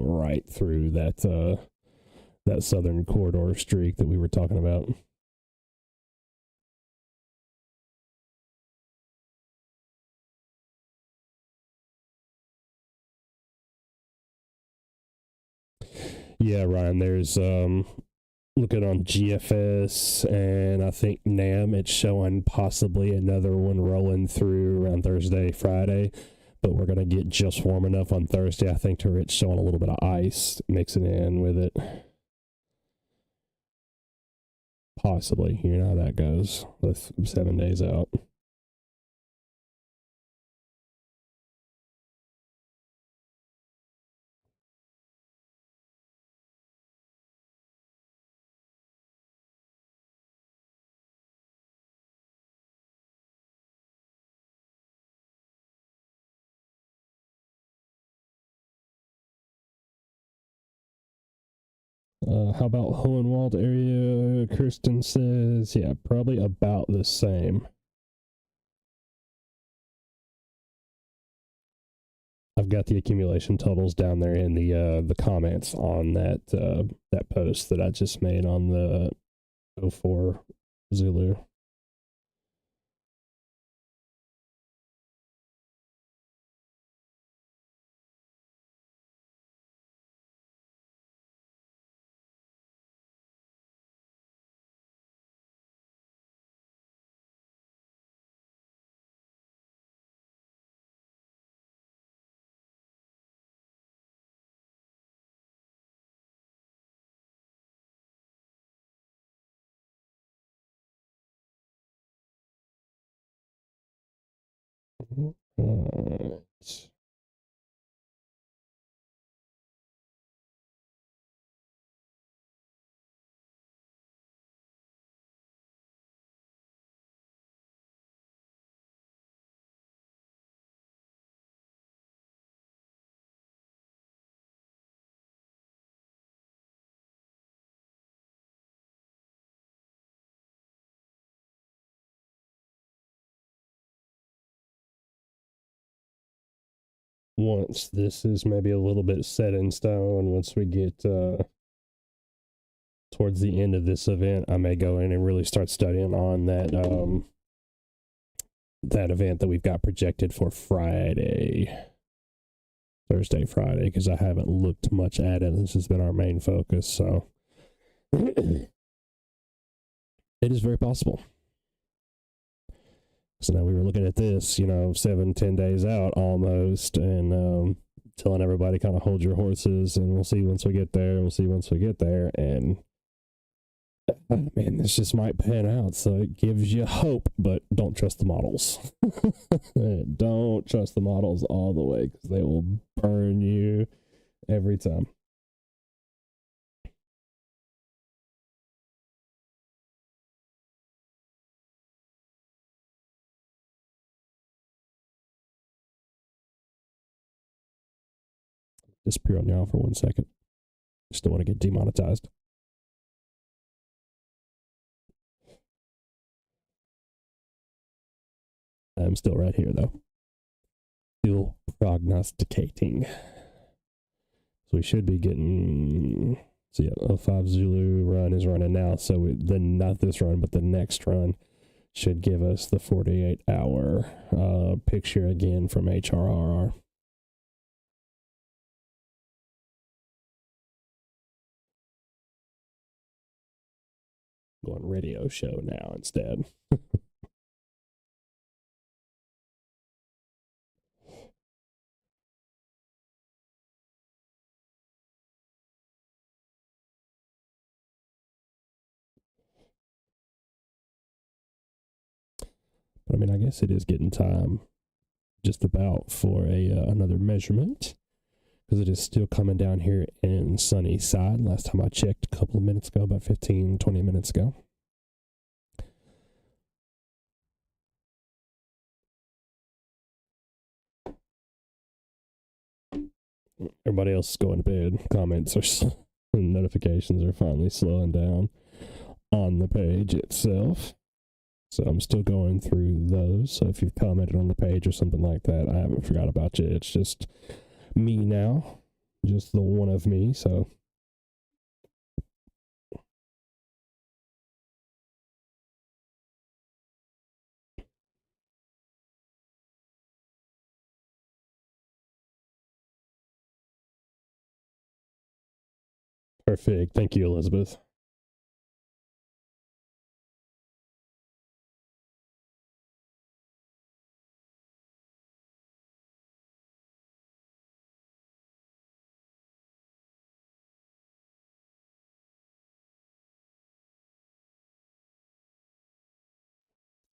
right through that southern corridor streak that we were talking about. Yeah, Ryan, there's looking on GFS and I think NAM, it's showing possibly another one rolling through around Thursday, Friday, but we're going to get just warm enough on Thursday, I think, to where it's showing a little bit of ice mixing in with it. Possibly. You know how that goes with 7 days out. How about Hohenwald area? Kirsten says, yeah, probably about the same. I've got the accumulation totals down there in the comments on that post that I just made on the 04 Zulu. Right. Once this is maybe a little bit set in stone, once we get towards the end of this event, I may go in and really start studying on that event that we've got projected for Thursday, Friday, because I haven't looked much at it. This has been our main focus, so it is very possible. So now we were looking at this, 7-10 days out almost, and telling everybody kind of hold your horses, and we'll see once we get there. And Man, this just might pan out, so it gives you hope, but don't trust the models. Don't trust the models all the way, because they will burn you every time. Disappear on y'all for 1 second. Just don't want to get demonetized. I'm still right here, though. Still prognosticating. So we should be getting. So yeah, 05 Zulu run is running now. So then not this run, but the next run should give us the 48-hour picture again from HRRR. Going radio show now instead. But I mean, I guess it is getting time just about for another measurement, because it is still coming down here in sunny side. Last time I checked a couple of minutes ago, about 15, 20 minutes ago. Everybody else is going to bed. Comments are notifications are finally slowing down on the page itself. So I'm still going through those. So if you've commented on the page or something like that, I haven't forgot about you. It's just me now, just the one of me. So perfect. Thank you, Elizabeth.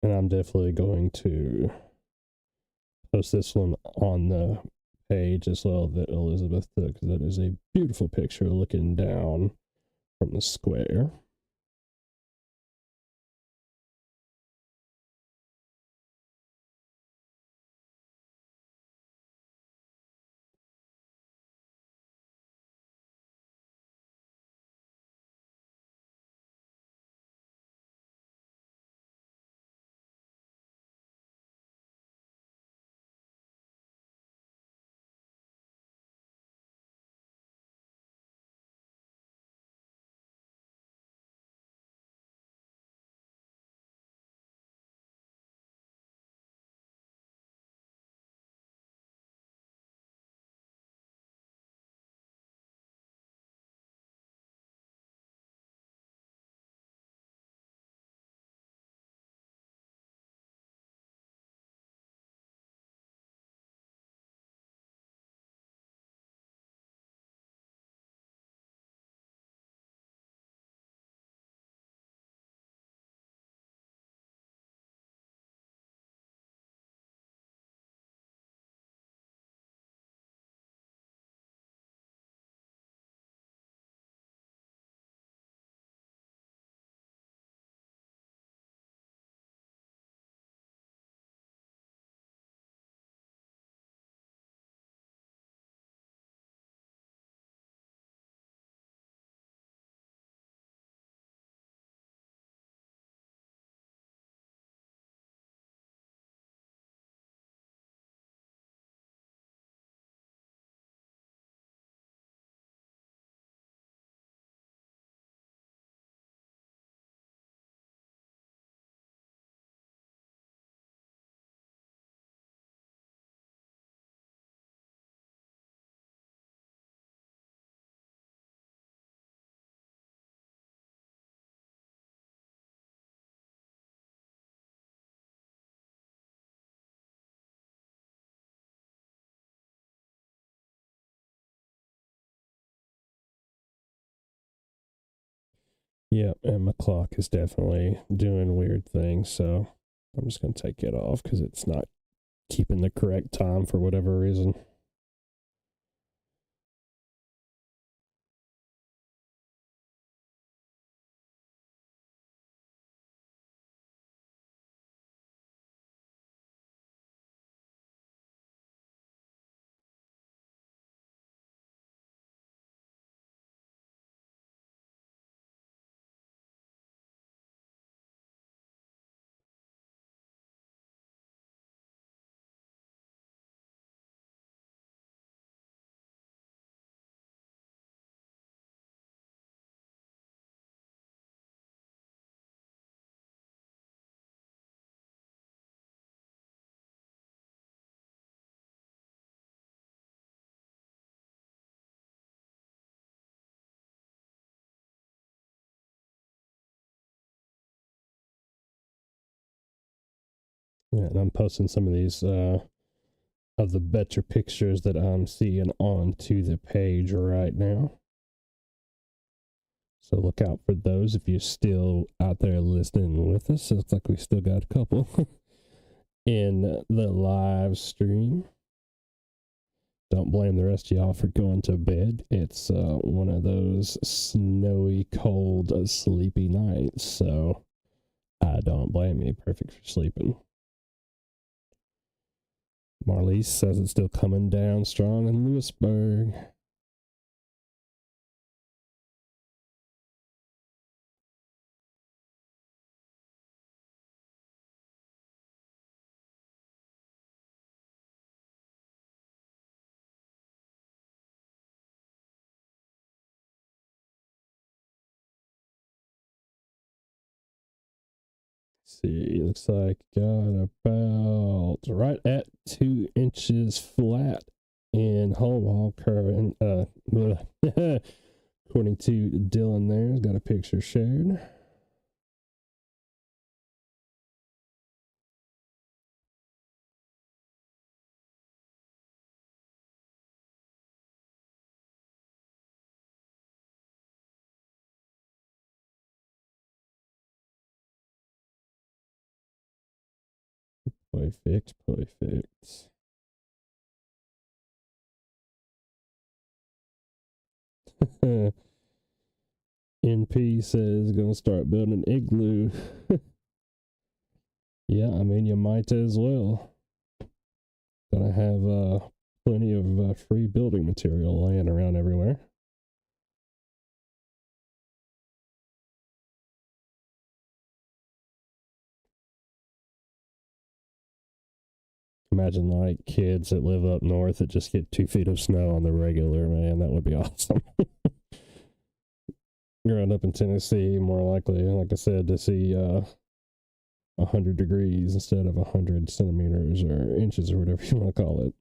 And I'm definitely going to post this one on the page as well that Elizabeth took. That is a beautiful picture looking down from the square. Yep, and my clock is definitely doing weird things, so I'm just going to take it off because it's not keeping the correct time for whatever reason. Yeah, and I'm posting some of these of the better pictures that I'm seeing onto the page right now. So look out for those if you're still out there listening with us. It looks like we still got a couple in the live stream. Don't blame the rest of y'all for going to bed. It's one of those snowy, cold, sleepy nights. So I don't blame you. Perfect for sleeping. Marlise says it's still coming down strong in Lewisburg. See, looks like got about right at 2 inches flat in hole curve. According to Dylan, there's got a picture shared. Perfect, perfect. NP says gonna start building an igloo. Yeah, I mean you might as well. Gonna have plenty of free building material laying around everywhere. Imagine like kids that live up north that just get 2 feet of snow on the regular, man. That would be awesome. Growing up in Tennessee, more likely, like I said, to see 100 degrees instead of 100 centimeters or inches or whatever you want to call it.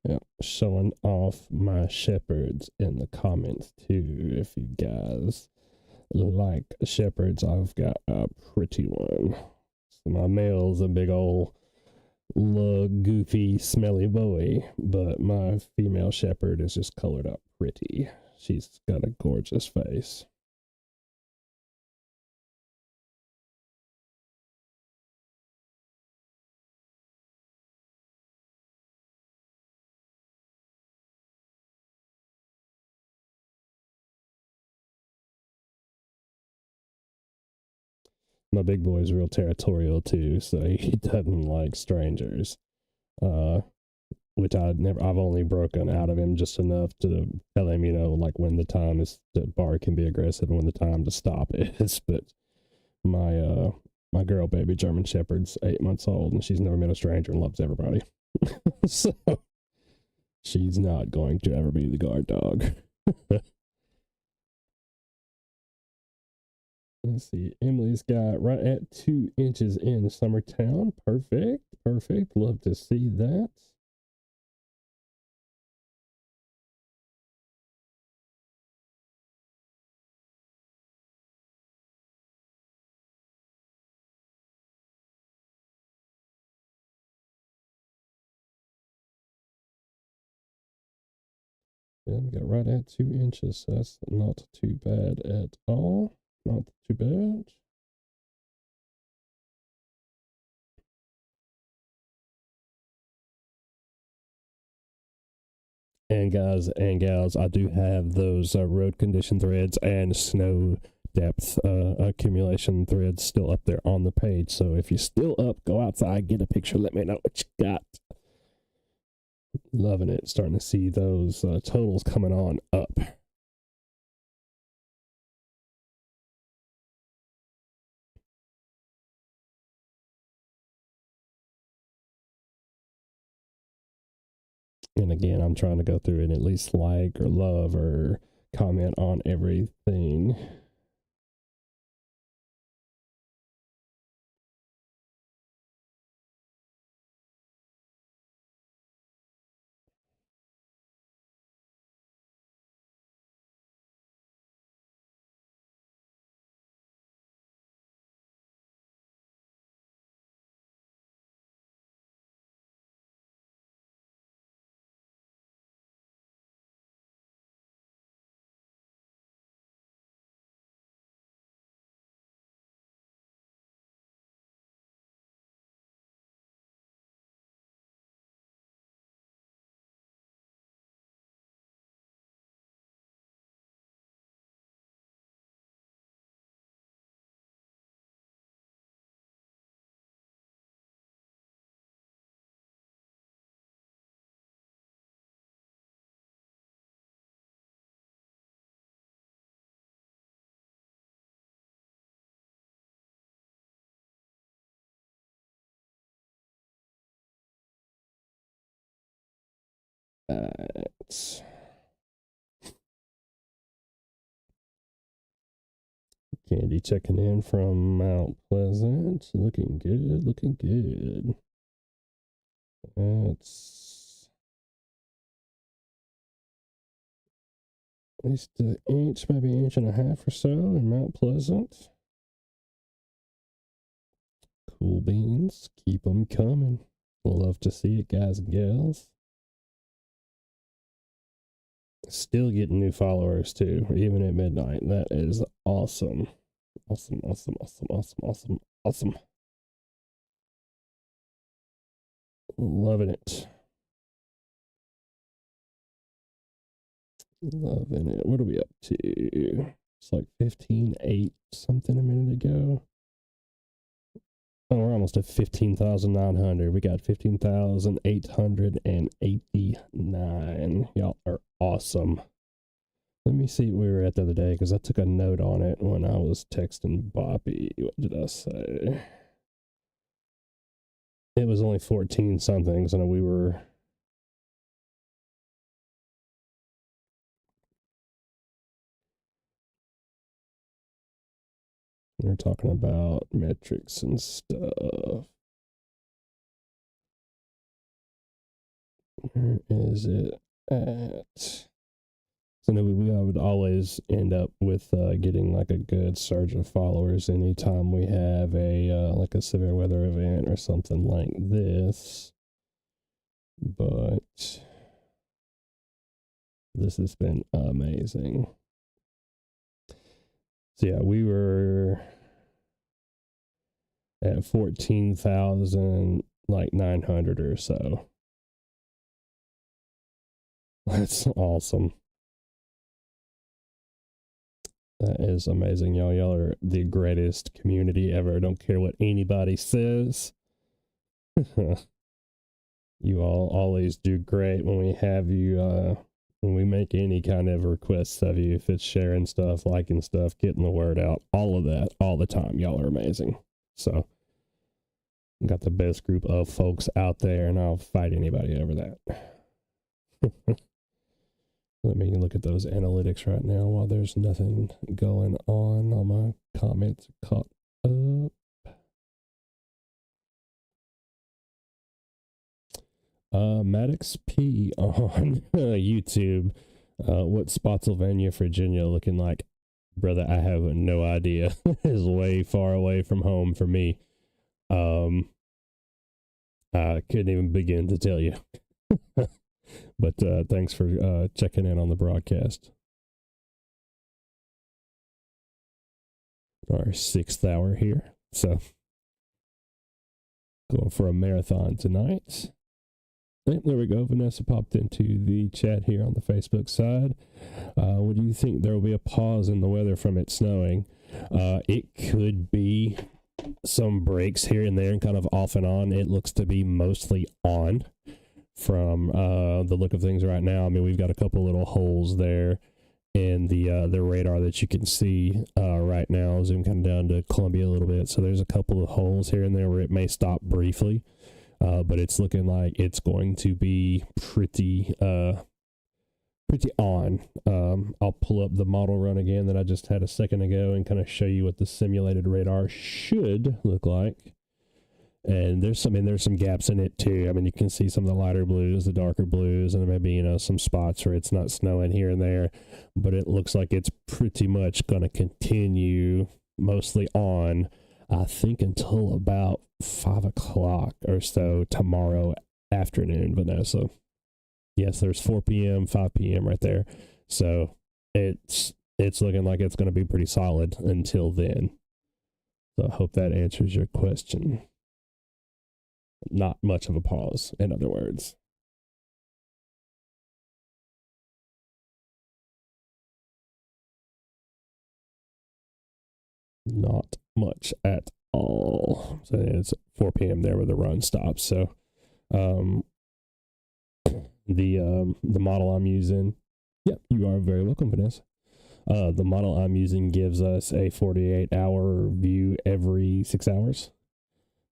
Yeah, showing off my shepherds in the comments too. If you guys like shepherds, I've got a pretty one. So my male's a big old goofy, smelly boy, but my female shepherd is just colored up pretty. She's got a gorgeous face. My big boy's real territorial too, so he doesn't like strangers. Uh, which I've only broken out of him just enough to tell him, like when the time is to bark and be aggressive and when the time to stop is. But my girl baby German Shepherd's 8 months old and she's never met a stranger and loves everybody. So she's not going to ever be the guard dog. Let's see. Emily's got right at 2 inches in Summertown. Perfect. Perfect. Love to see that. Yeah, we got right at 2 inches. So that's not too bad at all. Not too bad. And guys and gals, I do have those road condition threads and snow depth accumulation threads still up there on the page. So if you're still up, go outside, get a picture, let me know what you got. Loving it. Starting to see those totals coming on up. And again, I'm trying to go through and at least like or love or comment on everything. Candy checking in from Mount Pleasant. Looking good, looking good. That's at least an inch, maybe an inch and a half or so in Mount Pleasant. Cool beans. Keep them coming. Love to see it, guys and gals. Still getting new followers too, even at midnight. That is awesome. Awesome, awesome, awesome, awesome, awesome, awesome. Loving it. Loving it. What are we up to? It's like 15.8 something a minute ago. Oh, we're almost at 15,900. We got 15,889. Y'all are awesome. Let me see what we were at the other day because I took a note on it when I was texting Bobby. What did I say? It was only 14 something, so we were. We're talking about metrics and stuff. Where is it at? So no, we would always end up with getting like a good surge of followers anytime we have a like a severe weather event or something like this. But this has been amazing. So yeah, we were at 14,000 like 900 or so. That's awesome. That is amazing, y'all. Y'all are the greatest community ever. Don't care what anybody says. You all always do great when we have you, when we make any kind of requests of you, if it's sharing stuff, liking stuff, getting the word out, all of that, all the time. Y'all are amazing. So, got the best group of folks out there, and I'll fight anybody over that. Let me look at those analytics right now while there's nothing going on. All my comments caught up. Maddox P on YouTube. What Spotsylvania, Virginia looking like? Brother, I have no idea. It's way far away from home for me. I couldn't even begin to tell you. But thanks for checking in on the broadcast. Our 6th hour here. So, going for a marathon tonight. There we go. Vanessa popped into the chat here on the Facebook side. Would you think there will be a pause in the weather from it snowing? It could be some breaks here and there and kind of off and on. It looks to be mostly on from the look of things right now. I mean, we've got a couple little holes there in the radar that you can see right now. Zoom kind of down to Columbia a little bit. So there's a couple of holes here and there where it may stop briefly. But it's looking like it's going to be pretty on. I'll pull up the model run again that I just had a second ago and kind of show you what the simulated radar should look like. And there's some gaps in it too. I mean, you can see some of the lighter blues, the darker blues, and maybe, some spots where it's not snowing here and there, but it looks like it's pretty much going to continue mostly on, I think, until about 5 o'clock or so tomorrow afternoon, Vanessa. Yes, there's 4 p.m., 5 p.m. right there. So it's looking like it's going to be pretty solid until then. So I hope that answers your question. Not much of a pause, in other words. Not much at all. So it's 4 p.m. there where the run stops. So the model I'm using, yep, you are very welcome, Vanessa. The model I'm using gives us a 48-hour view every 6 hours.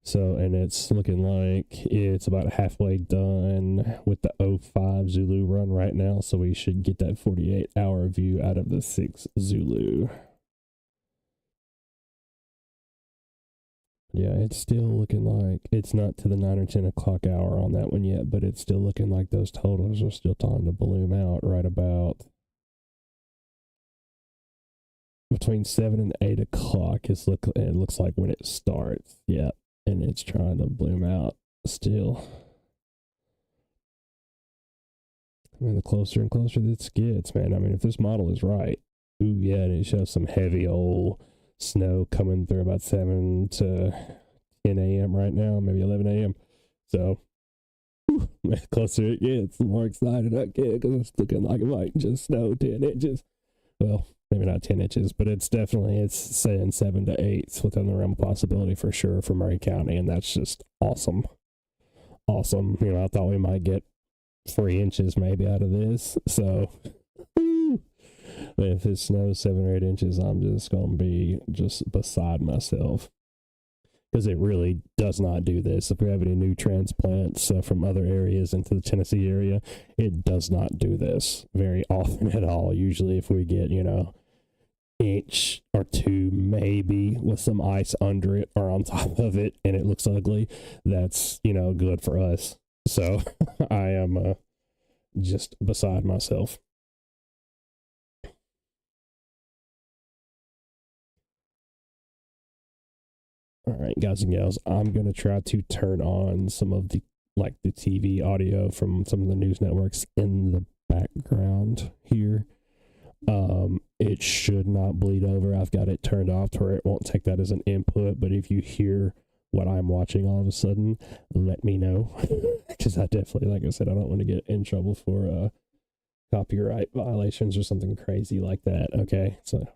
So, and it's looking like it's about halfway done with the 05 Zulu run right now. So we should get that 48-hour view out of the 6 Zulu. Yeah, it's still looking like it's not to the 9 or 10 o'clock hour on that one yet, but it's still looking like those totals are still starting to bloom out right about between 7 and 8 o'clock. It looks like when it starts. Yeah, and it's trying to bloom out still. I mean, the closer and closer this gets, man. I mean, if this model is right, ooh, yeah, and it shows some heavy old snow coming through about 7 to 10 a.m. right now, maybe 11 a.m. So, whew, the closer it gets, the more excited I get because it's looking like it might just snow 10 inches. Well, maybe not 10 inches, but it's saying 7 to 8 within the realm of possibility for sure for Murray County, and that's just awesome. Awesome. I thought we might get 3 inches maybe out of this. So, if it snows 7 or 8 inches, I'm just going to be just beside myself. Because it really does not do this. If we have any new transplants from other areas into the Tennessee area, it does not do this very often at all. Usually if we get, inch or two maybe with some ice under it or on top of it and it looks ugly, that's, good for us. So I am just beside myself. All right, guys and gals, I'm going to try to turn on some of the TV audio from some of the news networks in the background here. It should not bleed over. I've got it turned off to where it won't take that as an input, but if you hear what I'm watching all of a sudden, let me know. Because I definitely, like I said, I don't want to get in trouble for copyright violations or something crazy like that. Okay, so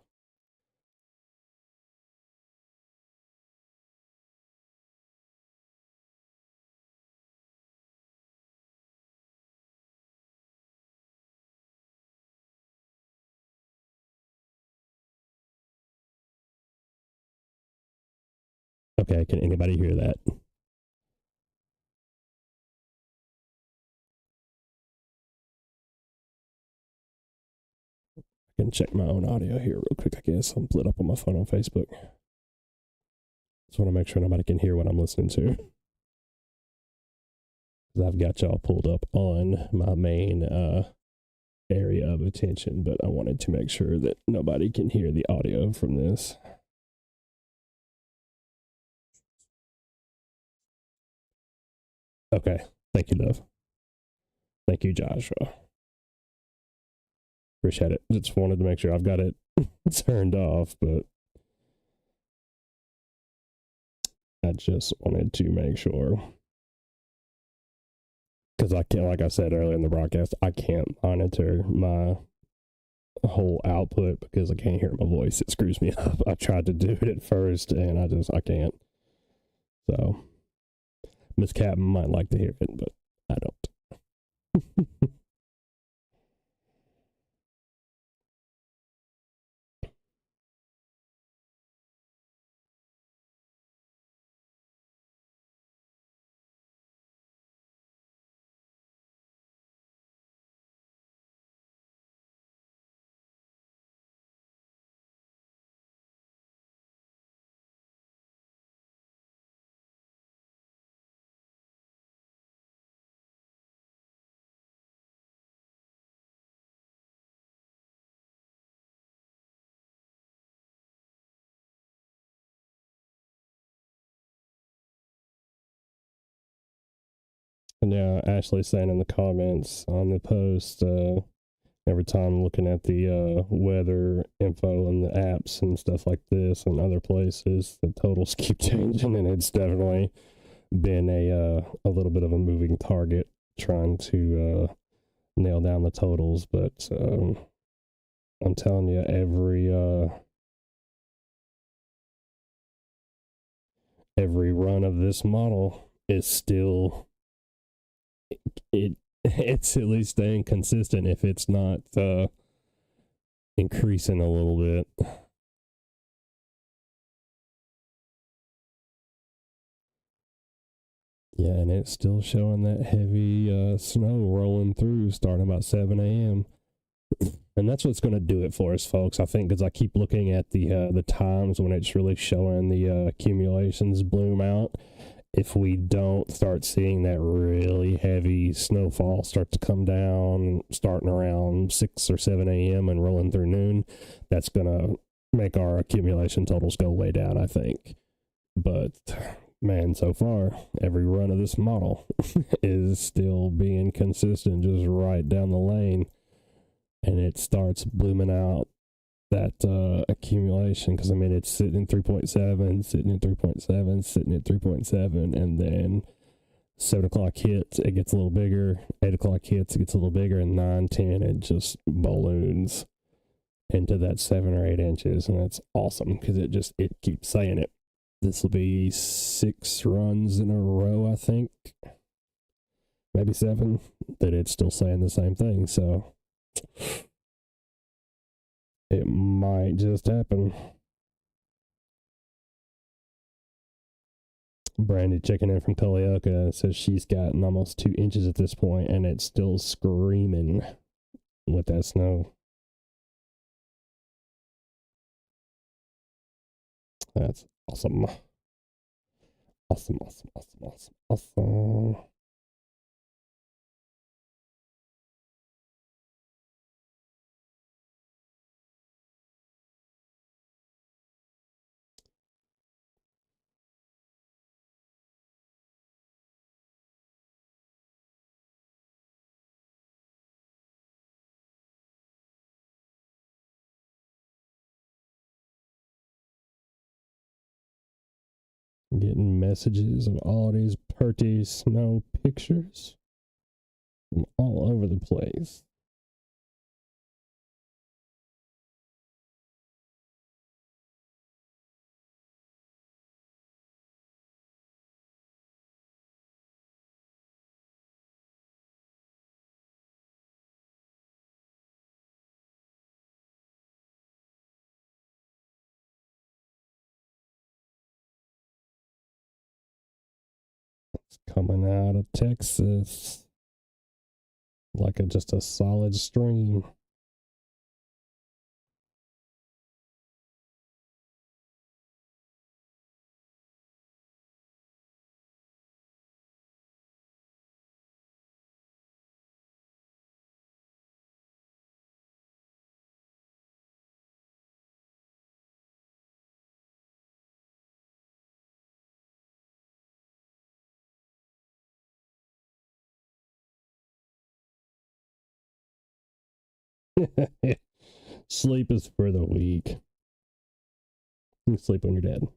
Okay, can anybody hear that? I can check my own audio here real quick, I guess. I'm split up on my phone on Facebook. Just want to make sure nobody can hear what I'm listening to. Because I've got y'all pulled up on my main area of attention, but I wanted to make sure that nobody can hear the audio from this. Okay. Thank you, love. Thank you, Joshua. Appreciate it. Just wanted to make sure I've got it turned off, but I just wanted to make sure. Because I can't, like I said earlier in the broadcast, I can't monitor my whole output because I can't hear my voice. It screws me up. I tried to do it at first and I can't. So Miss Captain might like to hear it, but I don't. And yeah, Ashley's saying in the comments on the post, every time I'm looking at the weather info and the apps and stuff like this and other places, the totals keep changing, and it's definitely been a little bit of a moving target trying to nail down the totals. But I'm telling you, every run of this model is still it's at least staying consistent if it's not increasing a little bit. Yeah, and it's still showing that heavy snow rolling through starting about 7 a.m. And that's what's going to do it for us, folks, I think, because I keep looking at the times when it's really showing the accumulations bloom out. If we don't start seeing that really heavy snowfall start to come down, starting around 6 or 7 a.m. and rolling through noon, that's going to make our accumulation totals go way down, I think. But, man, so far, every run of this model is still being consistent, just right down the lane. And it starts blooming out that accumulation, because I mean it's sitting at 3.7, sitting at 3.7, sitting at 3.7, and then 7 o'clock hits, it gets a little bigger, 8 o'clock hits, it gets a little bigger, and 9, 10, it just balloons into that 7 or 8 inches, and that's awesome because it keeps saying it. This will be 6 runs in a row, I think, maybe 7, that it's still saying the same thing, so it might just happen. Brandy checking in from Culleoka says she's gotten almost 2 inches at this point, and it's still screaming with that snow. That's awesome. Awesome, awesome, awesome, awesome, awesome. Getting messages of all these pretty snow pictures from all over the place. It's coming out of Texas like just a solid stream. Sleep is for the weak. You sleep when you're dead.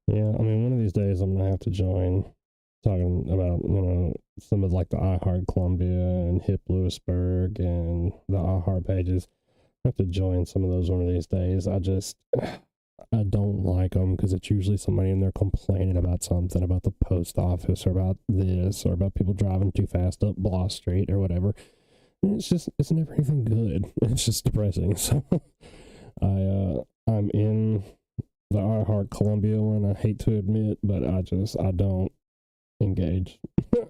Yeah, I mean, one of these days I'm gonna have to join. Talking about some of like the iHeart Columbia and Hip Lewisburg and the iHeart pages. I have to join some of those one of these days. I don't like them because it's usually somebody in there complaining about something about the post office or about this or about people driving too fast up Blah Street or whatever. And it's never anything good. It's just depressing. So I'm in the iHeart Columbia one. I hate to admit, but I don't engage.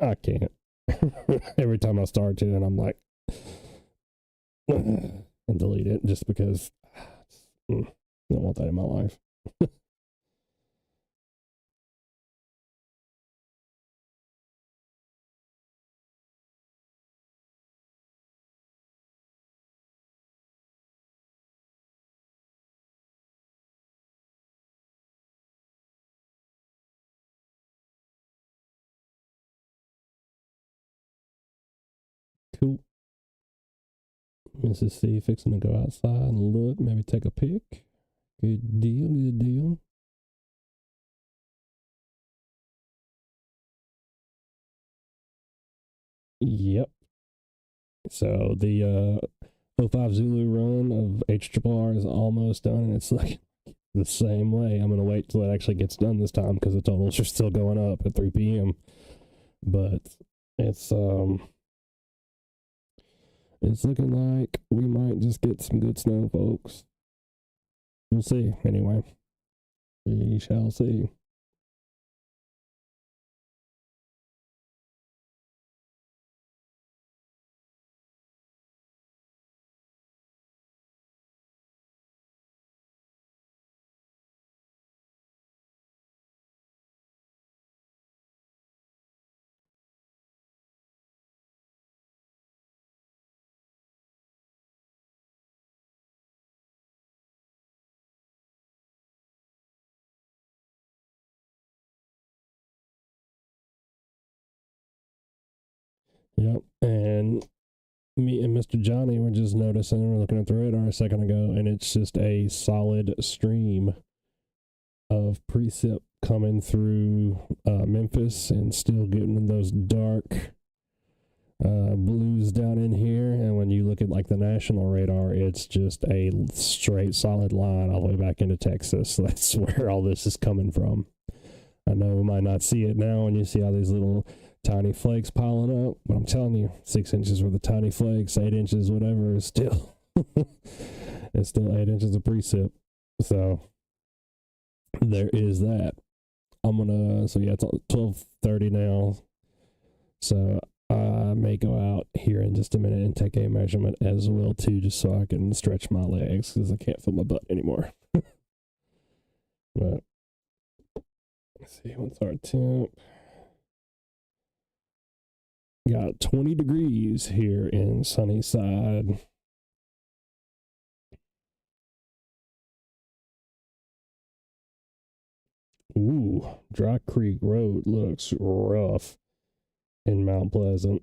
I can't. Every time I start to, and I'm like, and delete it just because I don't want that in my life. Cool. Mrs. C fixing to go outside and look, maybe take a pic. Good deal, good deal. Yep. So the 05 Zulu run of HRRR is almost done, and it's like the same way. I'm gonna wait till it actually gets done this time because the totals are still going up at 3 p.m. But it's looking like we might just get some good snow, folks. We'll see. Anyway, we shall see. Yep. And me and Mr. Johnny were just noticing, we're looking at the radar a second ago, and it's just a solid stream of precip coming through Memphis and still getting those dark blues down in here. And when you look at like the national radar, it's just a straight solid line all the way back into Texas. That's where all this is coming from. I know we might not see it now when you see all these little tiny flakes piling up, but I'm telling you, 6 inches worth of tiny flakes, 8 inches, whatever, is still it's still 8 inches of precip. So there is that. So yeah, it's 12:30 now. So I may go out here in just a minute and take a measurement as well too, just so I can stretch my legs because I can't feel my butt anymore. But let's see, what's our temp? Got 20 degrees here in Sunnyside. Ooh, Dry Creek Road looks rough in Mount Pleasant.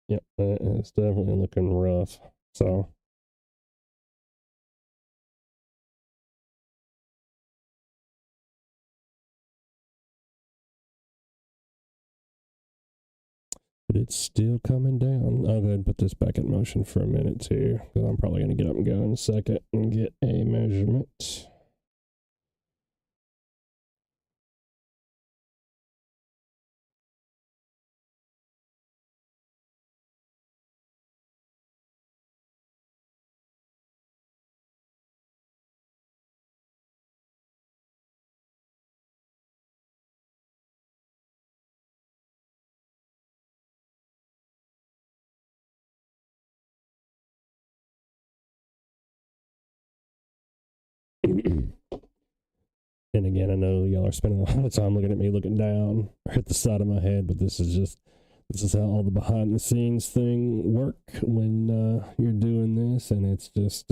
Yep, it's definitely looking rough. So, but it's still coming down. I'll go ahead and put this back in motion for a minute too, because I'm probably going to get up and go in a second and get a measurement. And again, I know y'all are spending a lot of time looking at me looking down or hit the side of my head, but this is how all the behind the scenes thing work when you're doing this, and it's just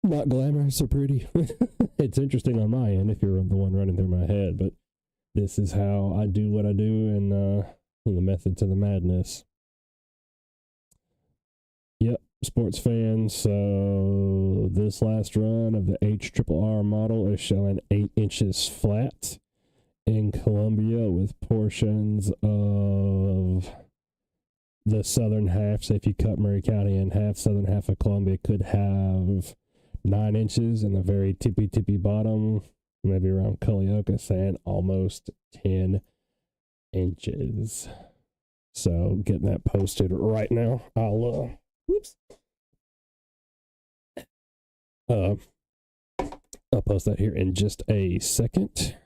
not glamorous or pretty. It's interesting on my end if you're the one running through my head, but this is how I do what I do, and the method to the madness. Yep, sports fans. So this last run of the HRRR model is showing 8 inches flat in Columbia, with portions of the southern half. So if you cut Murray County in half, southern half of Columbia could have 9 inches, and the very tippy bottom, maybe around Culleoka, saying almost 10 inches. So getting that posted right now. I'll post that here in just a second.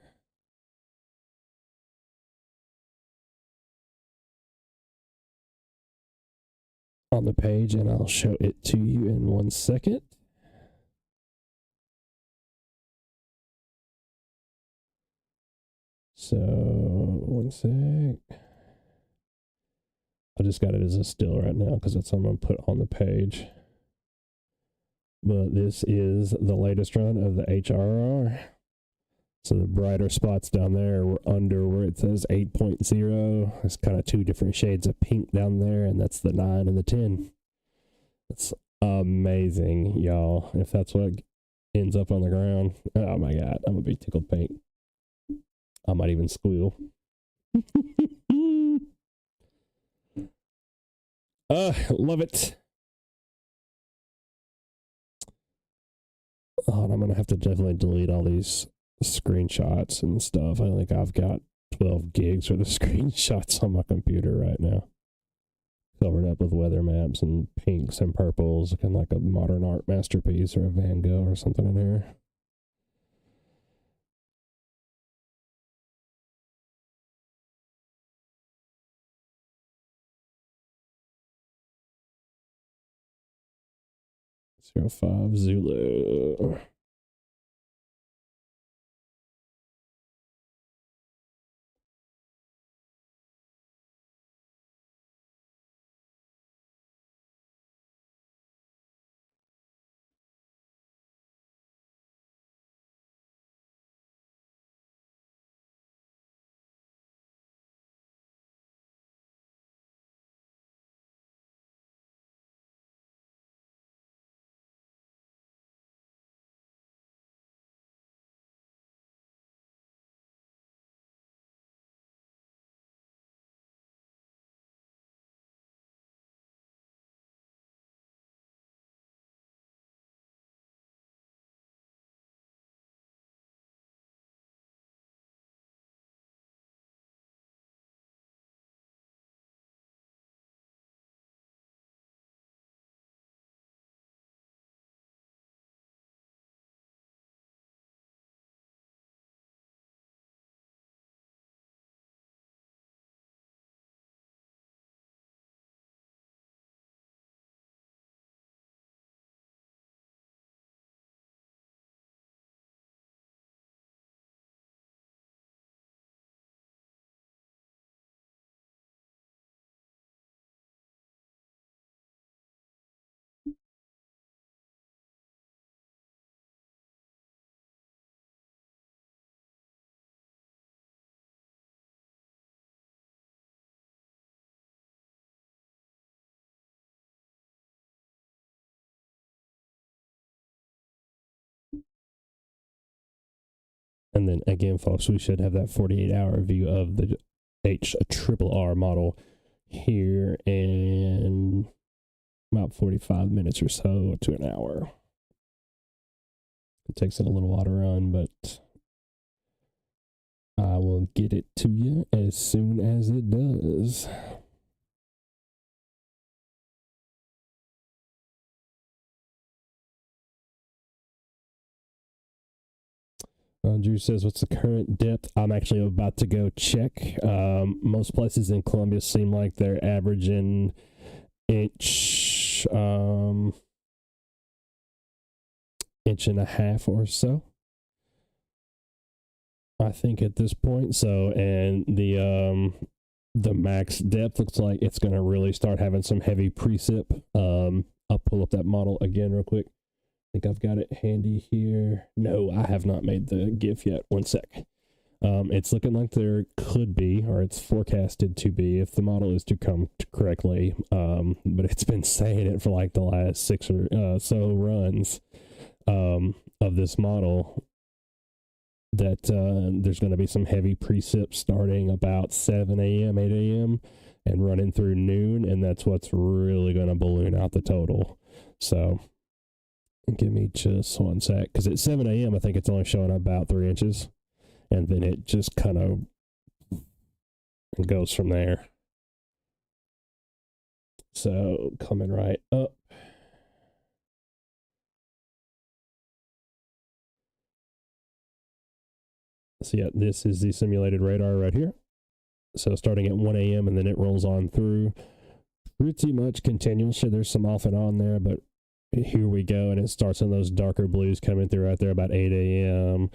On the page, and I'll show it to you in 1 second. So, 1 sec. I just got it as a still right now because that's what I'm going to put on the page. But this is the latest run of the HRR. So the brighter spots down there were under where it says 8.0. There's kind of 2 different shades of pink down there, and that's the 9 and the 10. That's amazing, y'all. If that's what ends up on the ground, oh my God, I'm going to be tickled pink. I might even squeal. Love it. Oh, and I'm going to have to definitely delete all these screenshots and stuff. I think I've got 12 gigs worth of screenshots on my computer right now, covered up with weather maps and pinks and purples, looking like a modern art masterpiece or a Van Gogh or something in here. Zero 05 Zulu. And then again, folks, we should have that 48-hour view of the HRRR model here in about 45 minutes or so to an hour. It takes it a little while to run, but I will get it to you as soon as it does. Drew says, what's the current depth? I'm actually about to go check. Most places in Columbia seem like they're averaging inch and a half or so, I think, at this point. So, and the max depth looks like it's going to really start having some heavy precip. I'll pull up that model again real quick. I think I've got it handy here. No, I have not made the GIF yet. One sec. It's looking like there could be, or it's forecasted to be, if the model is to come correctly. But it's been saying it for like the last 6 or so runs of this model, that there's going to be some heavy precip starting about 7 a.m., 8 a.m., and running through noon, and that's what's really going to balloon out the total. So give me just one sec, because at 7 a.m., I think it's only showing about 3 inches, and then it just kind of goes from there. So coming right up. So yeah, this is the simulated radar right here. So starting at 1 a.m. and then it rolls on through pretty much continuously. There's some off and on there, but here we go, and it starts in those darker blues coming through right there about 8 a.m.,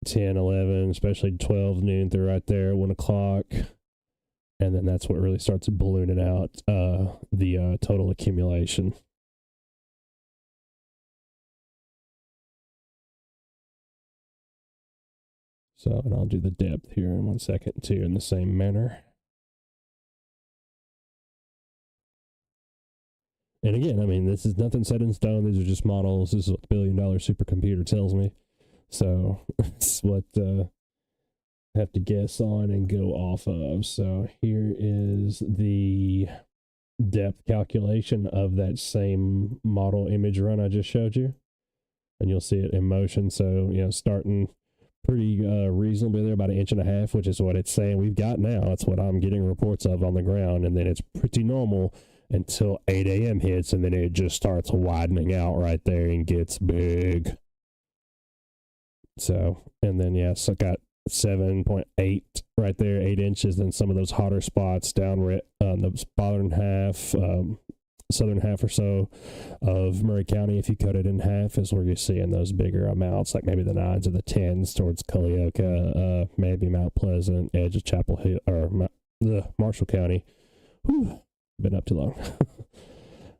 10, 11, especially 12 noon through right there, 1 o'clock. And then that's what really starts ballooning out the total accumulation. So, and I'll do the depth here in 1 second too in the same manner. And again, I mean, this is nothing set in stone. These are just models. This is what the $1 billion supercomputer tells me. So it's what I have to guess on and go off of. So here is the depth calculation of that same model image run I just showed you. And you'll see it in motion. So, you know, starting pretty reasonably there, about 1.5 inches, which is what it's saying we've got now. That's what I'm getting reports of on the ground. And then it's pretty normal until 8 a.m. hits, and then it just starts widening out right there and gets big. So, and then, yeah, so I got 7.8 right there, 8 inches, and some of those hotter spots down on the southern half or so of Murray County. If you cut it in half, is where you're seeing those bigger amounts, like maybe the 9s or the 10s towards Culleoka, maybe Mount Pleasant, edge of Chapel Hill, or Marshall County. Whew, been up too long.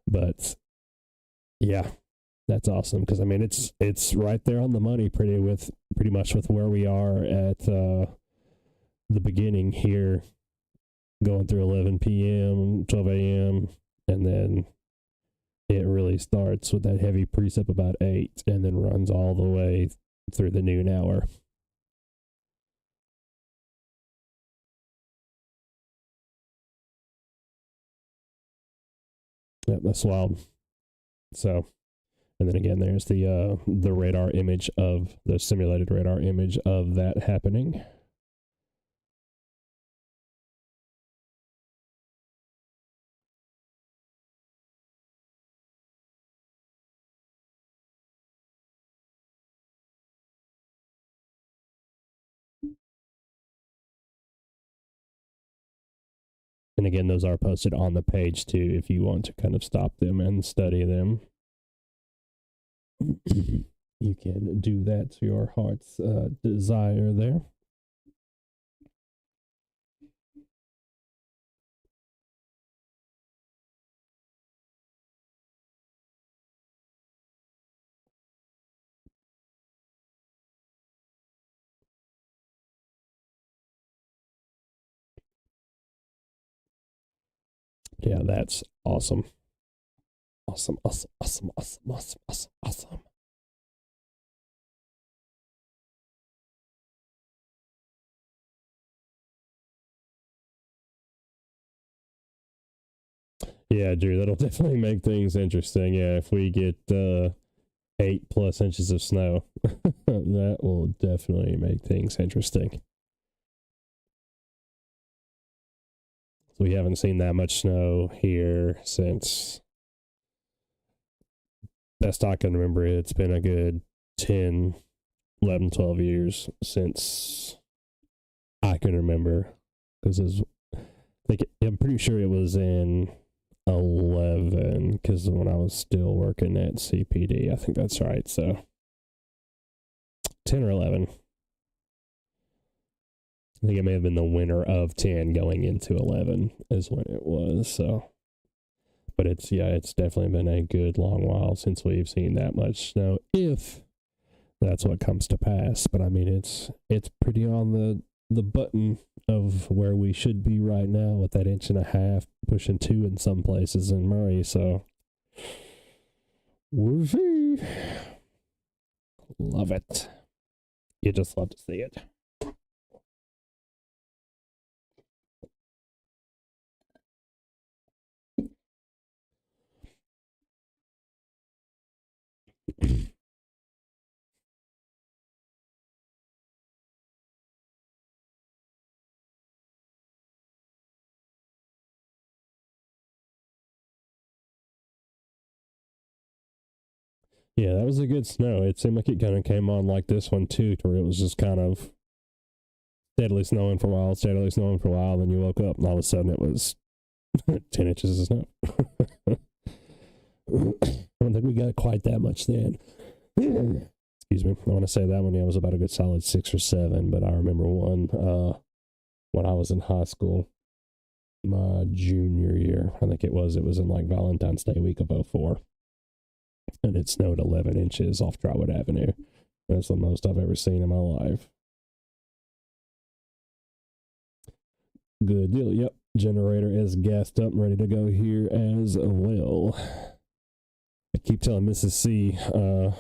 But yeah, that's awesome, because I mean it's right there on the money pretty much with where we are at the beginning here, going through 11 p.m., 12 a.m., and then it really starts with that heavy precip about 8 and then runs all the way through the noon hour. Yep, that's wild. So, and then again, there's the radar image of the simulated radar image of that happening. And again, those are posted on the page too, if you want to kind of stop them and study them. You can do that to your heart's desire there. Yeah, that's awesome. Awesome. Yeah, Drew, that'll definitely make things interesting. Yeah, if we get 8+ inches of snow, that will definitely make things interesting. We haven't seen that much snow here since, best I can remember, it's been a good 10, 11, 12 years since I can remember. Because I'm pretty sure it was in 11, because when I was still working at CPD, I think that's right. So 10 or 11. I think it may have been the winter of 10 going into 11 is when it was. So, but it's definitely been a good long while since we've seen that much snow, if that's what comes to pass. But I mean, it's pretty on the button of where we should be right now, with that 1.5 inches, pushing 2 in some places in Murray. So we'll see. Love it. You just love to see it. Yeah, that was a good snow. It seemed like it kind of came on like this one too, to where it was just kind of steadily snowing for a while, then you woke up and all of a sudden it was 10 inches of snow. I don't think we got quite that much then. Excuse me. I want to say that one, was about a good solid 6 or 7, but I remember one when I was in high school, my junior year. I think it was in like Valentine's Day week of 04. And it snowed 11 inches off Drywood Avenue. That's the most I've ever seen in my life. Good deal. Yep. Generator is gassed up and ready to go here as well. I keep telling Mrs. C, I'm going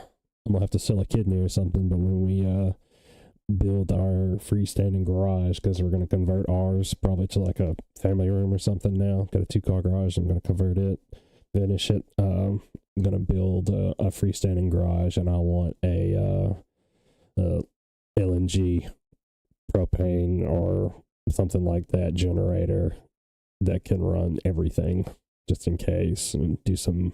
to have to sell a kidney or something, but when we build our freestanding garage, because we're going to convert ours probably to like a family room or something now. Got a 2-car garage. I'm going to convert it, finish it. I'm going to build a freestanding garage, and I want a LNG propane or something like that generator that can run everything, just in case, and do some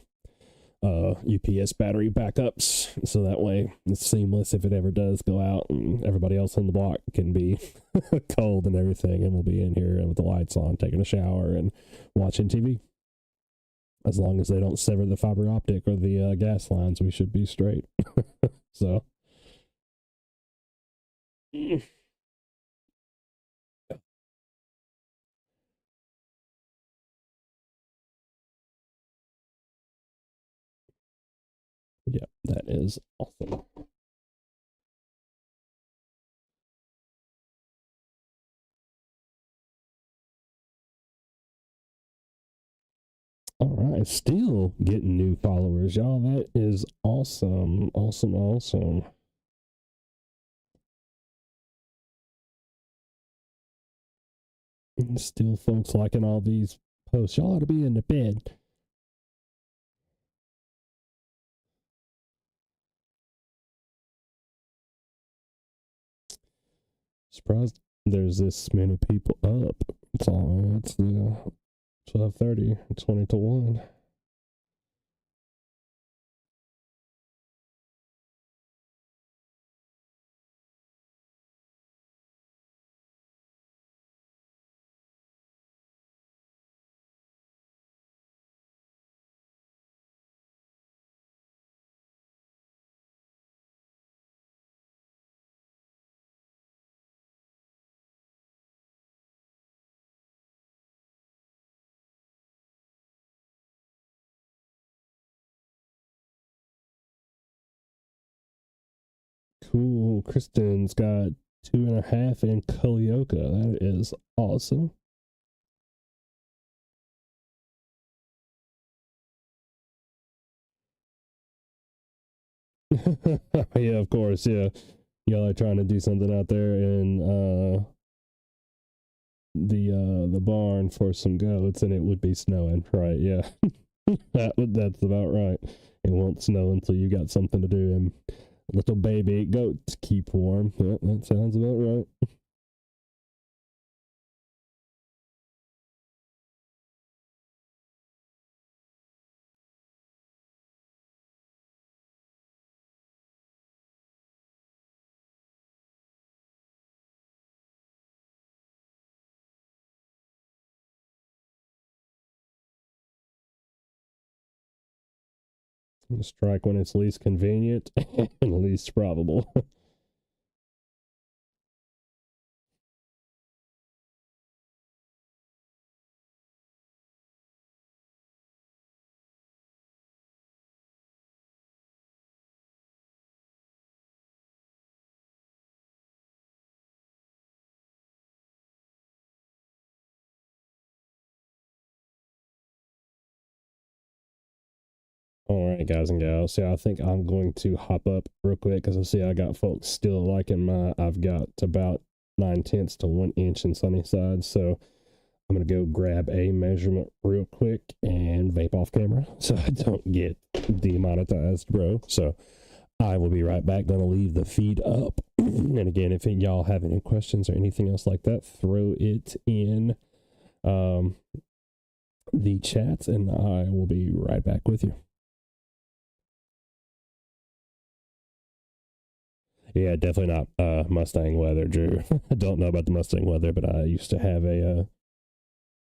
UPS battery backups, so that way it's seamless if it ever does go out, and everybody else on the block can be cold and everything, and we'll be in here with the lights on, taking a shower and watching TV. As long as they don't sever the fiber optic or the gas lines, we should be straight. So yeah, that is awesome. All right, still getting new followers, y'all. That is awesome, awesome, awesome. And still, folks liking all these posts. Y'all ought to be in the bed. Surprised there's this many people up. It's all. It's the 12:30. 20 to 1. Cool. Kristen's got 2.5 in Culioca. That is awesome. Yeah, of course. Yeah, y'all are trying to do something out there in the barn for some goats, and it would be snowing. Right? Yeah, that's about right. It won't snow until you got something to do. And little baby goats keep warm. Yeah, that sounds about right. Strike when it's least convenient and least probable. All right, guys and gals. So I think I'm going to hop up real quick because I see I got folks still liking my. I've got about 9/10 to 1 inch in sunny side. So I'm gonna go grab a measurement real quick and vape off camera so I don't get demonetized, bro. So I will be right back. Gonna leave the feed up. And again, if y'all have any questions or anything else like that, throw it in um, the chat, and I will be right back with you. Yeah, definitely not Mustang weather, Drew. I don't know about the Mustang weather, but I used to have a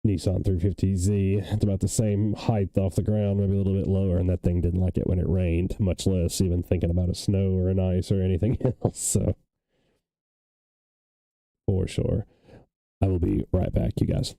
Nissan 350Z. It's about the same height off the ground, maybe a little bit lower, and that thing didn't like it when it rained, much less even thinking about a snow or an ice or anything else. So, for sure. I will be right back, you guys.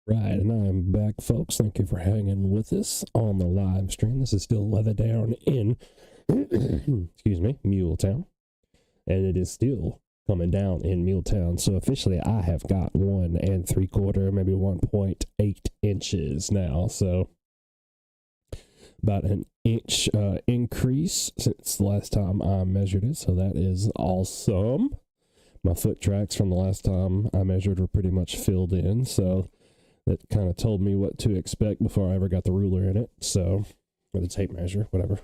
Right, and I'm back, folks. Thank you for hanging with us on the live stream. This is still weather down in, excuse me, MuleTown, and it is still coming down in MuleTown. So officially, I have got 1 3/4, maybe 1.8 inches now. So about an inch increase since the last time I measured it. So that is awesome. My foot tracks from the last time I measured were pretty much filled in. So that kind of told me what to expect before I ever got the ruler in it. So, or the tape measure, whatever.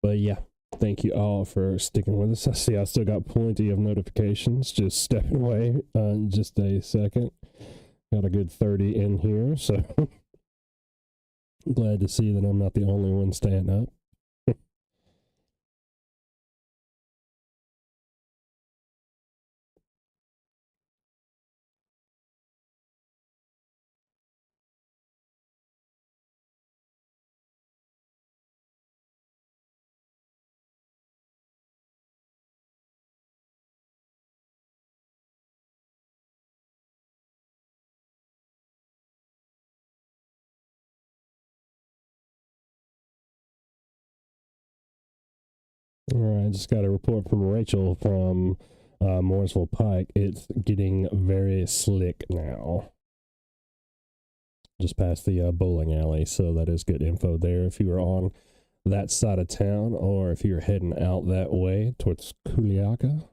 But yeah, thank you all for sticking with us. I see I still got plenty of notifications. Just stepping away in just a second. Got a good 30 in here, so glad to see that I'm not the only one staying up. All right, just got a report from Rachel from Mooresville Pike. It's getting very slick now. Just past the bowling alley, so that is good info there. If you were on that side of town, or if you're heading out that way towards Culiaca.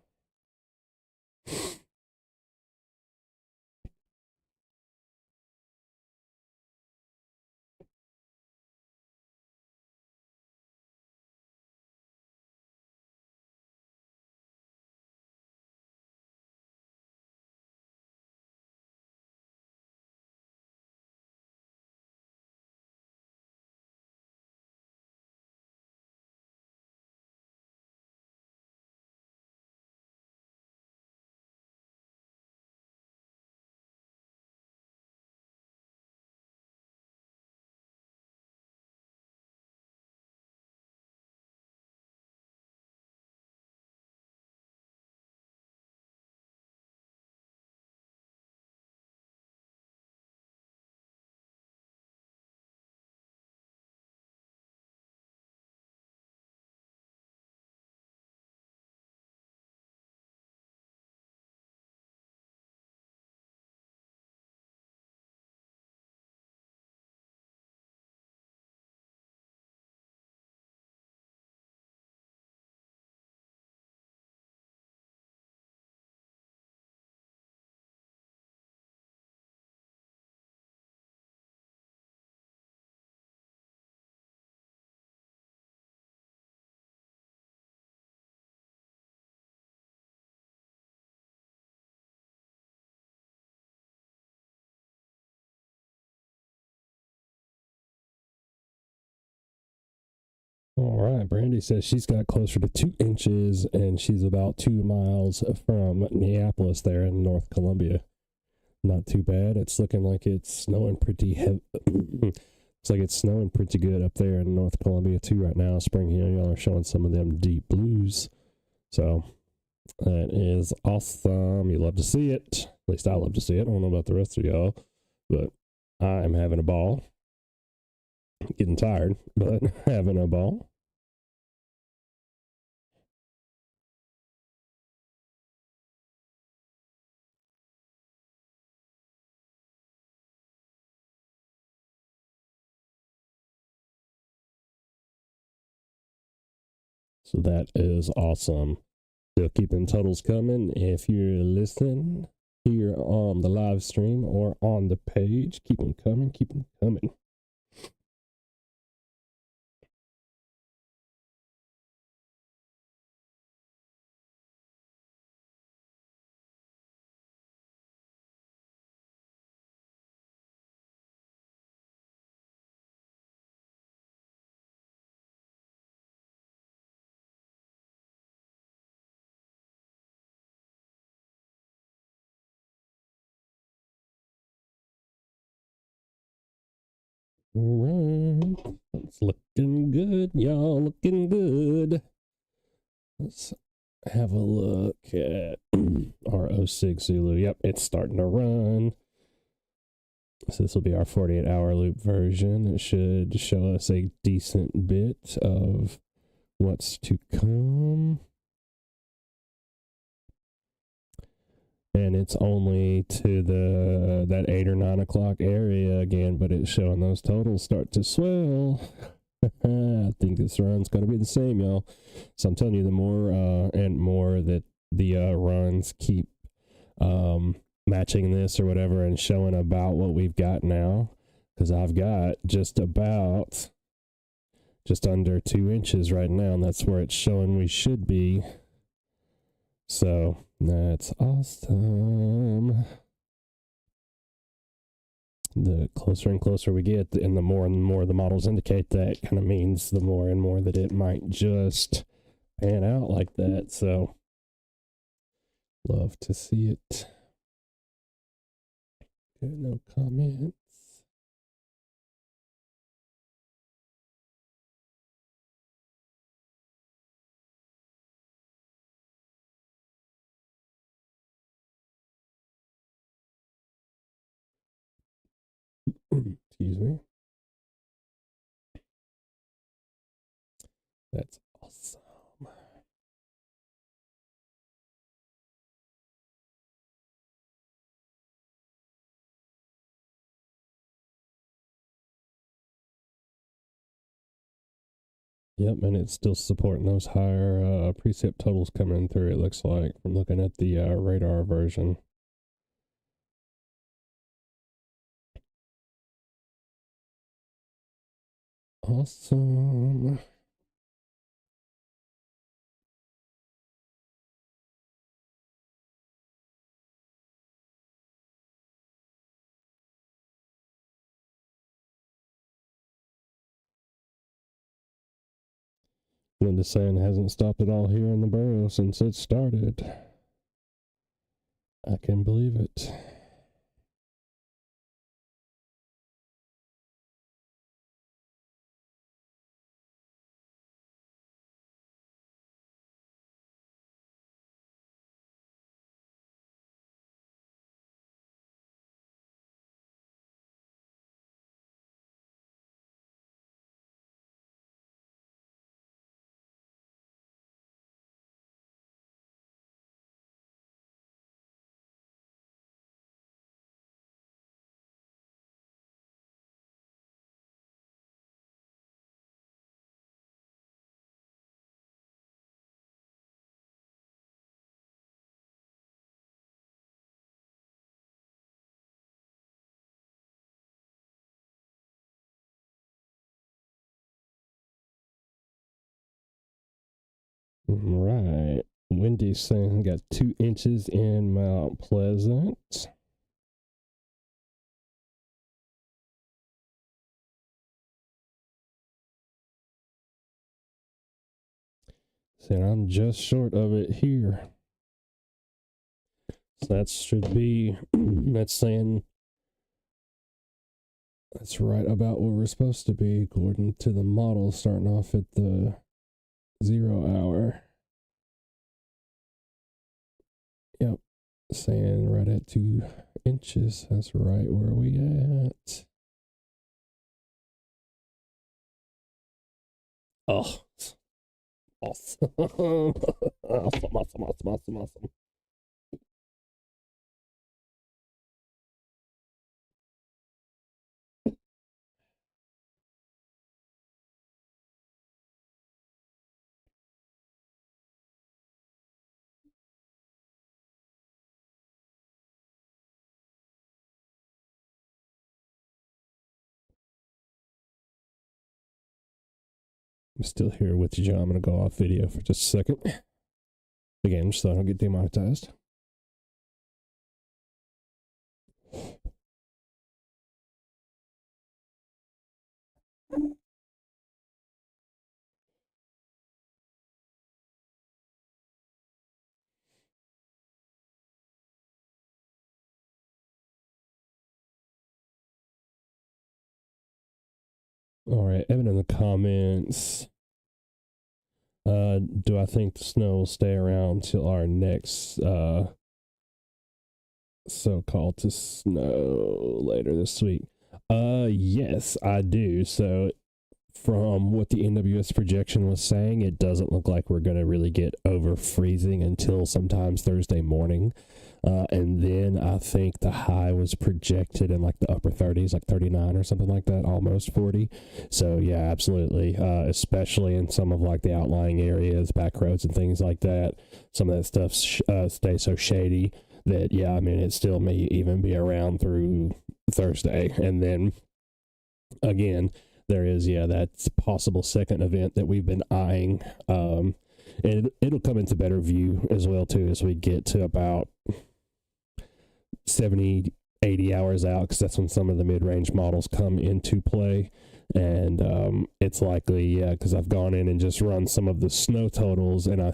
All right, Brandy says she's got closer to 2 inches, and she's about 2 miles from Neapolis there in North Columbia. Not too bad. It's looking like it's snowing pretty heavy. It's like it's snowing pretty good up there in North Columbia too right now. Spring here, y'all are showing some of them deep blues. So that is awesome. You love to see it. At least I love to see it. I don't know about the rest of y'all, but I am having a ball. Getting tired, but having a ball. So that is awesome. Still keeping totals coming. If you're listening here on the live stream or on the page, keep them coming, keep them coming. All right. It's looking good, y'all. Looking good. Let's have a look at our 06 Zulu. Yep, it's starting to run. So this will be our 48-hour loop version. It should show us a decent bit of what's to come. And it's only to that 8 or 9 o'clock area again, but it's showing those totals start to swell. I think this run's going to be the same, y'all. So I'm telling you, the more and more that the runs keep matching this or whatever and showing about what we've got now, because I've got just under 2 inches right now, and that's where it's showing we should be. So that's awesome. The closer and closer we get, and the more the models indicate that, kind of means the more and more that it might just pan out like that. So love to see it. Good, no comments. Excuse me. That's awesome. Yep, and it's still supporting those higher precept totals coming through, it looks like, from looking at the radar version. Awesome. Linda saying hasn't stopped at all here in the borough since it started. I can believe it. Right. Wendy's saying I got 2 inches in Mount Pleasant. Saying I'm just short of it here. So that should be, that's saying that's right about where we're supposed to be according to the model, starting off at the 0 hour. Yep. Saying right at 2 inches. That's right where we at. Oh, awesome. Awesome. I'm still here with you, John. I'm going to go off video for just a second. Again, so I don't get demonetized. All right, Evan in the comments. Do I think the snow will stay around till our next so-called to snow later this week? Yes, I do. So from what the NWS projection was saying, it doesn't look like we're going to really get over freezing until sometimes Thursday morning. And then I think the high was projected in like the upper 30s, like 39 or something like that, almost 40. So yeah, absolutely. Especially in some of like the outlying areas, back roads and things like that. Some of that stuff stays so shady that, yeah, I mean, it still may even be around through Thursday. And then again, there is, yeah, that possible second event that we've been eyeing. And it'll come into better view as well, too, as we get to about 70, 80 hours out, because that's when some of the mid-range models come into play. And it's likely, yeah, because I've gone in and just run some of the snow totals, and I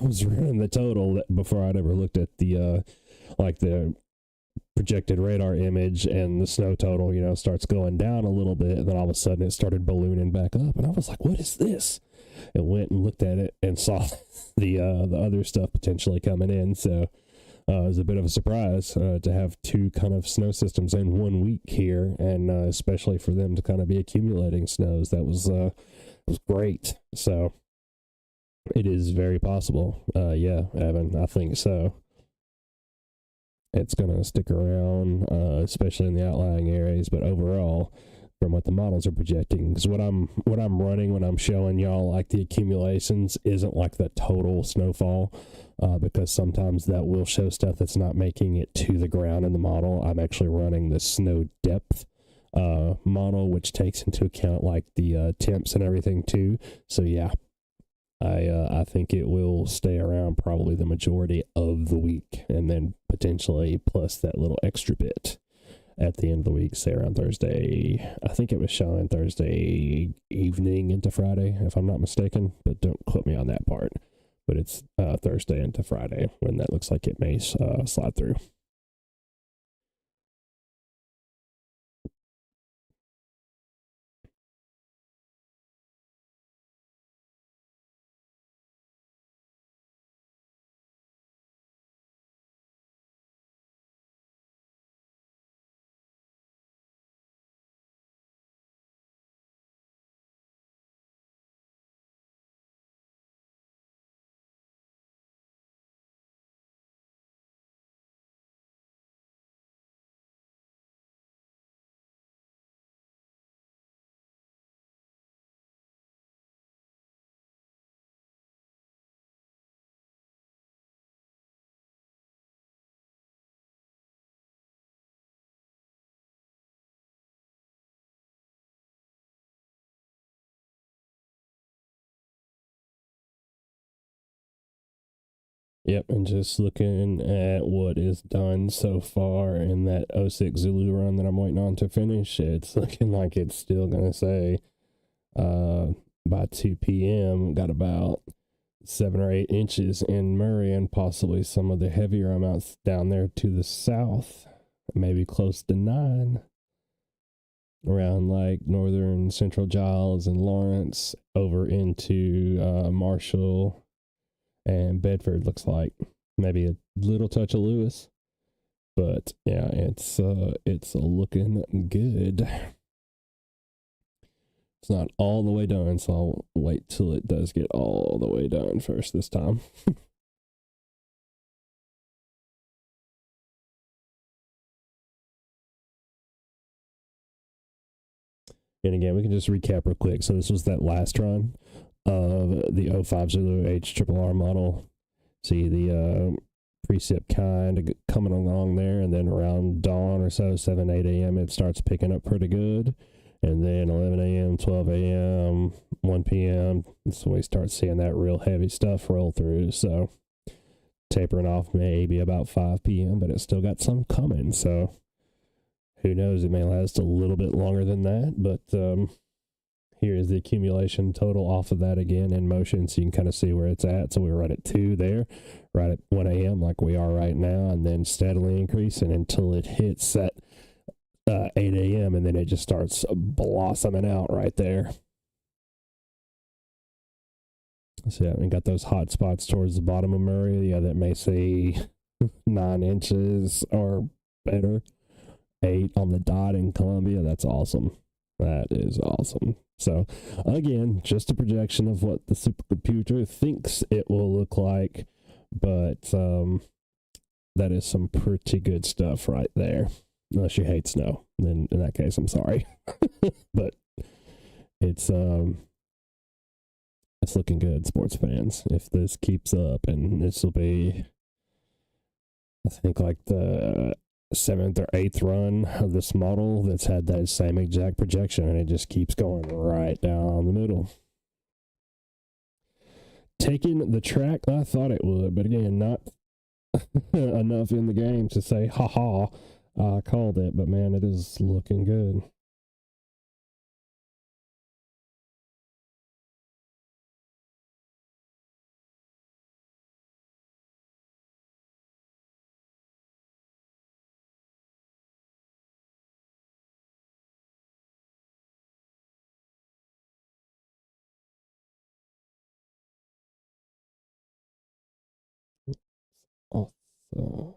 was running the total before I'd ever looked at the projected radar image, and the snow total, starts going down a little bit, and then all of a sudden it started ballooning back up, and I was like, what is this? And went and looked at it and saw the other stuff potentially coming in. So it was a bit of a surprise to have two kind of snow systems in 1 week here, and especially for them to kind of be accumulating snows. That was great. So it is very possible. Yeah, Evan, I think so. It's going to stick around, especially in the outlying areas, but overall, from what the models are projecting, because what I'm running when I'm showing y'all like the accumulations isn't like the total snowfall, because sometimes that will show stuff that's not making it to the ground in the model. I'm actually running the snow depth model, which takes into account like the temps and everything too. So yeah, I think it will stay around probably the majority of the week, and then potentially plus that little extra bit at the end of the week, say around Thursday. I think it was showing Thursday evening into Friday, if I'm not mistaken, but don't quote me on that part. But it's Thursday into Friday when that looks like it may slide through. Yep, and just looking at what is done so far in that 06 Zulu run that I'm waiting on to finish, it's looking like it's still going to say by 2 p.m. got about 7 or 8 inches in Murray, and possibly some of the heavier amounts down there to the south, maybe close to 9, around like northern central Giles and Lawrence over into Marshall and Bedford. Looks like maybe a little touch of Lewis, but yeah, it's looking good. It's not all the way done, so I'll wait till it does get all the way done first this time. And again, we can just recap real quick. So this was that last run of the 05 Zulu HRRR model. See the precip kind of coming along there, and then around dawn or so, 7, 8 a.m., it starts picking up pretty good. And then 11 a.m., 12 a.m., 1 p.m., that's when we start seeing that real heavy stuff roll through. So tapering off maybe about 5 p.m., but it's still got some coming. So who knows, it may last a little bit longer than that, but here is the accumulation total off of that again in motion, so you can kind of see where it's at. So we're right at 2 there, right at 1 a.m. like we are right now, and then steadily increasing until it hits that 8 a.m. and then it just starts blossoming out right there. So yeah, we got those hot spots towards the bottom of Murray. Yeah, that may say 9 inches or better. 8 on the dot in Columbia. That's awesome. That is awesome. So again, just a projection of what the supercomputer thinks it will look like, but that is some pretty good stuff right there. Unless you hate snow, then in that case, I'm sorry. But it's looking good, sports fans. If this keeps up, and this will be, I think, like the 7th or 8th run of this model that's had that same exact projection, and it just keeps going right down the middle. Taking the track I thought it would, but again, not enough in the game to say, ha, I called it, but man, it is looking good. Awesome.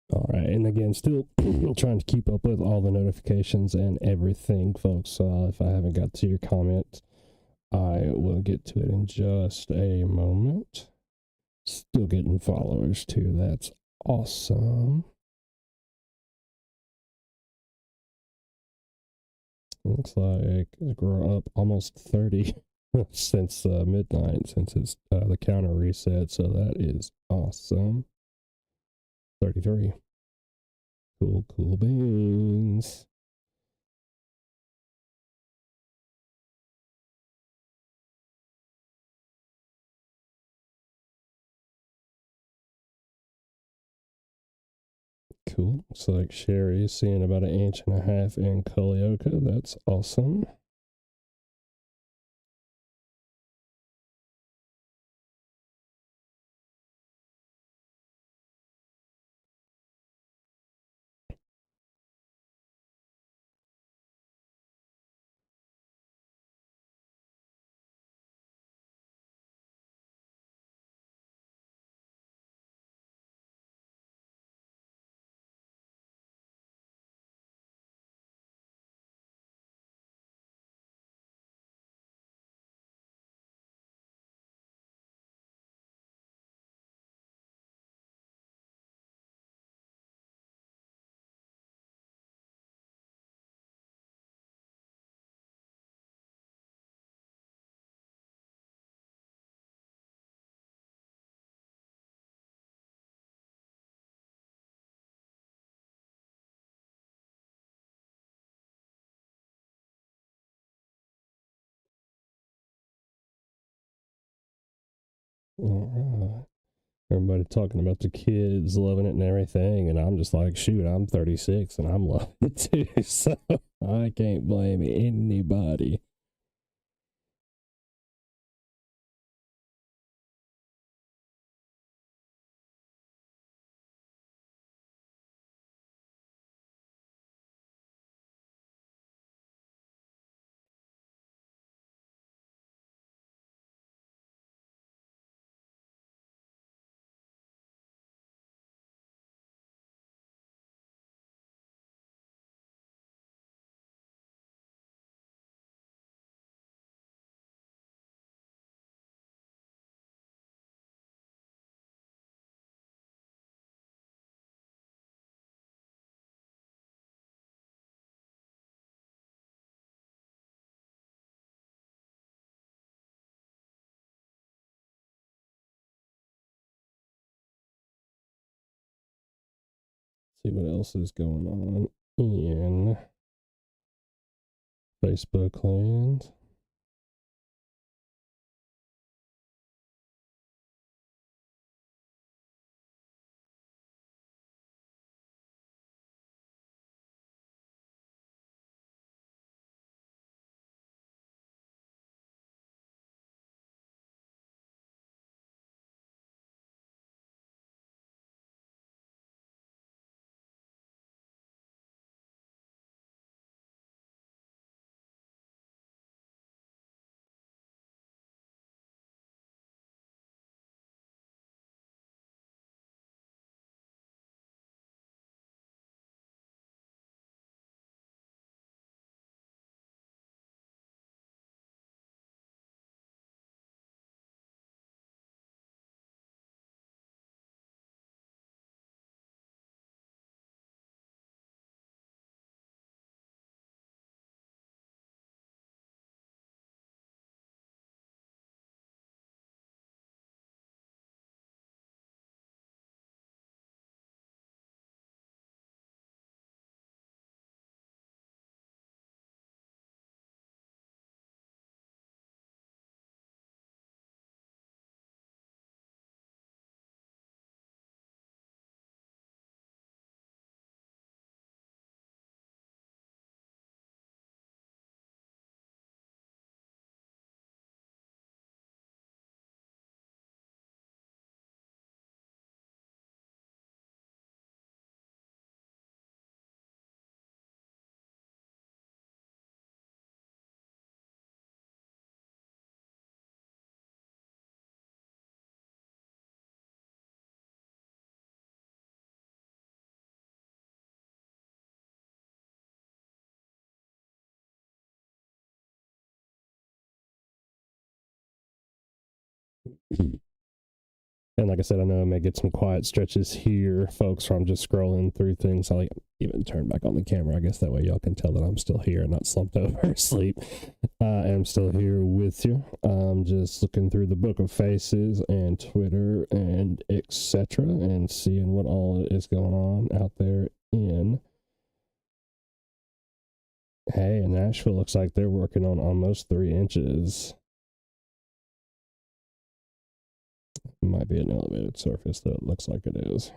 All right, and again, still trying to keep up with all the notifications and everything, folks. If I haven't got to your comment, I will get to it in just a moment. Still getting followers too. That's awesome. Looks like we're up almost 30 since midnight, since it's the counter reset. So that is awesome. 33. Cool beans. Cool. Looks like Sherry's seeing about 1.5 inches in Culleoka. That's awesome. All right. Everybody talking about the kids loving it and everything, and I'm just like, shoot, I'm 36 and I'm loving it too, so I can't blame anybody. See what else is going on in Facebook land. And like I said, I know I may get some quiet stretches here, folks, where I'm just scrolling through things. I'll even turn back on the camera. I guess that way y'all can tell that I'm still here and not slumped over asleep. I am still here with you. I'm just looking through the book of faces and Twitter and etc. and seeing what all is going on out there in. Hey, in Nashville, looks like they're working on almost 3 inches. Might be an elevated surface, though. It looks like it is.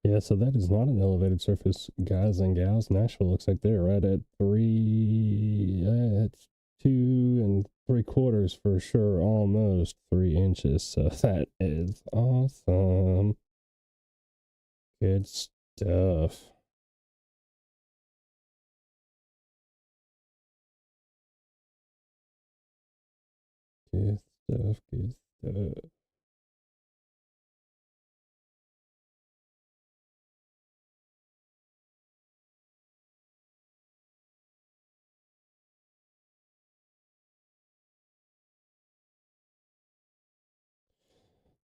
Yeah, so that is not an elevated surface, guys and gals. Nashville looks like they're right at it's 2 3/4 for sure, almost 3 inches. So that is awesome. Good stuff. Good stuff. Good stuff.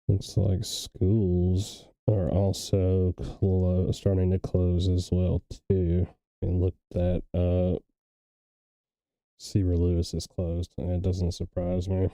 Looks like schools are also starting to close as well too. And look that Seaver Lewis is closed, and it doesn't surprise me.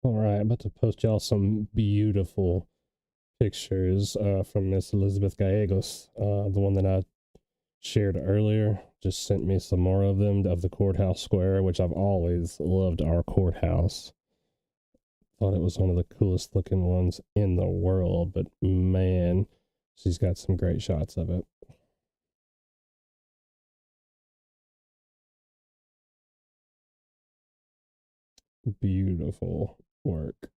All right, I'm about to post y'all some beautiful pictures from Miss Elizabeth Gallegos. The one that I shared earlier just sent me some more of them of the courthouse square, which I've always loved our courthouse. Thought it was one of the coolest looking ones in the world, but man, she's got some great shots of it. Beautiful work.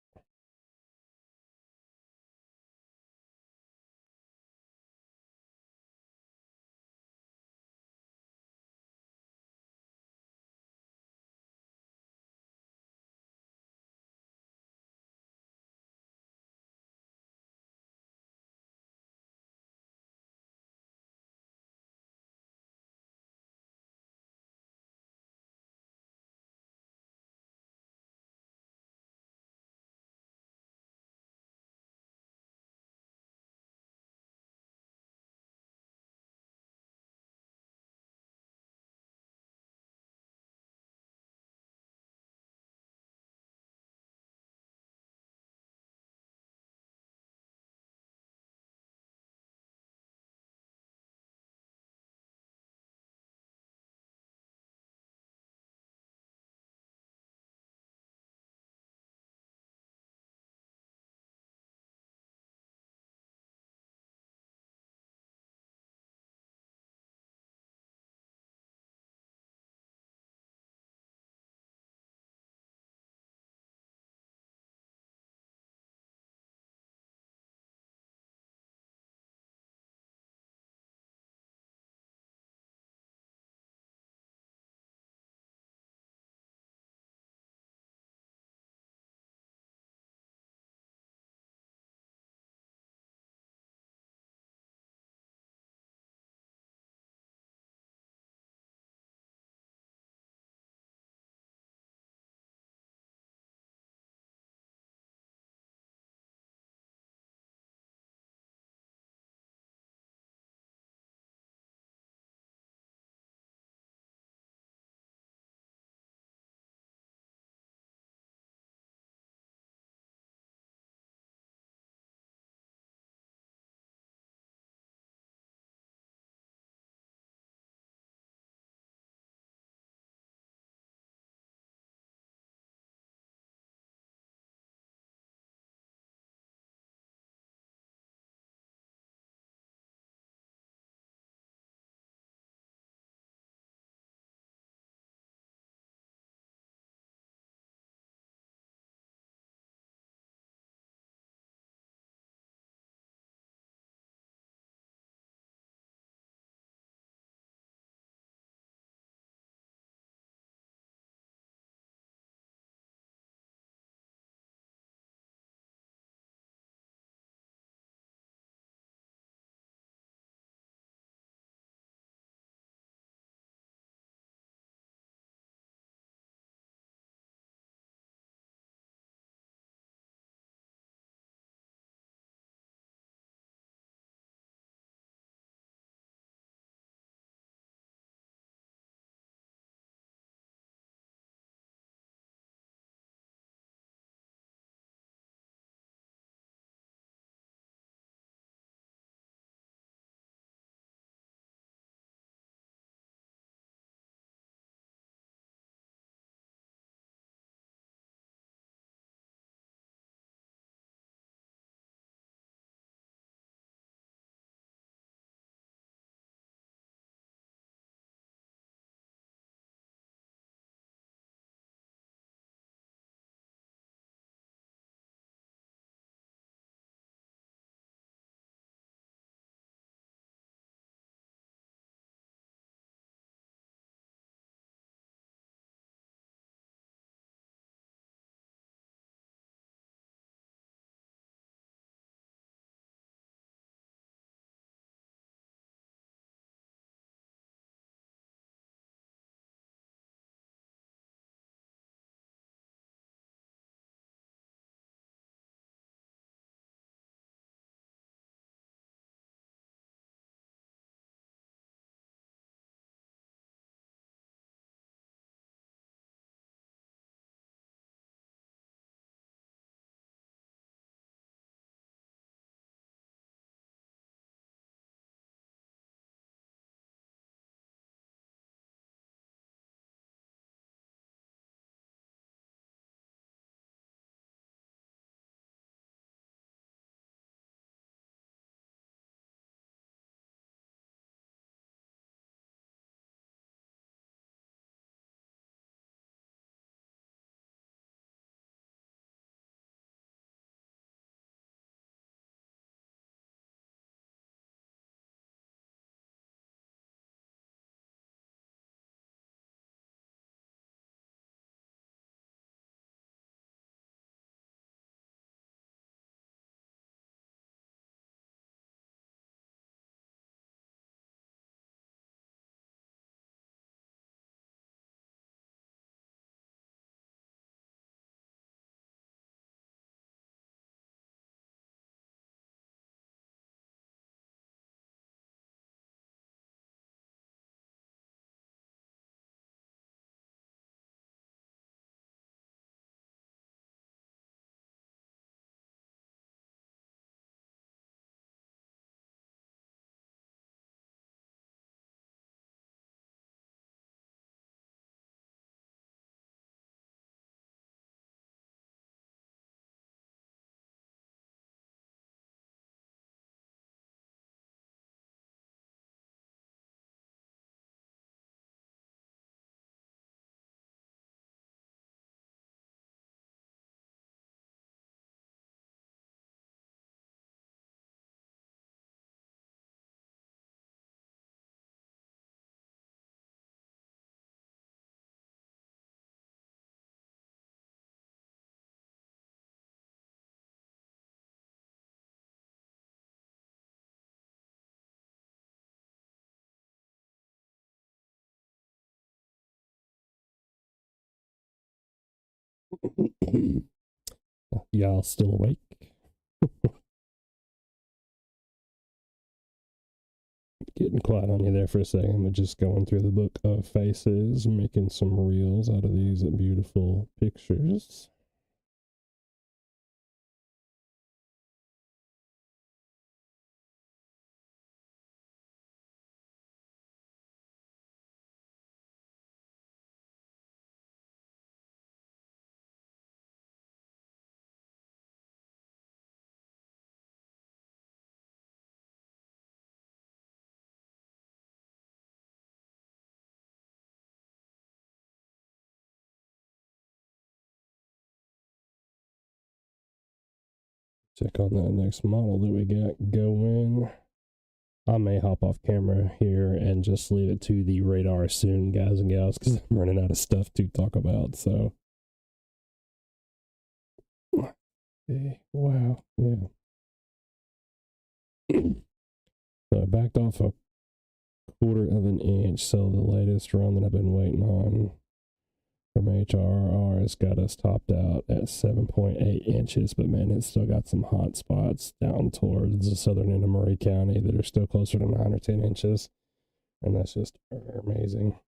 Y'all still awake? Getting quiet on you there for a second, but just going through the book of faces, making some reels out of these beautiful pictures. Check on that next model that we got going. I may hop off camera here and just leave it to the radar soon, guys and gals, because I'm running out of stuff to talk about. So, okay, wow, yeah. So I backed off a quarter of an inch. So the latest run that I've been waiting on from HRR has got us topped out at 7.8 inches, but man, it's still got some hot spots down towards the southern end of Murray County that are still closer to 9 or 10 inches. And that's just amazing.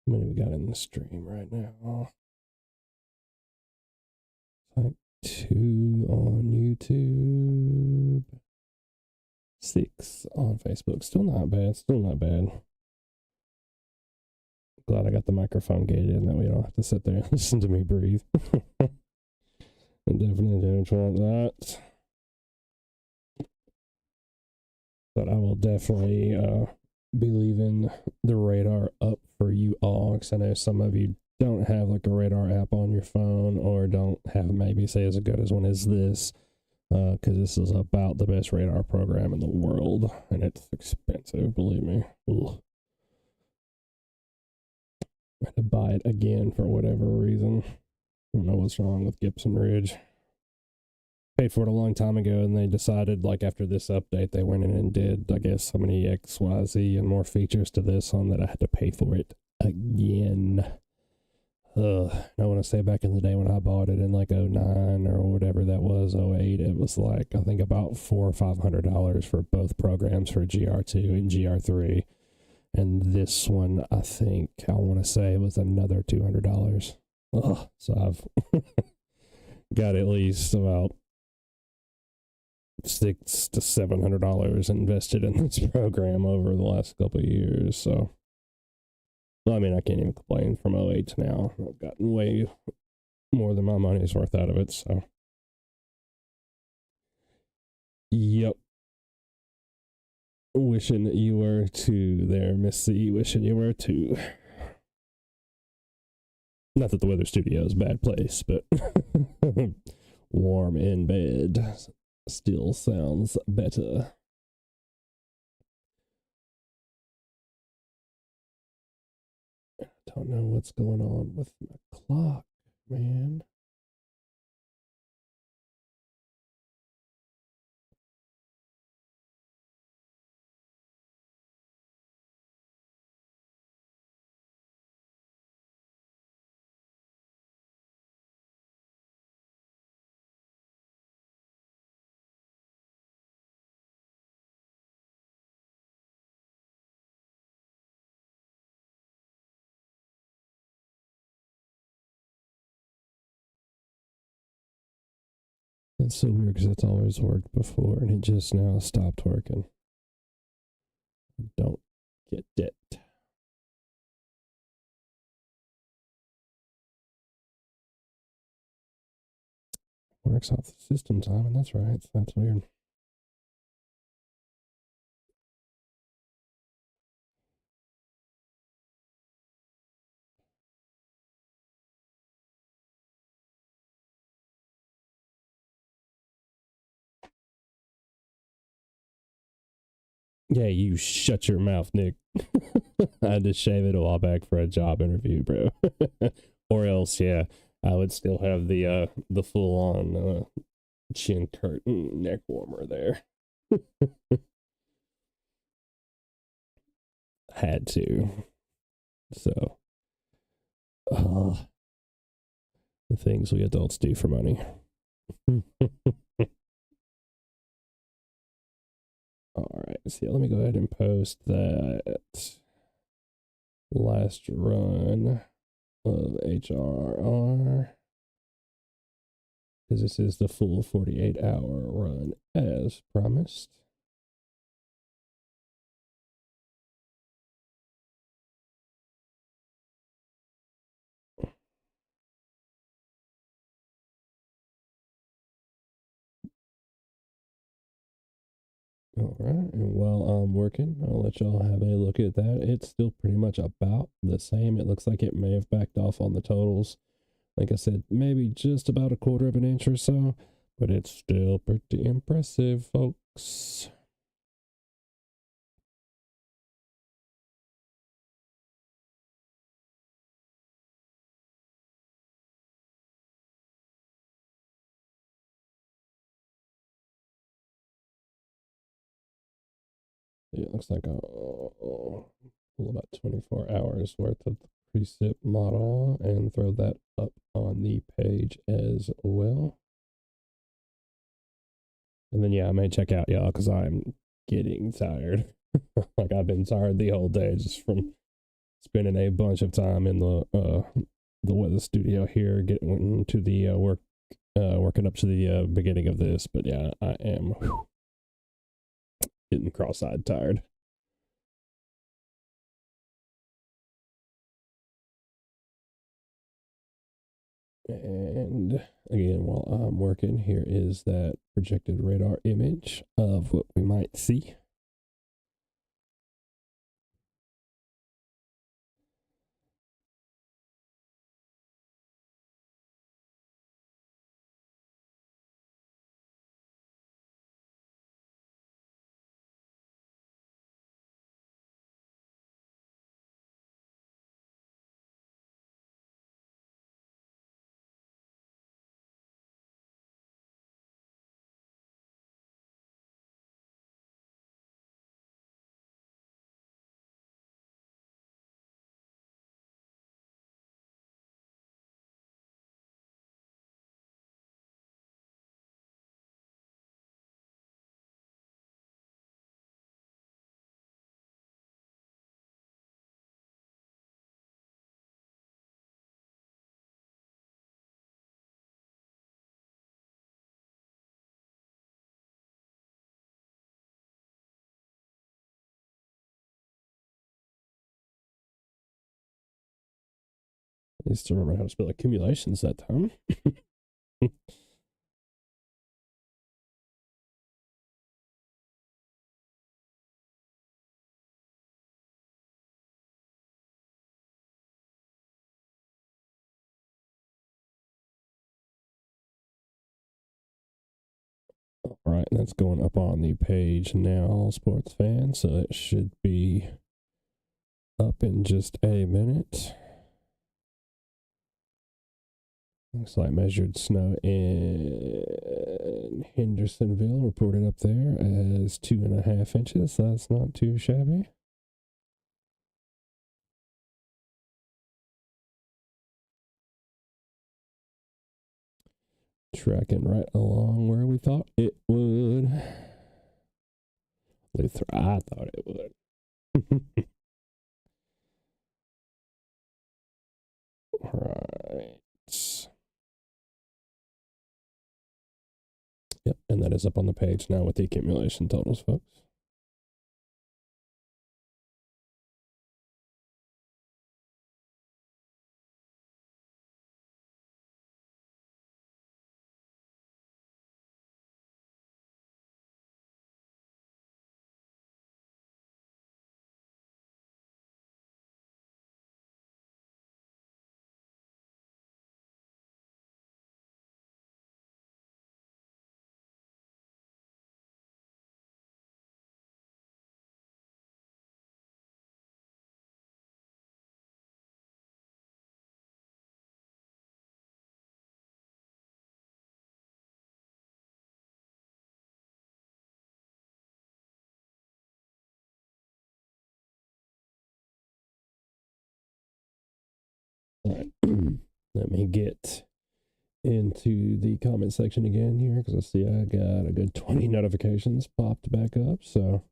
How many we got in the stream right now? Like 2 on YouTube, 6 on Facebook. Still not bad. Still not bad. Glad I got the microphone gated in that way you don't have to sit there and listen to me breathe. I definitely don't want that. But I will definitely be leaving the radar up for you all, because I know some of you don't have like a radar app on your phone, or don't have maybe say as good as one as this, because this is about the best radar program in the world, and it's expensive, believe me. Ugh. I had to buy it again for whatever reason. I don't know what's wrong with Gibson Ridge. Paid for it a long time ago, and they decided, like, after this update, they went in and did, I guess, so many XYZ and more features to this one that I had to pay for it again. I want to say back in the day when I bought it in like 09 or whatever that was, 08, it was like, I think about $400 or $500 for both programs for GR2 and GR3. And this one, I think, I want to say it was another $200. So I've got at least about $600 to $700 invested in this program over the last couple of years. So, well, I mean, I can't even complain from 08 to now. I've gotten way more than my money's worth out of it. So, yep. Wishing you were too there, Miss C. Wishing you were too. Not that the weather studio is a bad place, but warm in bed still sounds better. I don't know what's going on with my clock, man. That's so weird because it's always worked before and it just now stopped working. I don't get it. Works off the system time, and that's right. So that's weird. Yeah, you shut your mouth, Nick. I had to shave it a while back for a job interview, bro. Or else, yeah, I would still have the full on chin curtain neck warmer there. Had to. So, the things we adults do for money. All right, so yeah, let me go ahead and post that last run of HRR, because this is the full 48-hour run as promised. All right, and while I'm working, I'll let y'all have a look at that. It's still pretty much about the same. It looks like it may have backed off on the totals. Like I said, maybe just about a quarter of an inch or so, but it's still pretty impressive, folks. It looks like I'll pull about 24 hours worth of the precip model and throw that up on the page as well. And then, yeah, I may check out, y'all, because I'm getting tired. Like, I've been tired the whole day just from spending a bunch of time in the weather studio here, getting to the working up to the beginning of this. But yeah, I am getting cross-eyed tired. And again, while I'm working, here is that projected radar image of what we might see. I used to remember how to spell accumulations that time. All right, that's going up on the page now, sports fans. So it should be up in just a minute. Looks like measured snow in Hendersonville reported up there as 2.5 inches. So that's not too shabby. Tracking right along where we thought it would. At least I thought it would. Right. Yep, and that is up on the page now with the accumulation totals, folks. All right, let me get into the comment section again here because I see I got a good 20 notifications popped back up. So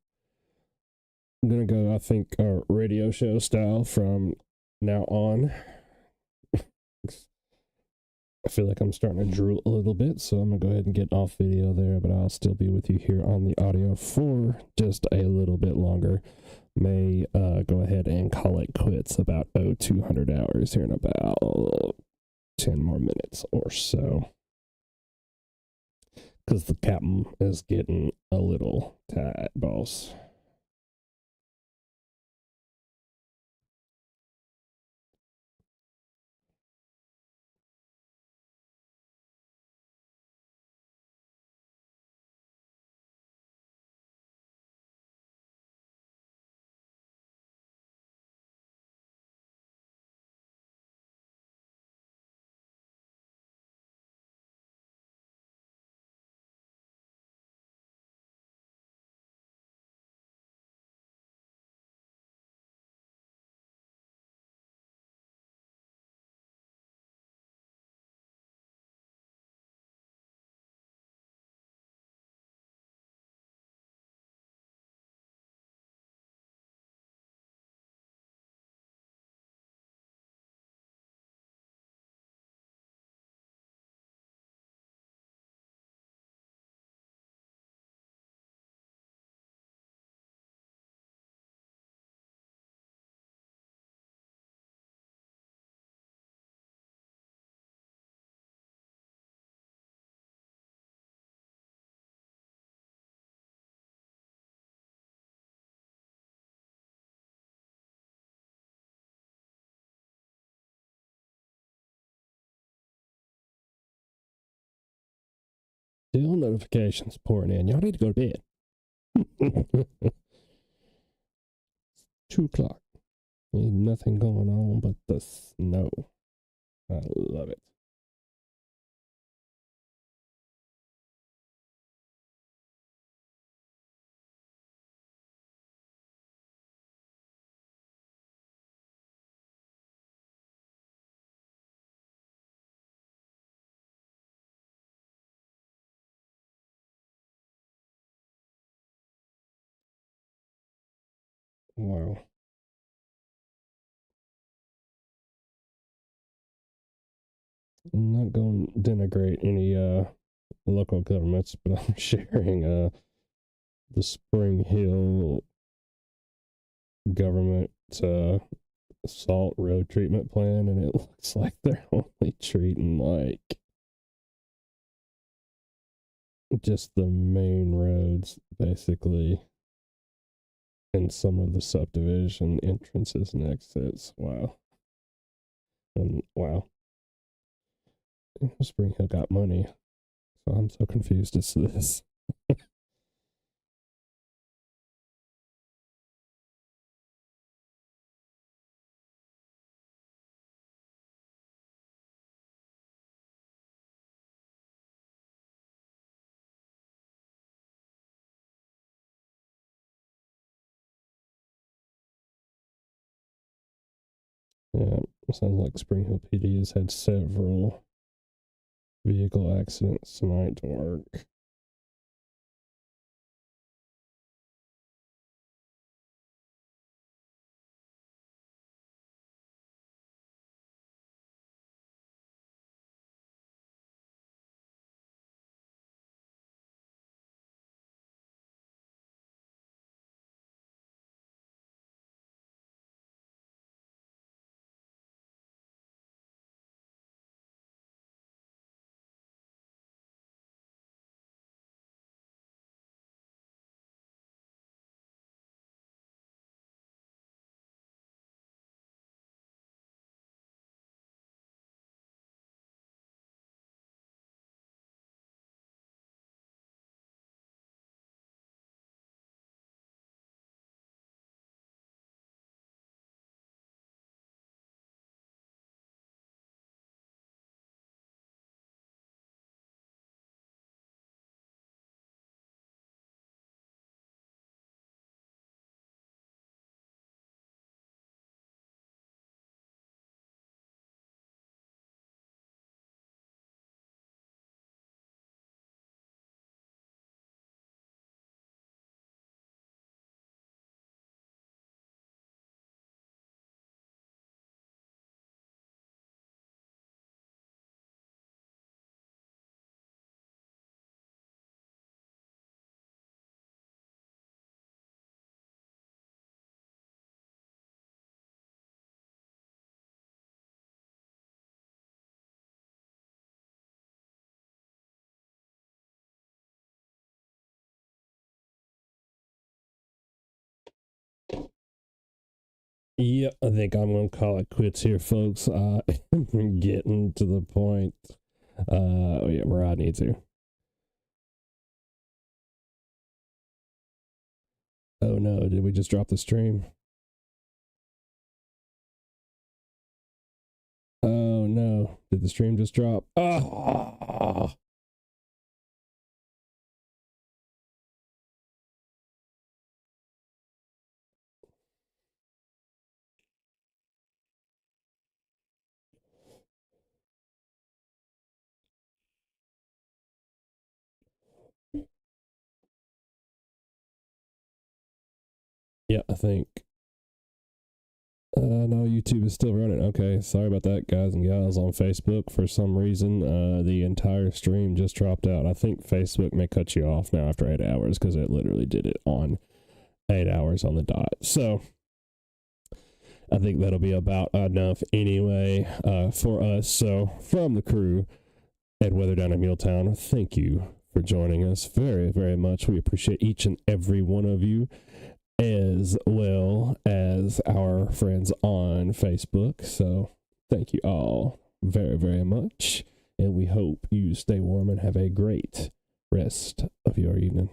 I'm going to go, I think, radio show style from now on. I feel like I'm starting to drool a little bit, so I'm going to go ahead and get off video there, but I'll still be with you here on the audio for just a little bit longer. May go ahead and call it quits about 200 hours here in about 10 more minutes or so. Because the captain is getting a little tight, boss. Still notifications pouring in. Y'all need to go to bed. 2 o'clock. Ain't nothing going on but the snow. I love it. Wow. I'm not going to denigrate any local governments, but I'm sharing the Spring Hill government salt road treatment plan, and it looks like they're only treating like just the main roads, basically, and some of the subdivision entrances and exits. Wow. And wow. Spring Hill got money, so I'm so confused as to this. Yeah, sounds like Spring Hill PD has had several vehicle accidents tonight to work. Yeah, I think I'm gonna call it quits here, folks. I'm getting to the point. Yeah, where I need to. Oh no, did we just drop the stream? Oh no, did the stream just drop? Oh. Yeah, I think. No, YouTube is still running. Okay, sorry about that, guys and gals on Facebook. For some reason, the entire stream just dropped out. I think Facebook may cut you off now after 8 hours because it literally did it on 8 hours on the dot. So I think that'll be about enough anyway for us. So from the crew at WDiMT MuleTown, thank you for joining us very, very much. We appreciate each and every one of you, as well as our friends on Facebook. So thank you all very, very much. And we hope you stay warm and have a great rest of your evening.